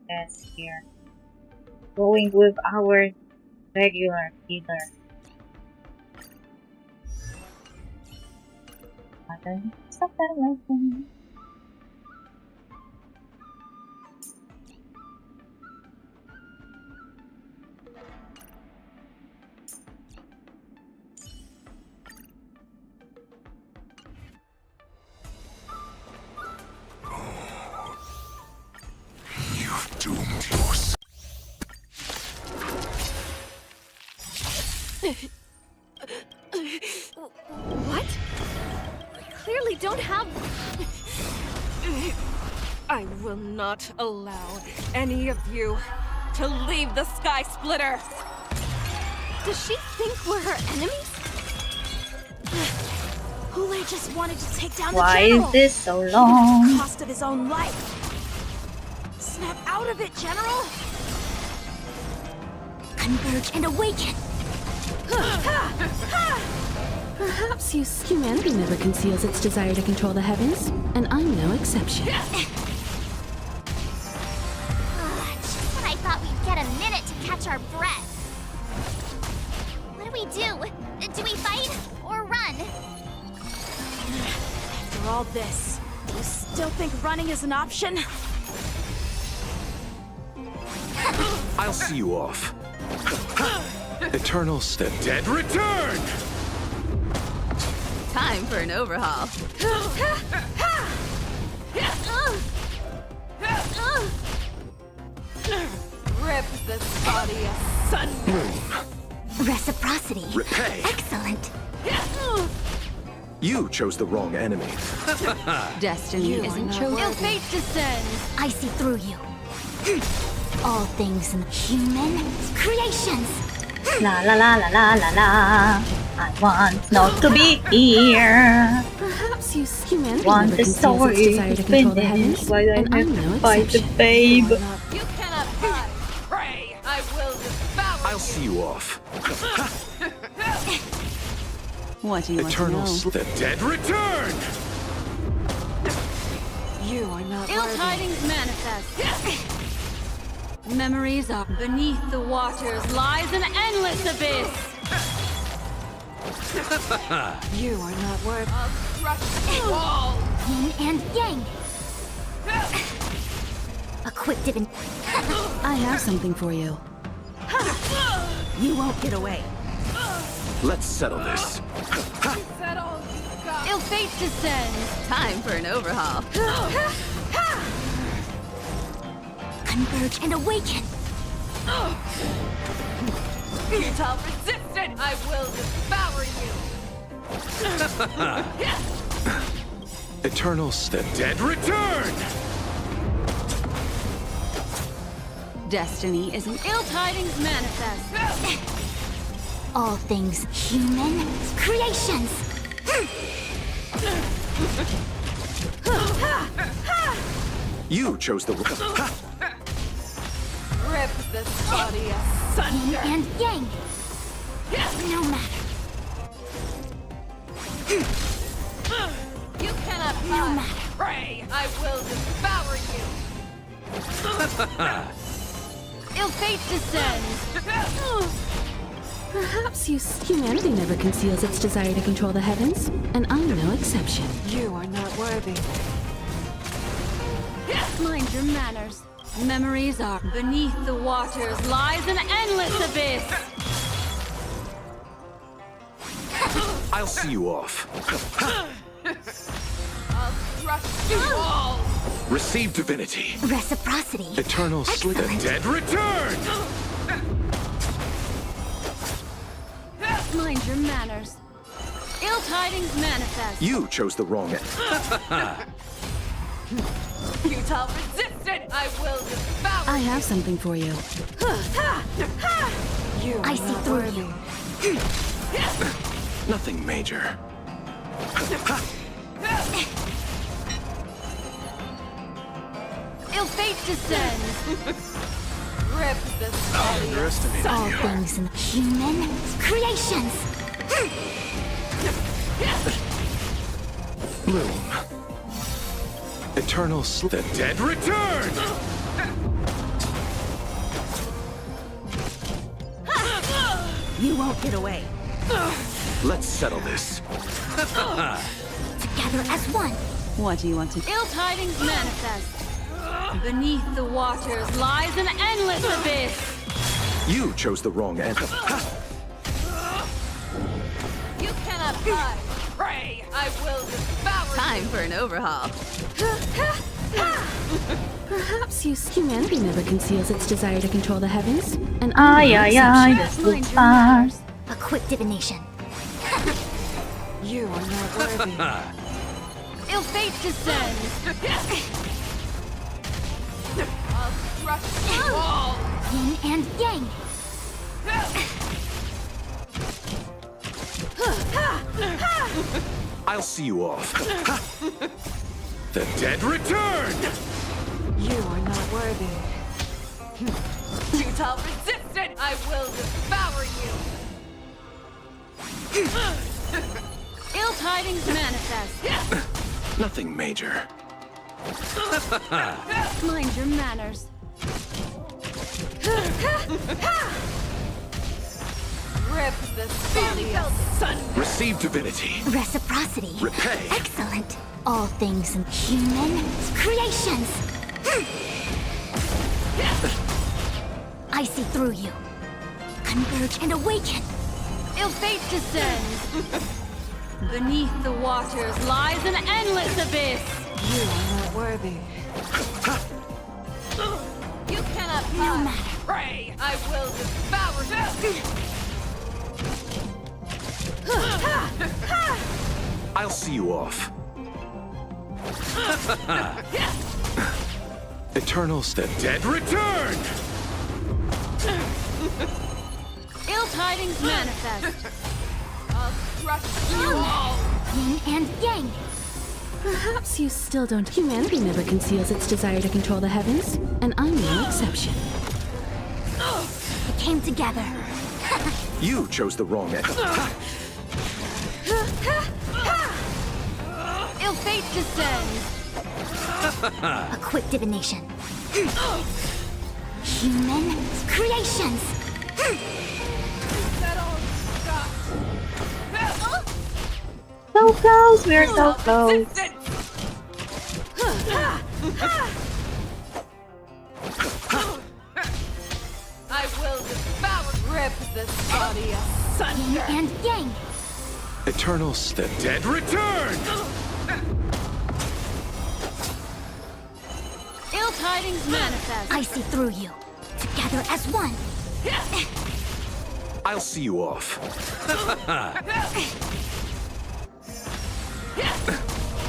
yes, here. Going with our regular healer. Stop that weapon. You've doomed yourself. What? We clearly don't have... I will not allow any of you to leave the Sky Splitter. Does she think we're her enemies? Goulet just wanted to take down Why the general. is this so At long? the cost of his own life. Snap out of it, General! Converge and awaken. Perhaps humanity never conceals its desire to control the heavens, and I'm no exception. Just when I thought we'd get a minute to catch our breath. What do we do? Do we fight or run? After all this, you still think running is an option? I'll see you off. Eternal the dead return! Time for an overhaul. Rip the Stadia asunder. Reciprocity. Repay. Excellent. You chose the wrong enemy. Destiny isn't chosen. Ill fate descends. I see through you. All things in human creations. La la la la la la la. I want not to be here. Perhaps humanity Want never the conceals story its desire to to control the finish. heavens, Why do I and I'm have no to fight the exception. babe? You cannot hide. Pray. I will devour I'll see you off. What do you Eternal want to know? The dead return! You are not Ill worthy. tidings manifest. Memories are beneath the waters lies an endless abyss. You are not worthy. Wall. Yin and yang. A quick dip in. I have something for you. You won't get away. Let's settle this. Ill fate descends. Time for an overhaul. Converge and awaken. Futile resistance. I will devour you. Eternal The dead return! Destiny is an Ill tidings manifest. All things human creations. You chose the... Rip this body Yin asunder. and yang. No matter. You cannot No hide. matter. Pray, I will devour you. Ill fate descends. Perhaps humanity never conceals its desire to control the heavens, and I'm no exception. You are not worthy. Mind your manners. Memories are beneath the waters lies an endless abyss. I'll see you off. I'll crush you all. Receive divinity. Reciprocity. Eternal The dead return! Mind your manners. Ill tidings manifest. You chose the wrong end. Futile resistance. I will devour. I have something for you. You are I see not through worthy. you. Nothing major. Ill fate descends. Rip this body. Underestimated All you. things human creations. Bloom. Eternal The dead return! You won't get away. Let's settle this. Together as one. What do you want to do? Ill tidings manifest. Beneath the waters lies an endless abyss. You chose the wrong end. You cannot hide. Pray, I will devour. Time for an overhaul. Perhaps humanity never conceals its desire to control the heavens, and Ay, I'm no ay, exception. ay, this Mind looks your fun. manners. A quick divination. You are not worthy. Ill fate descends. I'll crush you all. Yin and yang. I'll see you off. The dead return! You are not worthy. Futile resistance. I will devour you. Ill tidings manifest. Nothing major. Mind your manners. Rip this body asunder. Receive divinity. Reciprocity. Repay. Excellent. All things human creations. I see through you. Converge and awaken. Ill fate descends. Beneath the waters lies an endless abyss. You are not worthy. You cannot No hide. matter. Pray, I will devour you. I'll see you off. Eternal The dead return! Ill tidings manifest. I'll crush you all. Yin and yang. Perhaps you still don't. Humanity never conceals its desire to control the heavens, and I'm no exception. It came together. You chose the wrong end. Ill fate descends. A quick divination. Human creations. So close, we're so close. I will devour, rip this body asunder. Yin and yang. Eternal the dead return! Ill tidings manifest. I see through you. Together as one. I'll see you off.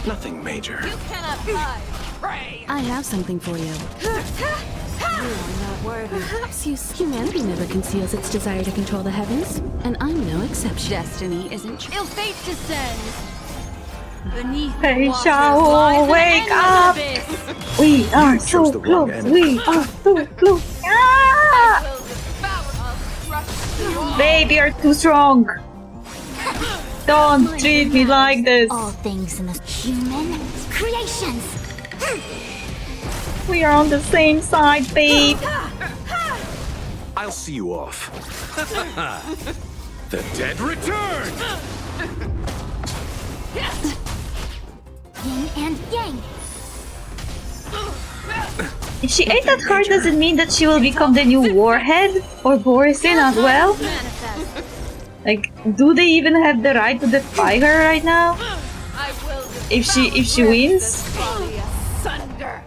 Nothing major. You cannot hide. Pray. I have something for you. You are not worthy. Perhaps humanity never conceals its desire to control the heavens, and I'm no exception. Destiny isn't true. Ill fate descends. Beneath Hey, the waters Shao, lies an wake endless up! abyss. We are chose so the wrong close. enemy. We are so close. I Ah! will devour. I'll crush you all. Babe, you're too strong. Don't treat me like this. All things in the human creations. We are on the same side, babe. I'll see you off. The dead return! Yin and yang. If she ate that heart, does it mean that she will become the new warhead? Or Borisin as well? Like, do they even have the right to defy her right now? I will If she wins? this body asunder.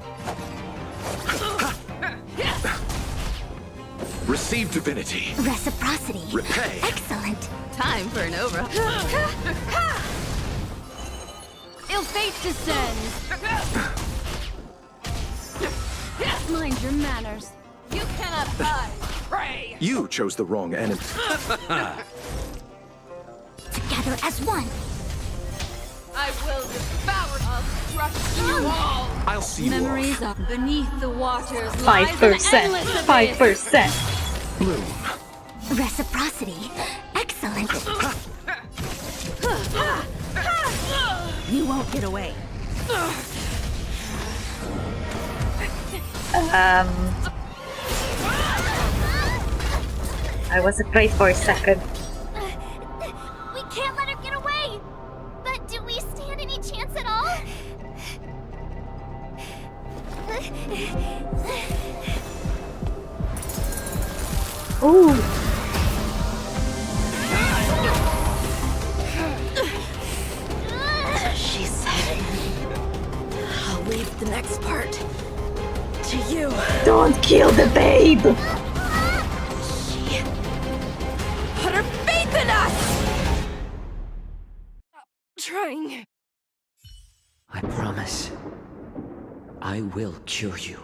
Receive divinity. Reciprocity. Repay. Excellent. Time for an overhaul. Ill fate descends. Mind your manners. You cannot hide. Pray. You chose the wrong enemy. Together as one. I will devour. I'll crush you all. I'll see you Memories off. of beneath the waters lies an 5%. endless abyss. 5%. Bloom. Reciprocity. Excellent. You won't get away. I was afraid for a second. We can't let her get away. But do we stand any chance at all? Ooh. She said, I'll leave the next part to you. Don't kill the babe! She put her faith in us! Trying. I promise. I will cure you.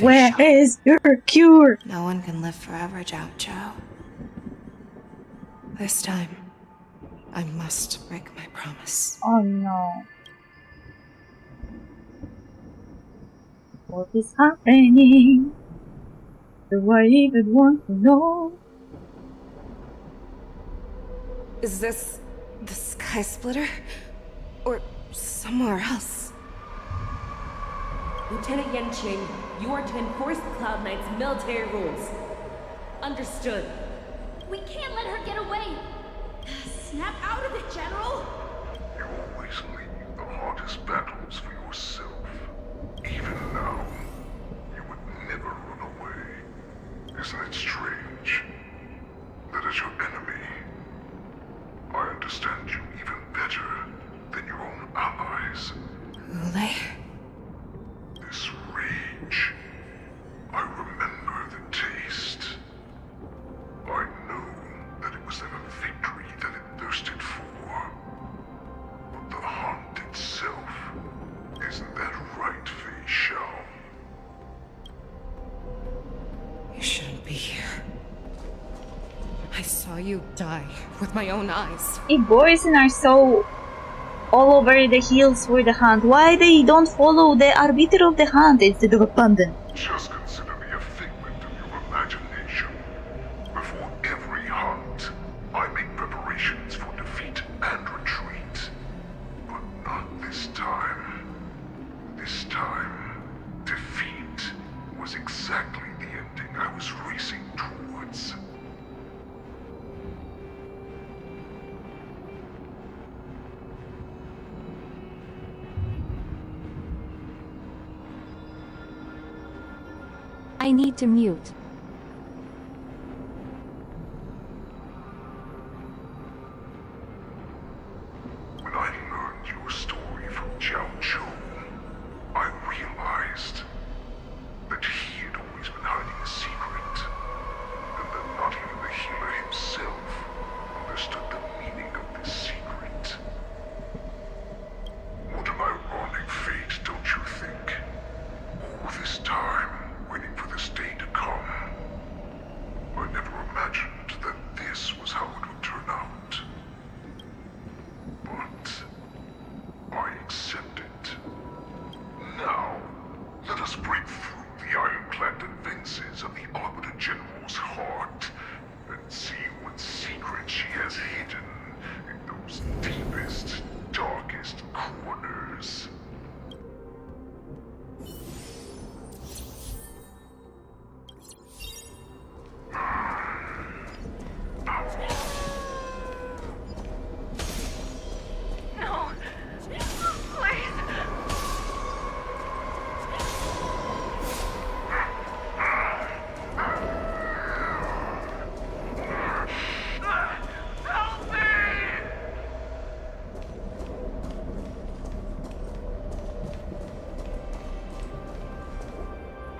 Where is your cure? No one can live forever, Zhao Zhao. This time, I must break my promise. Oh no. What is happening? Do I even want to know? Is this the Sky Splitter? Or somewhere else? Lieutenant Yang Qing, you are to enforce the Cloud Knight's military rules. Understood. We can't let her get away. Snap out of it, General. You always leave the hardest battles for yourself. Even now, you would never run away. Isn't it strange? That is your enemy. I understand you even better than your own allies. Ule? This rage, I remember the taste. I know that it was never victory that it thirsted for. But the hunt itself, isn't that right, Fei Shao? You shouldn't be here. I saw you die with my own eyes. If Borisin are so all over the hills for the hunt, why they don't follow the arbiter of the hunt instead of abandon? Just consider me a figment of your imagination. Before every hunt, I make preparations for defeat. exactly the ending I was racing towards. I need to mute. When I learned your story from Jiao Chu, I realized that he had always been hiding a secret, and that not even the healer himself understood the meaning of this secret. What an ironic fate, don't you think? All this time, waiting for this day to come. I never imagined that this was how it would turn out. But I accept it. Now, let us break through the ironclad defenses of the Arbiter General's heart and see what secret she has hidden in those deepest, darkest corners. No. Please. Help me!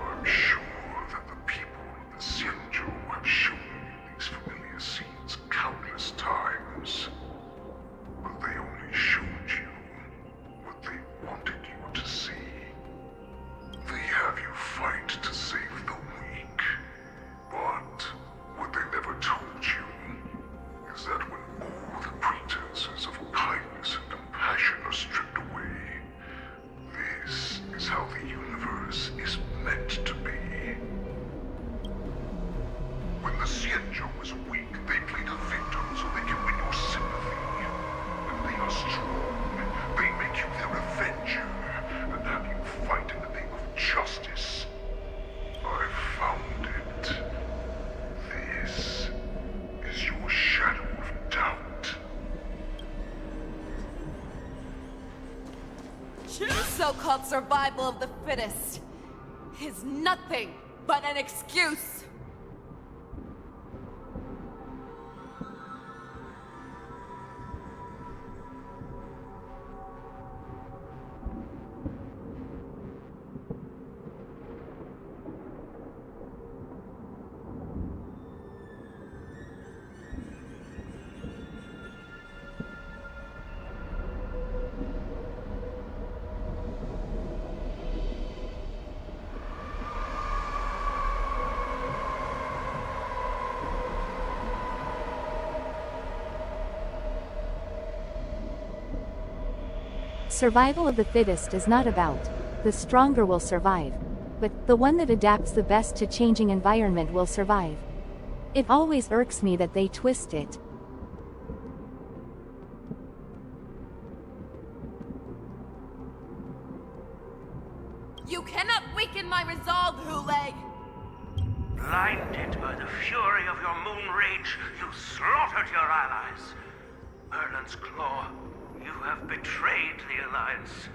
I'm sure that the people of the Xianzhou have shown you these familiar scenes countless times. But they only showed you what they wanted you to see. They have you fight to save the weak. But what they never told you is that when all the pretenses of kindness and compassion are stripped away, this is how the universe is meant to be. When the Xianzhou is weak, they play the victim so they can win your sympathy. When they are strong, they make you their avenger and have you fight in the name of justice. I found it. This is your shadow of doubt. So-called survival of the fittest is nothing but an excuse. Survival of the fittest is not about the stronger will survive, but the one that adapts the best to changing environment will survive. It always irks me that they twist it. You cannot weaken my resolve, Hule! Blinded by the fury of your moon rage, you slaughtered your allies. Merlin's Claw, you have betrayed the Alliance.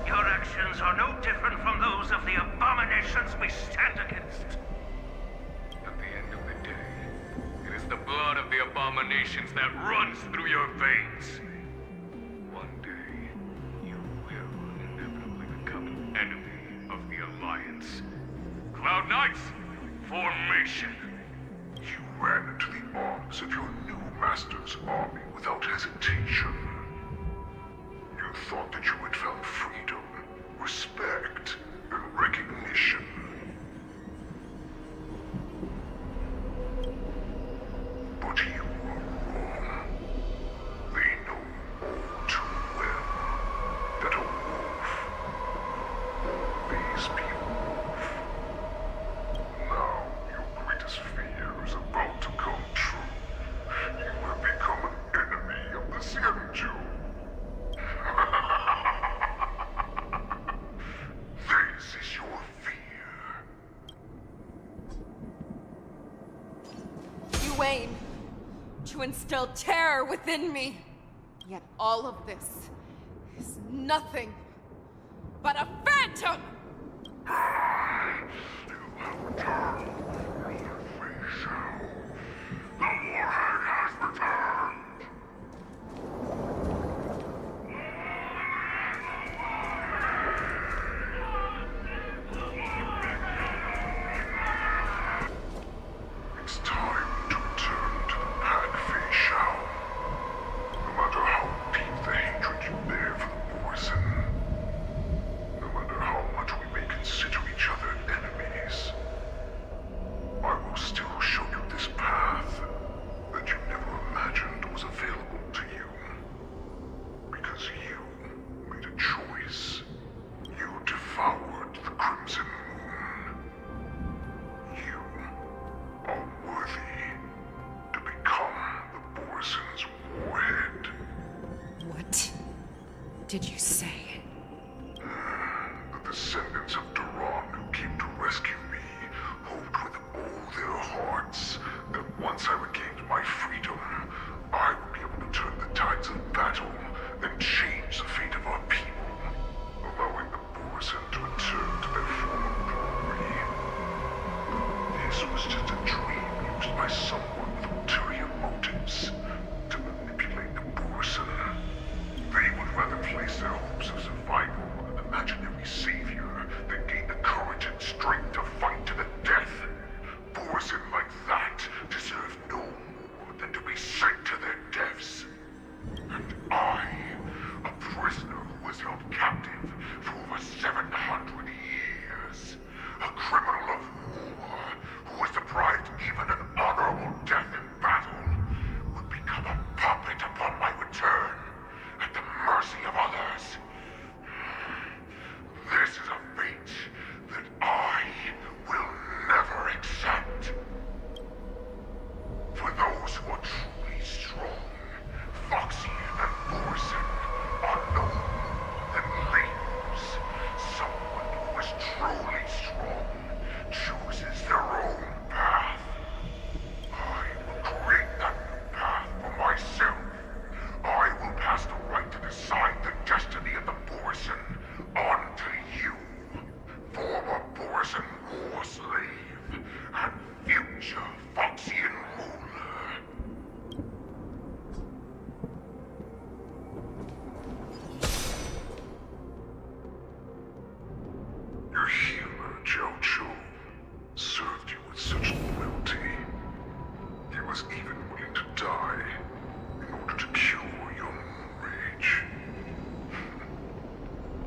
Your actions are no different from those of the abominations we stand against. At the end of the day, it is the blood of the abominations that runs through your veins. One day, you will inevitably become an enemy of the Alliance. Cloud Knights, formation! You ran into the arms of your new master's army without hesitation. You thought that you had found freedom, respect, and recognition. But you wane, to instill terror within me. Yet all of this is nothing but a phantom! The warhead has returned! It's time to return to the path Fei Shao. No matter how deep the hatred you bear for the Borson, no matter how much we may consider each other enemies, I will still show you this path that you never imagined was available to you. Because you made a choice. You devoured the Crimson Moon. You are worthy to become the Borson's warhead. What did you say? The descendants of Duran who came to rescue me hoped with all their hearts that once I regained my freedom, I would be able to turn the tides of battle and change the fate of our people, allowing the Borson to return to their former glory. This was just a dream used by someone with ulterior motives to manipulate the Borson. They would rather place their hopes of survival on an imaginary savior than gain the courage and strength to fight to the death. Borson like that deserve no more than to be sent to their deaths. And I, a prisoner who was held captive for over 700 years, a criminal of war who was deprived even an honorable death in battle, would become a puppet upon my return, at the mercy of others. This is a fate that I will never accept. For those who are truly strong, Foxy and Borson are no more than labels. Someone who is truly strong chooses their own path. I will create that new path for myself. I will pass the right to decide the destiny of the Borson on to you, former Borson war slave and future Foxian ruler. Your healer, Zhao Chu, served you with such loyalty. He was even willing to die in order to cure your moon rage.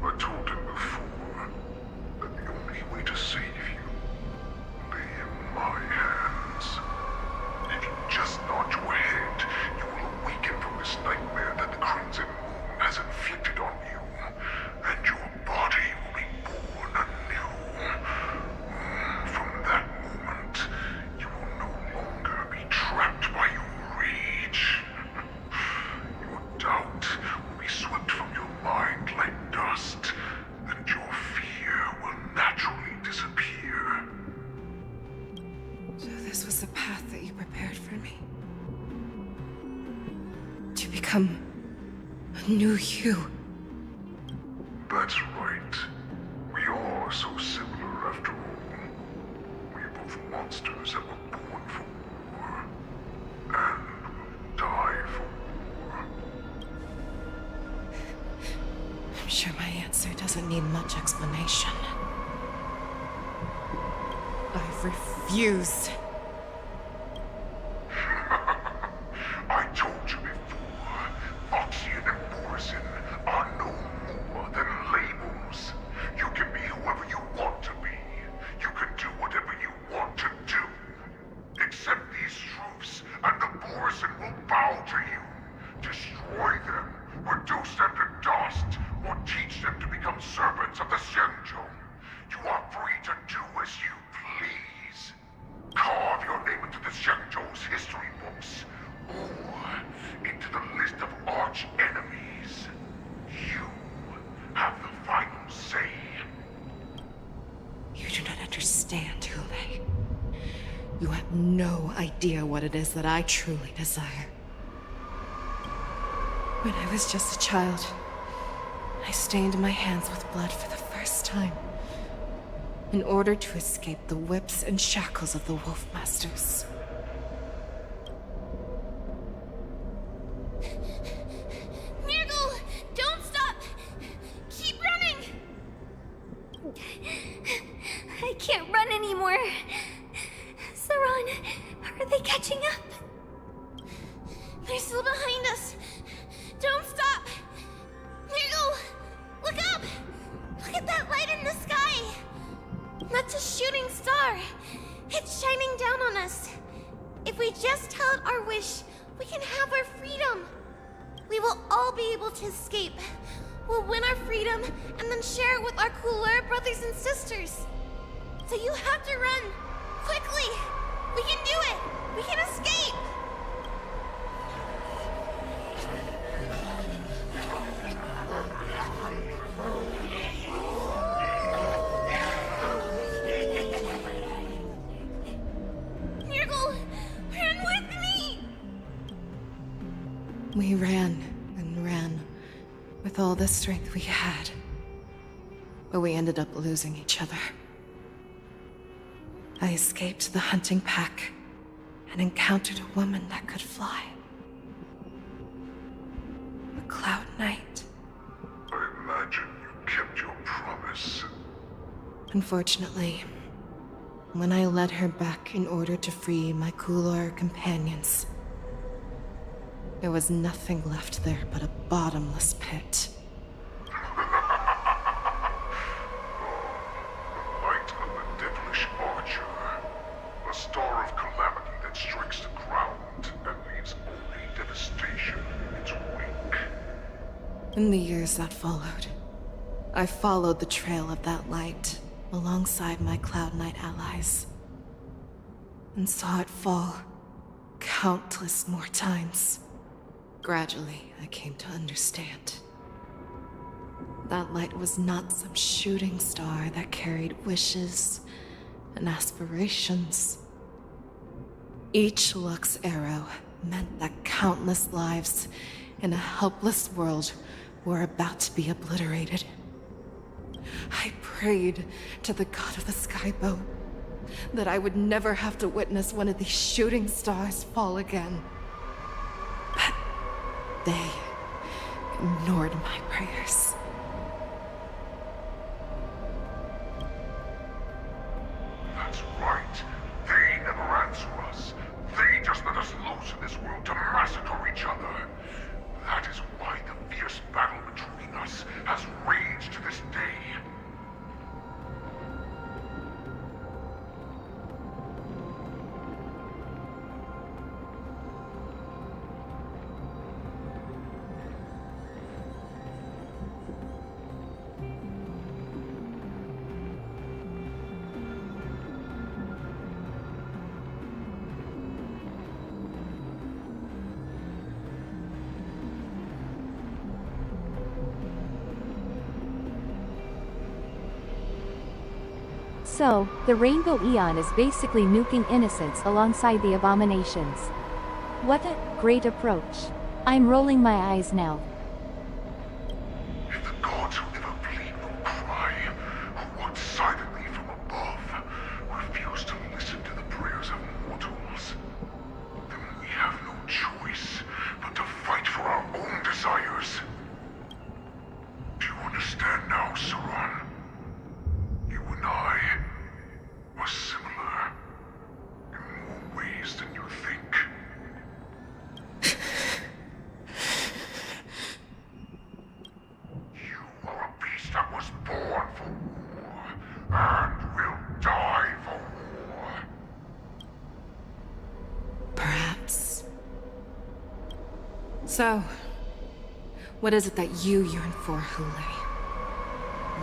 I told him before that the only way to save you lay in my hands. If you just nod your head, you will awaken from this nightmare that the Crimson Moon has inflicted on you, and your body will be born anew. From that moment, you will no longer be trapped by your rage. Your doubt will be swept from your mind like dust, and your fear will naturally disappear. So this was the path that you prepared for me? To become a new you? That's right. We are so similar after all. We are both monsters that were born for war, and will die for war. I'm sure my answer doesn't need much explanation. I refuse. I told you before, Foxian and Borson are no more than labels. You can be whoever you want to be. You can do whatever you want to do. Accept these truths, and the Borson will bow to you. Destroy them, reduce them to dust, or teach them to become servants of the Xianzhou. You are free to do as you please. Carve your name into the Xianzhou's history books, or into the list of arch enemies. You have the final say. You do not understand, Hule. You have no idea what it is that I truly desire. When I was just a child, I stained my hands with blood for the first time, in order to escape the whips and shackles of the Wolf Masters. Mirgle, don't stop! Keep running! I can't run anymore. Saran, are they catching up? They're still behind us. Don't stop! Mirgle, look up! Look at that light in the sky! That's a shooting star. It's shining down on us. If we just tell it our wish, we can have our freedom. We will all be able to escape. We'll win our freedom and then share it with our cooler brothers and sisters. So you have to run. Quickly! We can do it! We can escape! Mirgle, run with me! We ran and ran with all the strength we had, but we ended up losing each other. I escaped the hunting pack and encountered a woman that could fly. A Cloud Knight. I imagine you kept your promise. Unfortunately, when I led her back in order to free my Kulor companions, there was nothing left there but a bottomless pit. Light of the devilish archer. A star of calamity that strikes the ground and leaves only devastation in its wake. In the years that followed, I followed the trail of that light alongside my Cloud Knight allies, and saw it fall countless more times. Gradually, I came to understand. That light was not some shooting star that carried wishes and aspirations. Each Lux arrow meant that countless lives in a helpless world were about to be obliterated. I prayed to the god of the skybow that I would never have to witness one of these shooting stars fall again. But they ignored my prayers. That's right. They never answer us. They just let us loose in this world to massacre each other. That is why the fierce battle between us has raged to this day. So, the Rainbow Eon is basically nuking innocence alongside the abominations. What a great approach. I'm rolling my eyes now. If the gods who never plead nor cry, who watch silently from above, refuse to listen to the prayers of mortals, then we have no choice but to fight for our own desires. Do you understand now, Saran? You and I are similar in more ways than you think. You are a beast that was born for war and will die for war. Perhaps. So, what is it that you yearn for, Hule?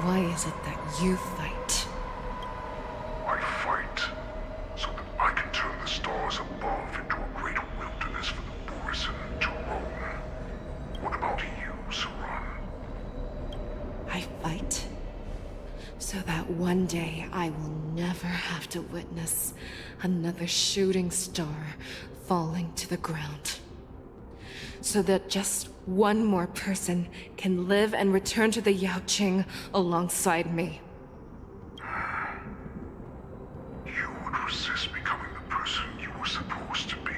Why is it that you fight? I fight so that I can turn the stars above into a great wilderness for the Borisin to roam. What about you, Saran? I fight so that one day I will never have to witness Another shooting star falling to the ground. So that just one more person can live and return to the Yaoqing alongside me. You would resist becoming the person you were supposed to be.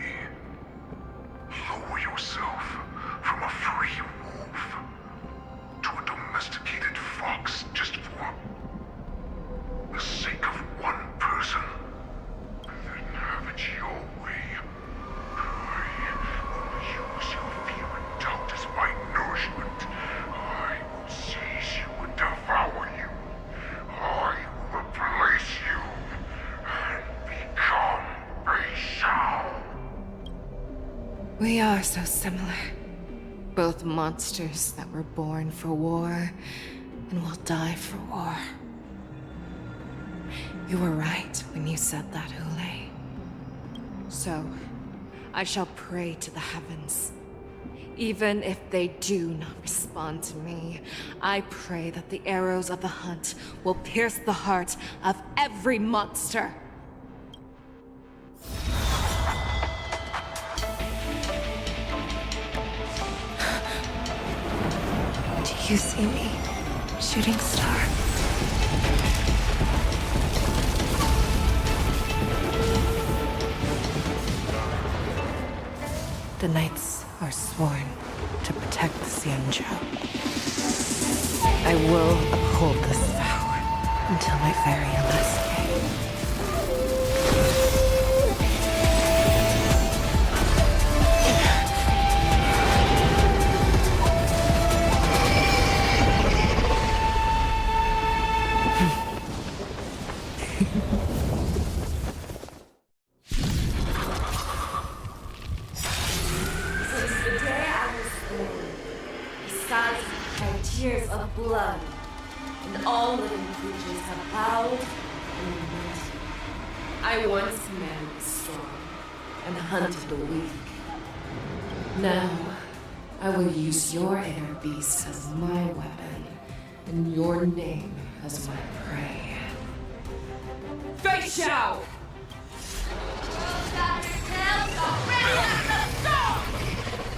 Lower yourself from a free wolf to a domesticated fox just for the sake of one person. And then have it your way. I will use your fear and doubt as my nourishment. I will seize you and devour you. I will replace you and become a Shao. We are so similar. Both monsters that were born for war and will die for war. You were right when you said that, Hule. So, I shall pray to the heavens. Even if they do not respond to me, I pray that the arrows of the hunt will pierce the heart of every monster. Do you see me, shooting star? The knights are sworn to protect the Xianzhou. I will uphold this vow until my very last day. Tears of blood, and all living creatures have bowed and knelt. I once man the strong and hunted the weak. Now, I will use your inner beast as my weapon, and your name as my prey. Fei Xiao!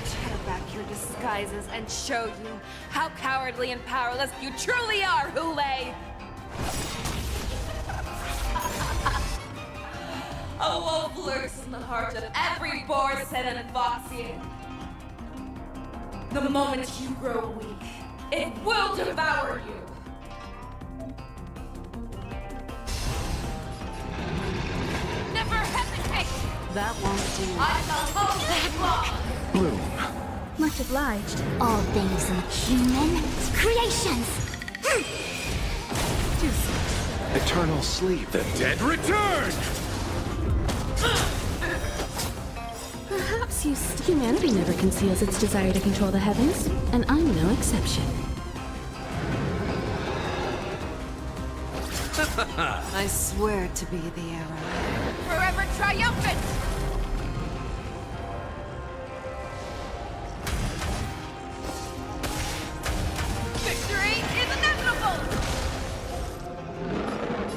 Tear back your disguises and show you how cowardly and powerless you truly are, Hule! A wolf lurks in the heart of every Borsen and Foxian. The moment you grow weak, it will devour you. Never hesitate! That won't do. I shall hold that block! Bloom. Much obliged. All things human creations. Eternal sleep. The dead return! Perhaps humanity never conceals its desire to control the heavens, and I'm no exception. I swear to be the arrow. Forever triumphant! Victory is inevitable!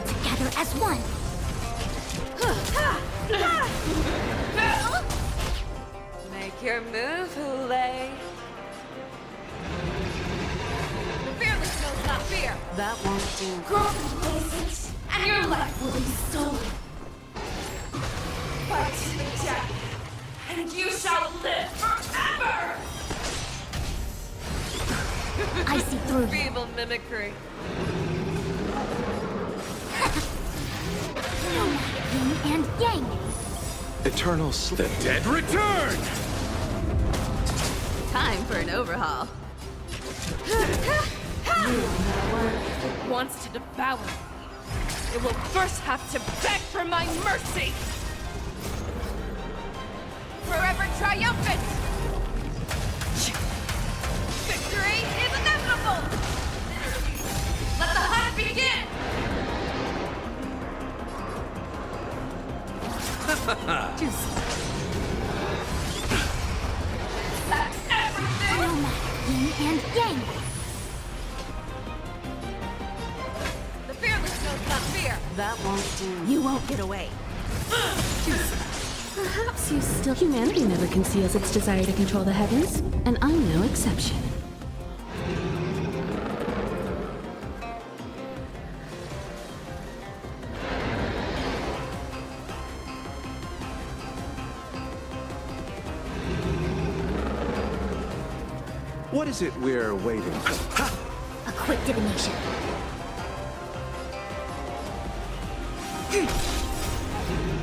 Together as one. Make your move, Hule. The fearless knows not fear. That won't do. Grow complacent, and your life will be stolen. Fight to the death, and you shall live forever! I see through you. Feeble mimicry. Yin and yang. Eternal sleep. The dead return! Time for an overhaul. Wants to devour me. It will first have to beg for my mercy! Forever triumphant! Victory is inevitable! Let the hunt begin! That's everything! Yin and yang. The fearless knows not fear! That won't do. You won't get away. Perhaps you still... Humanity never conceals its desire to control the heavens, and I'm no exception. What is it we're waiting for? A quick divination.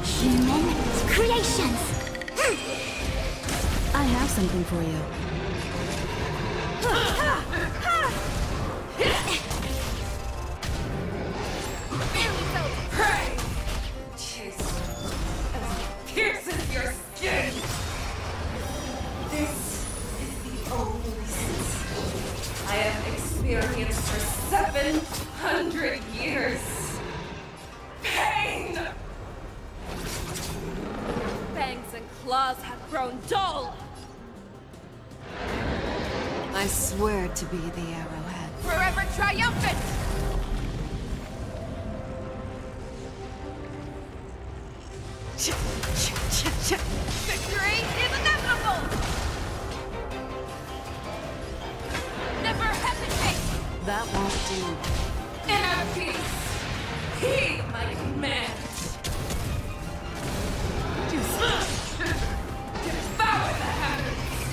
Human creations. I have something for you. Prey! Chase pierces your skin! This is the only sense I have experienced for 700 years. Pain! Fangs and claws have grown dull! I swear to be the arrowhead. Forever triumphant! Victory is inevitable! Never hesitate! That won't do. Inner peace! Heed my command! Devour the heavens!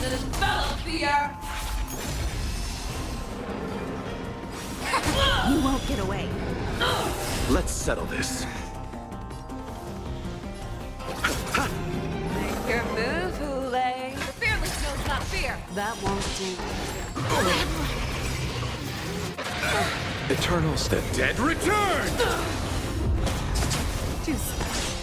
And envelop the earth! You won't get away. Let's settle this. Make your move, Hule. The fearless knows not fear. That won't do. Eternals, the dead return!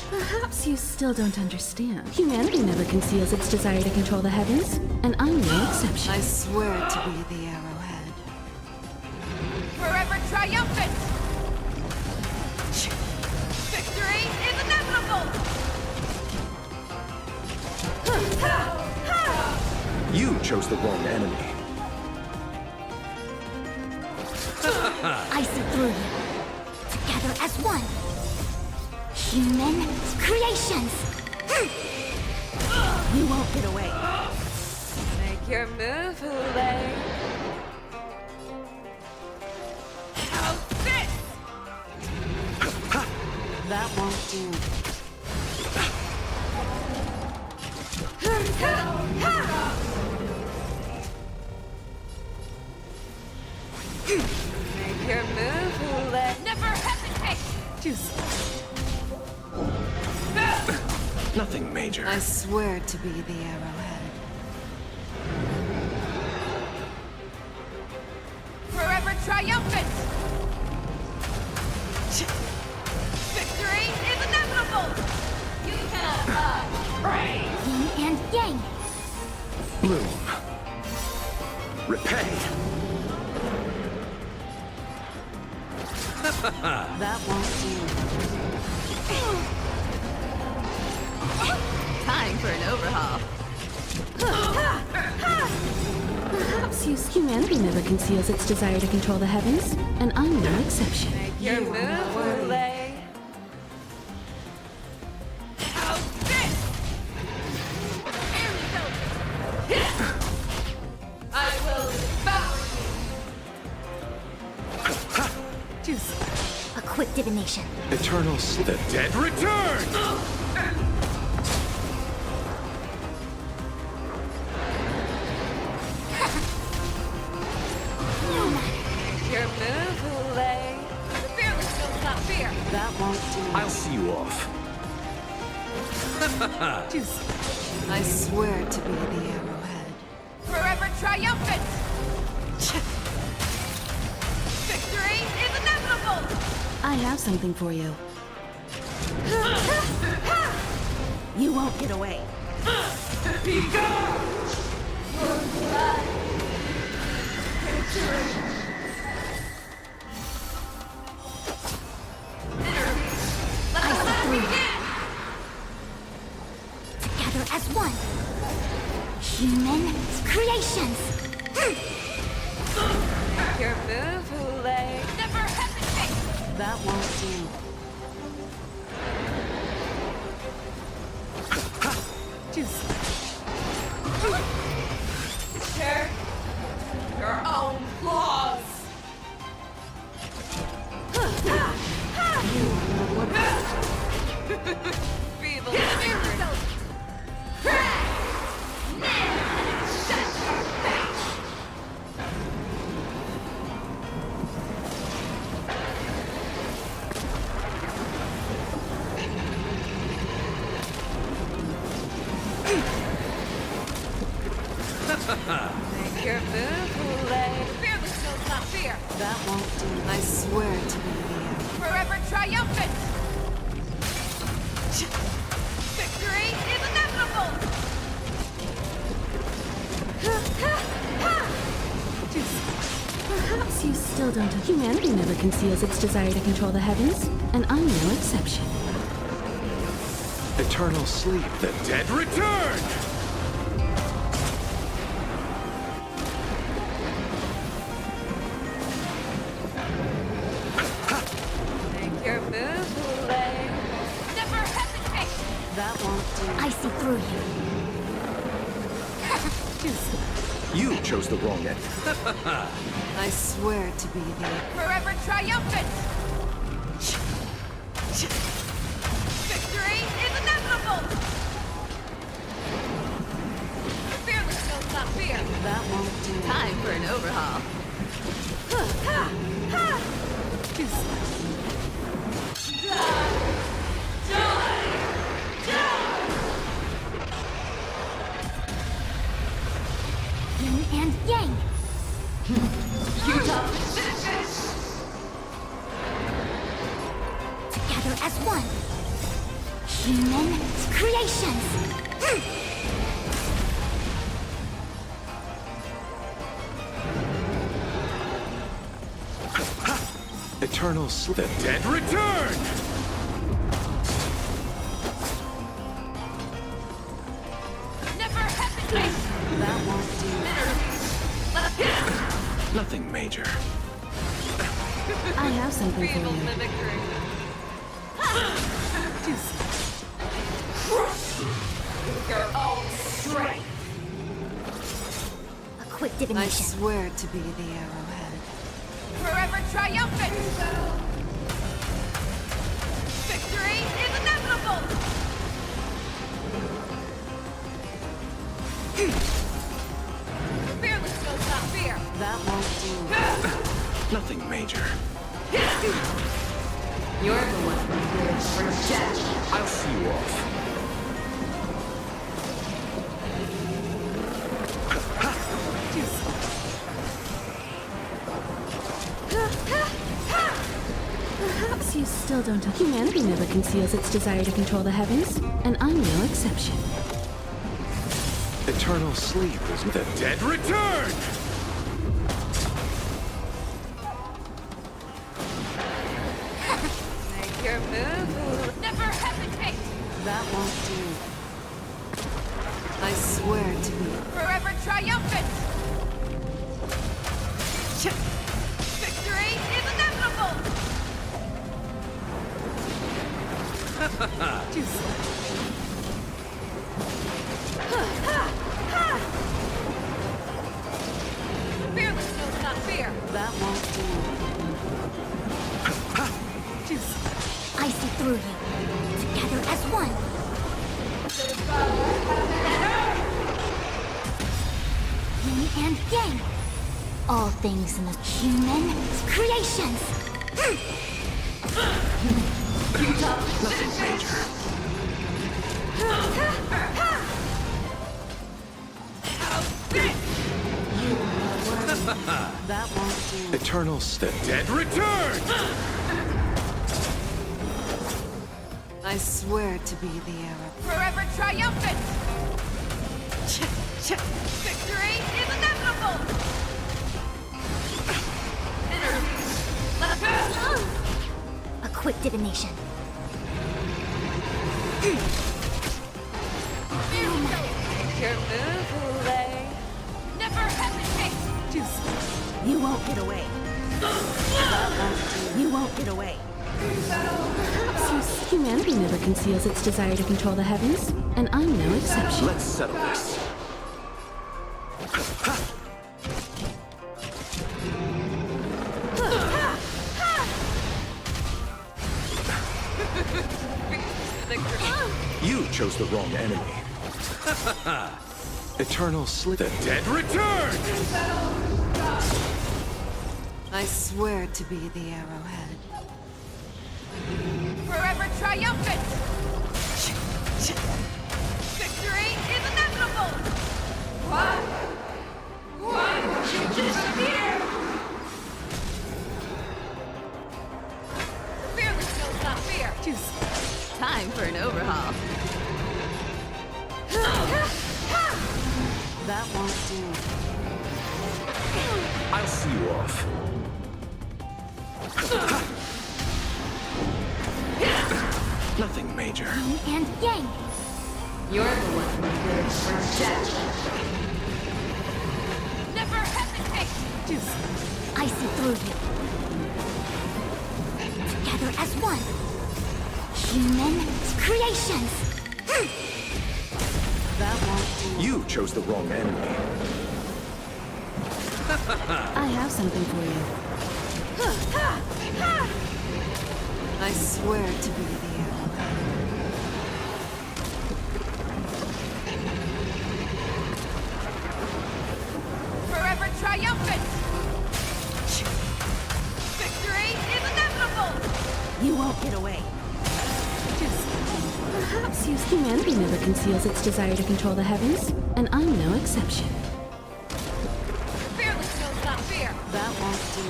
Perhaps you still don't understand. Humanity never conceals its desire to control the heavens, and I'm no exception. I swear to be the arrowhead. Forever triumphant! Victory is inevitable! You chose the wrong enemy. I see through you. Together as one. Human creations. You won't get away. Make your move, Hule. How's this? That won't do. Make your move, Hule. Never hesitate! Nothing major. I swear to be the arrowhead. Forever triumphant! Victory is inevitable! You cannot pray! Yin and yang. Bloom. Repay. That won't do. Time for an overhaul. Perhaps humanity never conceals its desire to control the heavens, and I'm no exception. Make your move, Hule. How's this? I will devour you! A quick divination. Eternals, the dead return! Your move, Hule. The fearless knows not fear. That won't do. I'll see you off. I swear to be the arrowhead. Forever triumphant! Victory is inevitable! I have something for you. You won't get away. Be gone! I see through you. Together as one. Human creations. Your move, Hule. Never hesitate! That won't do. Share your own flaws. Be the living Make your move, Lay. Fearless knows not fear. That won't do. I swear to be the end. Forever triumphant. Victory is inevitable. Perhaps you still don't. Humanity never conceals its desire to control the heavens, and I'm no exception. Eternal sleep. The dead return! Make your move, Lay. Never hesitate. That won't do. I see through you. You chose the wrong end. I swear to be the end. Forever triumphant. Victory is inevitable. Fearless knows not fear. That won't do. Time for an overhaul. Yin and yang. Together as one. Human creations. Eternal sleep. The dead return! Never hesitate. That won't do. Nothing major. I have something for Feel you. the victory. Your own strength. A quick I divination. swear to be the arrowhead. Forever triumphant. Victory is inevitable. Fearless knows not fear. That won't do. Nothing major. You're the one who lives for death. I'll see you off. Perhaps you still don't. Humanity never conceals its desire to control the heavens, and I'm no exception. Eternal sleep is the dead return! Make your move. Never hesitate. That won't do. I swear to be. Forever triumphant. Victory is inevitable. Fearless knows not fear. That won't do. I see through you. Together as one. Yin and yang. All things in the human creations. Nothing major. That won't do. Eternal the dead return! I swear to be the arrow. Forever triumphant. Victory is inevitable. A quick divination. Make your move, Lay. Never hesitate. You won't get away. You won't get away. Humanity never conceals its desire to control the heavens, and I'm no exception. Let's settle this. You chose the wrong enemy. Eternal sleep. The dead return! I swear to be the arrowhead. Forever triumphant! Victory is inevitable! Why would you disappear? Fearless knows not fear! Time for an overhaul. That won't do. I'll see you off. Nothing major. And Yang. You're the one who lives for death. Never hesitate! I see through you. Together as one. Human creations. That won't do. You chose the wrong enemy. I have something for you. I swear to be the arrowhead. Forever triumphant! Victory is inevitable! You won't get away. Perhaps humanity never conceals its desire to control the heavens, and I'm no exception. Fearless knows not fear! That won't do.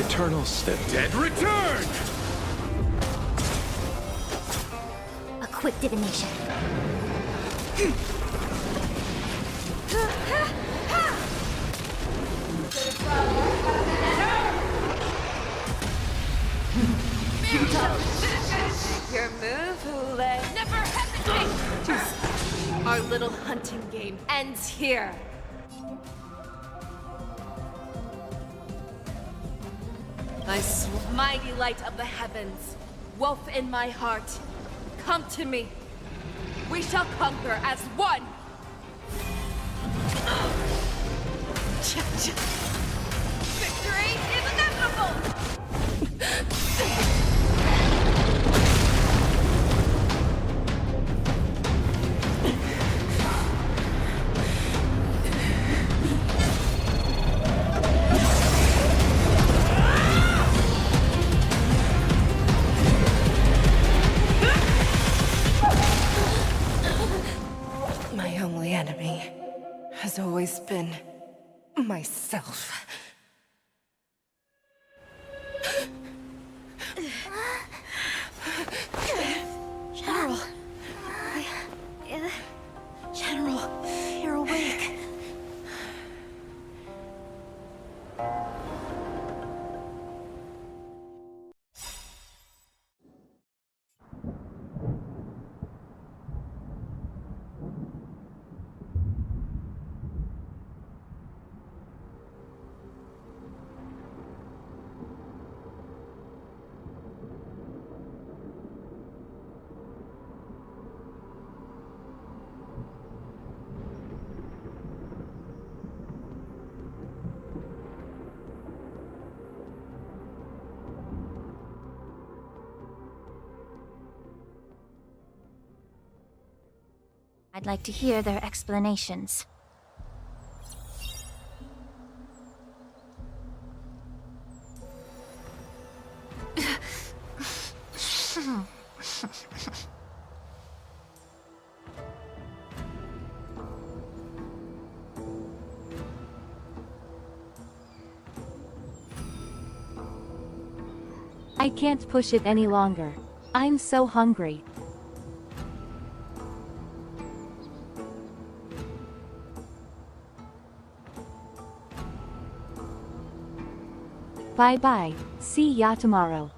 Eternal the dead return! A quick divination. Your move, Hule. Never hesitate! Our little hunting game ends here. I swear. Mighty light of the heavens, wolf in my heart, come to me. We shall conquer as one. Victory is inevitable! My only enemy has always been myself. General. General, you're awake. I'd like to hear their explanations. I can't push it any longer. I'm so hungry. Bye bye. See ya tomorrow.